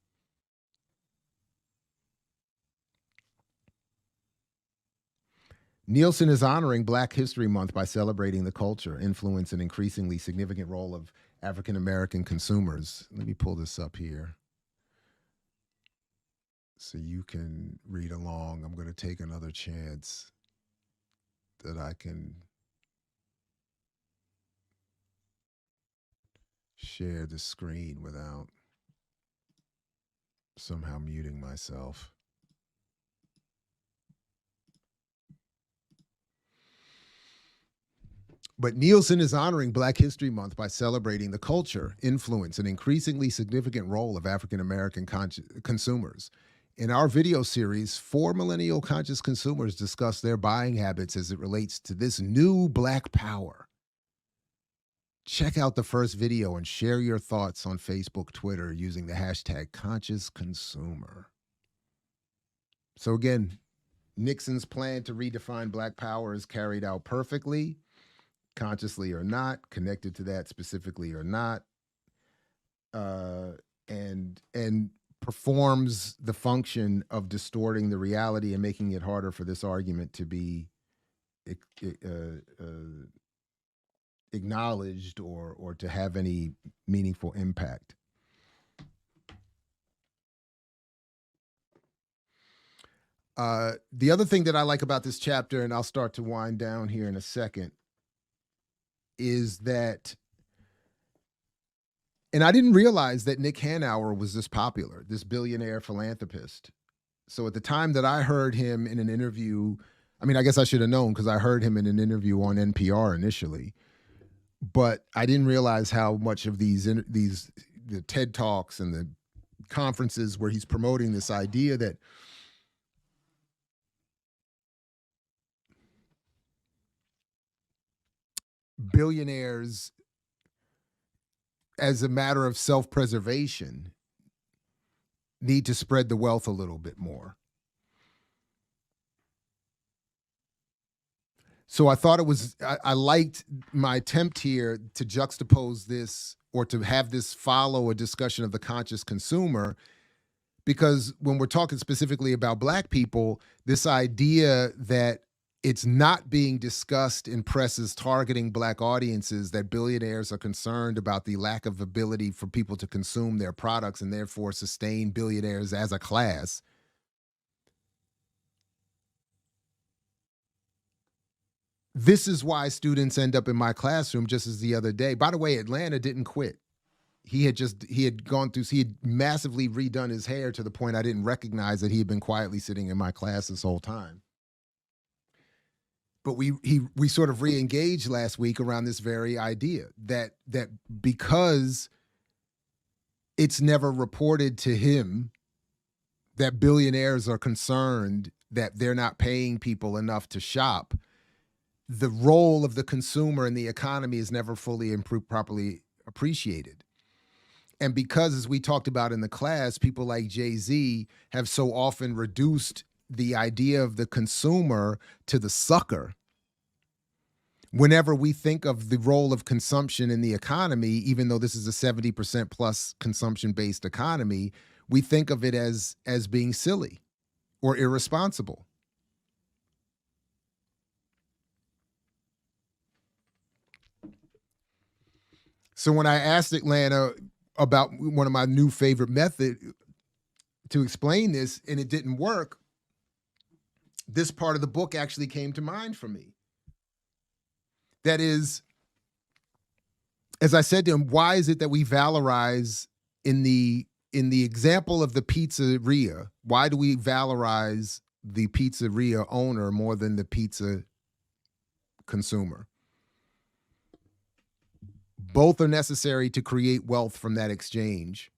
S1: Nielsen is honoring Black History Month by celebrating the culture, influence, and increasingly significant role of African American consumers. Let me pull this up here so you can read along. I'm going to take another chance that I can share the screen without somehow muting myself. But Nielsen is honoring Black History Month by celebrating the culture, influence, and increasingly significant role of African American consumers. In our video series, 4 millennial conscious consumers discuss their buying habits as it relates to this new Black power. Check out the first video and share your thoughts on Facebook, Twitter, using the hashtag #ConsciousConsumer. So again, Nixon's plan to redefine Black power is carried out perfectly, consciously or not, connected to that specifically or not, and performs the function of distorting the reality and making it harder for this argument to be acknowledged or to have any meaningful impact. The other thing that I like about this chapter, and I'll start to wind down here in a second, is that, and I didn't realize that Nick Hanauer was this popular, this billionaire philanthropist. So at the time that I heard him in an interview, I mean, I guess I should have known because I heard him in an interview on NPR initially, but I didn't realize how much of the TED Talks and the conferences where he's promoting this idea that billionaires, as a matter of self-preservation, need to spread the wealth a little bit more. So I thought I liked my attempt here to juxtapose this, or to have this follow a discussion of the conscious consumer, because when we're talking specifically about Black people, this idea that it's not being discussed in presses targeting Black audiences, that billionaires are concerned about the lack of ability for people to consume their products and therefore sustain billionaires as a class. This is why students end up in my classroom, just as the other day. By the way, Atlanta didn't massively redone his hair to the point I didn't recognize that he had been quietly sitting in my class this whole time. But we sort of re-engaged last week around this very idea that because it's never reported to him that billionaires are concerned that they're not paying people enough to shop, the role of the consumer in the economy is never fully and properly appreciated. And because, as we talked about in the class, people like Jay-Z have so often reduced the idea of the consumer to the sucker. Whenever we think of the role of consumption in the economy, even though this is a 70% plus consumption-based economy, we think of it as being silly or irresponsible. So when I asked Atlanta about one of my new favorite methods to explain this, and it didn't work, this part of the book actually came to mind for me. That is, as I said to him, why is it that we valorize in the example of the pizzeria, why do we valorize the pizzeria owner more than the pizza consumer? Both are necessary to create wealth from that exchange,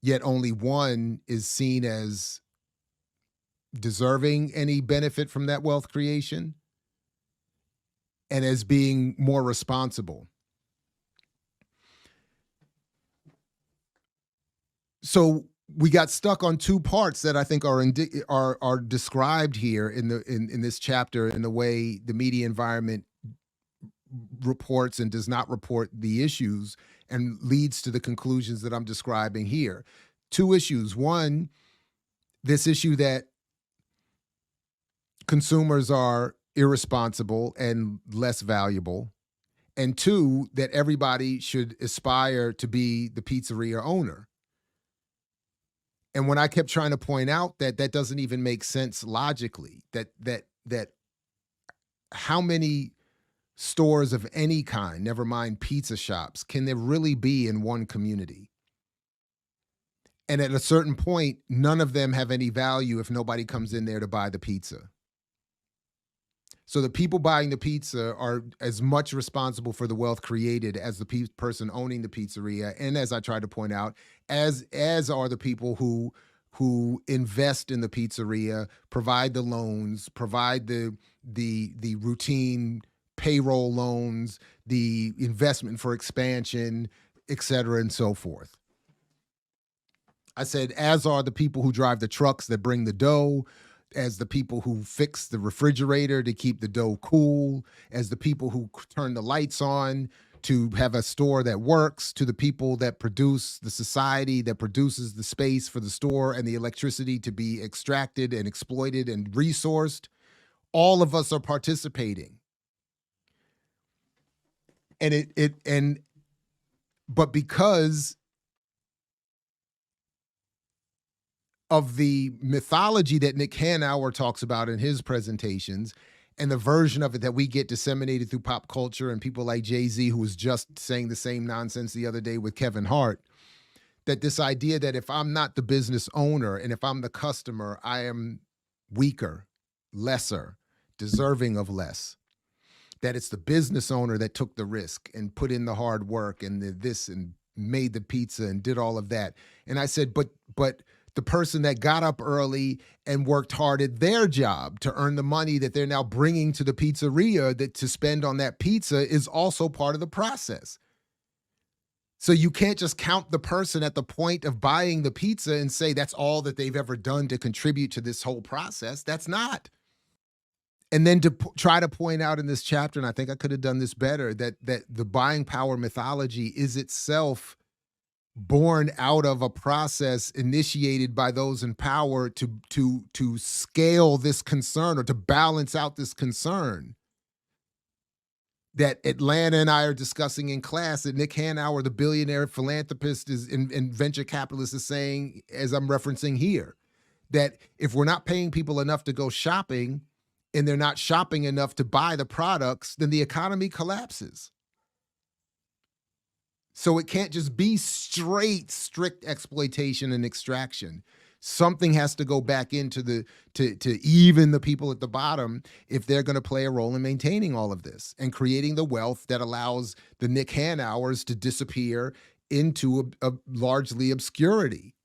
S1: yet only one is seen as deserving any benefit from that wealth creation and as being more responsible. So we got stuck on two parts that I think are described here in this chapter in the way the media environment reports and does not report the issues and leads to the conclusions that I'm describing here. Two issues. One, this issue that consumers are irresponsible and less valuable. And two, that everybody should aspire to be the pizzeria owner. And when I kept trying to point out that that doesn't even make sense logically, that how many stores of any kind, never mind pizza shops, can there really be in one community? And at a certain point, none of them have any value if nobody comes in there to buy the pizza. So the people buying the pizza are as much responsible for the wealth created as the person owning the pizzeria, and as I tried to point out, as are the people who invest in the pizzeria, provide the loans, provide the routine payroll loans, the investment for expansion, et cetera, and so forth. I said, as are the people who drive the trucks that bring the dough, as the people who fix the refrigerator to keep the dough cool, as the people who turn the lights on to have a store that works, to the people that produce the society that produces the space for the store and the electricity to be extracted and exploited and resourced. All of us are participating. But because of the mythology that Nick Hanauer talks about in his presentations and the version of it that we get disseminated through pop culture and people like Jay-Z, who was just saying the same nonsense the other day with Kevin Hart, that this idea that if I'm not the business owner and if I'm the customer, I am weaker, lesser, deserving of less. That it's the business owner that took the risk and put in the hard work and this and made the pizza and did all of that. And I said, but the person that got up early and worked hard at their job to earn the money that they're now bringing to the pizzeria that to spend on that pizza is also part of the process. So you can't just count the person at the point of buying the pizza and say that's all that they've ever done to contribute to this whole process. That's not. And then to try to point out in this chapter, and I think I could have done this better, that the buying power mythology is itself born out of a process initiated by those in power to scale this concern or to balance out this concern that Atlanta and I are discussing in class, that Nick Hanauer, the billionaire philanthropist and venture capitalist, is saying, as I'm referencing here, that if we're not paying people enough to go shopping and they're not shopping enough to buy the products, then the economy collapses. So it can't just be strict exploitation and extraction. Something has to go back into to even the people at the bottom if they're going to play a role in maintaining all of this and creating the wealth that allows the Nick Hanauers to disappear into a largely obscurity.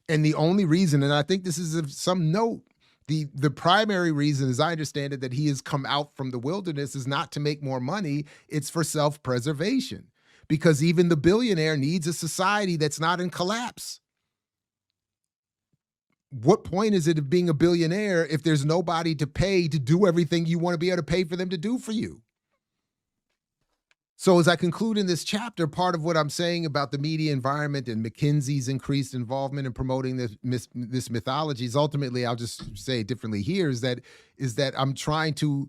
S1: And the only reason, and I think this is of some note, the primary reason, as I understand it, that he has come out from the wilderness is not to make more money, it's for self-preservation. Because even the billionaire needs a society that's not in collapse. What point is it of being a billionaire if there's nobody to pay to do everything you want to be able to pay for them to do for you? So as I conclude in this chapter, part of what I'm saying about the media environment and McKinsey's increased involvement in promoting this mythology is ultimately, I'll just say it differently here, is that I'm trying to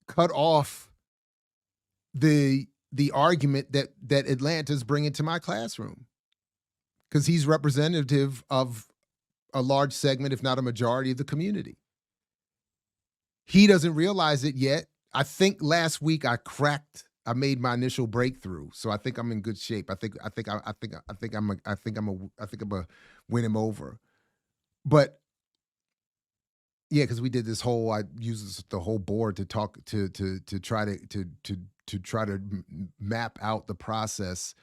S1: cut off the argument that Atlanta's bringing to my classroom, because he's representative of a large segment, if not a majority, of the community. He doesn't realize it yet. I think last week I made my initial breakthrough, so I think I'm in good shape. I think I'm gonna win him over. But yeah, because we did this whole, I used the whole board to talk to try to map out the process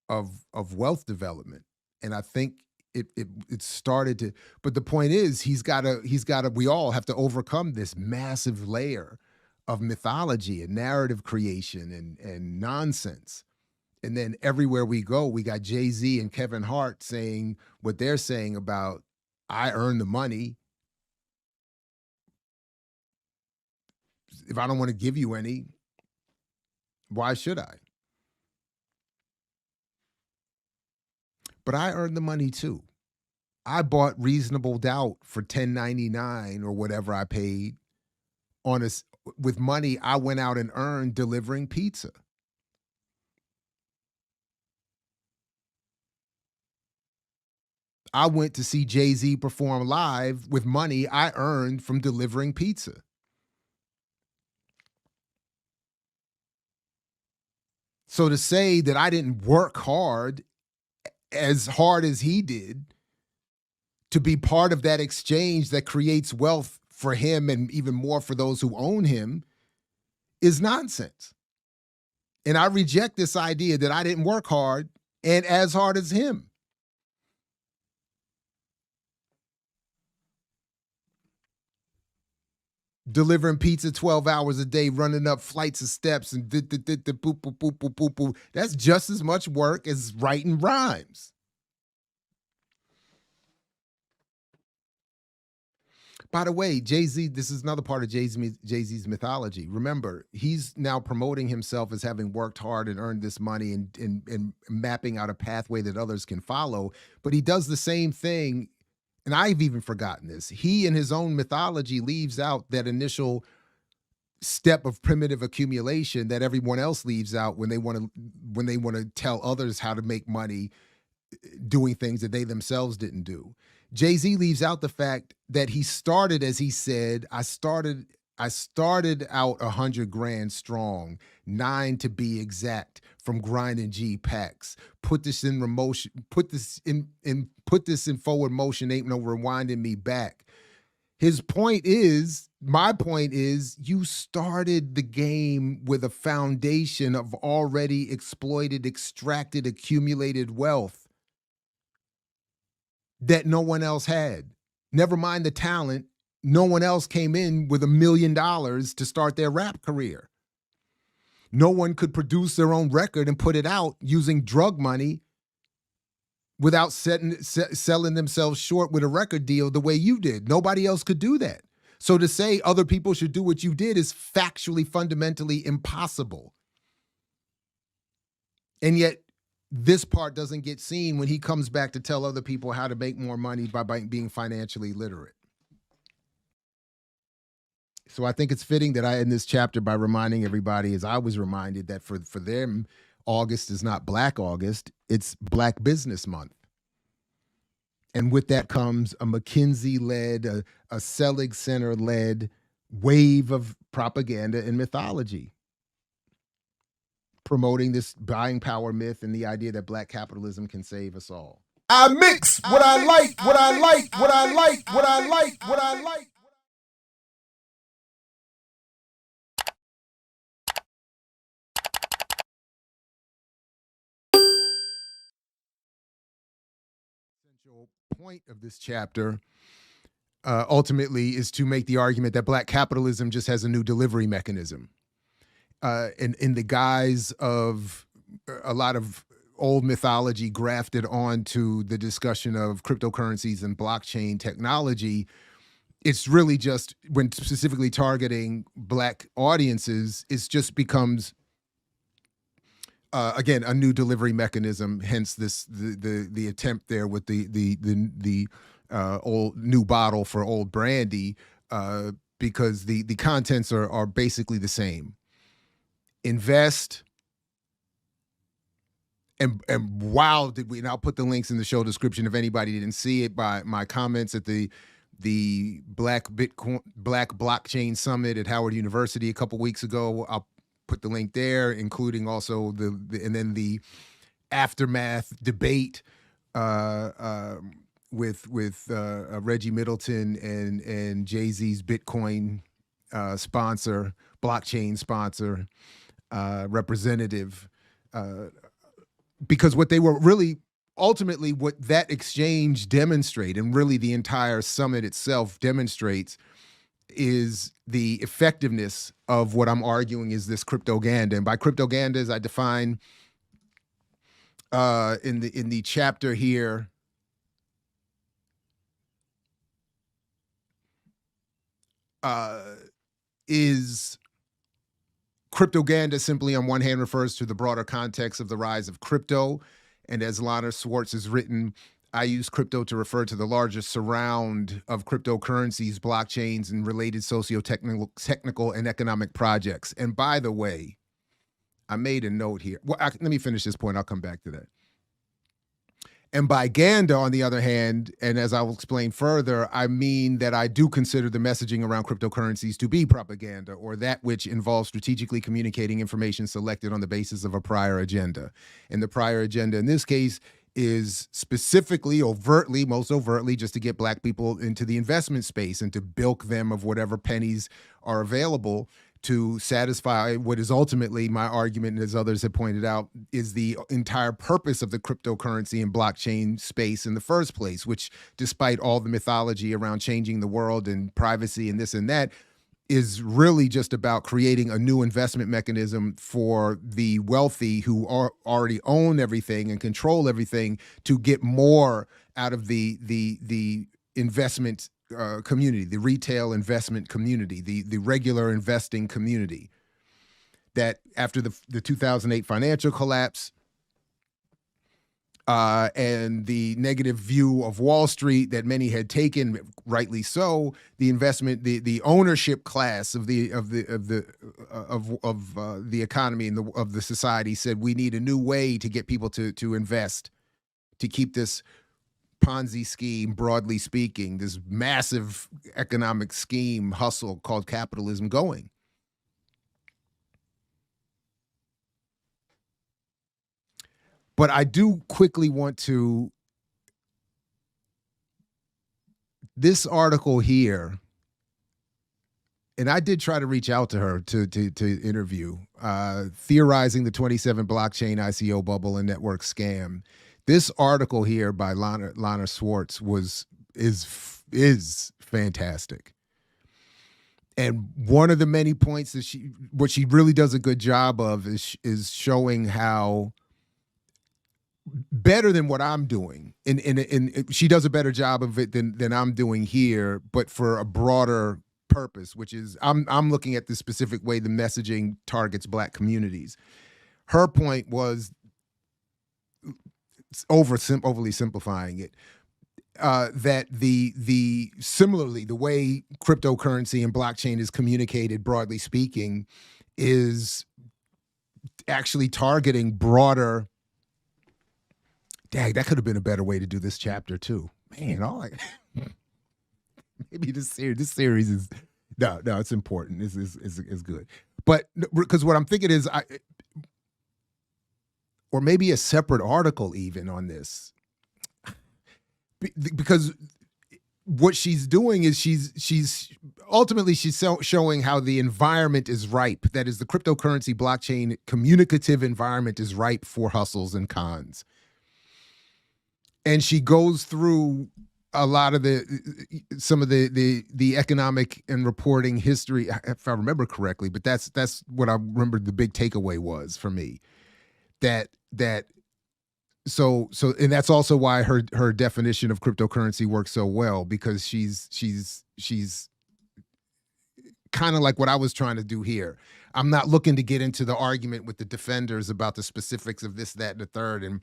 S1: of wealth development. And I think it started to, but the point is we all have to overcome this massive layer of mythology and narrative creation and nonsense. And then everywhere we go, we got Jay-Z and Kevin Hart saying what they're saying about, I earn the money. If I don't want to give you any, why should I? But I earned the money too. I bought Reasonable Doubt for $10.99 or whatever I paid with money I went out and earned delivering pizza. I went to see Jay-Z perform live with money I earned from delivering pizza. So to say that I didn't work hard as he did to be part of that exchange that creates wealth for him and even more for those who own him is nonsense. And I reject this idea that I didn't work hard and as hard as him. Delivering pizza 12 hours a day, running up flights of steps and boop, boop, boop, boop, boop, boop. That's just as much work as writing rhymes. By the way, Jay-Z, this is another part of Jay-Z's mythology. Remember, he's now promoting himself as having worked hard and earned this money and mapping out a pathway that others can follow. But he does the same thing, and I've even forgotten this. He, in his own mythology, leaves out that initial step of primitive accumulation that everyone else leaves out when they want to tell others how to make money doing things that they themselves didn't do. Jay-Z leaves out the fact that he started, as he said, I started out 100 grand strong, 9 to be exact, from grinding G packs. Put this in forward motion, ain't no rewinding me back. My point is, you started the game with a foundation of already exploited, extracted, accumulated wealth that no one else had. Never mind the talent. No one else came in with $1 million to start their rap career. No one could produce their own record and put it out using drug money without selling themselves short with a record deal the way you did. Nobody else could do that. So to say other people should do what you did is factually, fundamentally impossible. And yet, this part doesn't get seen when he comes back to tell other people how to make more money by being financially literate. So I think it's fitting that I end this chapter by reminding everybody, as I was reminded, that for them, August is not Black August, it's Black Business Month. And with that comes a McKinsey-led, a Selig Center-led wave of propaganda and mythology, promoting this buying power myth and the idea that Black capitalism can save us all.
S2: I mix what I like, what I like, what I like, what I like, what I like.
S1: Essential point of this chapter ultimately is to make the argument that Black capitalism just has a new delivery mechanism. In the guise of a lot of old mythology grafted onto the discussion of cryptocurrencies and blockchain technology, it's really just, when specifically targeting Black audiences, it just becomes, again, a new delivery mechanism. Hence the attempt there with the old new bottle for old Brandy, because the contents are basically the same. Invest, and wow, did we? And I'll put the links in the show description if anybody didn't see it, by my comments at the Black Blockchain Summit at Howard University a couple weeks ago. I'll put the link there, including also and then the aftermath debate with Reggie Middleton and Jay-Z's Bitcoin sponsor, blockchain sponsor, representative, because what they were really ultimately, what that exchange demonstrate, and really the entire summit itself demonstrates, is the effectiveness of what I'm arguing is this cryptoganda. And by cryptoganda, as I define in the chapter here, is cryptoganda simply on one hand refers to the broader context of the rise of crypto. And as Lana Swartz has written, I use crypto to refer to the larger surround of cryptocurrencies, blockchains, and related socio-technical and economic projects. And by the way, I made a note here. Well, let me finish this point. I'll come back to that. And by ganda, on the other hand, and as I will explain further, I mean that I do consider the messaging around cryptocurrencies to be propaganda, or that which involves strategically communicating information selected on the basis of a prior agenda. And the prior agenda in this case is specifically, overtly, most overtly, just to get Black people into the investment space and to bilk them of whatever pennies are available to satisfy what is ultimately my argument, and as others have pointed out, is the entire purpose of the cryptocurrency and blockchain space in the first place, which, despite all the mythology around changing the world and privacy and this and that, is really just about creating a new investment mechanism for the wealthy who already own everything and control everything to get more out of the investment community, the retail investment community, the regular investing community, that after the 2008 financial collapse and the negative view of Wall Street that many had taken, rightly so, the ownership class of the economy and of the society said we need a new way to get people to invest, to keep this Ponzi scheme, broadly speaking, this massive economic scheme hustle called capitalism going. But I do quickly want to, this article here, and I did try to reach out to her to interview, theorizing the 27 blockchain ICO bubble and network scam. This article here by Lana Swartz is fantastic. And one of the many points that what she really does a good job of is showing how better than what I'm doing, and she does a better job of it than I'm doing here, but for a broader purpose, which is I'm looking at the specific way the messaging targets Black communities. Her point was, overly simplifying it, that similarly the way cryptocurrency and blockchain is communicated, broadly speaking, is actually targeting broader. Dang, that could have been a better way to do this chapter too. Man, maybe this series is no, it's important. This is good, but because what I'm thinking is or maybe a separate article even on this, because what she's doing is she's ultimately showing how the environment is ripe. That is, the cryptocurrency blockchain communicative environment is ripe for hustles and cons. And she goes through a lot of some of the economic and reporting history, if I remember correctly, but that's what I remember the big takeaway was for me. So and that's also why her definition of cryptocurrency works so well, because she's kind of like what I was trying to do here. I'm not looking to get into the argument with the defenders about the specifics of this, that, and the third, and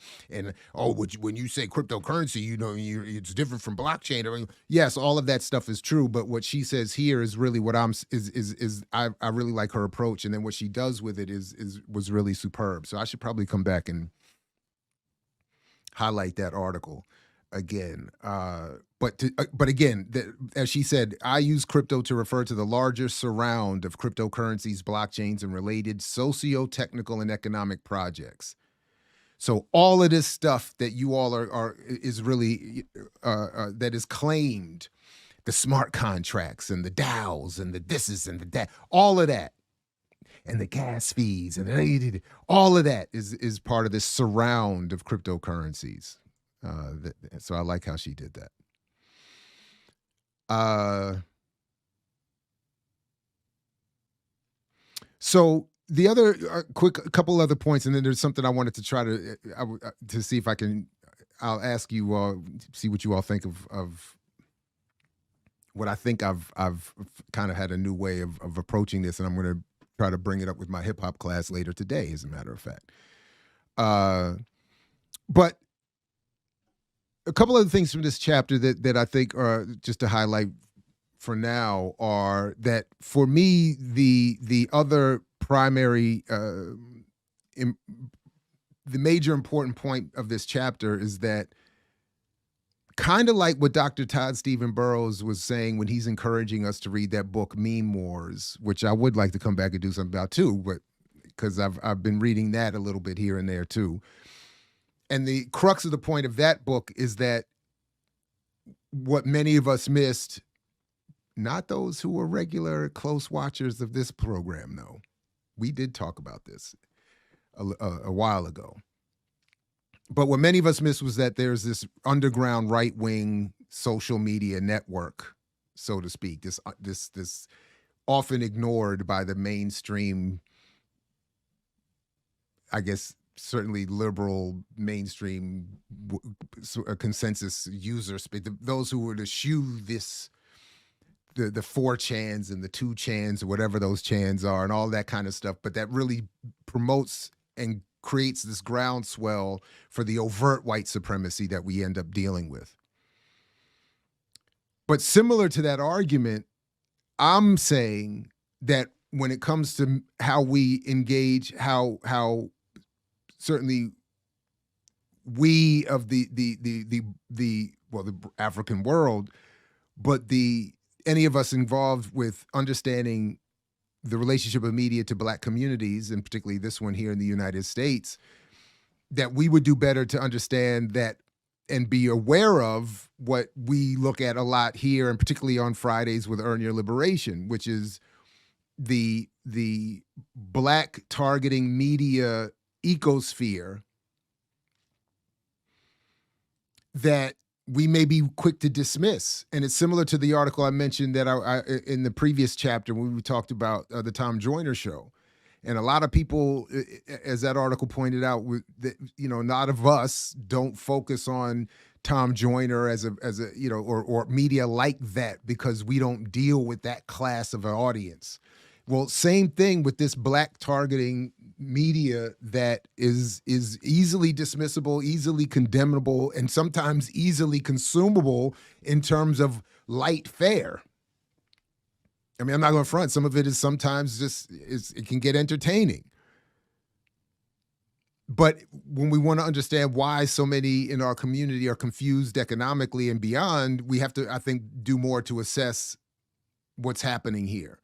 S1: when you say cryptocurrency, it's different from blockchain. I mean, yes, all of that stuff is true, but what she says here is really what I really like her approach, and then what she does with it was really superb. So I should probably come back and highlight that article again. But again, as she said, I use crypto to refer to the larger surround of cryptocurrencies, blockchains, and related socio-technical and economic projects. So all of this stuff that you all is really that is claimed, the smart contracts and the DAOs and the thises and the that, all of that, and the gas fees and all of that is part of this surround of cryptocurrencies. So I like how she did that. So the other couple other points, and then there's something I wanted to try to see if I can. I'll ask you see what you all think of what I think I've kind of had a new way of approaching this, and I'm going to try to bring it up with my hip hop class later today, as a matter of fact. But a couple other things from this chapter that I think are just to highlight for now are that for me, the other primary, the major important point of this chapter is that, kind of like what Dr. Todd Stephen Burrows was saying when he's encouraging us to read that book, Meme Wars, which I would like to come back and do something about too, but because I've been reading that a little bit here and there too. And the crux of the point of that book is that what many of us missed, not those who were regular close watchers of this program, though. We did talk about this a while ago. But what many of us missed was that there's this underground right-wing social media network, so to speak, this often ignored by the mainstream, I guess, certainly liberal mainstream consensus users, those who would eschew this the 4chans and the 2chans or whatever those chans are and all that kind of stuff, but that really promotes and creates this groundswell for the overt white supremacy that we end up dealing with. But similar to that argument, I'm saying that when it comes to how we engage, how certainly we of the African world, but any of us involved with understanding the relationship of media to Black communities, and particularly this one here in the United States, that we would do better to understand that and be aware of what we look at a lot here, and particularly on Fridays with Earn Your Liberation, which is the Black targeting media ecosphere that we may be quick to dismiss. And it's similar to the article I mentioned that I in the previous chapter when we talked about the Tom Joyner show. And a lot of people, as that article pointed out, a lot of us don't focus on Tom Joyner as a or media like that because we don't deal with that class of an audience. Well, same thing with this Black targeting media that is easily dismissible, easily condemnable, and sometimes easily consumable in terms of light fare. I mean, I'm not going to front. Some of it is sometimes it can get entertaining. But when we want to understand why so many in our community are confused economically and beyond, we have to, I think, do more to assess what's happening here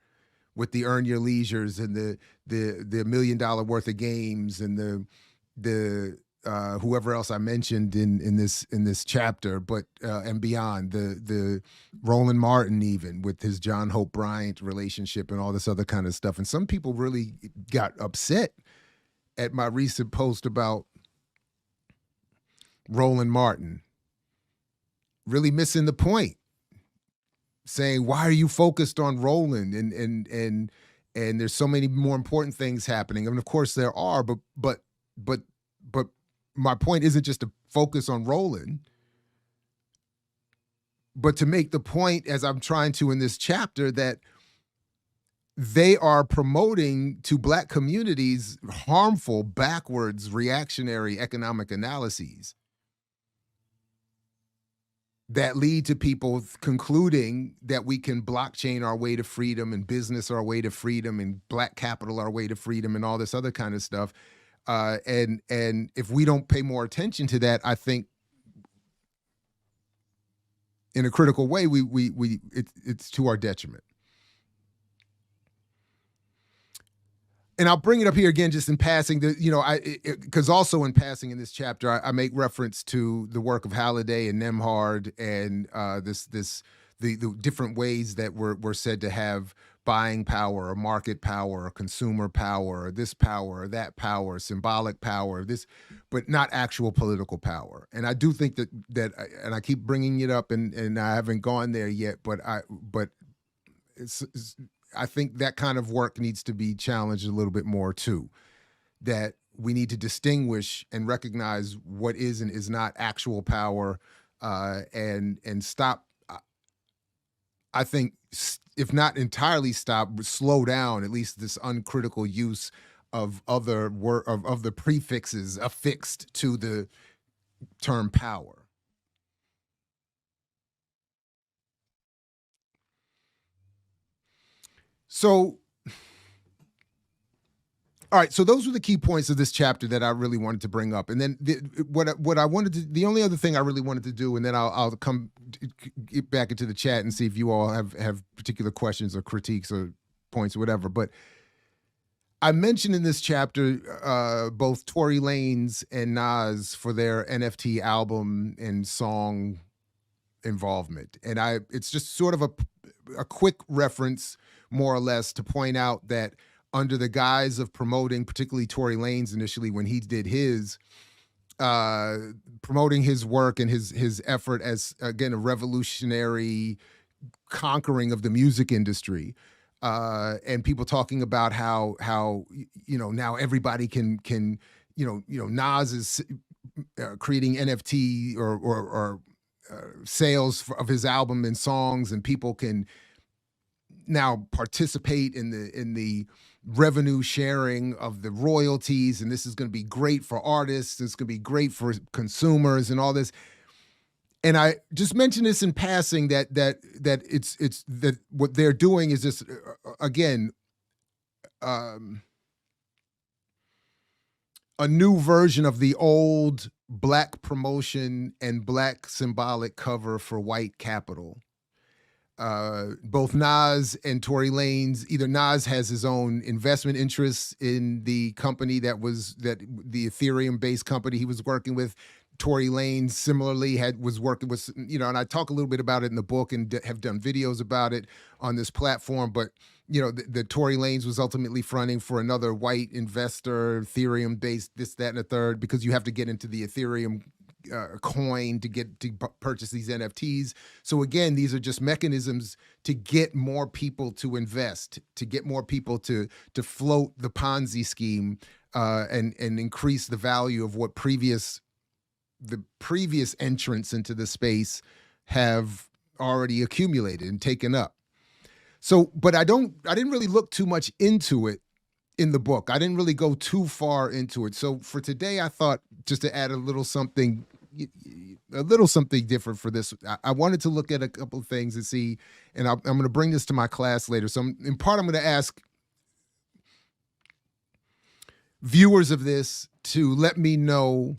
S1: with the Earn Your Leisures and the $1 million worth of games and the whoever else I mentioned in this chapter, but and beyond, the Roland Martin, even with his John Hope Bryant relationship and all this other kind of stuff. And some people really got upset at my recent post about Roland Martin, really missing the point, saying, why are you focused on Roland? And there's so many more important things happening. I mean, of course there are, but my point isn't just to focus on Roland, but to make the point, as I'm trying to in this chapter, that they are promoting to Black communities harmful, backwards, reactionary economic analyses that lead to people concluding that we can blockchain our way to freedom and business our way to freedom and Black capital our way to freedom and all this other kind of stuff. And if we don't pay more attention to that, I think in a critical way, it's to our detriment. And I'll bring it up here again, just in passing, because also in passing in this chapter, I make reference to the work of Halliday and Nemhard and the different ways that we're said to have buying power or market power or consumer power or this power or that power, symbolic power, but not actual political power. And I do think that and I keep bringing it up and I haven't gone there yet, but I think that kind of work needs to be challenged a little bit more too, that we need to distinguish and recognize what is and is not actual power, and stop, I think, if not entirely stop, slow down at least this uncritical use of of the prefixes affixed to the term power. So, all right. So those were the key points of this chapter that I really wanted to bring up. And then what I wanted to, the only other thing I really wanted to do, and then I'll come get back into the chat and see if you all have particular questions or critiques or points or whatever. But I mentioned in this chapter both Tory Lanez and Nas for their NFT album and song involvement. And it's just sort of a quick reference, more or less, to point out that under the guise of promoting, particularly Tory Lanez initially when he did his, promoting his work and his effort as, again, a revolutionary conquering of the music industry, and people talking about how now everybody can Nas is creating NFT or sales of his album and songs, and people can now participate in the revenue sharing of the royalties, and this is going to be great for artists, it's going to be great for consumers and all this. And I just mentioned this in passing that it's that what they're doing is just again a new version of the old black promotion and black symbolic cover for white capital. Both Nas and Tory Lanez, either Nas has his own investment interests in the company the Ethereum-based company he was working with. Tory Lanez similarly was working with, and I talk a little bit about it in the book and have done videos about it on this platform. But, the Tory Lanez was ultimately fronting for another white investor, Ethereum-based, this, that, and a third, because you have to get into the Ethereum coin to purchase these NFTs. So again, these are just mechanisms to get more people to invest, to get more people to float the Ponzi scheme and increase the value of what the previous entrants into the space have already accumulated and taken up. So, but I didn't really look too much into it in the book. I didn't really go too far into it. So for today, I thought just to add a little something different for this. I wanted to look at a couple of things and see, and I'm going to bring this to my class later. So in part, I'm going to ask viewers of this to let me know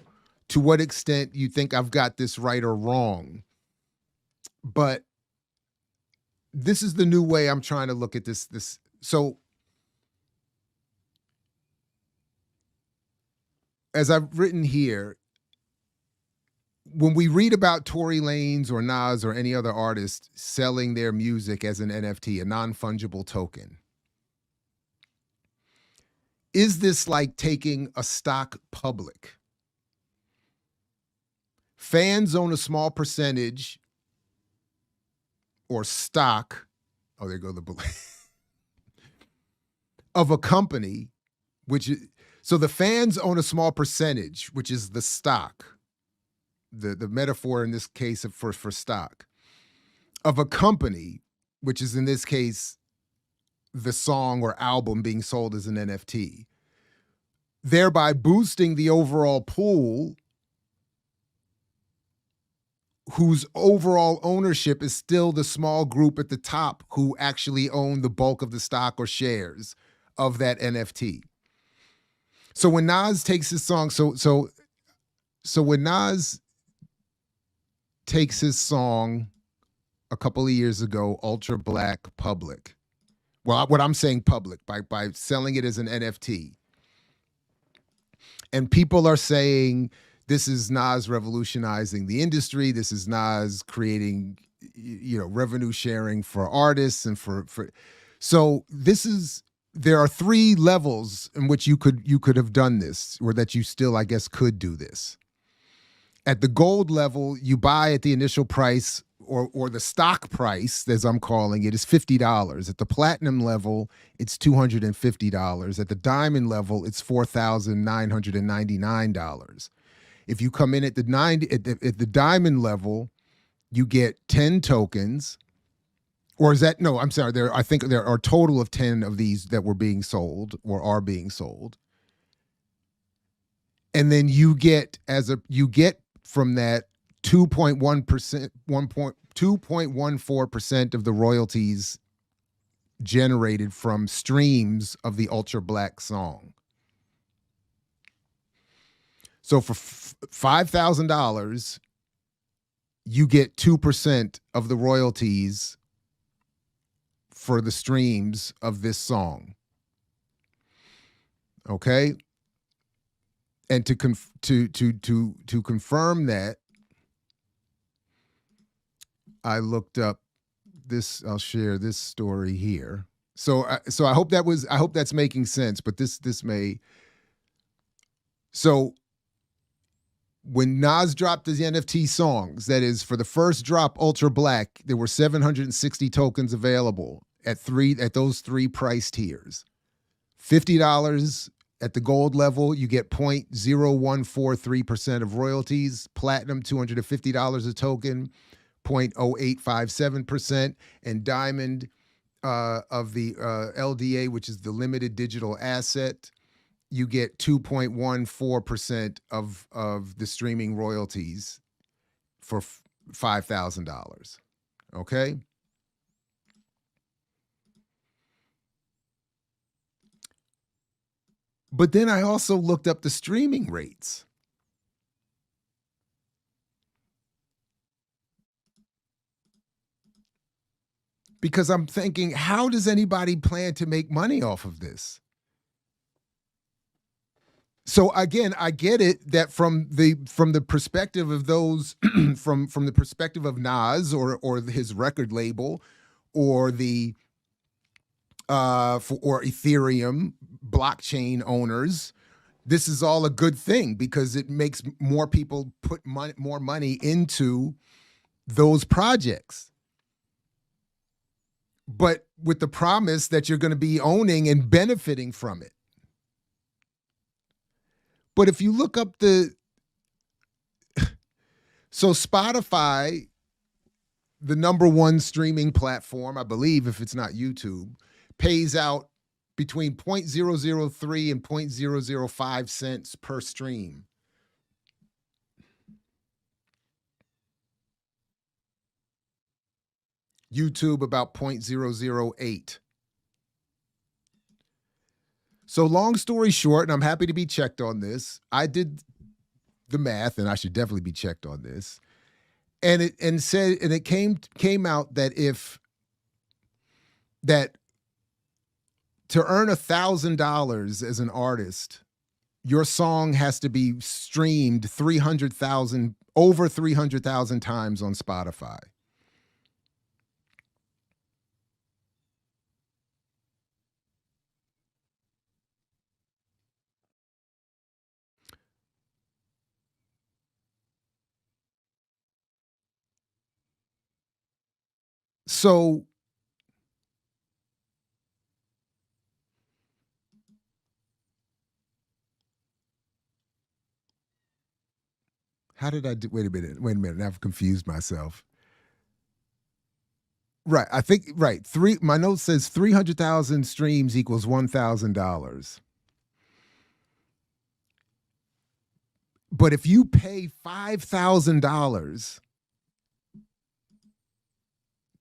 S1: to what extent you think I've got this right or wrong. But this is the new way I'm trying to look at this. So as I've written here, when we read about Tory Lanez or Nas or any other artist selling their music as an NFT, a non-fungible token, is this like taking a stock public? Fans own a small percentage or stock, oh, there go the of a company, so the fans own a small percentage, which is the stock, the metaphor in this case for stock, of a company, which is in this case, the song or album being sold as an NFT, thereby boosting the overall pool whose overall ownership is still the small group at the top who actually own the bulk of the stock or shares of that NFT. So when Nas takes his song, so when Nas takes his song a couple of years ago, Ultra Black, public. Well, what I'm saying public, by selling it as an NFT. And people are saying, this is Nas revolutionizing the industry. This is Nas creating, revenue sharing for artists and for. So there are three levels in which you could have done this, or that you still, I guess, could do this. At the gold level, you buy at the initial price, or the stock price, as I'm calling it, is $50. At the platinum level, it's $250. At the diamond level, it's $4,999. If you come in at the diamond level, you get 10 tokens. Or is that, no, I'm sorry, I think there are a total of 10 of these that were being sold or are being sold. And then you get from that 2.14% of the royalties generated from streams of the Ultra Black song. So for $5,000, you get 2% of the royalties for the streams of this song. Okay? And to confirm that, I looked up this. I'll share this story here. So I hope that's making sense. But this may. So when Nas dropped his NFT songs, that is for the first drop, Ultra Black, there were 760 tokens available at those three price tiers. $50 at the gold level, you get 0.0143% of royalties. Platinum, $250 a token, 0.0857%, and diamond, LDA, which is the limited digital asset, you get 2.14% of the streaming royalties for $5,000. Okay. But then I also looked up the streaming rates. Because I'm thinking, how does anybody plan to make money off of this? So again, I get it that from the perspective of those from the perspective of Nas or his record label or the or Ethereum blockchain owners, this is all a good thing because it makes more people put more money into those projects. But with the promise that you're going to be owning and benefiting from it. But if you look up so Spotify, the #1 streaming platform, I believe, if it's not YouTube, pays out between 0.003 and 0.005 cents per stream. YouTube about 0.008. So long story short, and I'm happy to be checked on this, I did the math, and I should definitely be checked on this. And it came out that to earn $1,000 as an artist, your song has to be streamed over 300,000 times on Spotify. So how did I do? Wait a minute. I've confused myself. Right. I think, right. My note says 300,000 streams equals $1,000. But if you pay $5,000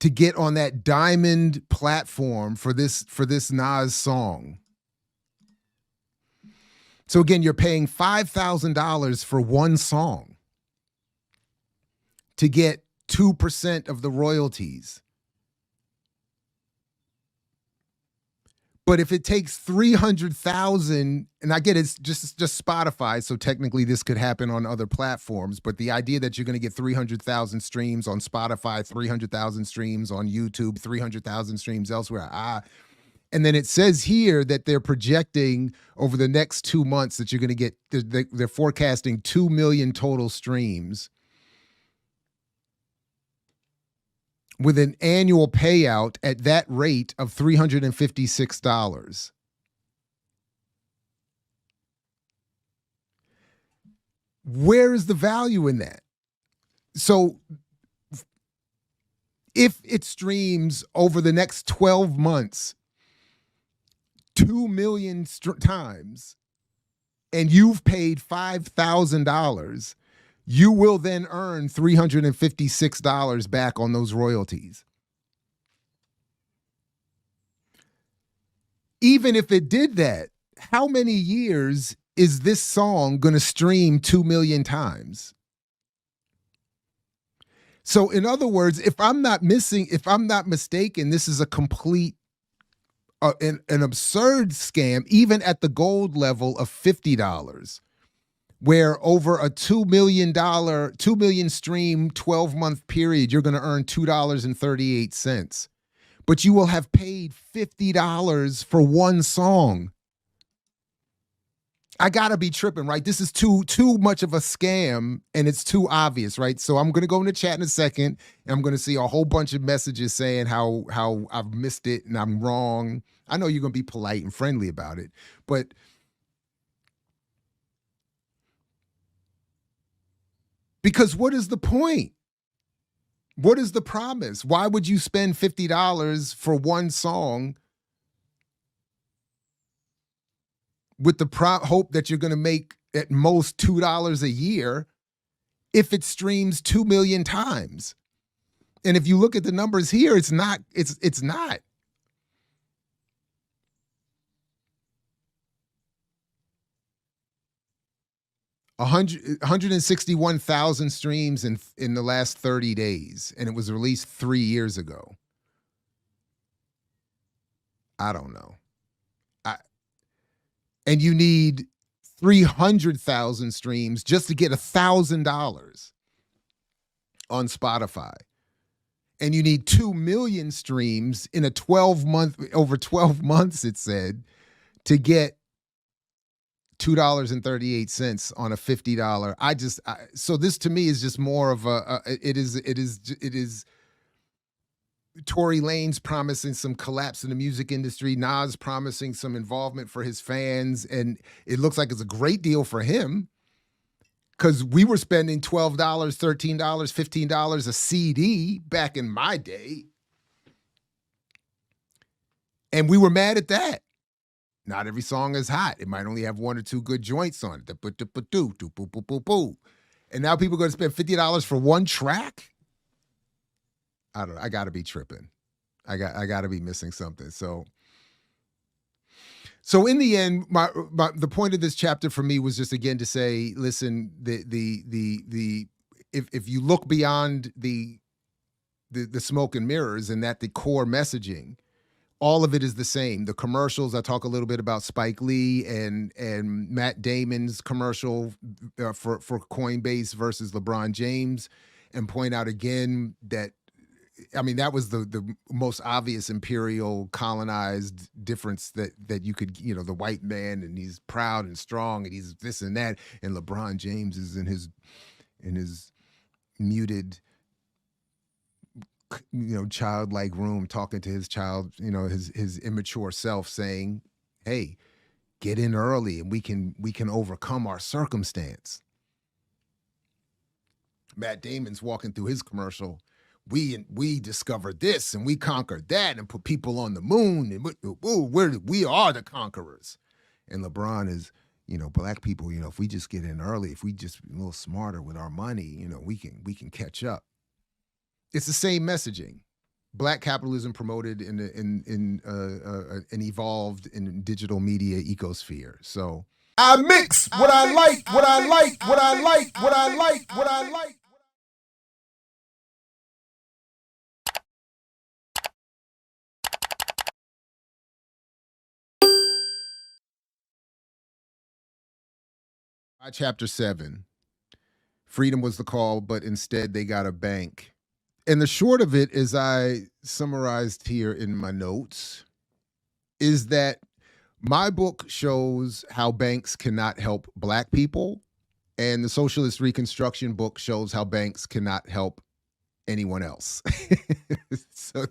S1: to get on that diamond platform for this Nas song. So again, you're paying $5,000 for one song to get 2% of the royalties. But if it takes 300,000, and I get it's just Spotify, so technically this could happen on other platforms, but the idea that you're going to get 300,000 streams on Spotify, 300,000 streams on YouTube, 300,000 streams elsewhere, and then it says here that they're projecting over the next 2 months that you're going to get, they're forecasting 2 million total streams with an annual payout at that rate of $356. Where is the value in that? So if it streams over the next 12 months, 2 million times, and you've paid $5,000, you will then earn $356 back on those royalties. Even if it did that, how many years is this song going to stream 2 million times? So in other words, if I'm not mistaken, this is a complete, an absurd scam, even at the gold level of $50. Where over a $2 million stream 12-month period, you're going to earn $2.38. But you will have paid $50 for one song. I gotta be tripping, right? This is too much of a scam, and it's too obvious, right? So I'm gonna go in the chat in a second, and I'm gonna see a whole bunch of messages saying how I've missed it and I'm wrong. I know you're gonna be polite and friendly about it, but because what is the point? What is the promise? Why would you spend $50 for one song with the hope that you're going to make at most $2 a year if it streams 2 million times? And if you look at the numbers here, it's not. 161,000 streams in the last 30 days, and it was released 3 years ago. I don't know. And you need 300,000 streams just to get $1,000 on Spotify. And you need 2 million streams in over 12 months, it said, to get $2.38 on a $50. So this to me is just more of it is Tory Lanez promising some collapse in the music industry, Nas promising some involvement for his fans, and it looks like it's a great deal for him because we were spending $12, $13, $15 a CD back in my day, and we were mad at that. Not every song is hot. It might only have 1 or 2 good joints on it. And now people are going to spend $50 for one track? I don't know. I got to be tripping. I got to be missing something. So in the end, the point of this chapter for me was just again to say, listen, if you look beyond the smoke and mirrors and that the core messaging, all of it is the same. The commercials, I talk a little bit about Spike Lee and Matt Damon's commercial for Coinbase versus LeBron James, and point out again that, I mean, that was the most obvious imperial colonized difference that you could, the white man, and he's proud and strong and he's this and that, and LeBron James is in his muted, childlike room talking to his child, his immature self, saying, hey, get in early and we can overcome our circumstance. Matt Damon's walking through his commercial, we discovered this and we conquered that and put people on the moon, and we are the conquerors. And LeBron is, black people, if we just get in early, if we just be a little smarter with our money, we can catch up. It's the same messaging. Black capitalism promoted in an evolved and digital media ecosphere. So I mix what I like. Chapter 7. Freedom was the call, but instead they got a bank. And the short of it, as I summarized here in my notes, is that my book shows how banks cannot help black people, and the Socialist Reconstruction book shows how banks cannot help anyone else. So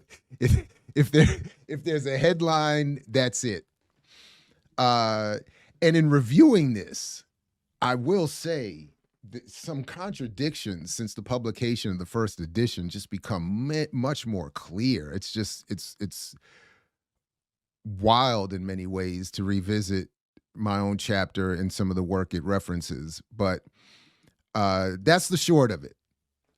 S1: if there's a headline, that's it. And in reviewing this, I will say some contradictions since the publication of the first edition just become much more clear. It's wild in many ways to revisit my own chapter and some of the work it references, but that's the short of it.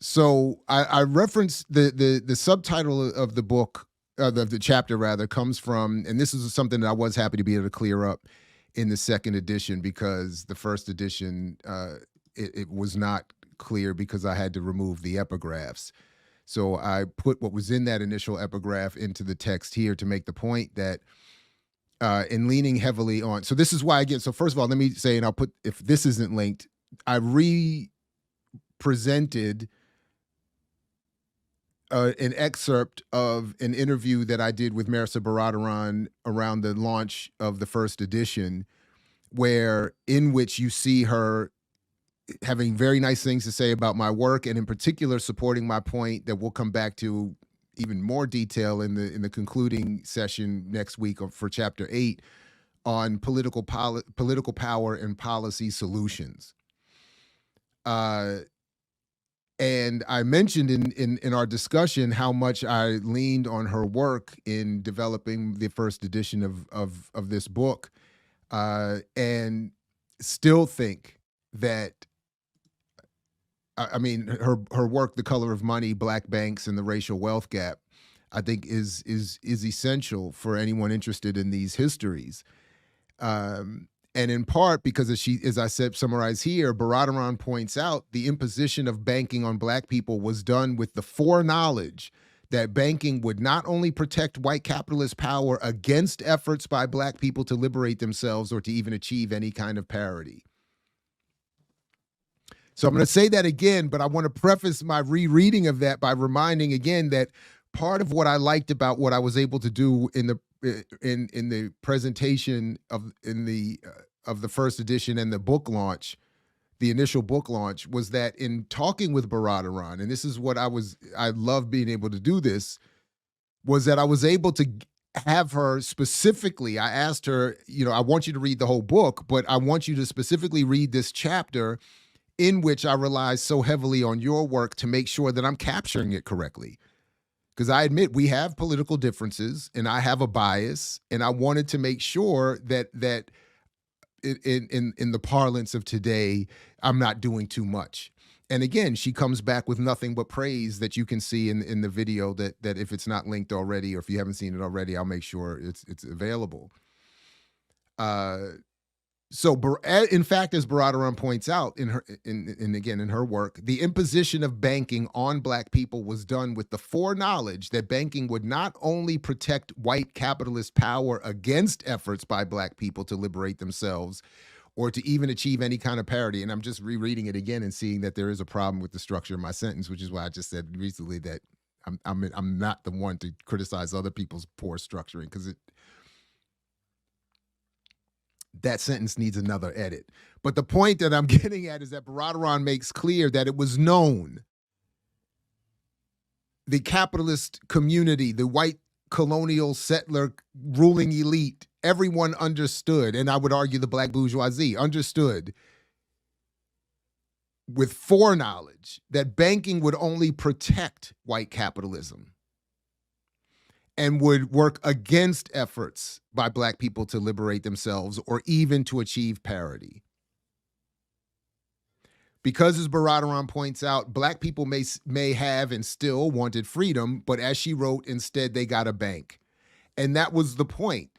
S1: So I referenced the subtitle of the book, the chapter rather, comes from, and this is something that I was happy to be able to clear up in the second edition, because the first edition, it was not clear because I had to remove the epigraphs. So I put what was in that initial epigraph into the text here to make the point that in leaning heavily on, so this is why, again, so first of all, let me say, and I'll put, if this isn't linked, I represented an excerpt of an interview that I did with Marisa Baradaran around the launch of the first edition, in which you see her having very nice things to say about my work, and in particular supporting my point that we'll come back to even more detail in the concluding session next week for chapter 8 on political power and policy solutions. And I mentioned in our discussion how much I leaned on her work in developing the first edition of this book, and still think that, I mean, her work, The Color of Money, Black Banks, and the Racial Wealth Gap, I think is essential for anyone interested in these histories. And in part because, as I said, summarize here, Baradaran points out the imposition of banking on Black people was done with the foreknowledge that banking would not only protect white capitalist power against efforts by Black people to liberate themselves or to even achieve any kind of parity. So I'm going to say that again, but I want to preface my rereading of that by reminding again that part of what I liked about what I was able to do in the presentation of the first edition and the book launch, the initial book launch, was that in talking with Baradaran, and this is what I love being able to do this, was that I was able to have her specifically, I asked her, I want you to read the whole book, but I want you to specifically read this chapter in which I rely so heavily on your work to make sure that I'm capturing it correctly. Because I admit we have political differences and I have a bias, and I wanted to make sure that in the parlance of today, I'm not doing too much. And again, she comes back with nothing but praise that you can see in the video that if it's not linked already, or if you haven't seen it already, I'll make sure it's available. So, in fact, as Baradaran points out in her work, the imposition of banking on Black people was done with the foreknowledge that banking would not only protect white capitalist power against efforts by Black people to liberate themselves or to even achieve any kind of parity. And I'm just rereading it again and seeing that there is a problem with the structure of my sentence, which is why I just said recently that I'm not the one to criticize other people's poor structuring, because that sentence needs another edit. But the point that I'm getting at is that Baradaran makes clear that it was known. The capitalist community, the white colonial settler ruling elite, everyone understood, and I would argue the Black bourgeoisie understood with foreknowledge that banking would only protect white capitalism and would work against efforts by Black people to liberate themselves or even to achieve parity. Because, as Baradaran points out, Black people may have and still wanted freedom, but as she wrote, instead they got a bank. And that was the point.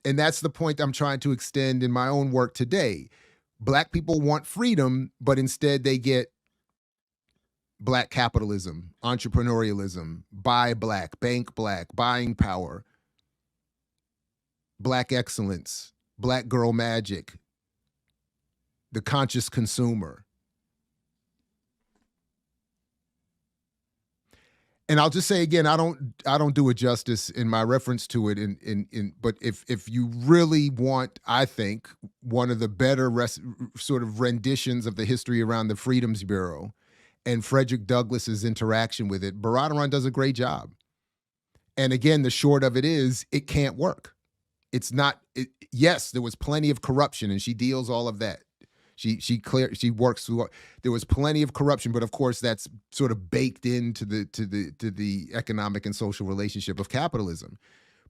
S1: And that's the point I'm trying to extend in my own work today. Black people want freedom, but instead they get Black capitalism, entrepreneurialism, buy Black, bank Black, buying power, Black excellence, Black girl magic, the conscious consumer. And I'll just say again, I don't do it justice in my reference to it. But if you really want, I think, one of the better sort of renditions of the history around the Freedoms Bureau and Frederick Douglass's interaction with it, Baradaran does a great job. And again, the short of it is, it can't work. It's not. Yes, there was plenty of corruption, and she deals all of that. She works through. There was plenty of corruption, but of course that's sort of baked into the economic and social relationship of capitalism.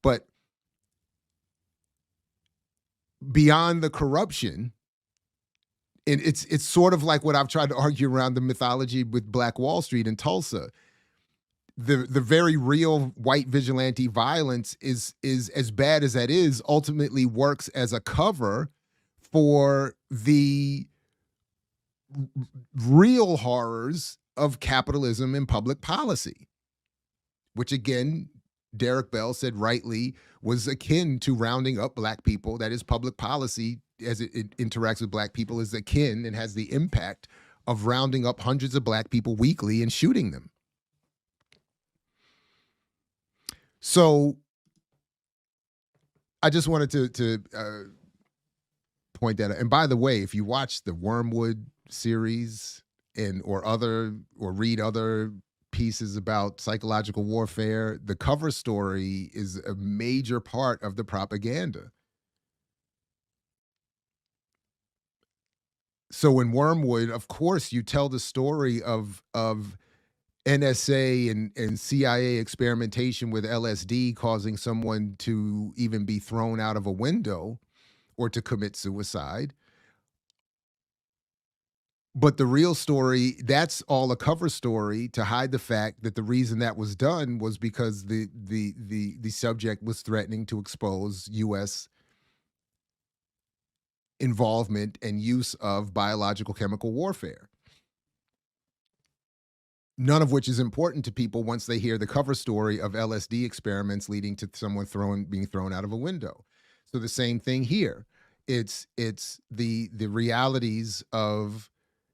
S1: But beyond the corruption, and it's sort of like what I've tried to argue around the mythology with Black Wall Street in Tulsa. The very real white vigilante violence is as bad as that is, ultimately works as a cover for the real horrors of capitalism and public policy, which again, Derek Bell said rightly, was akin to rounding up Black people. That is, public policy as it interacts with Black people is akin and has the impact of rounding up hundreds of Black people weekly and shooting them. So I just wanted to point that out. And by the way, if you watch the Wormwood series or read other pieces about psychological warfare, the cover story is a major part of the propaganda. So in Wormwood, of course, you tell the story of NSA and CIA experimentation with LSD causing someone to even be thrown out of a window or to commit suicide. But the real story, that's all a cover story to hide the fact that the reason that was done was because the subject was threatening to expose U.S. involvement and use of biological chemical warfare. None of which is important to people once they hear the cover story of LSD experiments leading to someone being thrown out of a window. So the same thing here. It's the realities of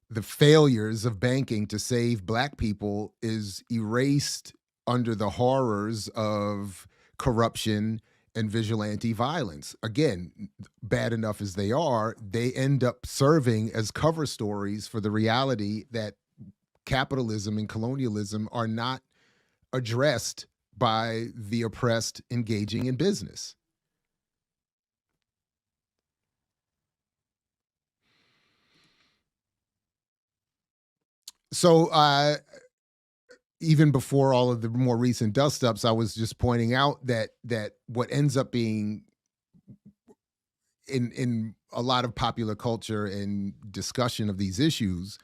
S1: the failures of banking to save Black people is erased under the horrors of corruption and vigilante violence. Again, bad enough as they are, they end up serving as cover stories for the reality that capitalism and colonialism are not addressed by the oppressed engaging in business. So even before all of the more recent dust-ups, I was just pointing out that what ends up being in a lot of popular culture and discussion of these issues,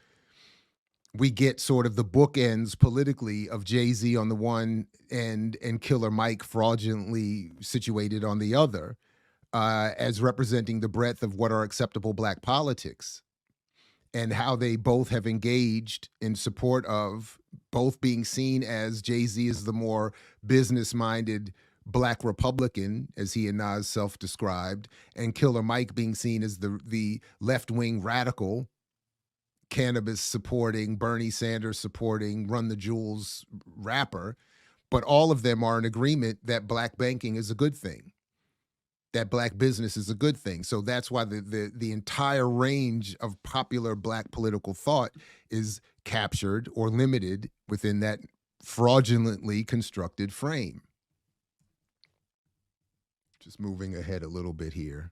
S1: we get sort of the bookends politically of Jay-Z on the one end and Killer Mike fraudulently situated on the other, as representing the breadth of what are acceptable Black politics and how they both have engaged in support of both being seen as Jay-Z is the more business-minded Black Republican, as he and Nas self-described, and Killer Mike being seen as the left-wing radical, cannabis supporting, Bernie Sanders supporting, Run the Jewels rapper. But all of them are in agreement that Black banking is a good thing, that Black business is a good thing. So that's why the entire range of popular Black political thought is captured or limited within that fraudulently constructed frame. Just moving ahead a little bit here.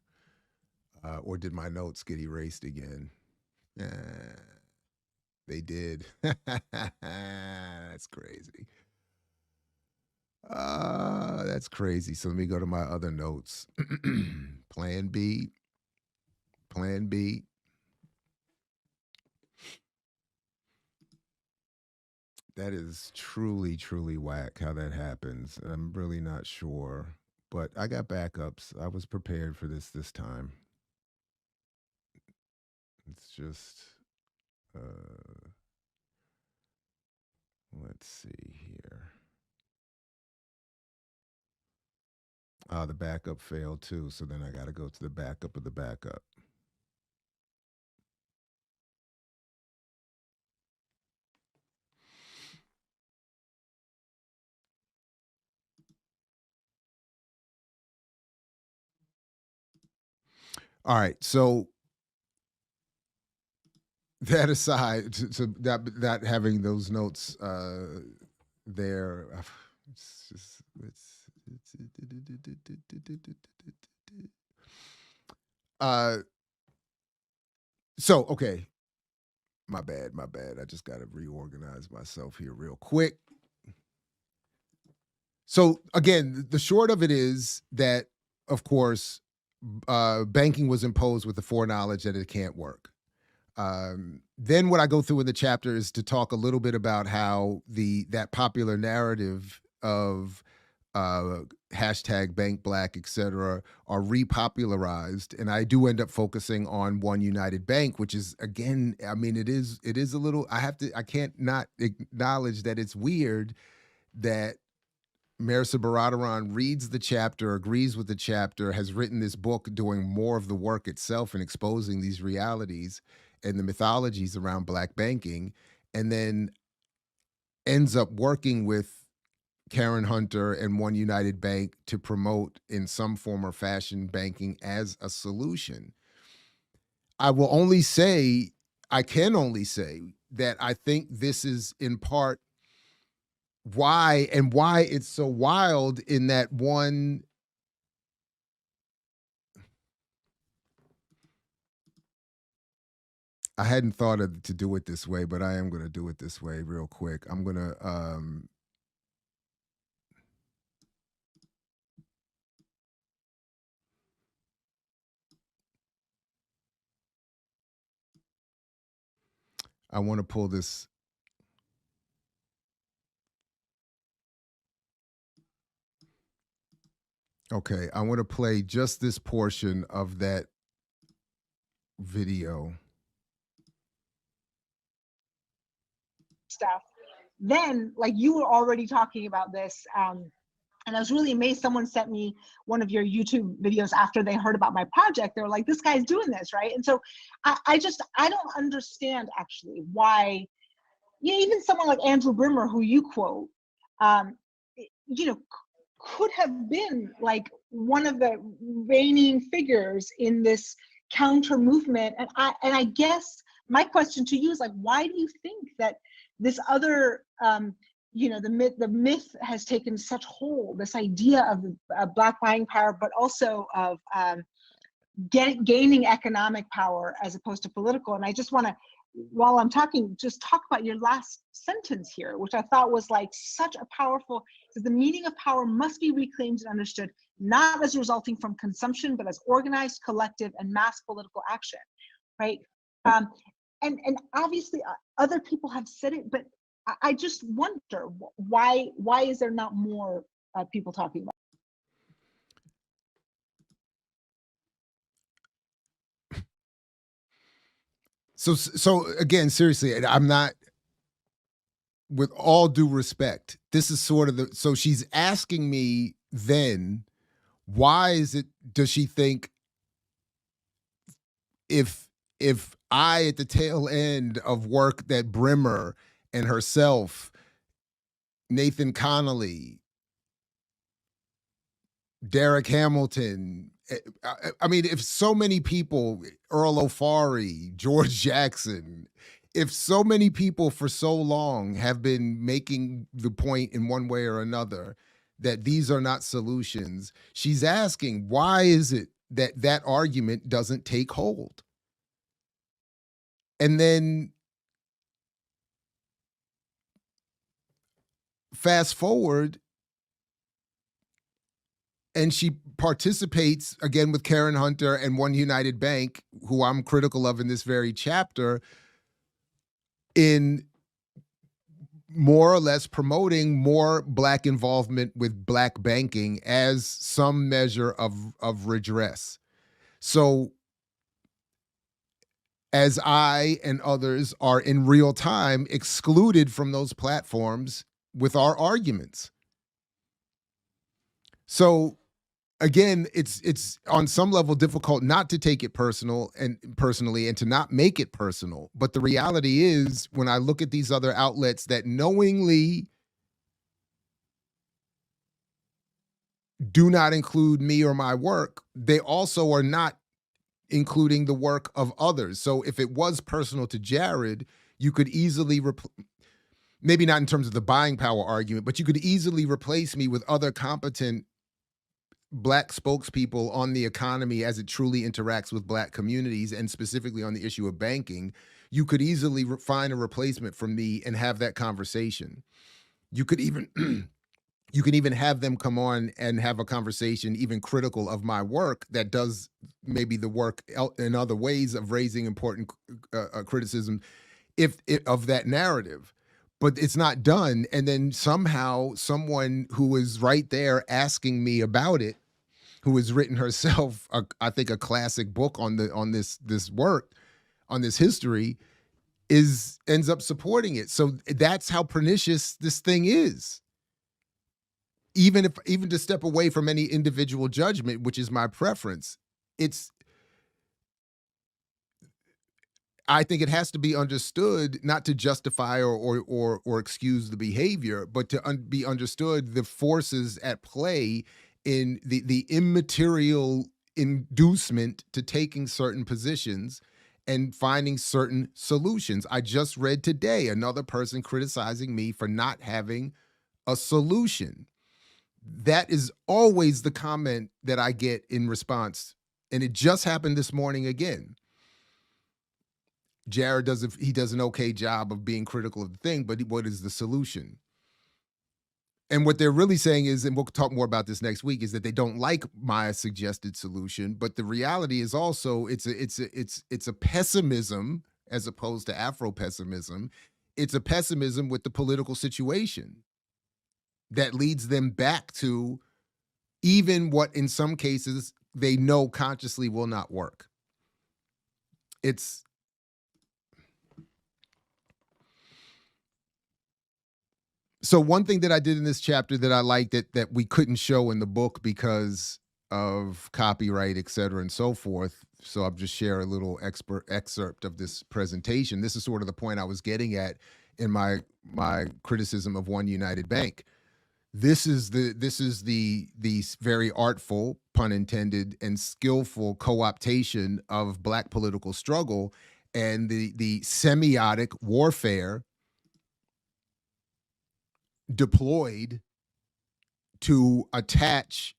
S1: Or did my notes get erased again? They did. That's crazy. That's crazy. So let me go to my other notes. Plan B. That is truly, truly whack how that happens. I'm really not sure, but I got backups. I was prepared for this time. It's just, let's see here. The backup failed too, so then I got to go to the backup of the backup. All right, so that aside, so that having those notes there, it's just so okay, my bad. I just got to reorganize myself here real quick. So again, the short of it is that, of course, banking was imposed with the foreknowledge that it can't work. Then what I go through in the chapter is to talk a little bit about how that popular narrative of hashtag bank black, et cetera, are repopularized. And I do end up focusing on One United Bank, which is, again, I mean, it is a little, I can't not acknowledge that it's weird that Marisa Baradaran reads the chapter, agrees with the chapter, has written this book doing more of the work itself and exposing these realities and the mythologies around Black banking, and then ends up working with Karen Hunter and One United Bank to promote in some form or fashion banking as a solution. I can only say that I think this is in part why it's so wild in that one. I hadn't thought of to do it this way, but I am going to do it this way real quick. I'm going to I want to pull this. Okay, I want to play just this portion of that video.
S11: Stuff. Then, like, you were already talking about this, and I was really amazed. Someone sent me one of your YouTube videos after they heard about my project. They were like, "This guy's doing this, right?" And so, I don't understand actually why. Even someone like Andrew Brimmer, who you quote, could have been like one of the reigning figures in this counter movement. And I guess my question to you is, like, why do you think that this other, the myth has taken such hold, this idea of Black buying power, but also of gaining economic power as opposed to political? And I just want to, while I'm talking, just talk about your last sentence here, which I thought was like such a powerful, because the meaning of power must be reclaimed and understood, not as resulting from consumption, but as organized, collective, and mass political action, right? And obviously other people have said it, but I just wonder why is there not more people talking about it?
S1: So again, seriously, I'm not, with all due respect, this is sort of so she's asking me then, why does she think if I, at the tail end of work that Brimmer and herself, Nathan Connolly, Derek Hamilton, I mean, if so many people, Earl Ofari, George Jackson, if so many people for so long have been making the point in one way or another that these are not solutions, she's asking, why is it that that argument doesn't take hold? And then fast forward, and she participates again with Karen Hunter and One United Bank, who I'm critical of in this very chapter, in more or less promoting more Black involvement with Black banking as some measure of redress. So as I and others are in real time excluded from those platforms with our arguments. So again, it's on some level difficult not to take it personally and to not make it personal. But the reality is, when I look at these other outlets that knowingly do not include me or my work, they also are not including the work of others. So if it was personal to Jared, you could easily maybe not in terms of the buying power argument, but you could easily replace me with other competent Black spokespeople on the economy as it truly interacts with Black communities, and specifically on the issue of banking. You could easily find a replacement for me and have that conversation. You could even you can even have them come on and have a conversation even critical of my work that does maybe the work in other ways of raising important criticism of that narrative. But it's not done. And then somehow someone who is right there asking me about it, who has written herself, I think, a classic book on this work, on this history, ends up supporting it. So that's how pernicious this thing is. Even to step away from any individual judgment, which is my preference, I think it has to be understood, not to justify or excuse the behavior, but to be understood the forces at play in the immaterial inducement to taking certain positions and finding certain solutions. I just read today another person criticizing me for not having a solution. That is always the comment that I get in response. And it just happened this morning again. Jared does an okay job of being critical of the thing, but what is the solution? And what they're really saying is, and we'll talk more about this next week, is that they don't like my suggested solution. But the reality is also it's a pessimism as opposed to Afro-pessimism. It's a pessimism with the political situation that leads them back to even what in some cases they know consciously will not work. So one thing that I did in this chapter that I liked that we couldn't show in the book because of copyright, et cetera, and so forth. So I'll just share a little excerpt of this presentation. This is sort of the point I was getting at in my criticism of One United Bank. This is the very artful, pun intended, and skillful co-optation of Black political struggle and the semiotic warfare deployed to attach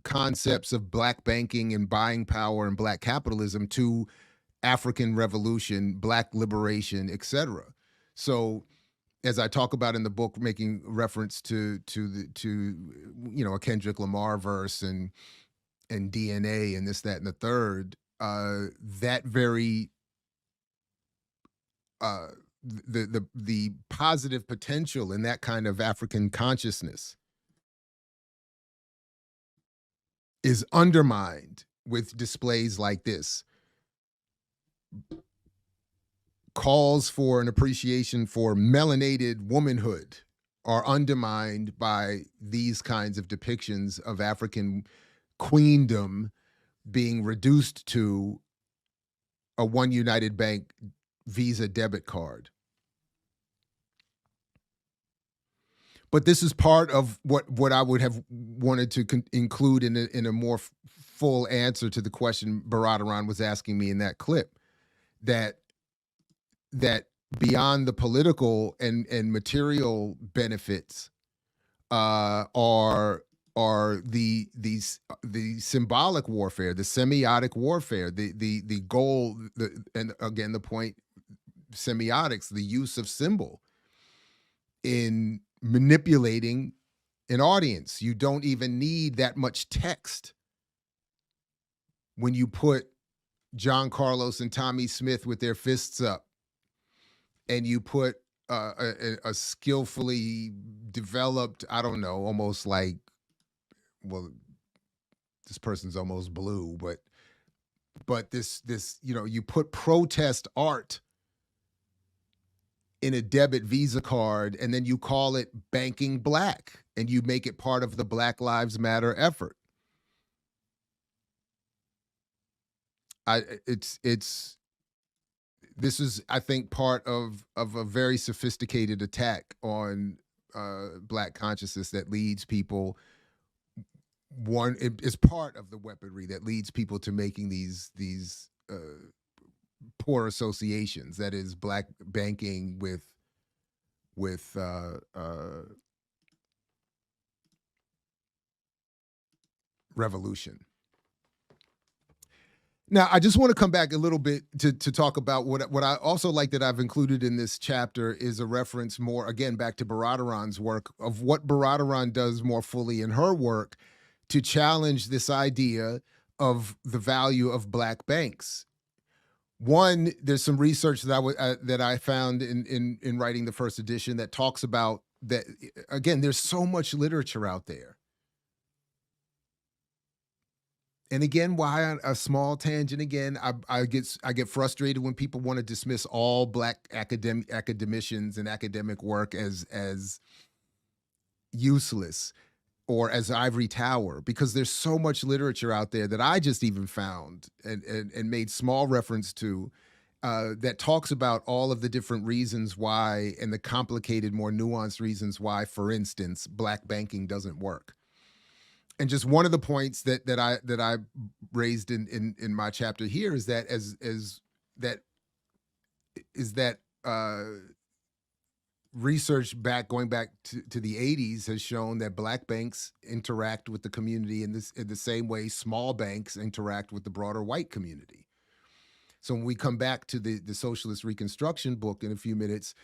S1: concepts of Black banking and buying power and Black capitalism to African revolution, Black liberation, etc. So, as I talk about in the book, making reference to a Kendrick Lamar verse and DNA and this, that, and the third, that very the positive potential in that kind of African consciousness is undermined with displays like this. Calls for an appreciation for melanated womanhood are undermined by these kinds of depictions of African queendom being reduced to a One United Bank Visa debit card. But this is part of what I would have wanted to include in a more full answer to the question Baradaran was asking me in that clip, that beyond the political and material benefits are the symbolic warfare, the semiotic warfare, the goal, and again the point, semiotics, the use of symbol in manipulating an audience. You don't even need that much text when you put John Carlos and Tommy Smith with their fists up, and you put a skillfully developed, I don't know, almost like, well, this person's almost blue, but this you put protest art in a debit Visa card, and then you call it banking Black, and you make it part of the Black Lives Matter effort. This is, I think, part of a very sophisticated attack on Black consciousness that leads people. It is part of the weaponry that leads people to making these poor associations. That is, Black banking with revolution. Now, I just want to come back a little bit to talk about what I also like that I've included in this chapter is a reference more, again, back to Baradaran's work, of what Baradaran does more fully in her work to challenge this idea of the value of Black banks. One, there's some research that I found in writing the first edition that talks about that. Again, there's so much literature out there. And again, why a small tangent again? I get frustrated when people want to dismiss all Black academicians and academic work as useless or as ivory tower, because there's so much literature out there that I just even found and made small reference to that talks about all of the different reasons why, and the complicated, more nuanced reasons why, for instance, Black banking doesn't work. And just one of the points that I raised in my chapter here is that research going back to the 80s has shown that Black banks interact with the community in the same way small banks interact with the broader white community. So when we come back to the Socialist Reconstruction book in a few minutes,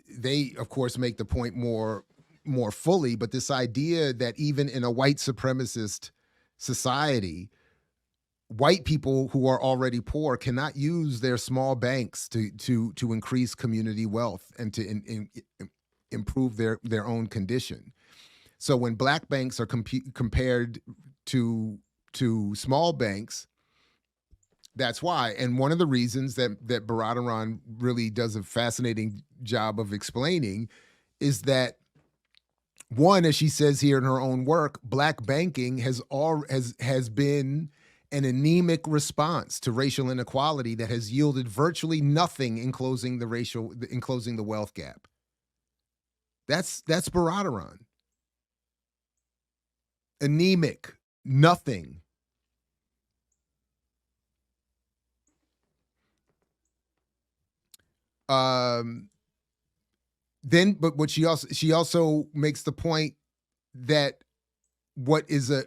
S1: they, of course, make the point more fully, but this idea that even in a white supremacist society, white people who are already poor cannot use their small banks to increase community wealth and to improve their own condition. So when black banks are compared to small banks, that's why. And one of the reasons that Baradaran really does a fascinating job of explaining is that, one, as she says here in her own work, black banking has been an anemic response to racial inequality that has yielded virtually nothing in closing the wealth gap. That's Baradaran. Anemic, nothing. But what she also makes the point that what is a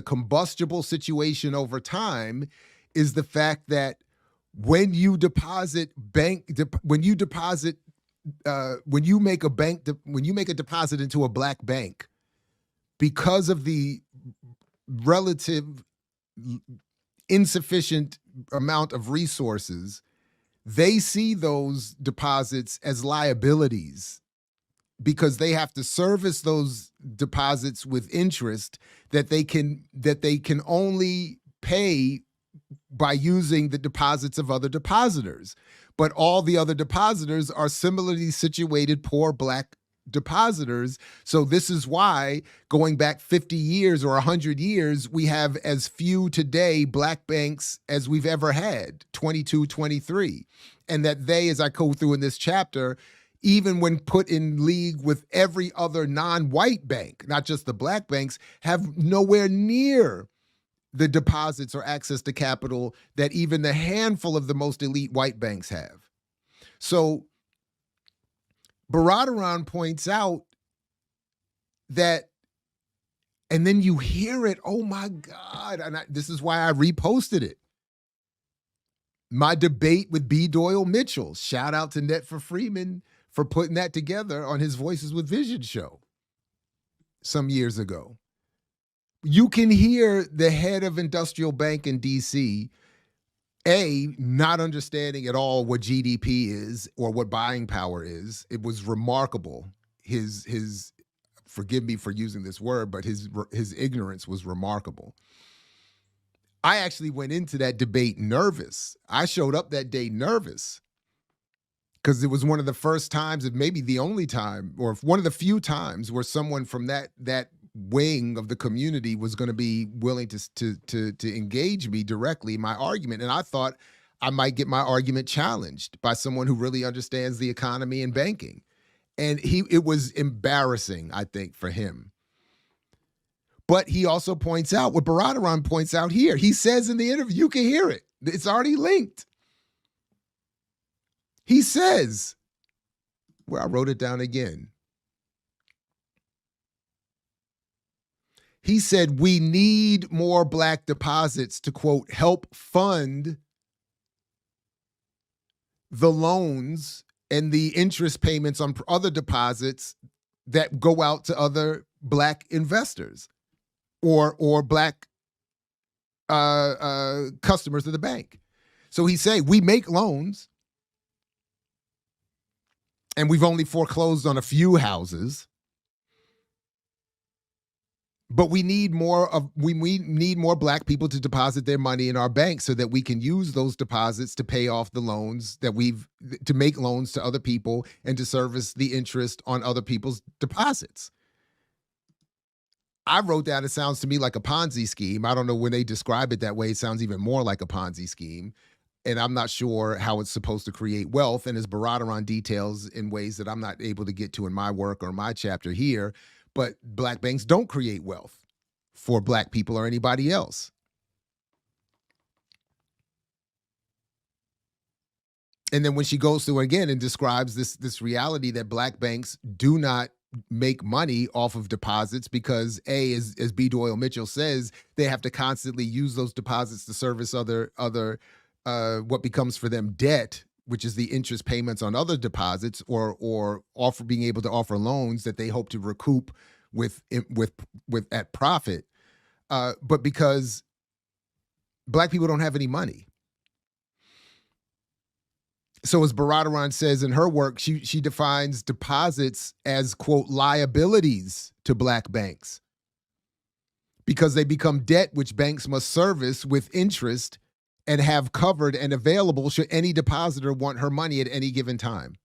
S1: combustible situation over time is the fact that when you make a deposit into a black bank, because of the relative insufficient amount of resources, they see those deposits as liabilities because they have to service those deposits with interest that they can only pay by using the deposits of other depositors. But all the other depositors are similarly situated poor black depositors. So this is why, going back 50 years or 100 years, we have as few today black banks as we've ever had, 22, 23. And that they, as I go through in this chapter, even when put in league with every other non-white bank, not just the black banks, have nowhere near the deposits or access to capital that even the handful of the most elite white banks have. So Baradaran points out that, and then you hear it, oh my God, and this is why I reposted it. My debate with B. Doyle Mitchell. Shout out to Net for Freeman for putting that together on his Voices with Vision show some years ago. You can hear the head of Industrial Bank in DC, not understanding at all what GDP is or what buying power is. It was remarkable. His forgive me for using this word, but his ignorance was remarkable. I actually went into that debate nervous. I showed up that day nervous because it was one of the first times, and maybe the only time, or one of the few times where someone from that wing of the community was going to be willing to engage me directly in my argument. And I thought I might get my argument challenged by someone who really understands the economy and banking. And it was embarrassing, I think, for him. But he also points out what Baradaran points out here. He says in the interview, you can hear it. It's already linked. He says, where I wrote it down again. He said, we need more black deposits to, quote, help fund the loans and the interest payments on other deposits that go out to other black investors or black customers of the bank. So he's saying we make loans and we've only foreclosed on a few houses. But we need more black people to deposit their money in our banks so that we can use those deposits to pay off the loans to make loans to other people and to service the interest on other people's deposits. I wrote that, it sounds to me like a Ponzi scheme. I don't know, when they describe it that way, it sounds even more like a Ponzi scheme. And I'm not sure how it's supposed to create wealth. And as Baradaran details in ways that I'm not able to get to in my work or my chapter here, but black banks don't create wealth for black people or anybody else. And then when she goes through again and describes this reality that black banks do not make money off of deposits because as B. Doyle Mitchell says, they have to constantly use those deposits to service other what becomes for them debt, which is the interest payments on other deposits, or being able to offer loans that they hope to recoup with at profit, but because Black people don't have any money. So as Baradaran says in her work, she defines deposits as, quote, liabilities to Black banks because they become debt which banks must service with interest and have covered and available should any depositor want her money at any given time.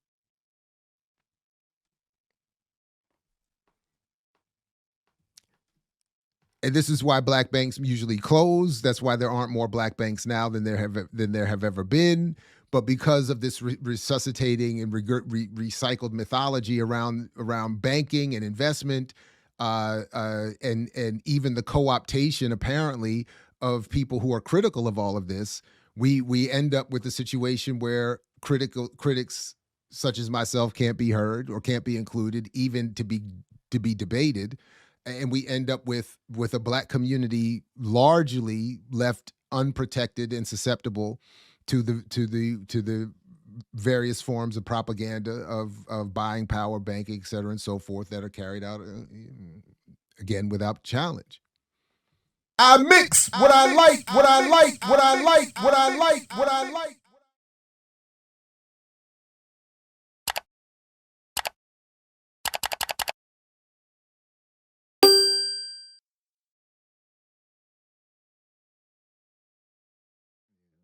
S1: And this is why Black banks usually close. That's why there aren't more Black banks now than there have ever been. But because of this resuscitating and recycled mythology around banking and investment, and even the co-optation apparently of people who are critical of all of this, we end up with a situation where critics such as myself can't be heard or can't be included, even to be debated, and we end up with a Black community largely left unprotected and susceptible to the various forms of propaganda of buying power, banking, et cetera, and so forth that are carried out again without challenge.
S2: I mix what I like, what I like, what I like, what I like, what I like.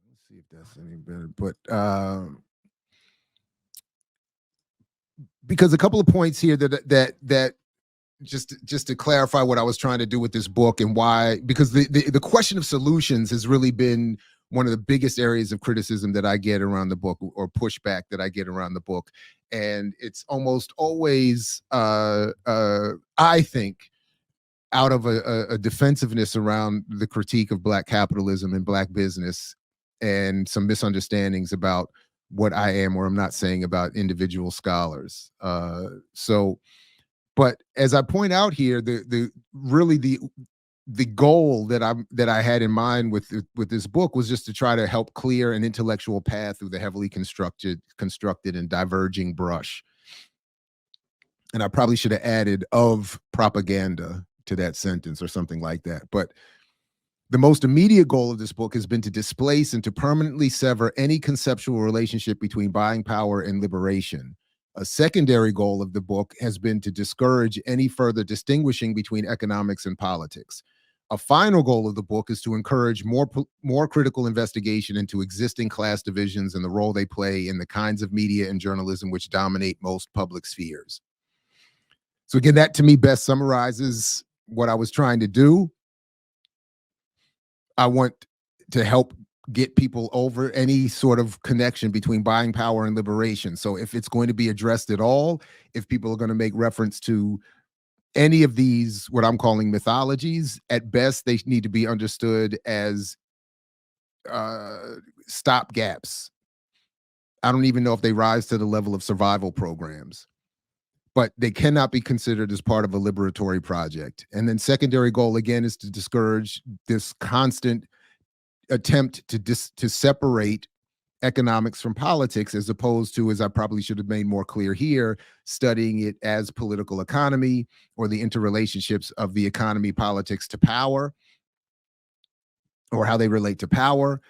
S1: Let's see if that's any better. But because a couple of points here that just to clarify what I was trying to do with this book and why, because the question of solutions has really been one of the biggest areas of criticism that I get around the book, or pushback that I get around the book. And it's almost always, I think, out of a defensiveness around the critique of Black capitalism and Black business, and some misunderstandings about what I am or I'm not saying about individual scholars. But as I point out here, the goal that I had in mind with this book was just to try to help clear an intellectual path through the heavily constructed and diverging brush. And I probably should have added of propaganda to that sentence or something like that. But the most immediate goal of this book has been to displace and to permanently sever any conceptual relationship between buying power and liberation. A secondary goal of the book has been to discourage any further distinguishing between economics and politics. A final goal of the book is to encourage more critical investigation into existing class divisions and the role they play in the kinds of media and journalism which dominate most public spheres. So again, that to me best summarizes what I was trying to do. I want to help get people over any sort of connection between buying power and liberation. So if it's going to be addressed at all, if people are going to make reference to any of these, what I'm calling mythologies, at best, they need to be understood as stopgaps. I don't even know if they rise to the level of survival programs, but they cannot be considered as part of a liberatory project. And then secondary goal, again, is to discourage this constant attempt to separate economics from politics, as opposed to, as I probably should have made more clear here, studying it as political economy or the interrelationships of the economy, politics to power, or how they relate to power.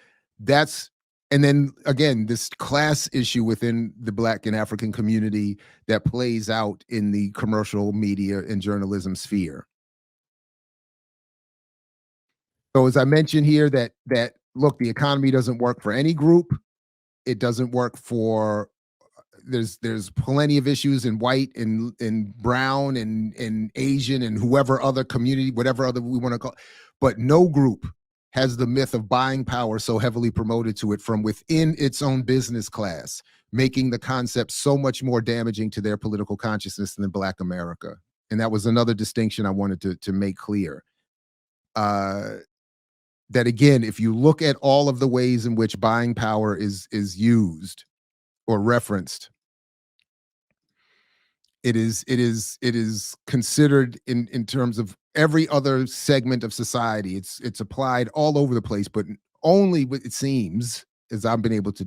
S1: And then again, this class issue within the Black and African community that plays out in the commercial media and journalism sphere. So as I mentioned here, that look, the economy doesn't work for any group. It doesn't work for, there's plenty of issues in white and brown and Asian and whoever other community, whatever other we want to call, but no group has the myth of buying power so heavily promoted to it from within its own business class, making the concept so much more damaging to their political consciousness than Black America. And that was another distinction I wanted to make clear. That again, if you look at all of the ways in which buying power is used or referenced, it is considered in terms of every other segment of society. It's applied all over the place, but only, it seems, as I've been able to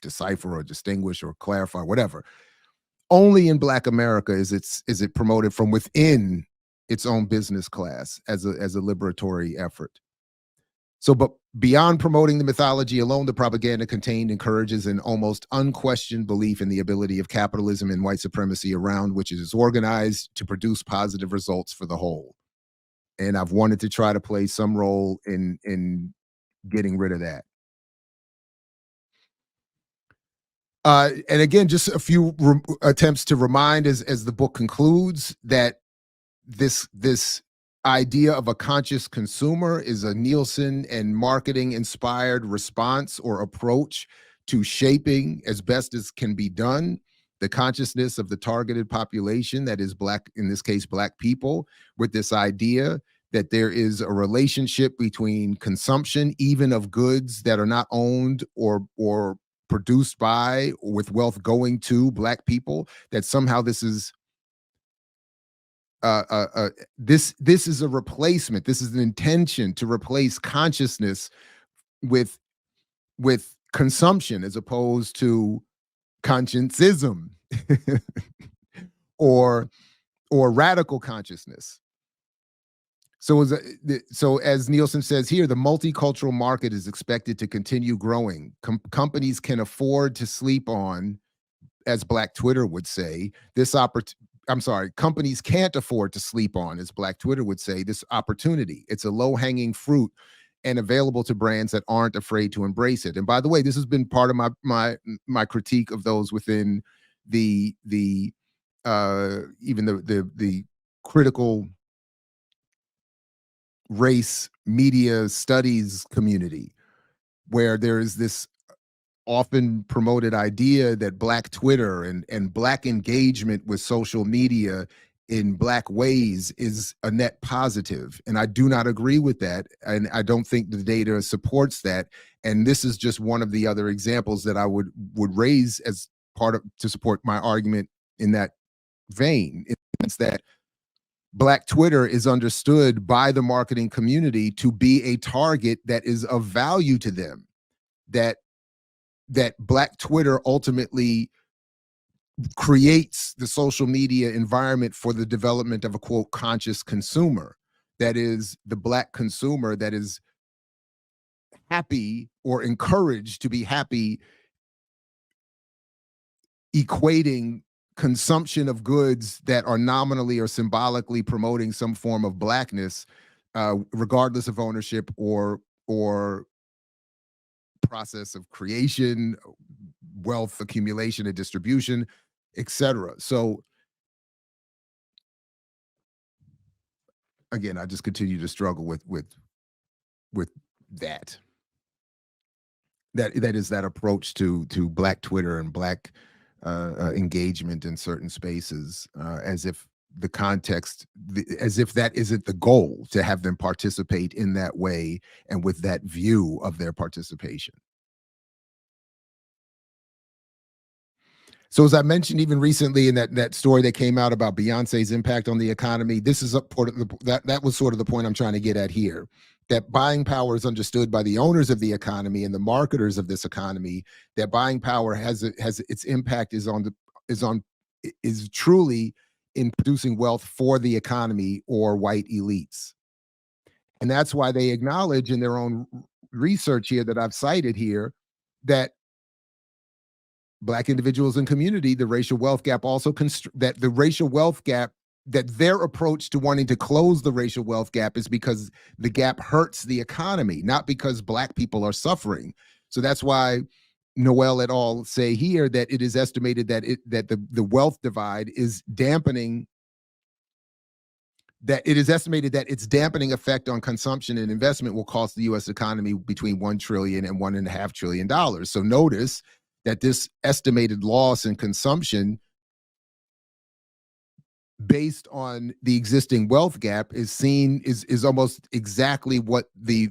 S1: decipher or distinguish or clarify, whatever, only in Black America is it promoted from within its own business class as a liberatory effort. So, but beyond promoting the mythology alone, the propaganda contained encourages an almost unquestioned belief in the ability of capitalism and white supremacy, around which it is organized to produce positive results for the whole. And I've wanted to try to play some role in getting rid of that. And again, just a few attempts to remind, as the book concludes, that this idea of a conscious consumer is a Nielsen and marketing inspired response or approach to shaping, as best as can be done, the consciousness of the targeted population, that is Black, in this case, Black people, with this idea that there is a relationship between consumption, even of goods that are not owned or produced by, or with wealth going to Black people, that somehow this is this is a replacement. This is an intention to replace consciousness with consumption, as opposed to conscientism or radical consciousness. So as Nielsen says here, the multicultural market is expected to continue growing. Companies can afford to sleep on, as Black Twitter would say, this opportunity. I'm sorry, companies can't afford to sleep on, as Black Twitter would say, this opportunity. It's a low-hanging fruit and available to brands that aren't afraid to embrace it. And by the way, this has been part of my critique of those within the critical race media studies community, where there is this often promoted idea that Black Twitter and Black engagement with social media in Black ways is a net positive. And I do not agree with that. And I don't think the data supports that. And this is just one of the other examples that I would raise as part of, to support my argument in that vein. It's that Black Twitter is understood by the marketing community to be a target that is of value to them, that Black Twitter ultimately creates the social media environment for the development of a, quote, conscious consumer. That is the Black consumer that is happy or encouraged to be happy, equating consumption of goods that are nominally or symbolically promoting some form of Blackness, regardless of ownership or process of creation, wealth accumulation and distribution, etc. So again, I just continue to struggle with that. That is that approach to Black Twitter and Black engagement in certain spaces, as if the context, as if that isn't the goal, to have them participate in that way and with that view of their participation. So as I mentioned even recently in that story that came out about Beyonce's impact on the economy, this is a part of that was sort of the point I'm trying to get at here. That buying power is understood by the owners of the economy and the marketers of this economy. That buying power has its impact is truly in producing wealth for the economy or white elites. And that's why they acknowledge in their own research here that I've cited here that Black individuals and community, the racial wealth gap also that the racial wealth gap, that their approach to wanting to close the racial wealth gap is because the gap hurts the economy, not because Black people are suffering. So that's why Noel et al. Say here that it is estimated that the wealth divide is dampening, that it is estimated that its dampening effect on consumption and investment will cost the U.S. economy between $1 trillion and $1.5 trillion. So notice that this estimated loss in consumption based on the existing wealth gap is almost exactly what the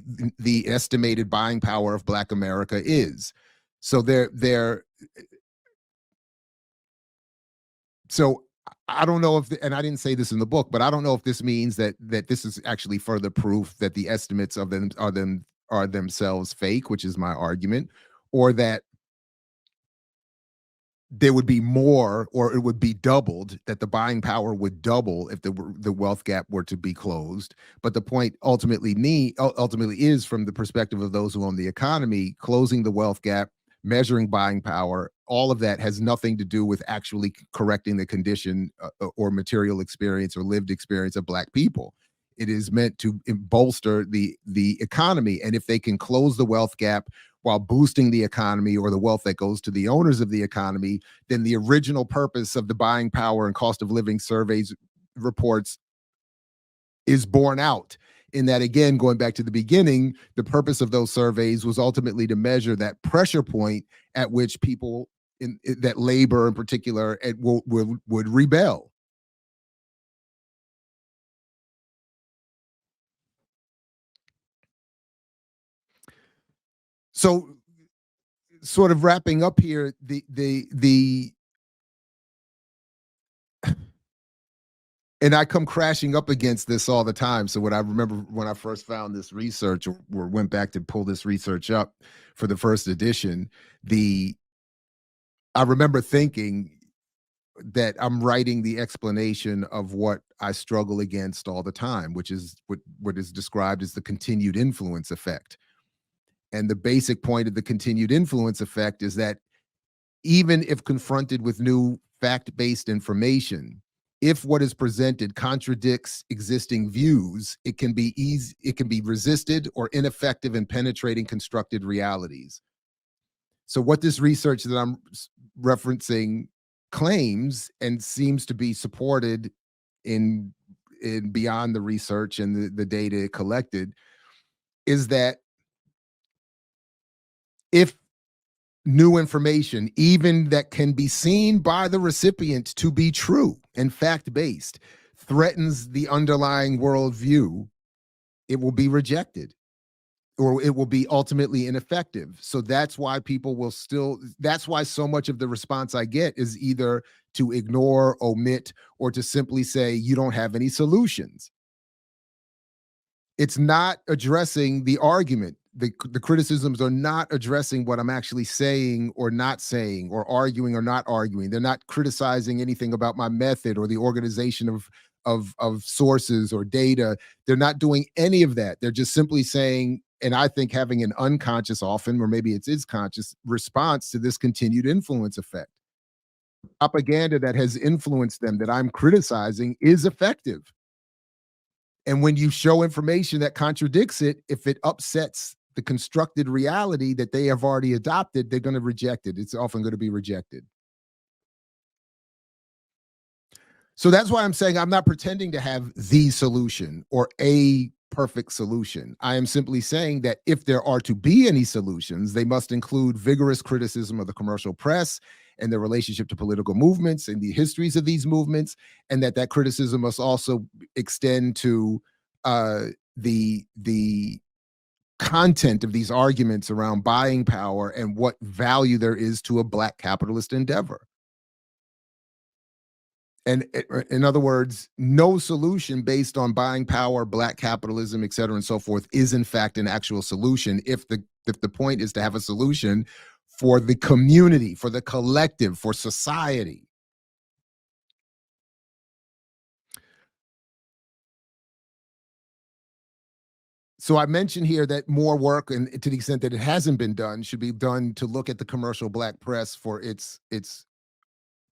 S1: estimated buying power of Black America is. So so I don't know if, and I didn't say this in the book, but I don't know if this means that this is actually further proof that the estimates of them are themselves fake, which is my argument, or that there would be more, or it would be doubled, that the buying power would double if the wealth gap were to be closed. But the point ultimately is, from the perspective of those who own the economy, closing the wealth gap, measuring buying power, all of that has nothing to do with actually correcting the condition or material experience or lived experience of Black people. It is meant to bolster the economy. And if they can close the wealth gap while boosting the economy, or the wealth that goes to the owners of the economy, then the original purpose of the buying power and cost of living surveys reports is borne out. In that, again, going back to the beginning, the purpose of those surveys was ultimately to measure that pressure point at which people, that labor in particular, would rebel. So, sort of wrapping up here, and I come crashing up against this all the time. So what I remember when I first found this research, or went back to pull this research up for the first edition, I remember thinking that I'm writing the explanation of what I struggle against all the time, which is what is described as the continued influence effect. And the basic point of the continued influence effect is that even if confronted with new fact-based information, if what is presented contradicts existing views, it can be resisted or ineffective in penetrating constructed realities. So what this research that I'm referencing claims, and seems to be supported in beyond the research and the data collected, is that if new information, even that can be seen by the recipient to be true and fact-based, threatens the underlying worldview, it will be rejected, or it will be ultimately ineffective. So that's why that's why so much of the response I get is either to ignore, omit, or to simply say, you don't have any solutions. It's not addressing the argument. The criticisms are not addressing what I'm actually saying or not saying, or arguing or not arguing. They're not criticizing anything about my method or the organization of sources or data. They're not doing any of that. They're just simply saying, and I think having an unconscious often, or maybe it's conscious, response to this continued influence effect. Propaganda that has influenced them, that I'm criticizing, is effective. And when you show information that contradicts it, if it upsets the constructed reality that they have already adopted, they're going to reject it. It's often going to be rejected. So that's why I'm saying I'm not pretending to have the solution or a perfect solution. I am simply saying that if there are to be any solutions, they must include vigorous criticism of the commercial press and their relationship to political movements and the histories of these movements, and that criticism must also extend to the content of these arguments around buying power and what value there is to a Black capitalist endeavor. And in other words, no solution based on buying power, Black capitalism, et cetera, and so forth, is in fact an actual solution if the point is to have a solution for the community, for the collective, for society. So I mentioned here that more work, and to the extent that it hasn't been done, should be done to look at the commercial Black press for its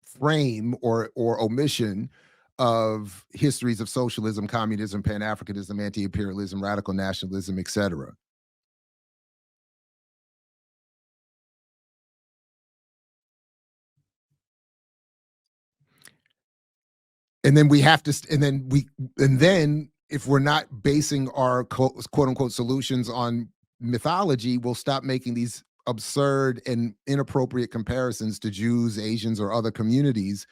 S1: frame or omission of histories of socialism, communism, pan-Africanism, anti-imperialism, radical nationalism, et cetera. And then we have to, and then if we're not basing our quote unquote solutions on mythology, we'll stop making these absurd and inappropriate comparisons to Jews, Asians, or other communities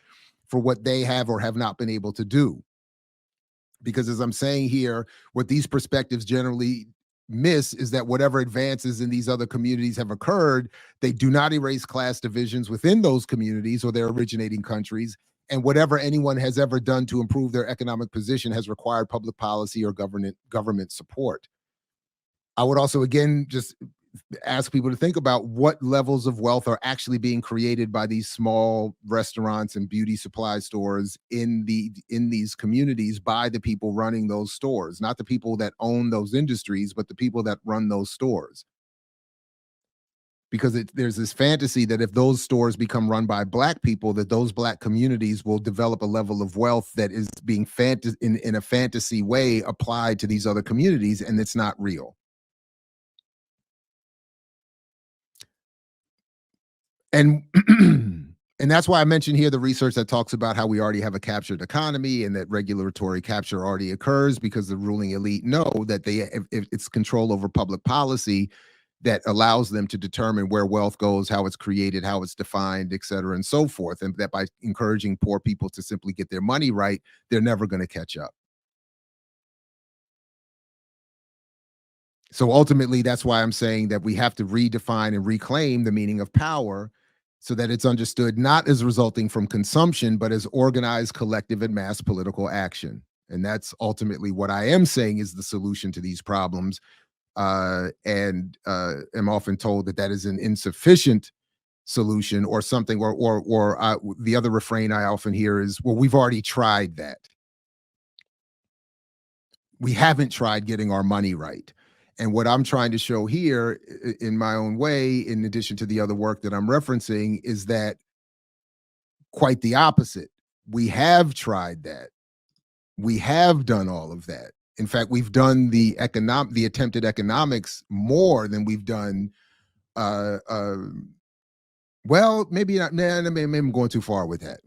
S1: for what they have or have not been able to do. Because as I'm saying here, what these perspectives generally miss is that whatever advances in these other communities have occurred, they do not erase class divisions within those communities or their originating countries. And whatever anyone has ever done to improve their economic position has required public policy or government support. I would also, again, just ask people to think about what levels of wealth are actually being created by these small restaurants and beauty supply stores in these communities by the people running those stores, not the people that own those industries, but the people that run those stores. Because there's this fantasy that if those stores become run by Black people, that those Black communities will develop a level of wealth that is being in a fantasy way applied to these other communities, and it's not real. And and that's why I mentioned here the research that talks about how we already have a captured economy and that regulatory capture already occurs because the ruling elite know that if it's control over public policy that allows them to determine where wealth goes, how it's created, how it's defined, et cetera, and so forth. And that by encouraging poor people to simply get their money right, they're never going to catch up. So ultimately, that's why I'm saying that we have to redefine and reclaim the meaning of power so that it's understood not as resulting from consumption, but as organized, collective, and mass political action. And that's ultimately what I am saying is the solution to these problems. And am often told that that is an insufficient solution or something, or the other refrain I often hear is, well, we've already tried that. We haven't tried getting our money right. And what I'm trying to show here in my own way, in addition to the other work that I'm referencing, is that quite the opposite. We have tried that. We have done all of that. In fact, we've done the attempted economics more than we've done. Well, maybe not. Maybe I'm going too far with that.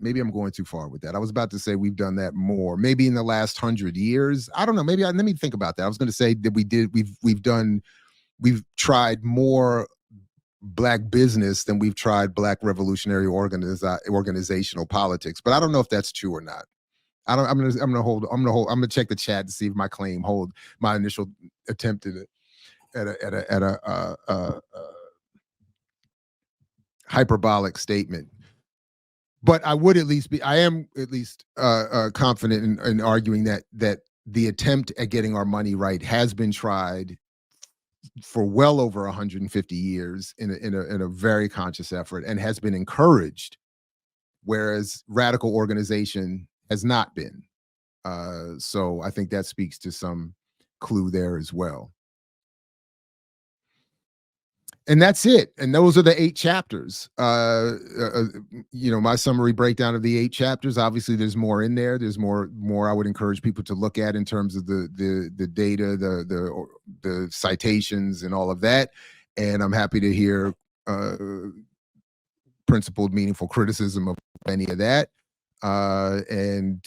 S1: I was about to say we've done that more, maybe in the last 100 years. I don't know. Let me think about that. I was going to say that we've tried more Black business than we've tried Black revolutionary organizational politics. But I don't know if that's true or not. I'm gonna check the chat to see if my claim hold my initial attempt at a hyperbolic statement. But I am at least confident in arguing that the attempt at getting our money right has been tried for well over 150 years in a very conscious effort and has been encouraged, whereas radical organization has not been. So I think that speaks to some clue there as well. And that's it. And those are the 8 chapters. My summary breakdown of the 8 chapters. Obviously, there's more in there. There's more I would encourage people to look at in terms of the data, the citations, and all of that. And I'm happy to hear principled, meaningful criticism of any of that. And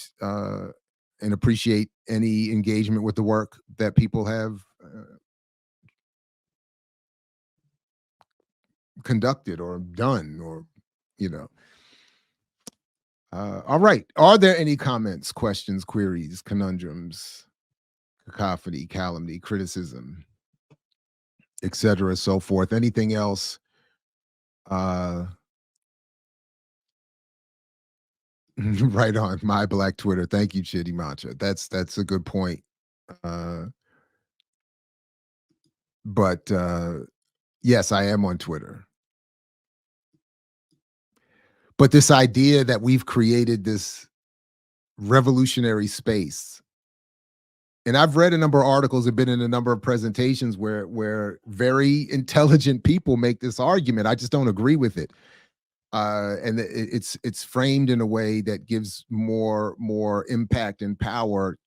S1: appreciate any engagement with the work that people have conducted or done, or all right. Are there any comments, questions, queries, conundrums, cacophony, calumny, criticism, etc., so forth? Anything else? Right on. My Black Twitter. Thank you, Chitty Mancha. That's a good point. But yes, I am on Twitter. But this idea that we've created this revolutionary space, and I've read a number of articles, have been in a number of presentations where very intelligent people make this argument. I just don't agree with it. And it's framed in a way that gives more impact and power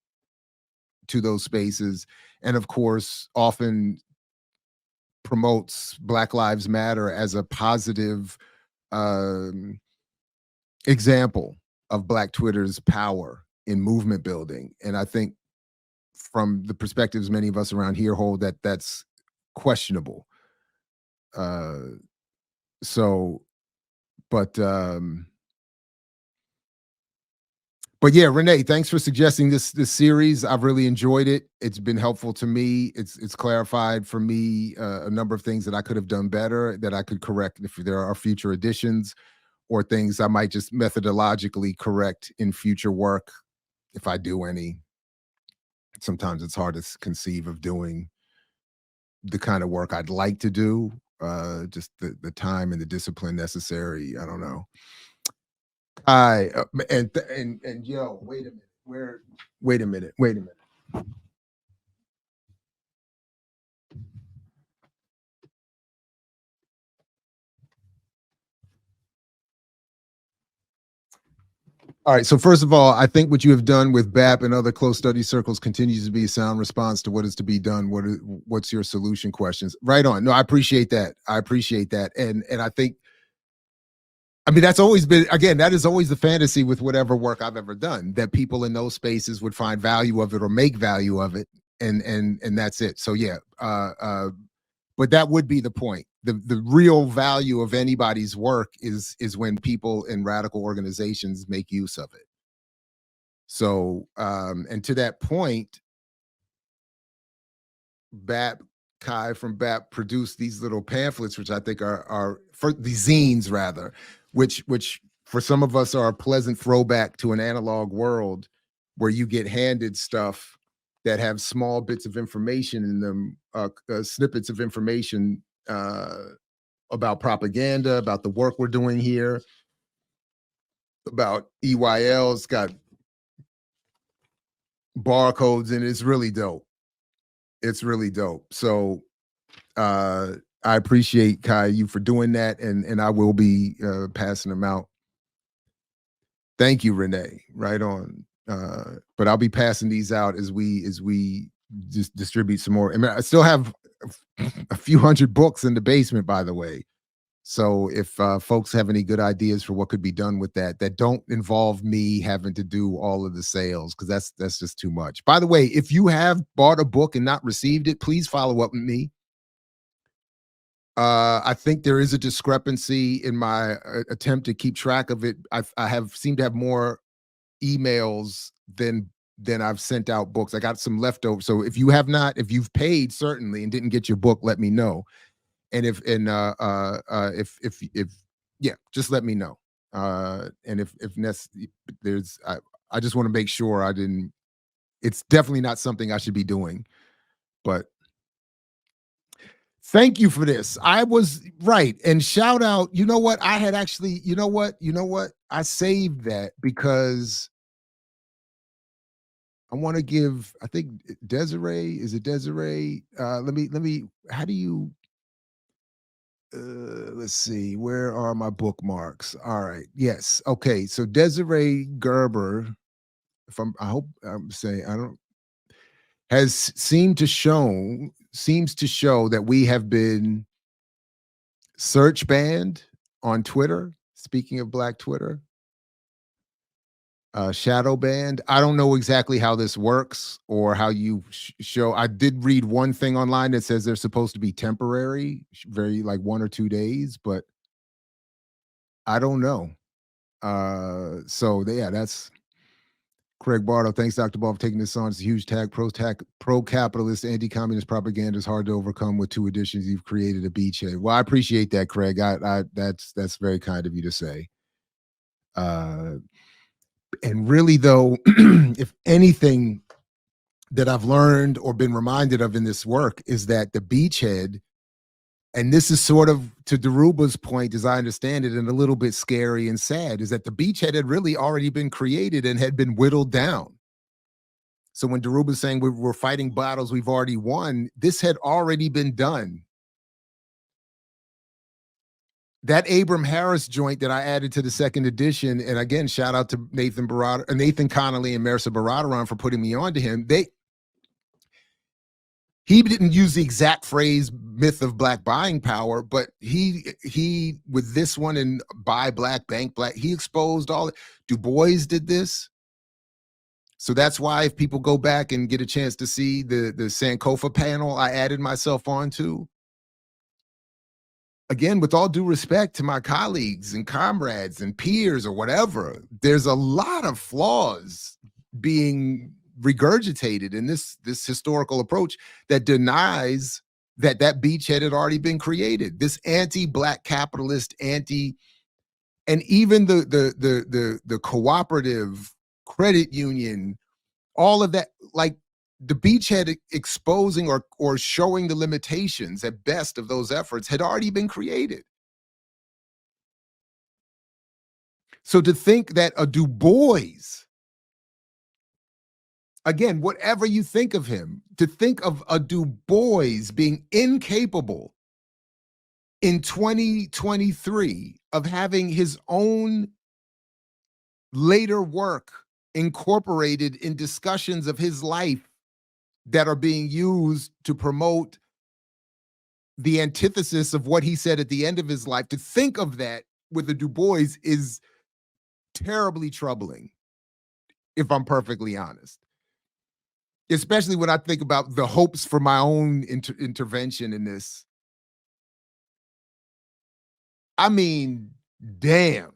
S1: to those spaces, and of course often promotes Black Lives Matter as a positive example of Black Twitter's power in movement building. And I think from the perspectives many of us around here hold, that's questionable. But yeah, Renee, thanks for suggesting this series. I've really enjoyed it. It's been helpful to me. It's clarified for me a number of things that I could have done better, that I could correct if there are future editions, or things I might just methodologically correct in future work, if I do any. Sometimes it's hard to conceive of doing the kind of work I'd like to do. Just the time and the discipline necessary. I don't know. And yo, wait a minute. Wait a minute. All right. So first of all, I think what you have done with BAP and other close study circles continues to be a sound response to what is to be done. What's your solution questions? Right on. No, I appreciate that. And I think, I mean, that's always been, again, that is always the fantasy with whatever work I've ever done, that people in those spaces would find value of it or make value of it. And that's it. So yeah. But that would be the point. The real value of anybody's work is when people in radical organizations make use of it. So, and to that point, Kai from BAP produced these little pamphlets, which I think are for these zines rather, which for some of us are a pleasant throwback to an analog world where you get handed stuff that have small bits of information in them, snippets of information about propaganda, about the work we're doing here, about EYL. It's got barcodes and it's really dope. It's really dope. So I appreciate Kai you for doing that, and I will be passing them out. Thank you, Renee. Right on. But I'll be passing these out as we just distribute some more. I mean, I still have a few hundred books in the basement, by the way. So if folks have any good ideas for what could be done with that don't involve me having to do all of the sales, because that's just too much. By the way, if you have bought a book and not received it, please follow up with me. I think there is a discrepancy in my attempt to keep track of it. I seem to have more emails than I've sent out books. I got some leftover. So if you've paid certainly and didn't get your book, let me know. And if just let me know. And if there's, I just want to make sure it's definitely not something I should be doing, but thank you for this. I was right. And shout out, you know what? I had actually, you know what? I saved that because I want to give, I think Desiree, let me, how do you, let's see, where are my bookmarks? All right. Yes. Okay. So Desiree Gerber, seems to show that we have been search banned on Twitter. Speaking of Black Twitter, shadow banned. I don't know exactly how this works or how you show. I did read one thing online that says they're supposed to be temporary, very like 1 or 2 days, but I don't know. So yeah, that's Craig Bardo. Thanks, Dr. Ball, for taking this on. It's a huge tag. Pro-capitalist, anti-communist propaganda is hard to overcome with 2 editions. You've created a beachhead. Well, I appreciate that, Craig. That's very kind of you to say. And really, though, if anything that I've learned or been reminded of in this work is that the beachhead, and this is sort of to Daruba's point, as I understand it, and a little bit scary and sad, is that the beachhead had really already been created and had been whittled down. So when Daruba's saying we're fighting battles we've already won, this had already been done. That Abram Harris joint that I added to the 2nd edition, and again, shout out to Nathan Connolly and Mercer Baradaran for putting me onto him. He didn't use the exact phrase myth of black buying power, but he with this one and buy black, bank black, he exposed all it. Du Bois did this. So that's why if people go back and get a chance to see the Sankofa panel I added myself onto, again, with all due respect to my colleagues and comrades and peers or whatever, there's a lot of flaws being regurgitated in this historical approach that denies that beachhead had already been created. This anti-black capitalist, and even the cooperative credit union, all of that, like the beachhead exposing or showing the limitations at best of those efforts had already been created. So to think that a Du Bois, again, whatever you think of him, to think of a Du Bois being incapable in 2023 of having his own later work incorporated in discussions of his life that are being used to promote the antithesis of what he said at the end of his life, to think of that with a Du Bois is terribly troubling, if I'm perfectly honest. Especially when I think about the hopes for my own intervention in this. I mean, damn.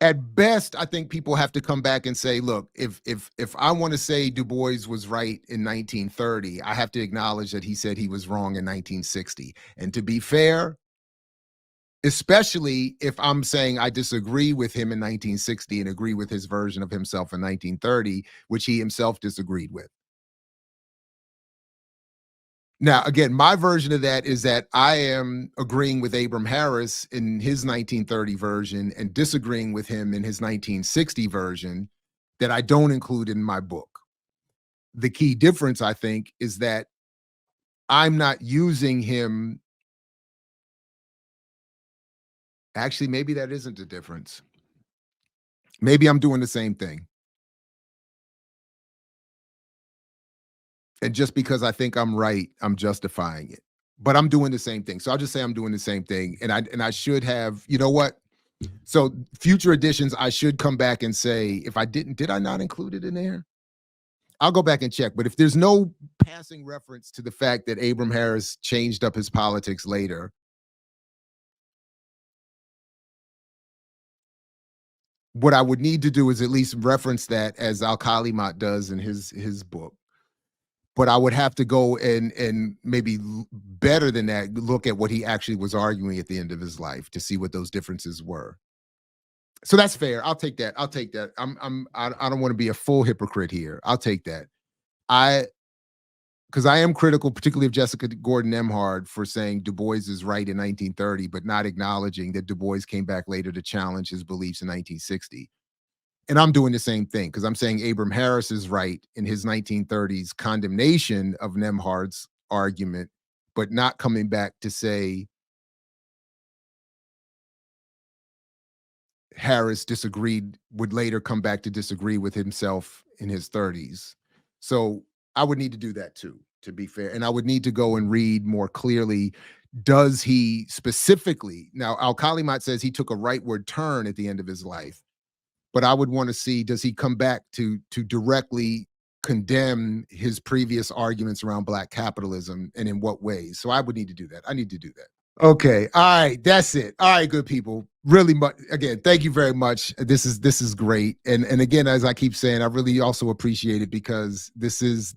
S1: At best, I think people have to come back and say, look, if I want to say Du Bois was right in 1930, I have to acknowledge that he said he was wrong in 1960. And to be fair, especially if I'm saying I disagree with him in 1960 and agree with his version of himself in 1930, which he himself disagreed with. Now, again, my version of that is that I am agreeing with Abram Harris in his 1930 version and disagreeing with him in his 1960 version that I don't include in my book. The key difference, I think, is that I'm not using him. Actually, maybe that isn't the difference. Maybe I'm doing the same thing. And just because I think I'm right, I'm justifying it. But I'm doing the same thing. So I'll just say I'm doing the same thing. And I should have, you know what? So future editions, I should come back and say, if I did I not include it in there? I'll go back and check. But if there's no passing reference to the fact that Abram Harris changed up his politics later, what I would need to do is at least reference that, as Al-Kalimat does in his book. But I would have to go and maybe better than that, look at what he actually was arguing at the end of his life to see what those differences were. So that's fair. I'll take that. I'll take that. I don't want to be a full hypocrite here. I'll take that. Because I am critical, particularly of Jessica Gordon Nembhard, for saying Du Bois is right in 1930, but not acknowledging that Du Bois came back later to challenge his beliefs in 1960. And I'm doing the same thing, because I'm saying Abram Harris is right in his 1930s condemnation of Nembhard's argument, but not coming back to say Harris would later come back to disagree with himself in his 30s. So I would need to do that too, to be fair. And I would need to go and read more clearly. Does he specifically, now Al-Kalimat says he took a rightward turn at the end of his life, but I would want to see, does he come back to directly condemn his previous arguments around Black capitalism, and in what ways? So I would need to do that. I need to do that. Okay. All right. That's it. All right, good people. Really much, again, thank you very much. This is great. And again, as I keep saying, I really also appreciate it, because this is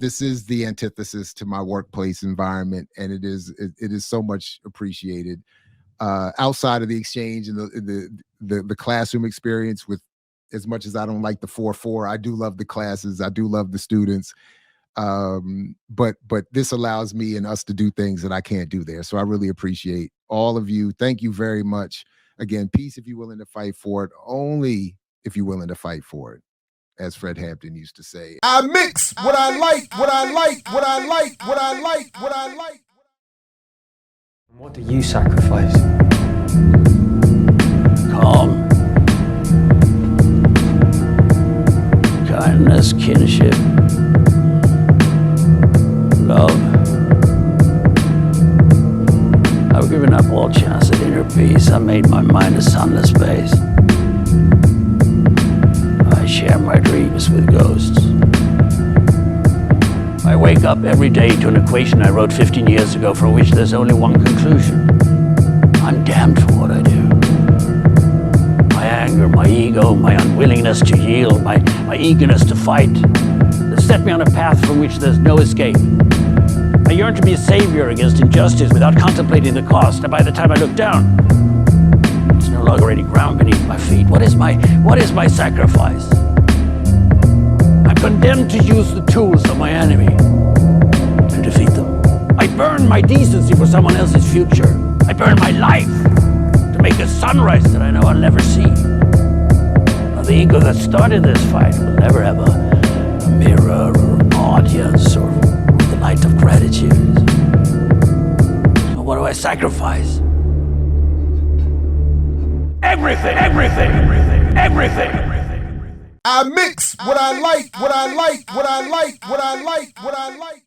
S1: the antithesis to my workplace environment, and it is so much appreciated. Outside of the exchange and the classroom experience, with as much as I don't like the 4-4, I do love the classes. I do love the students. But this allows me and us to do things that I can't do there. So I really appreciate all of you. Thank you very much. Again, peace if you're willing to fight for it. Only if you're willing to fight for it, as Fred Hampton used to say.
S2: I mix what I like, what I like, what I like, what I like, what I like.
S12: What do you sacrifice? Calm. Kindness, kinship, love. I've given up all chance at inner peace. I made my mind a sunless space. I share my dreams with ghosts. I wake up every day to an equation I wrote 15 years ago, for which there's only one conclusion. I'm damned for what I do. My anger, my ego, my unwillingness to yield, my eagerness to fight, that set me on a path from which there's no escape. I yearn to be a savior against injustice without contemplating the cost, and by the time I look down, it's no people are already ground beneath my feet. What is my sacrifice? I'm condemned to use the tools of my enemy to defeat them. I burn my decency for someone else's future. I burn my life to make a sunrise that I know I'll never see. Now, the ego that started this fight will never have a mirror or an audience or the light of gratitude. So what do I sacrifice? Everything.
S2: I mix what I like, what I like, what I like, what I like, what I like.